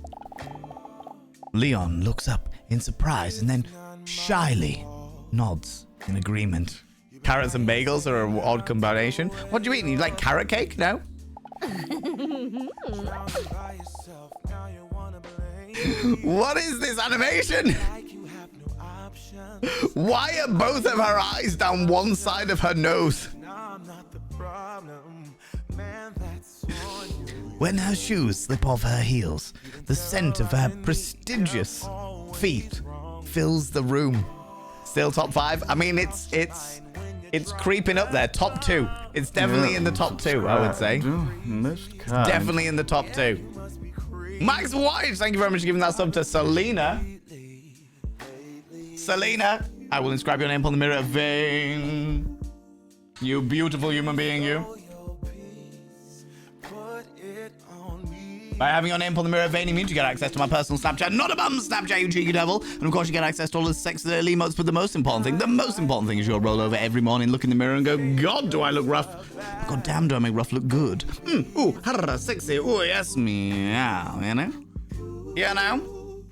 Leon looks up in surprise and then shyly nods in agreement. Carrots and bagels are an odd combination. What do you eat? You like carrot cake? No? What is this animation? Why are both of her eyes down one side of her nose? When her shoes slip off her heels, the scent of her prestigious feet Fills the room. Still top 5. I mean, it's creeping up there. Top 2. It's definitely in the top 2, I would say. Definitely in the top 2. Max White, thank you very much for giving that sub to Selena. Selena, I will inscribe your name upon the mirror of Vain. You beautiful human being, you. By having your name upon the mirror of Vain, it means you get access to my personal Snapchat, not a bum Snapchat, you cheeky devil. And of course, you get access to all the sexy little emotes. But the most important thing is you'll roll over every morning, look in the mirror, and go, God, do I look rough? God damn, do I make rough look good? Ooh, harra, sexy. Ooh, yes, meow. You know? You know?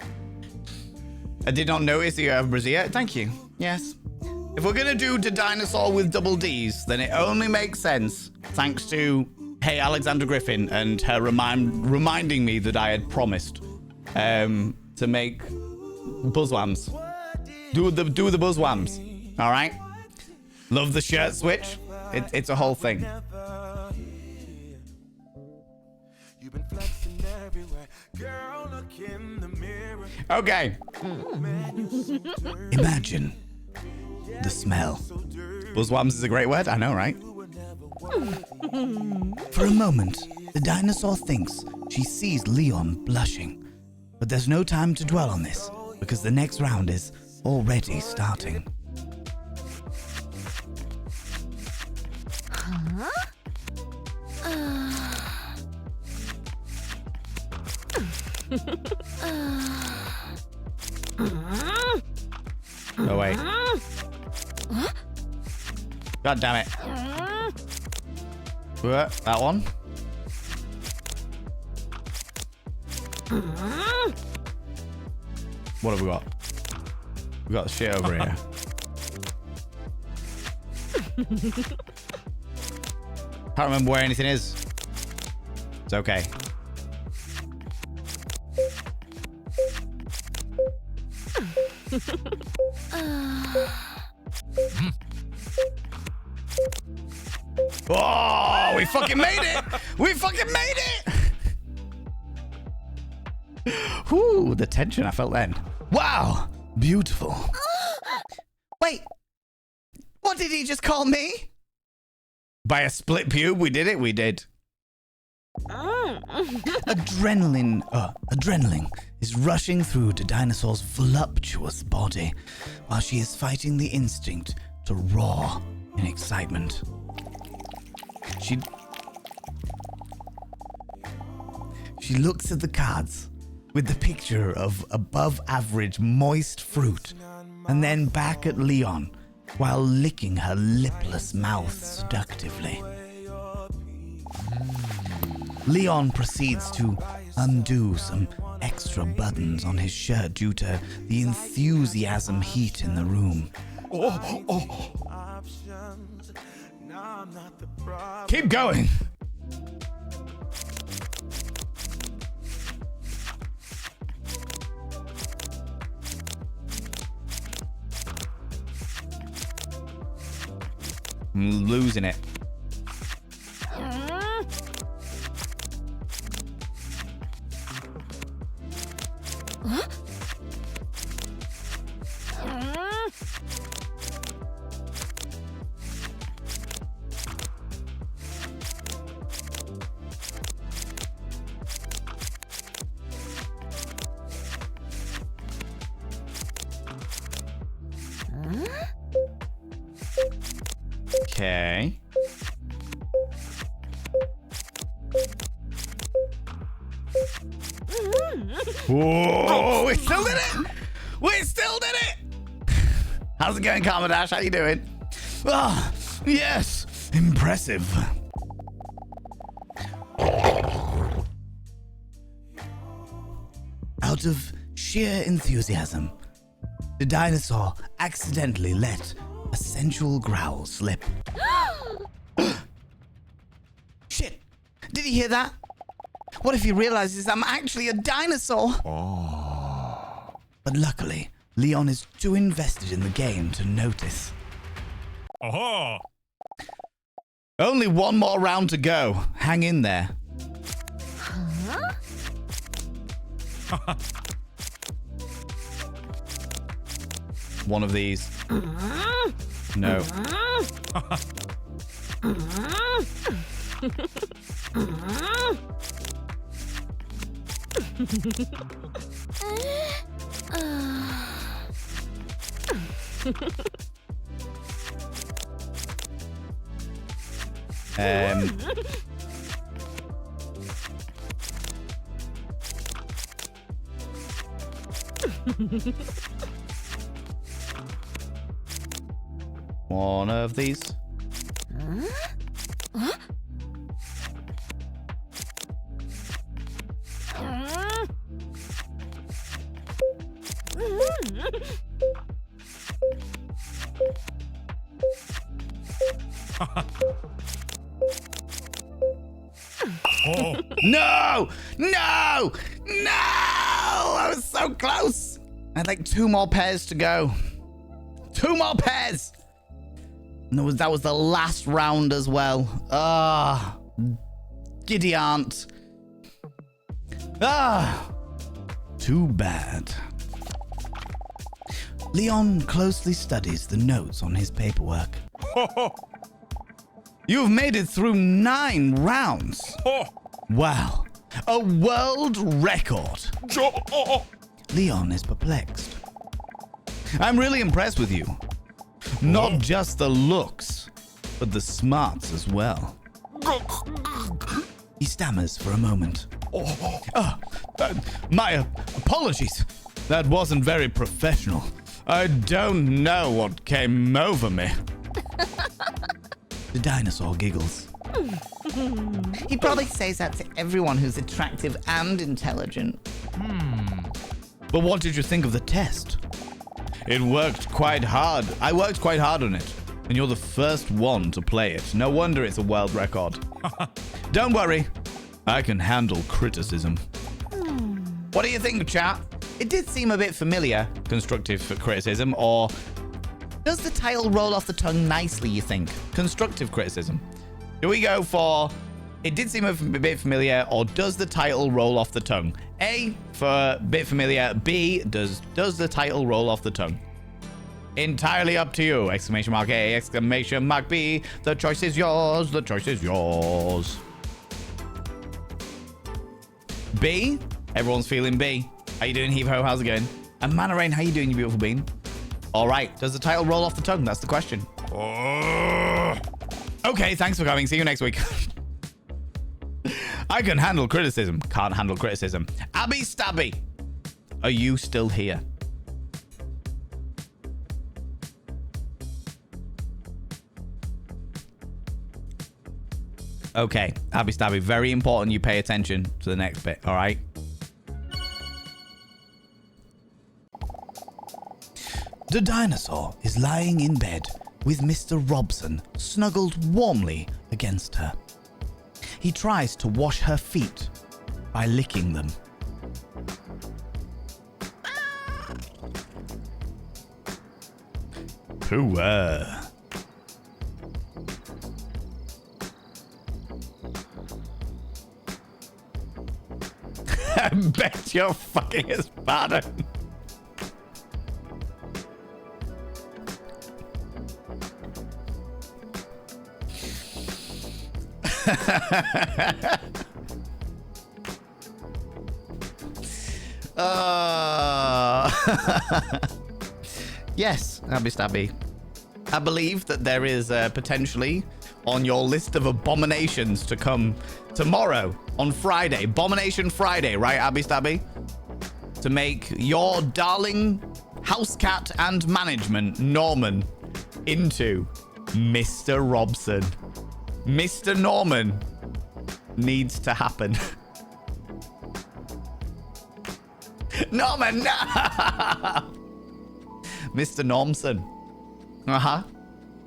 I did not notice that you have brassiere. Thank you. Yes. If we're gonna do the dinosaur with double D's, then it only makes sense thanks to Hey Alexander Griffin and her reminding me that I had promised to make buzzwams. Do the buzzwams. All right. Love the shirt switch. It's a whole thing. Okay. Imagine the smell. Buzzworms is a great word. I know, right? For a moment, the dinosaur thinks she sees Leon blushing. But there's no time to dwell on this, because the next round is already starting. Oh, wait. God damn it. What? That one? What have we got? We got the shit over here. Can't remember where anything is. It's okay. Oh, we fucking made it! We fucking made it! Whew, the tension I felt then. Wow, beautiful. Wait, what did he just call me? By a split pube, we did it, we did. Adrenaline is rushing through the dinosaur's voluptuous body while she is fighting the instinct to roar in excitement. She looks at the cards with the picture of above average moist fruit and then back at Leon while licking her lipless mouth seductively. Leon proceeds to undo some extra buttons on his shirt due to the enthusiasm heat in the room. Keep going. I'm losing it. Okay. Whoa, we still did it! We still did it! How's it going, Karma Dash? How you doing? Ah, yes, impressive. Out of sheer enthusiasm, the dinosaur accidentally let a sensual growl slip. Shit, did he hear that? What if he realizes I'm actually a dinosaur? But luckily, Leon is too invested in the game to notice. Aha! Only one more round to go. Hang in there. One of these. No. One of these. Oh. No! No! No! I was so close. I had like 2 more pairs to go. 2 more pairs. And that was the last round as well. Ah, giddy aunt. Ah, Too bad. Leon closely studies the notes on his paperwork. You've made it through 9 rounds. Wow. A world record. Leon is perplexed. I'm really impressed with you. Not just the looks, but the smarts as well. He stammers for a moment. My apologies. That wasn't very professional. I don't know what came over me. The dinosaur giggles. He probably says that to everyone who's attractive and intelligent. But what did you think of the test? It worked quite hard. I worked quite hard on it. And you're the first one to play it. No wonder it's a world record. Don't worry. I can handle criticism. What do you think, chat? It did seem a bit familiar. Constructive criticism, or does the title roll off the tongue nicely, you think? Constructive criticism. Do we go for it did seem a bit familiar, or does the title roll off the tongue? A, for bit familiar. B, does the title roll off the tongue? Entirely up to you. Exclamation mark A, exclamation mark B. The choice is yours. The choice is yours. B. Everyone's feeling B. How you doing, Heave-Ho? How's it going? And Manarain, how you doing, you beautiful bean? All right. Does the title roll off the tongue? That's the question. Okay, thanks for coming. See you next week. I can handle criticism. Can't handle criticism. Abby Stabby. Are you still here? Okay, Abby Stabby, very important you pay attention to the next bit, all right? The dinosaur is lying in bed with Mr. Robson snuggled warmly against her. He tries to wash her feet by licking them. Pooh. I bet you're fucking his father. Yes, Abby Stabby. I believe that there is potentially on your list of abominations to come tomorrow on Friday. Abomination Friday, right, Abby Stabby? To make your darling house cat and management, Norman, into Mr. Robson. Mr. Norman needs to happen. Norman, no! Mr. Normson. Uh-huh.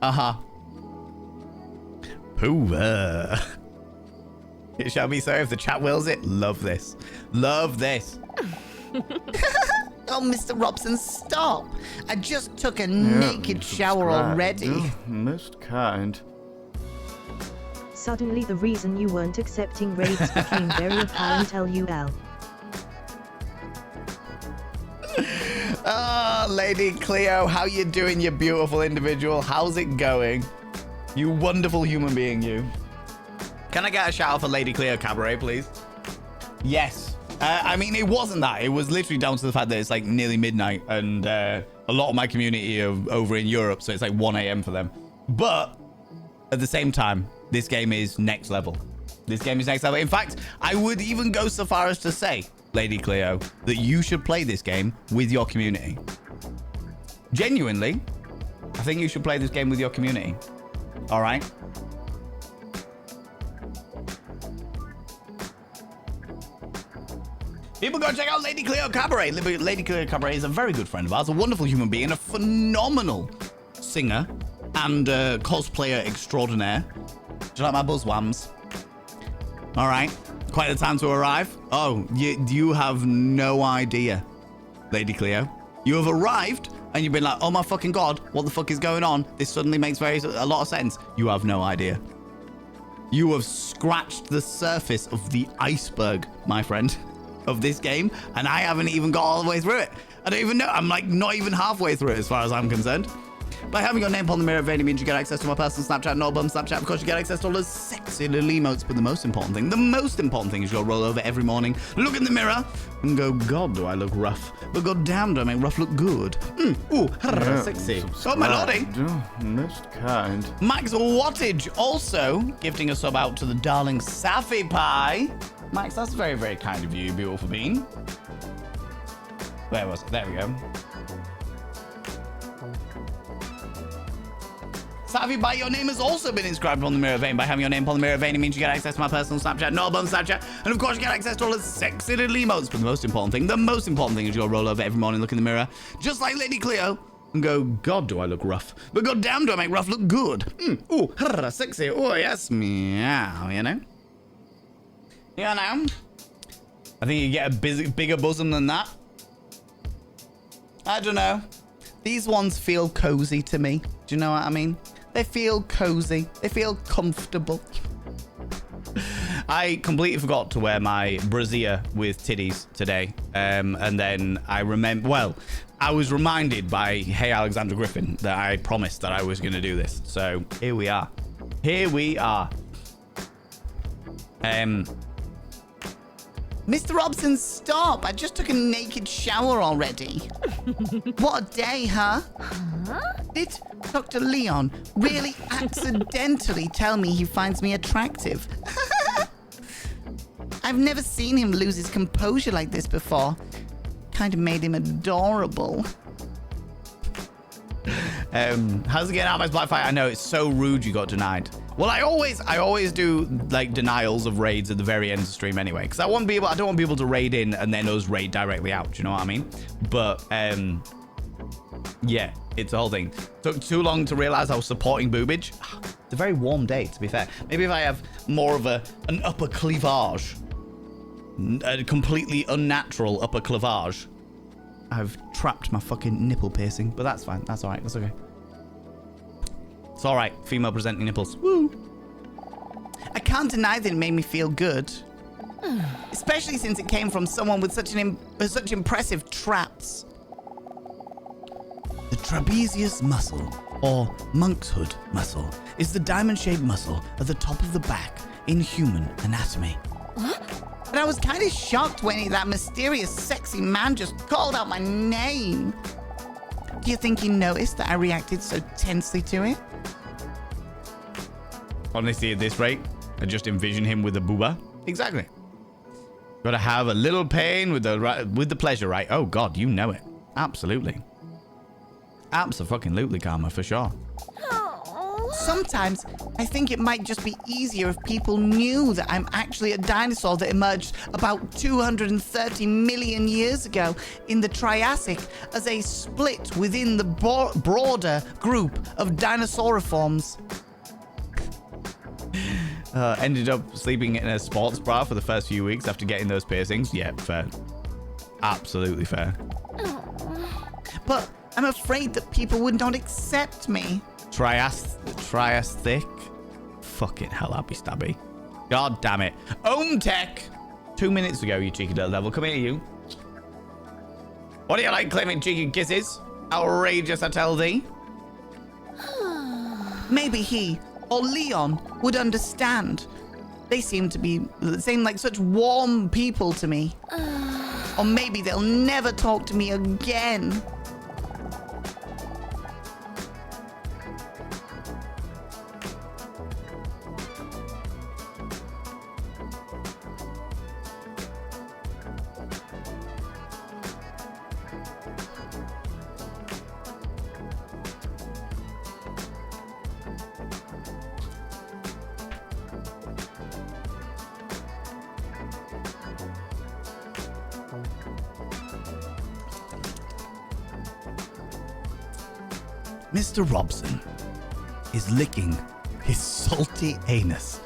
Uh-huh. Pooh. It shall be so if the chat wills it. Love this. Love this. Oh, Mr. Robson, stop. I just took a naked shower already. Oh, most kind. Suddenly the reason you weren't accepting raids became very apparent. LUL. Ah, Lady Cleo, how you doing, you beautiful individual? How's it going? You wonderful human being, you. Can I get a shout out for Lady Cleo Cabaret, please? Yes. I mean, it wasn't that. It was literally down to the fact that it's like nearly midnight and a lot of my community are over in Europe, so it's like 1 a.m. for them. But at the same time, this game is next level. This game is next level. In fact, I would even go so far as to say, Lady Cleo, that you should play this game with your community. Genuinely, I think you should play this game with your community. All right? People go check out Lady Cleo Cabaret. Lady Cleo Cabaret is a very good friend of ours, a wonderful human being, a phenomenal singer and cosplayer extraordinaire. Do you like my buzzwams? All right. Quite a time to arrive. Oh, you have no idea, Lady Cleo. You have arrived and you've been like, oh my fucking God, what the fuck is going on? This suddenly makes a lot of sense. You have no idea. You have scratched the surface of the iceberg, my friend, of this game, and I haven't even got all the way through it. I don't even know. I'm like not even halfway through it as far as I'm concerned. By having your name upon the mirror of Vain means you get access to my personal Snapchat and album Snapchat. Of course, you get access to all those sexy little emotes. But the most important thing is you'll roll over every morning, look in the mirror, and go, God, do I look rough? But God damn, do I make rough look good? Sexy. Oh, my lordy. Most kind. Max Wattage also gifting a sub out to the darling Safi Pie. Max, that's very, very kind of you, beautiful bean. Where was it? There we go. Savvy by your name has also been inscribed on the Mirror Vein. By having your name upon the Mirror Vein, it means you get access to my personal Snapchat, no album Snapchat, and of course you get access to all the sexy little emotes. But the most important thing is you'll roll over every morning, look in the mirror, just like Lady Cleo, and go, God, do I look rough? But God damn, do I make rough look good? Sexy. Oh, yes, meow, you know? You know? I think you get a bigger bosom than that. I don't know. These ones feel cozy to me. Do you know what I mean? They feel cozy. They feel comfortable. I completely forgot to wear my brassiere with titties today. And then I remember, well, I was reminded by Hey Alexander Griffin that I promised that I was going to do this. So here we are. Here we are. Mr. Robson, stop. I just took a naked shower already. What a day, huh? Did Dr. Leon really accidentally tell me he finds me attractive? I've never seen him lose his composure like this before. Kind of made him adorable. How's it getting out of my Black Fight? I know it's so rude you got denied. Well, I always do like denials of raids at the very end of the stream anyway, because I don't want people to raid in and then us raid directly out. Do you know what I mean? But yeah, it's a whole thing. Took too long to realize I was supporting boobage. It's a very warm day, to be fair. Maybe if I have more of an upper cleavage, a completely unnatural upper cleavage. I've trapped my fucking nipple piercing, but that's fine. That's all right. That's okay. It's all right. Female presenting nipples. Woo. I can't deny that it made me feel good. Especially since it came from someone with such impressive traps. The trapezius muscle, or monk's hood muscle, is the diamond-shaped muscle at the top of the back in human anatomy. But I was kind of shocked when that mysterious, sexy man just called out my name. Do you think he noticed that I reacted so tensely to it? Honestly, at this rate, I just envision him with a booba. Exactly. Gotta have a little pain with the pleasure, right? Oh, God, you know it. Absolutely. Abso-fucking-lutely, Karma, for sure. Sometimes I think it might just be easier if people knew that I'm actually a dinosaur that emerged about 230 million years ago in the Triassic as a split within the broader group of dinosauriforms. Ended up sleeping in a sports bra for the first few weeks after getting those piercings. Yeah, fair. Absolutely fair. But I'm afraid that people would not accept me. Triassic? Fucking hell, I'll be stabby. God damn it. Tech. 2 minutes ago, you cheeky little devil. Come here, you. What do you like claiming cheeky kisses? Outrageous, I tell thee. Maybe he or Leon would understand. They seem like such warm people to me. Or maybe they'll never talk to me again. Mr. Robson is licking his salty anus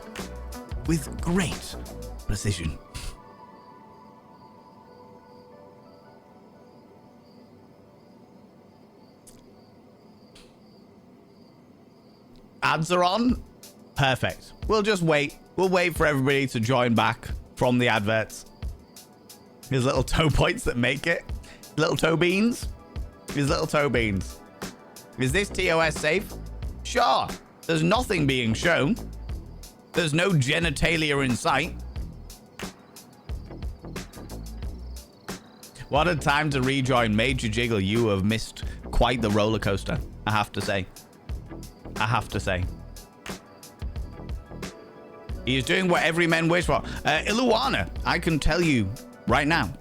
with great precision. Ads are on? Perfect. We'll just wait. We'll wait for everybody to join back from the adverts. His little toe points that make it. Little toe beans? His little toe beans. Is this TOS safe? Sure. There's nothing being shown. There's no genitalia in sight. What a time to rejoin Major Jiggle. You have missed quite the roller coaster, I have to say. I have to say. He is doing what every man wish for. Iluana, I can tell you right now,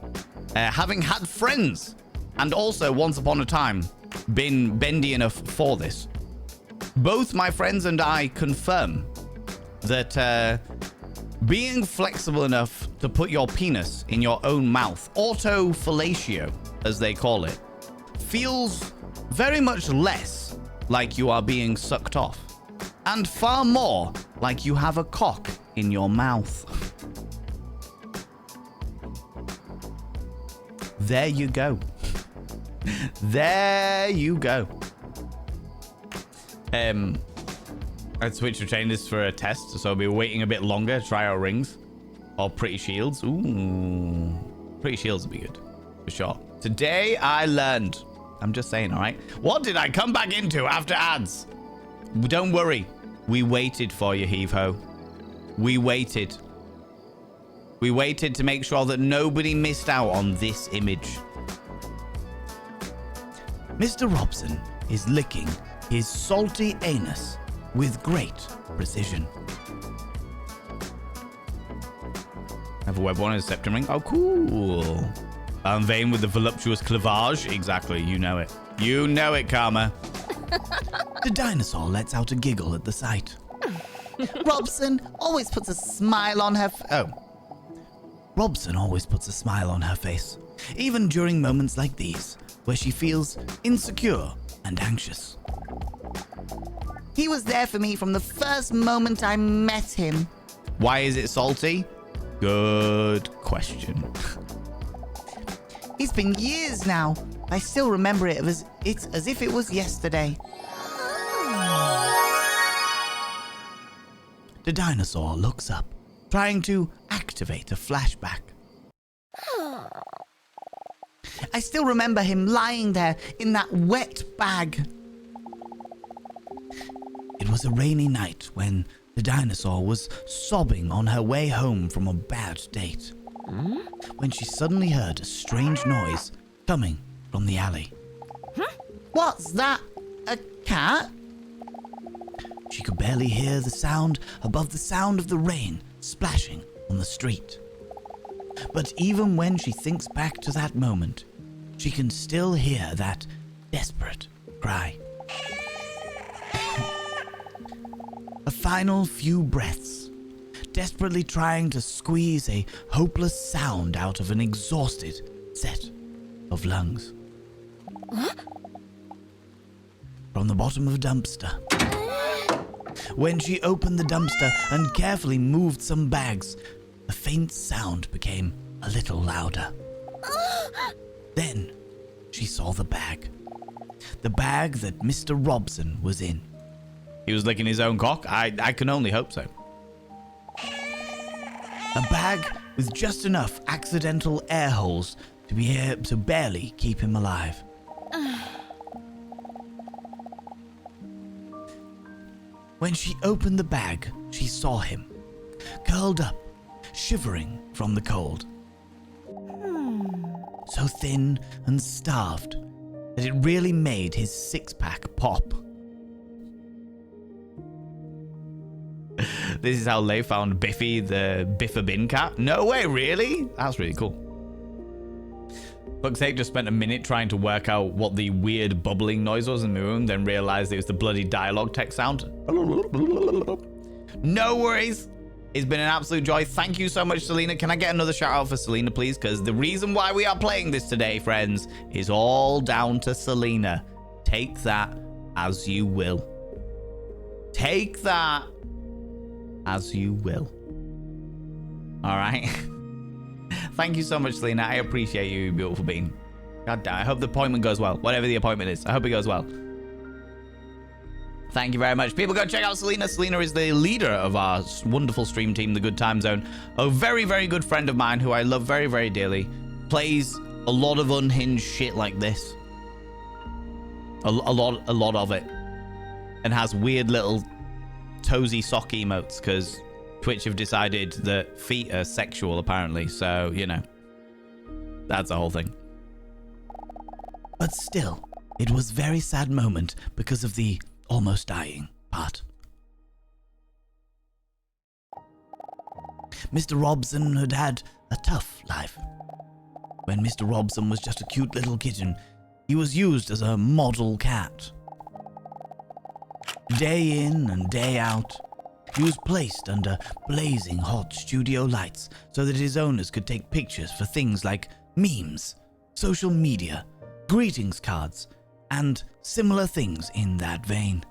having had friends and also once upon a time been bendy enough for this, both my friends and I confirm that being flexible enough to put your penis in your own mouth, auto-fellatio, as they call it, feels very much less like you are being sucked off, and far more like you have a cock in your mouth. There you go. There you go. I'd switch to train this for a test, so I'll be waiting a bit longer to try our rings. Or pretty shields. Ooh. Pretty shields would be good. For sure. Today I learned. I'm just saying, alright? What did I come back into after ads? Don't worry. We waited for you, Heave-Ho. We waited. We waited to make sure that nobody missed out on this image. Mr. Robson is licking his salty anus with great precision. I have a web one and a septum ring. Oh, cool. ValenVain with the voluptuous cleavage. Exactly. You know it. You know it, Karma. The dinosaur lets out a giggle at the sight. Robson always puts a smile on her Robson always puts a smile on her face, even during moments like these, where she feels insecure and anxious. He was there for me from the first moment I met him. Why is it salty? Good question. It's been years now. I still remember it as if it was yesterday. The dinosaur looks up, trying to activate a flashback. I still remember him lying there in that wet bag. It was a rainy night when the dinosaur was sobbing on her way home from a bad date, when she suddenly heard a strange noise coming from the alley. What's that? A cat? She could barely hear the sound above the sound of the rain splashing on the street. But even when she thinks back to that moment, she can still hear that desperate cry. A final few breaths, desperately trying to squeeze a hopeless sound out of an exhausted set of lungs. From the bottom of a dumpster. When she opened the dumpster and carefully moved some bags, the faint sound became a little louder. Then she saw the bag. The bag that Mr. Robson was in. He was licking his own cock? I can only hope so. A bag with just enough accidental air holes to be here to barely keep him alive. When she opened the bag, she saw him, curled up, shivering from the cold. So thin and starved that it really made his six-pack pop. This is how they found Biffy, the Biffa bin cat? No way, really? That's really cool. Fuck's sake, just spent a minute trying to work out what the weird bubbling noise was in the room, then realized it was the bloody dialogue text sound. No worries. It's been an absolute joy. Thank you so much, Selena. Can I get another shout out for Selena, please? Because the reason why we are playing this today, friends, is all down to Selena. Take that as you will. Take that as you will. All right. Thank you so much, Selena. I appreciate you, beautiful being. God damn, I hope the appointment goes well. Whatever the appointment is, I hope it goes well. Thank you very much. People, go check out Selena. Selena is the leader of our wonderful stream team, The Good Time Zone. A very, very good friend of mine who I love very, very dearly. Plays a lot of unhinged shit like this. A lot of it. And has weird little toesy sock emotes because Twitch have decided that feet are sexual apparently. So, you know, that's the whole thing. But still, it was a very sad moment because of the almost dying part. Mr. Robson had had a tough life. When Mr. Robson was just a cute little kitten, he was used as a model cat. Day in and day out, he was placed under blazing hot studio lights so that his owners could take pictures for things like memes, social media, greetings cards, and similar things in that vein.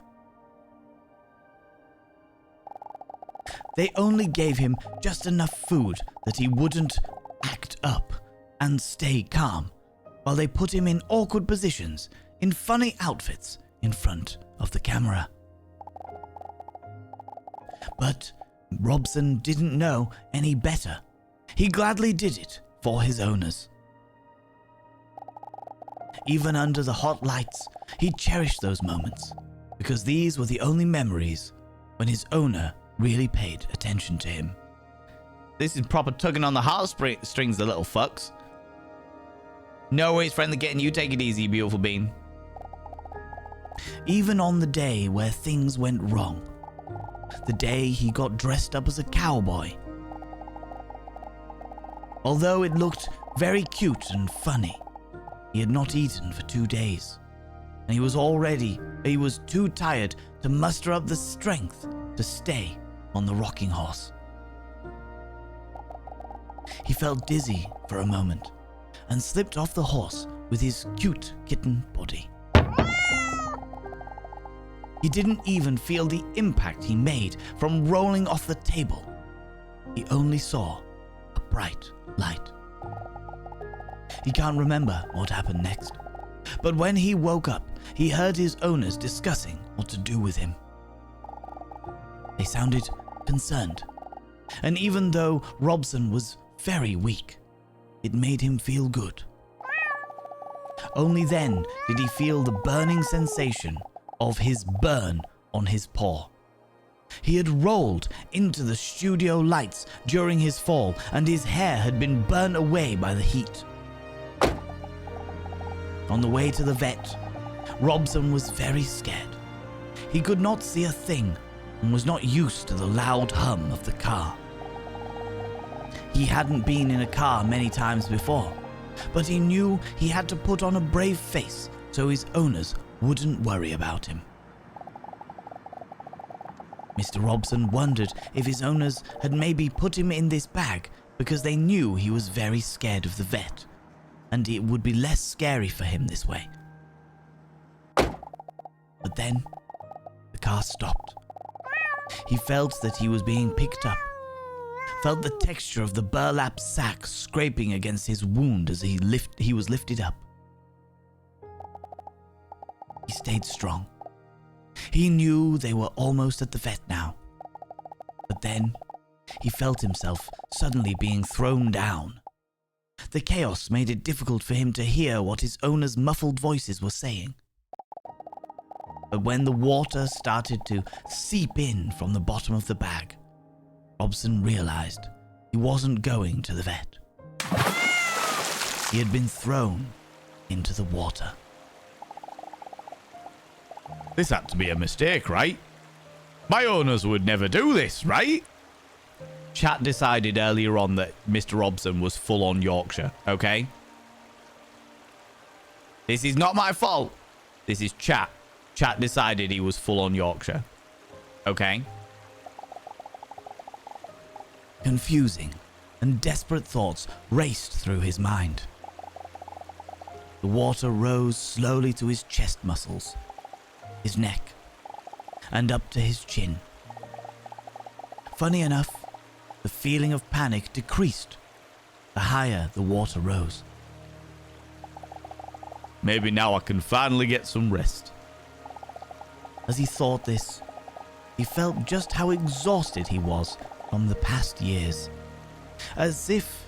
They only gave him just enough food that he wouldn't act up and stay calm, while they put him in awkward positions in funny outfits in front of the camera. But Robson didn't know any better. He gladly did it for his owners. Even under the hot lights, he cherished those moments, because these were the only memories when his owner really paid attention to him. This is proper tugging on the heartstrings, the little fucks. No worries, friendly getting you. Take it easy, beautiful bean. Even on the day where things went wrong, the day he got dressed up as a cowboy. Although it looked very cute and funny, he had not eaten for 2 days, and he was too tired to muster up the strength to stay on the rocking horse. He felt dizzy for a moment and slipped off the horse with his cute kitten body. He didn't even feel the impact he made from rolling off the table. He only saw a bright light. He can't remember what happened next, but when he woke up, he heard his owners discussing what to do with him. They sounded concerned, and even though Robson was very weak, it made him feel good. Only then did he feel the burning sensation of his burn on his paw. He had rolled into the studio lights during his fall, and his hair had been burnt away by the heat. On the way to the vet, Robson was very scared. He could not see a thing and was not used to the loud hum of the car. He hadn't been in a car many times before, but he knew he had to put on a brave face so his owners wouldn't worry about him. Mr. Robson wondered if his owners had maybe put him in this bag because they knew he was very scared of the vet, and it would be less scary for him this way. But then, the car stopped. He felt that he was being picked up, felt the texture of the burlap sack scraping against his wound as he was lifted up. He stayed strong. He knew they were almost at the vet now. But then, he felt himself suddenly being thrown down. The chaos made it difficult for him to hear what his owner's muffled voices were saying. But when the water started to seep in from the bottom of the bag, Robson realized he wasn't going to the vet. He had been thrown into the water. This had to be a mistake, right? My owners would never do this, right? Chat decided earlier on that Mr. Robson was full on Yorkshire, okay? This is not my fault. This is chat. Chat decided he was full on Yorkshire, okay? Confusing and desperate thoughts raced through his mind. The water rose slowly to his chest muscles, his neck, and up to his chin. Funny enough, the feeling of panic decreased the higher the water rose. Maybe now I can finally get some rest. As he thought this, he felt just how exhausted he was from the past years. As if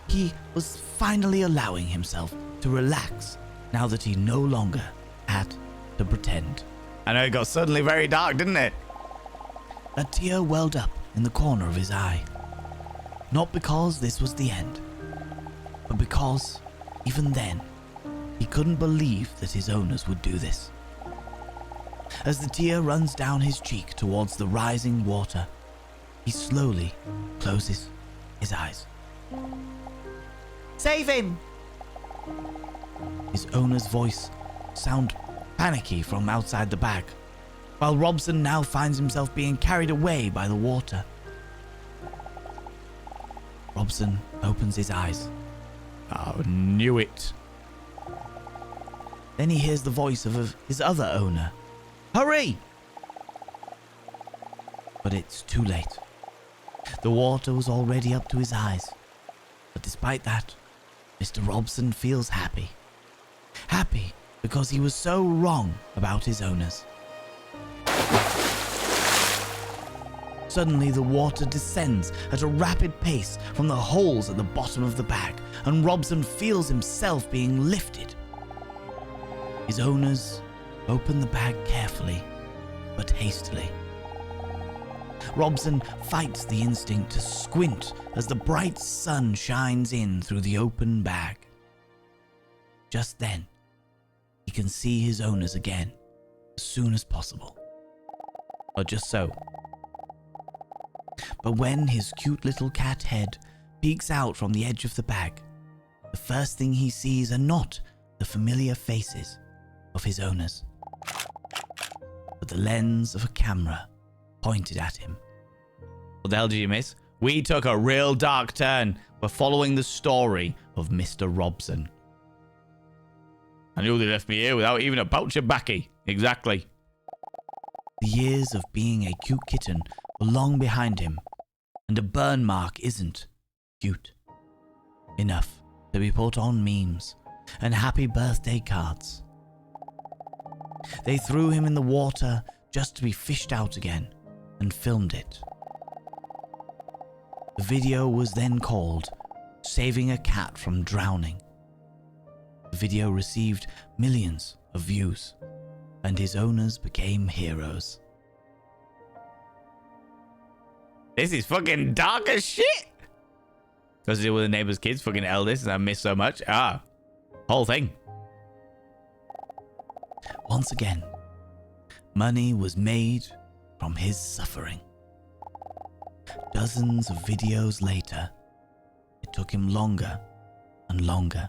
He was finally allowing himself to relax now that he no longer had to pretend. I know it got suddenly very dark, didn't it? A tear welled up in the corner of his eye. Not because this was the end, but because, even then, he couldn't believe that his owners would do this. As the tear runs down his cheek towards the rising water, he slowly closes his eyes. Save him! His owner's voice sounds panicky from outside the bag, while Robson now finds himself being carried away by the water. Robson opens his eyes. Oh, knew it. Then he hears the voice of his other owner. Hurry! But it's too late. The water was already up to his eyes. But despite that, Mr. Robson feels happy. Happy because he was so wrong about his owners. Suddenly, the water descends at a rapid pace from the holes at the bottom of the bag, and Robson feels himself being lifted. His owners open the bag carefully, but hastily. Robson fights the instinct to squint as the bright sun shines in through the open bag. Just then, he can see his owners again as soon as possible. Or just so. But when his cute little cat head peeks out from the edge of the bag, the first thing he sees are not the familiar faces of his owners, but the lens of a camera pointed at him. What the hell did you miss? We took a real dark turn. We're following the story of Mr. Robson. I knew they left me here without even a pouch of baccy. Exactly. The years of being a cute kitten were long behind him, and a burn mark isn't cute enough to be put on memes and happy birthday cards. They threw him in the water just to be fished out again and filmed it. The video was then called Saving a Cat from Drowning. The video received millions of views, and his owners became heroes. This is fucking dark as shit. Because to deal with the neighbor's kids, fucking eldest, and I miss so much. Whole thing. Once again, money was made from his suffering. Dozens of videos later, it took him longer and longer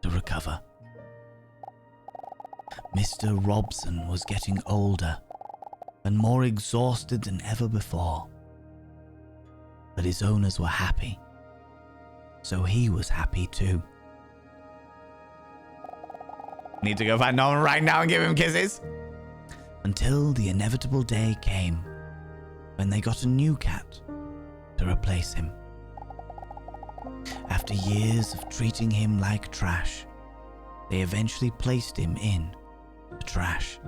to recover. Mr. Robson was getting older and more exhausted than ever before. But his owners were happy, so he was happy too. Need to go find Norman right now and give him kisses. Until the inevitable day came when they got a new cat to replace him. After years of treating him like trash, they eventually placed him in the trash.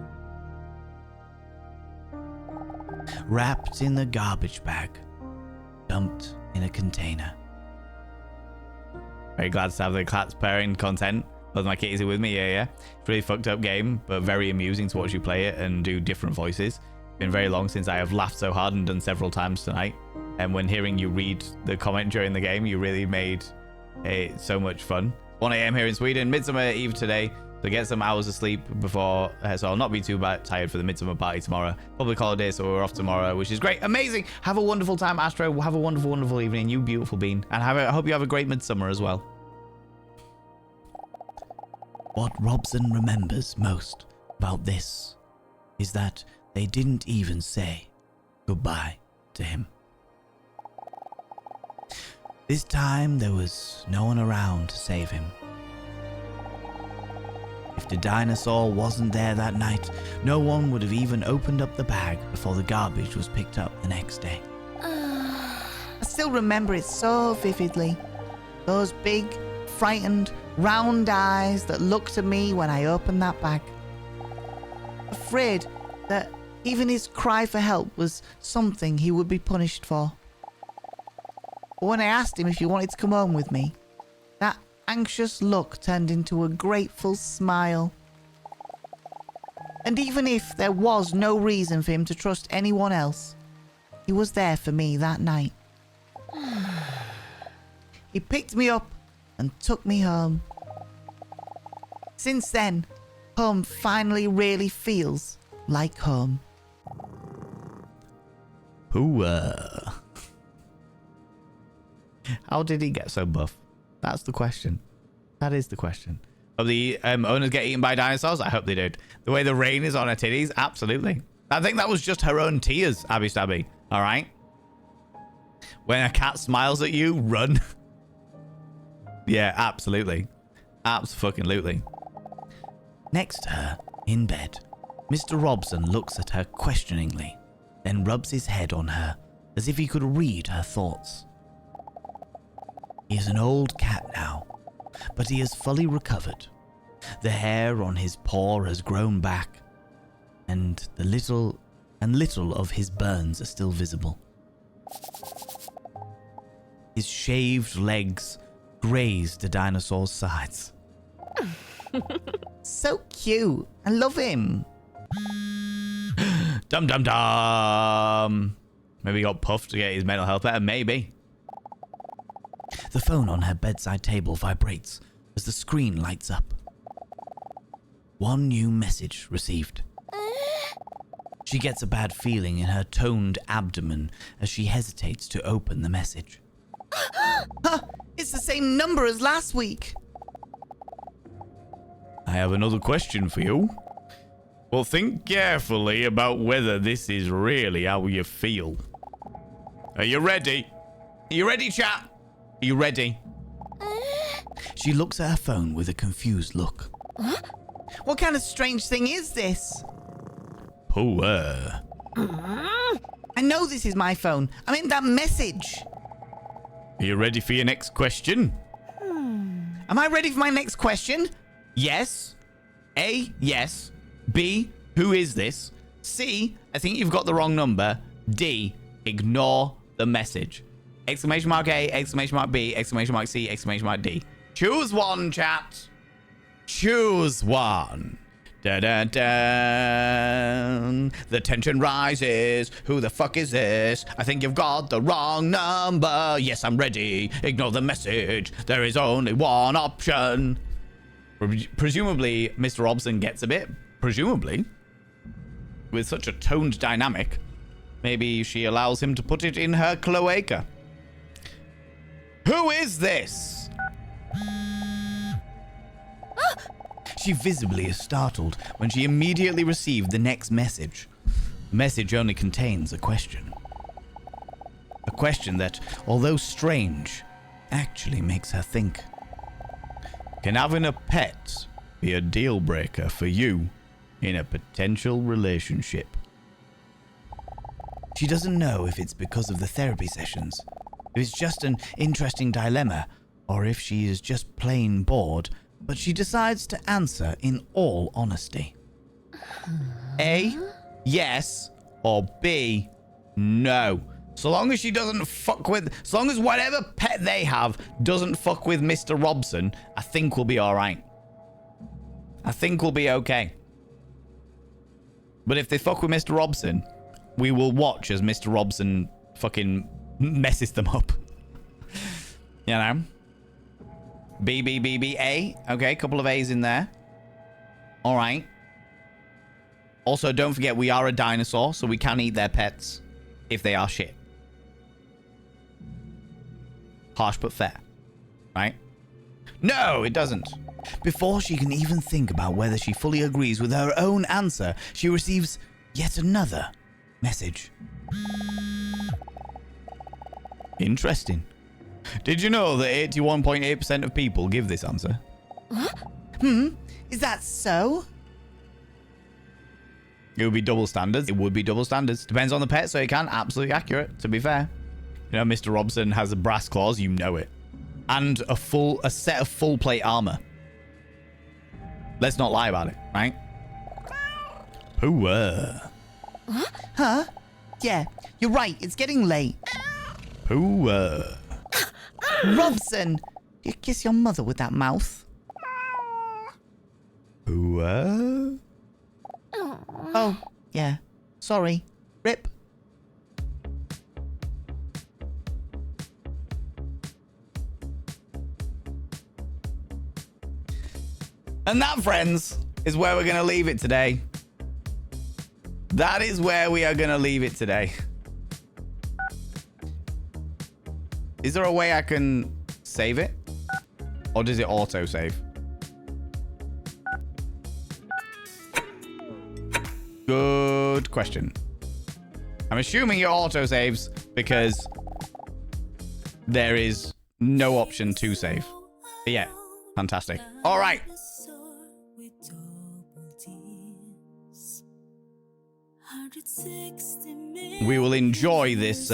Wrapped in the garbage bag, dumped in a container. Very glad to have the cats pairing content. Both my kitties are with me, yeah. It's a really fucked up game, but very amusing to watch you play it and do different voices. It's been very long since I have laughed so hard and done several times tonight. And when hearing you read the comment during the game, you really made it so much fun. 1 a.m. here in Sweden, Midsummer Eve today. So get some hours of sleep before, so I'll not be too tired for the Midsummer party tomorrow. Public holiday, so we're off tomorrow, which is great. Amazing. Have a wonderful time, Astro. Have a wonderful, wonderful evening, you beautiful bean. And I hope you have a great midsummer as well. What Robson remembers most about this is that they didn't even say goodbye to him. This time there was no one around to save him. If the dinosaur wasn't there that night, no one would have even opened up the bag before the garbage was picked up the next day. I still remember it so vividly. Those big, frightened, round eyes that looked at me when I opened that bag. Afraid that even his cry for help was something he would be punished for. But when I asked him if he wanted to come home with me, that anxious look turned into a grateful smile. And even if there was no reason for him to trust anyone else, he was there for me that night. He picked me up and took me home. Since then, home finally really feels like home. How did he get so buff? That's the question. That is the question. Of the owners get eaten by dinosaurs? I hope they did. The way the rain is on her titties? Absolutely. I think that was just her own tears, Abby Stabby. All right? When a cat smiles at you, run. Yeah, absolutely. Abs-fucking-lutely. Next to her, in bed, Mr. Robson looks at her questioningly, then rubs his head on her as if he could read her thoughts. He is an old cat now, but he has fully recovered. The hair on his paw has grown back, and little of his burns are still visible. His shaved legs graze the dinosaur's sides. So cute. I love him. Dum dum dum. Maybe he got puffed to get his mental health better. Maybe. The phone on her bedside table vibrates as the screen lights up. One new message received. She gets a bad feeling in her toned abdomen as she hesitates to open the message. Huh, it's the same number as last week. I have another question for you. Well, think carefully about whether this is really how you feel. Are you ready? Are you ready, chat? Are you ready? She looks at her phone with a confused look. What kind of strange thing is this? Poor. I know this is my phone. I mean that message. Are you ready for your next question? Am I ready for my next question? Yes. A, yes. B, who is this? C, I think you've got the wrong number. D, ignore the message. Exclamation mark A, exclamation mark B, exclamation mark C, exclamation mark D. Choose one, chat. Choose one. Da da da. The tension rises. Who the fuck is this? I think you've got the wrong number. Yes, I'm ready. Ignore the message. There is only one option. Presumably, Mr. Robson gets a bit. Presumably. With such a toned dynamic. Maybe she allows him to put it in her cloaca. Who is this? She visibly is startled when she immediately received the next message. The message only contains a question. A question that, although strange, actually makes her think. Can having a pet be a deal breaker for you in a potential relationship? She doesn't know if it's because of the therapy sessions, if it's just an interesting dilemma, or if she is just plain bored, but she decides to answer in all honesty. A, yes, or B, no. So long as she doesn't fuck with... So long as whatever pet they have doesn't fuck with Mr. Robson, I think we'll be alright. I think we'll be okay. But if they fuck with Mr. Robson, we will watch as Mr. Robson fucking messes them up. You know? B, B, B, B, A. Okay, couple of A's in there. Alright. Also, don't forget, we are a dinosaur, so we can eat their pets if they are shit. Harsh but fair. Right? No, it doesn't. Before she can even think about whether she fully agrees with her own answer, she receives yet another message. Interesting. Did you know that 81.8% of people give this answer? Is that so? It would be double standards. It would be double standards. Depends on the pet, so it can. Absolutely accurate, to be fair. You know, Mr. Robson has a brass claws, you know it. And a set of full plate armor. Let's not lie about it, right? Poor. Huh? Yeah, you're right. It's getting late. Poor. Robson, you kiss your mother with that mouth. What? Oh, yeah. Sorry. Rip. And that, friends, is where we're going to leave it today. That is where we are going to leave it today. Is there a way I can save it? Or does it auto-save? Good question. I'm assuming it auto-saves because there is no option to save. But yeah, fantastic. All right. We will enjoy this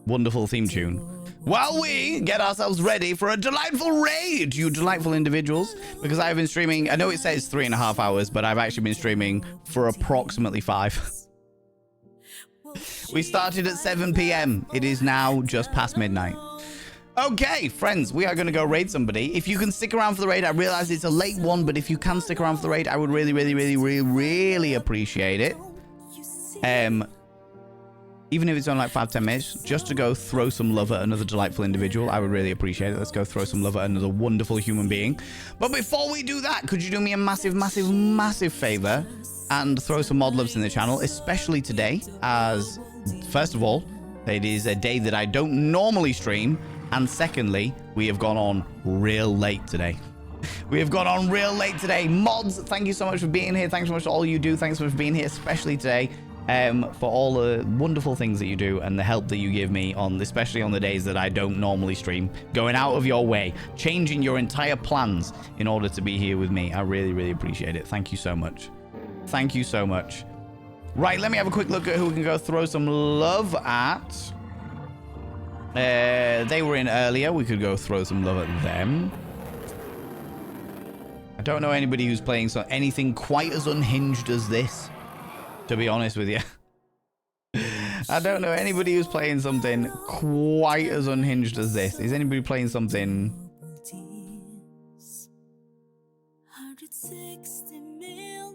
wonderful theme tune while we get ourselves ready for a delightful raid, you delightful individuals, because I've been streaming. I know it says 3.5 hours, but I've actually been streaming for approximately 5. We started at 7 p.m. It is now just past midnight. Okay, friends, we are going to go raid somebody. If you can stick around for the raid, I realize it's a late one, but if you can stick around for the raid, I would really appreciate it. Even if it's only like 5-10 minutes, just to go throw some love at another delightful individual, I would really appreciate it. Let's go throw some love at another wonderful human being. But before we do that, could you do me a massive favor and throw some mod loves in the channel, especially today, as first of all, it is a day that I don't normally stream, and secondly, we have gone on real late today. We have gone on real late today. Mods, thank you so much for being here. Thanks so much for all you do. Thanks so much for being here, especially today. For all the wonderful things that you do and the help that you give me on, especially on the days that I don't normally stream, going out of your way, changing your entire plans in order to be here with me. I really appreciate it. Thank you so much. Thank you so much. Right, let me have a quick look at who we can go throw some love at. They were in earlier. We could go throw some love at them. I don't know anybody who's playing anything quite as unhinged as this, to be honest with you. I don't know anybody who's playing something quite as unhinged as this. Is anybody playing something?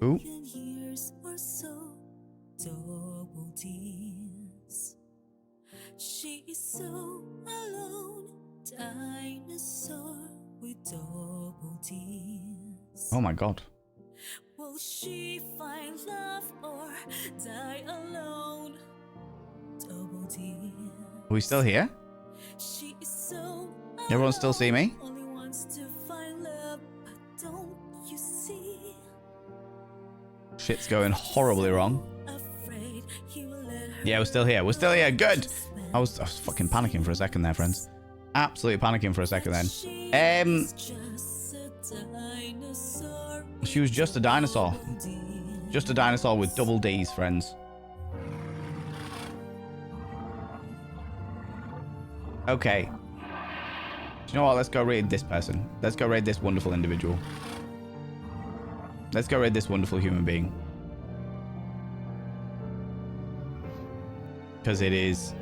Ooh. She is so alone. Dinosaur with double D's. Oh my god. Will she find love or die alone? Double D. Are we still here? She is so Everyone still see me? only wants to find love, but don't you see? Shit's going horribly wrong. Afraid he will let her Yeah, we're still here. We're still here. Good. I was fucking panicking for a second there, friends. Absolutely panicking for a second then. She was just a dinosaur. Just a dinosaur with double D's, friends. Okay. Do you know what? Let's go raid this person. Let's go raid this wonderful individual. Let's go raid this wonderful human being. Because it is...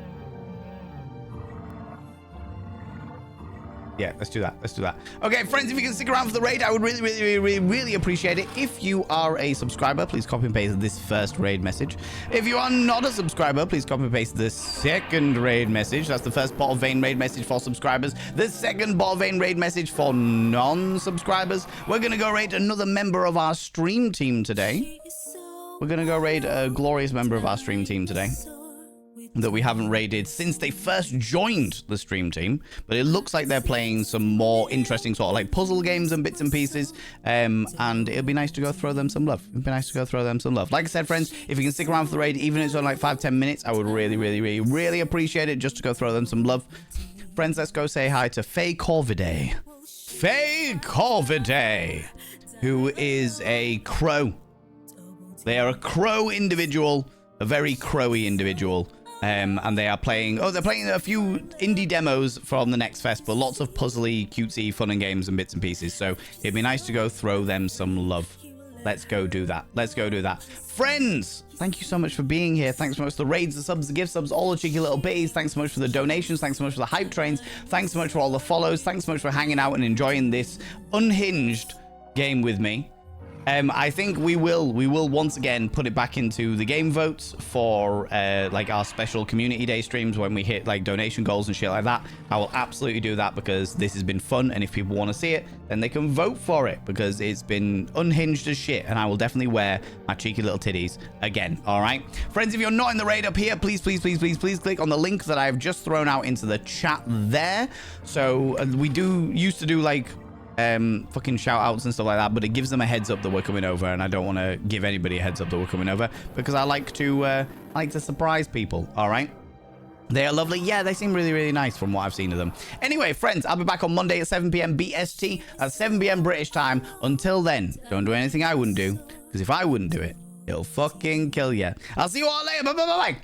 Yeah, let's do that. Let's do that. Okay, friends, if you can stick around for the raid, I would really appreciate it. If you are a subscriber, please copy and paste this first raid message. If you are not a subscriber, please copy and paste the second raid message. That's the first ValenVain raid message for subscribers. The second ValenVain raid message for non-subscribers. We're going to go raid another member of our stream team today. We're going to go raid a glorious member of our stream team today that we haven't raided since they first joined the stream team, but it looks like they're playing some more interesting sort of like puzzle games and bits and pieces, and it'll be nice to go throw them some love. It'd be nice to go throw them some love. Like I said, friends, if you can stick around for the raid, even if it's only like 5-10 minutes, I would really appreciate it, just to go throw them some love. Friends, let's go say hi to Faye Corvidae. Faye Corvidae, who is a crow. They are a crow individual, a very crowy individual. And they are playing... they're playing a few indie demos from the next fest, but lots of puzzly, cutesy, fun and games and bits and pieces. So it'd be nice to go throw them some love. Let's go do that. Let's go do that. Friends, thank you so much for being here. Thanks so much for the raids, the subs, the gift subs, all the cheeky little bits. Thanks so much for the donations. Thanks so much for the hype trains. Thanks so much for all the follows. Thanks so much for hanging out and enjoying this unhinged game with me. I think we will once again put it back into the game votes for like our special community day streams when we hit like donation goals and shit like that. I will absolutely do that because this has been fun, and if people want to see it, then they can vote for it because it's been unhinged as shit, and I will definitely wear my cheeky little titties again. All right, friends, if you're not in the raid up here, please click on the link that I've just thrown out into the chat there. So we used to do like fucking shout outs and stuff like that, but it gives them a heads up that we're coming over, and I don't want to give anybody a heads up that we're coming over because I like to surprise people. All right, they are lovely. Yeah, they seem really nice from what I've seen of them. Anyway, friends, I'll be back on Monday at 7 p.m. BST at 7 p.m. British time. Until then, don't do anything I wouldn't do, because if I wouldn't do it, it'll fucking kill you. I'll see you all later. Bye.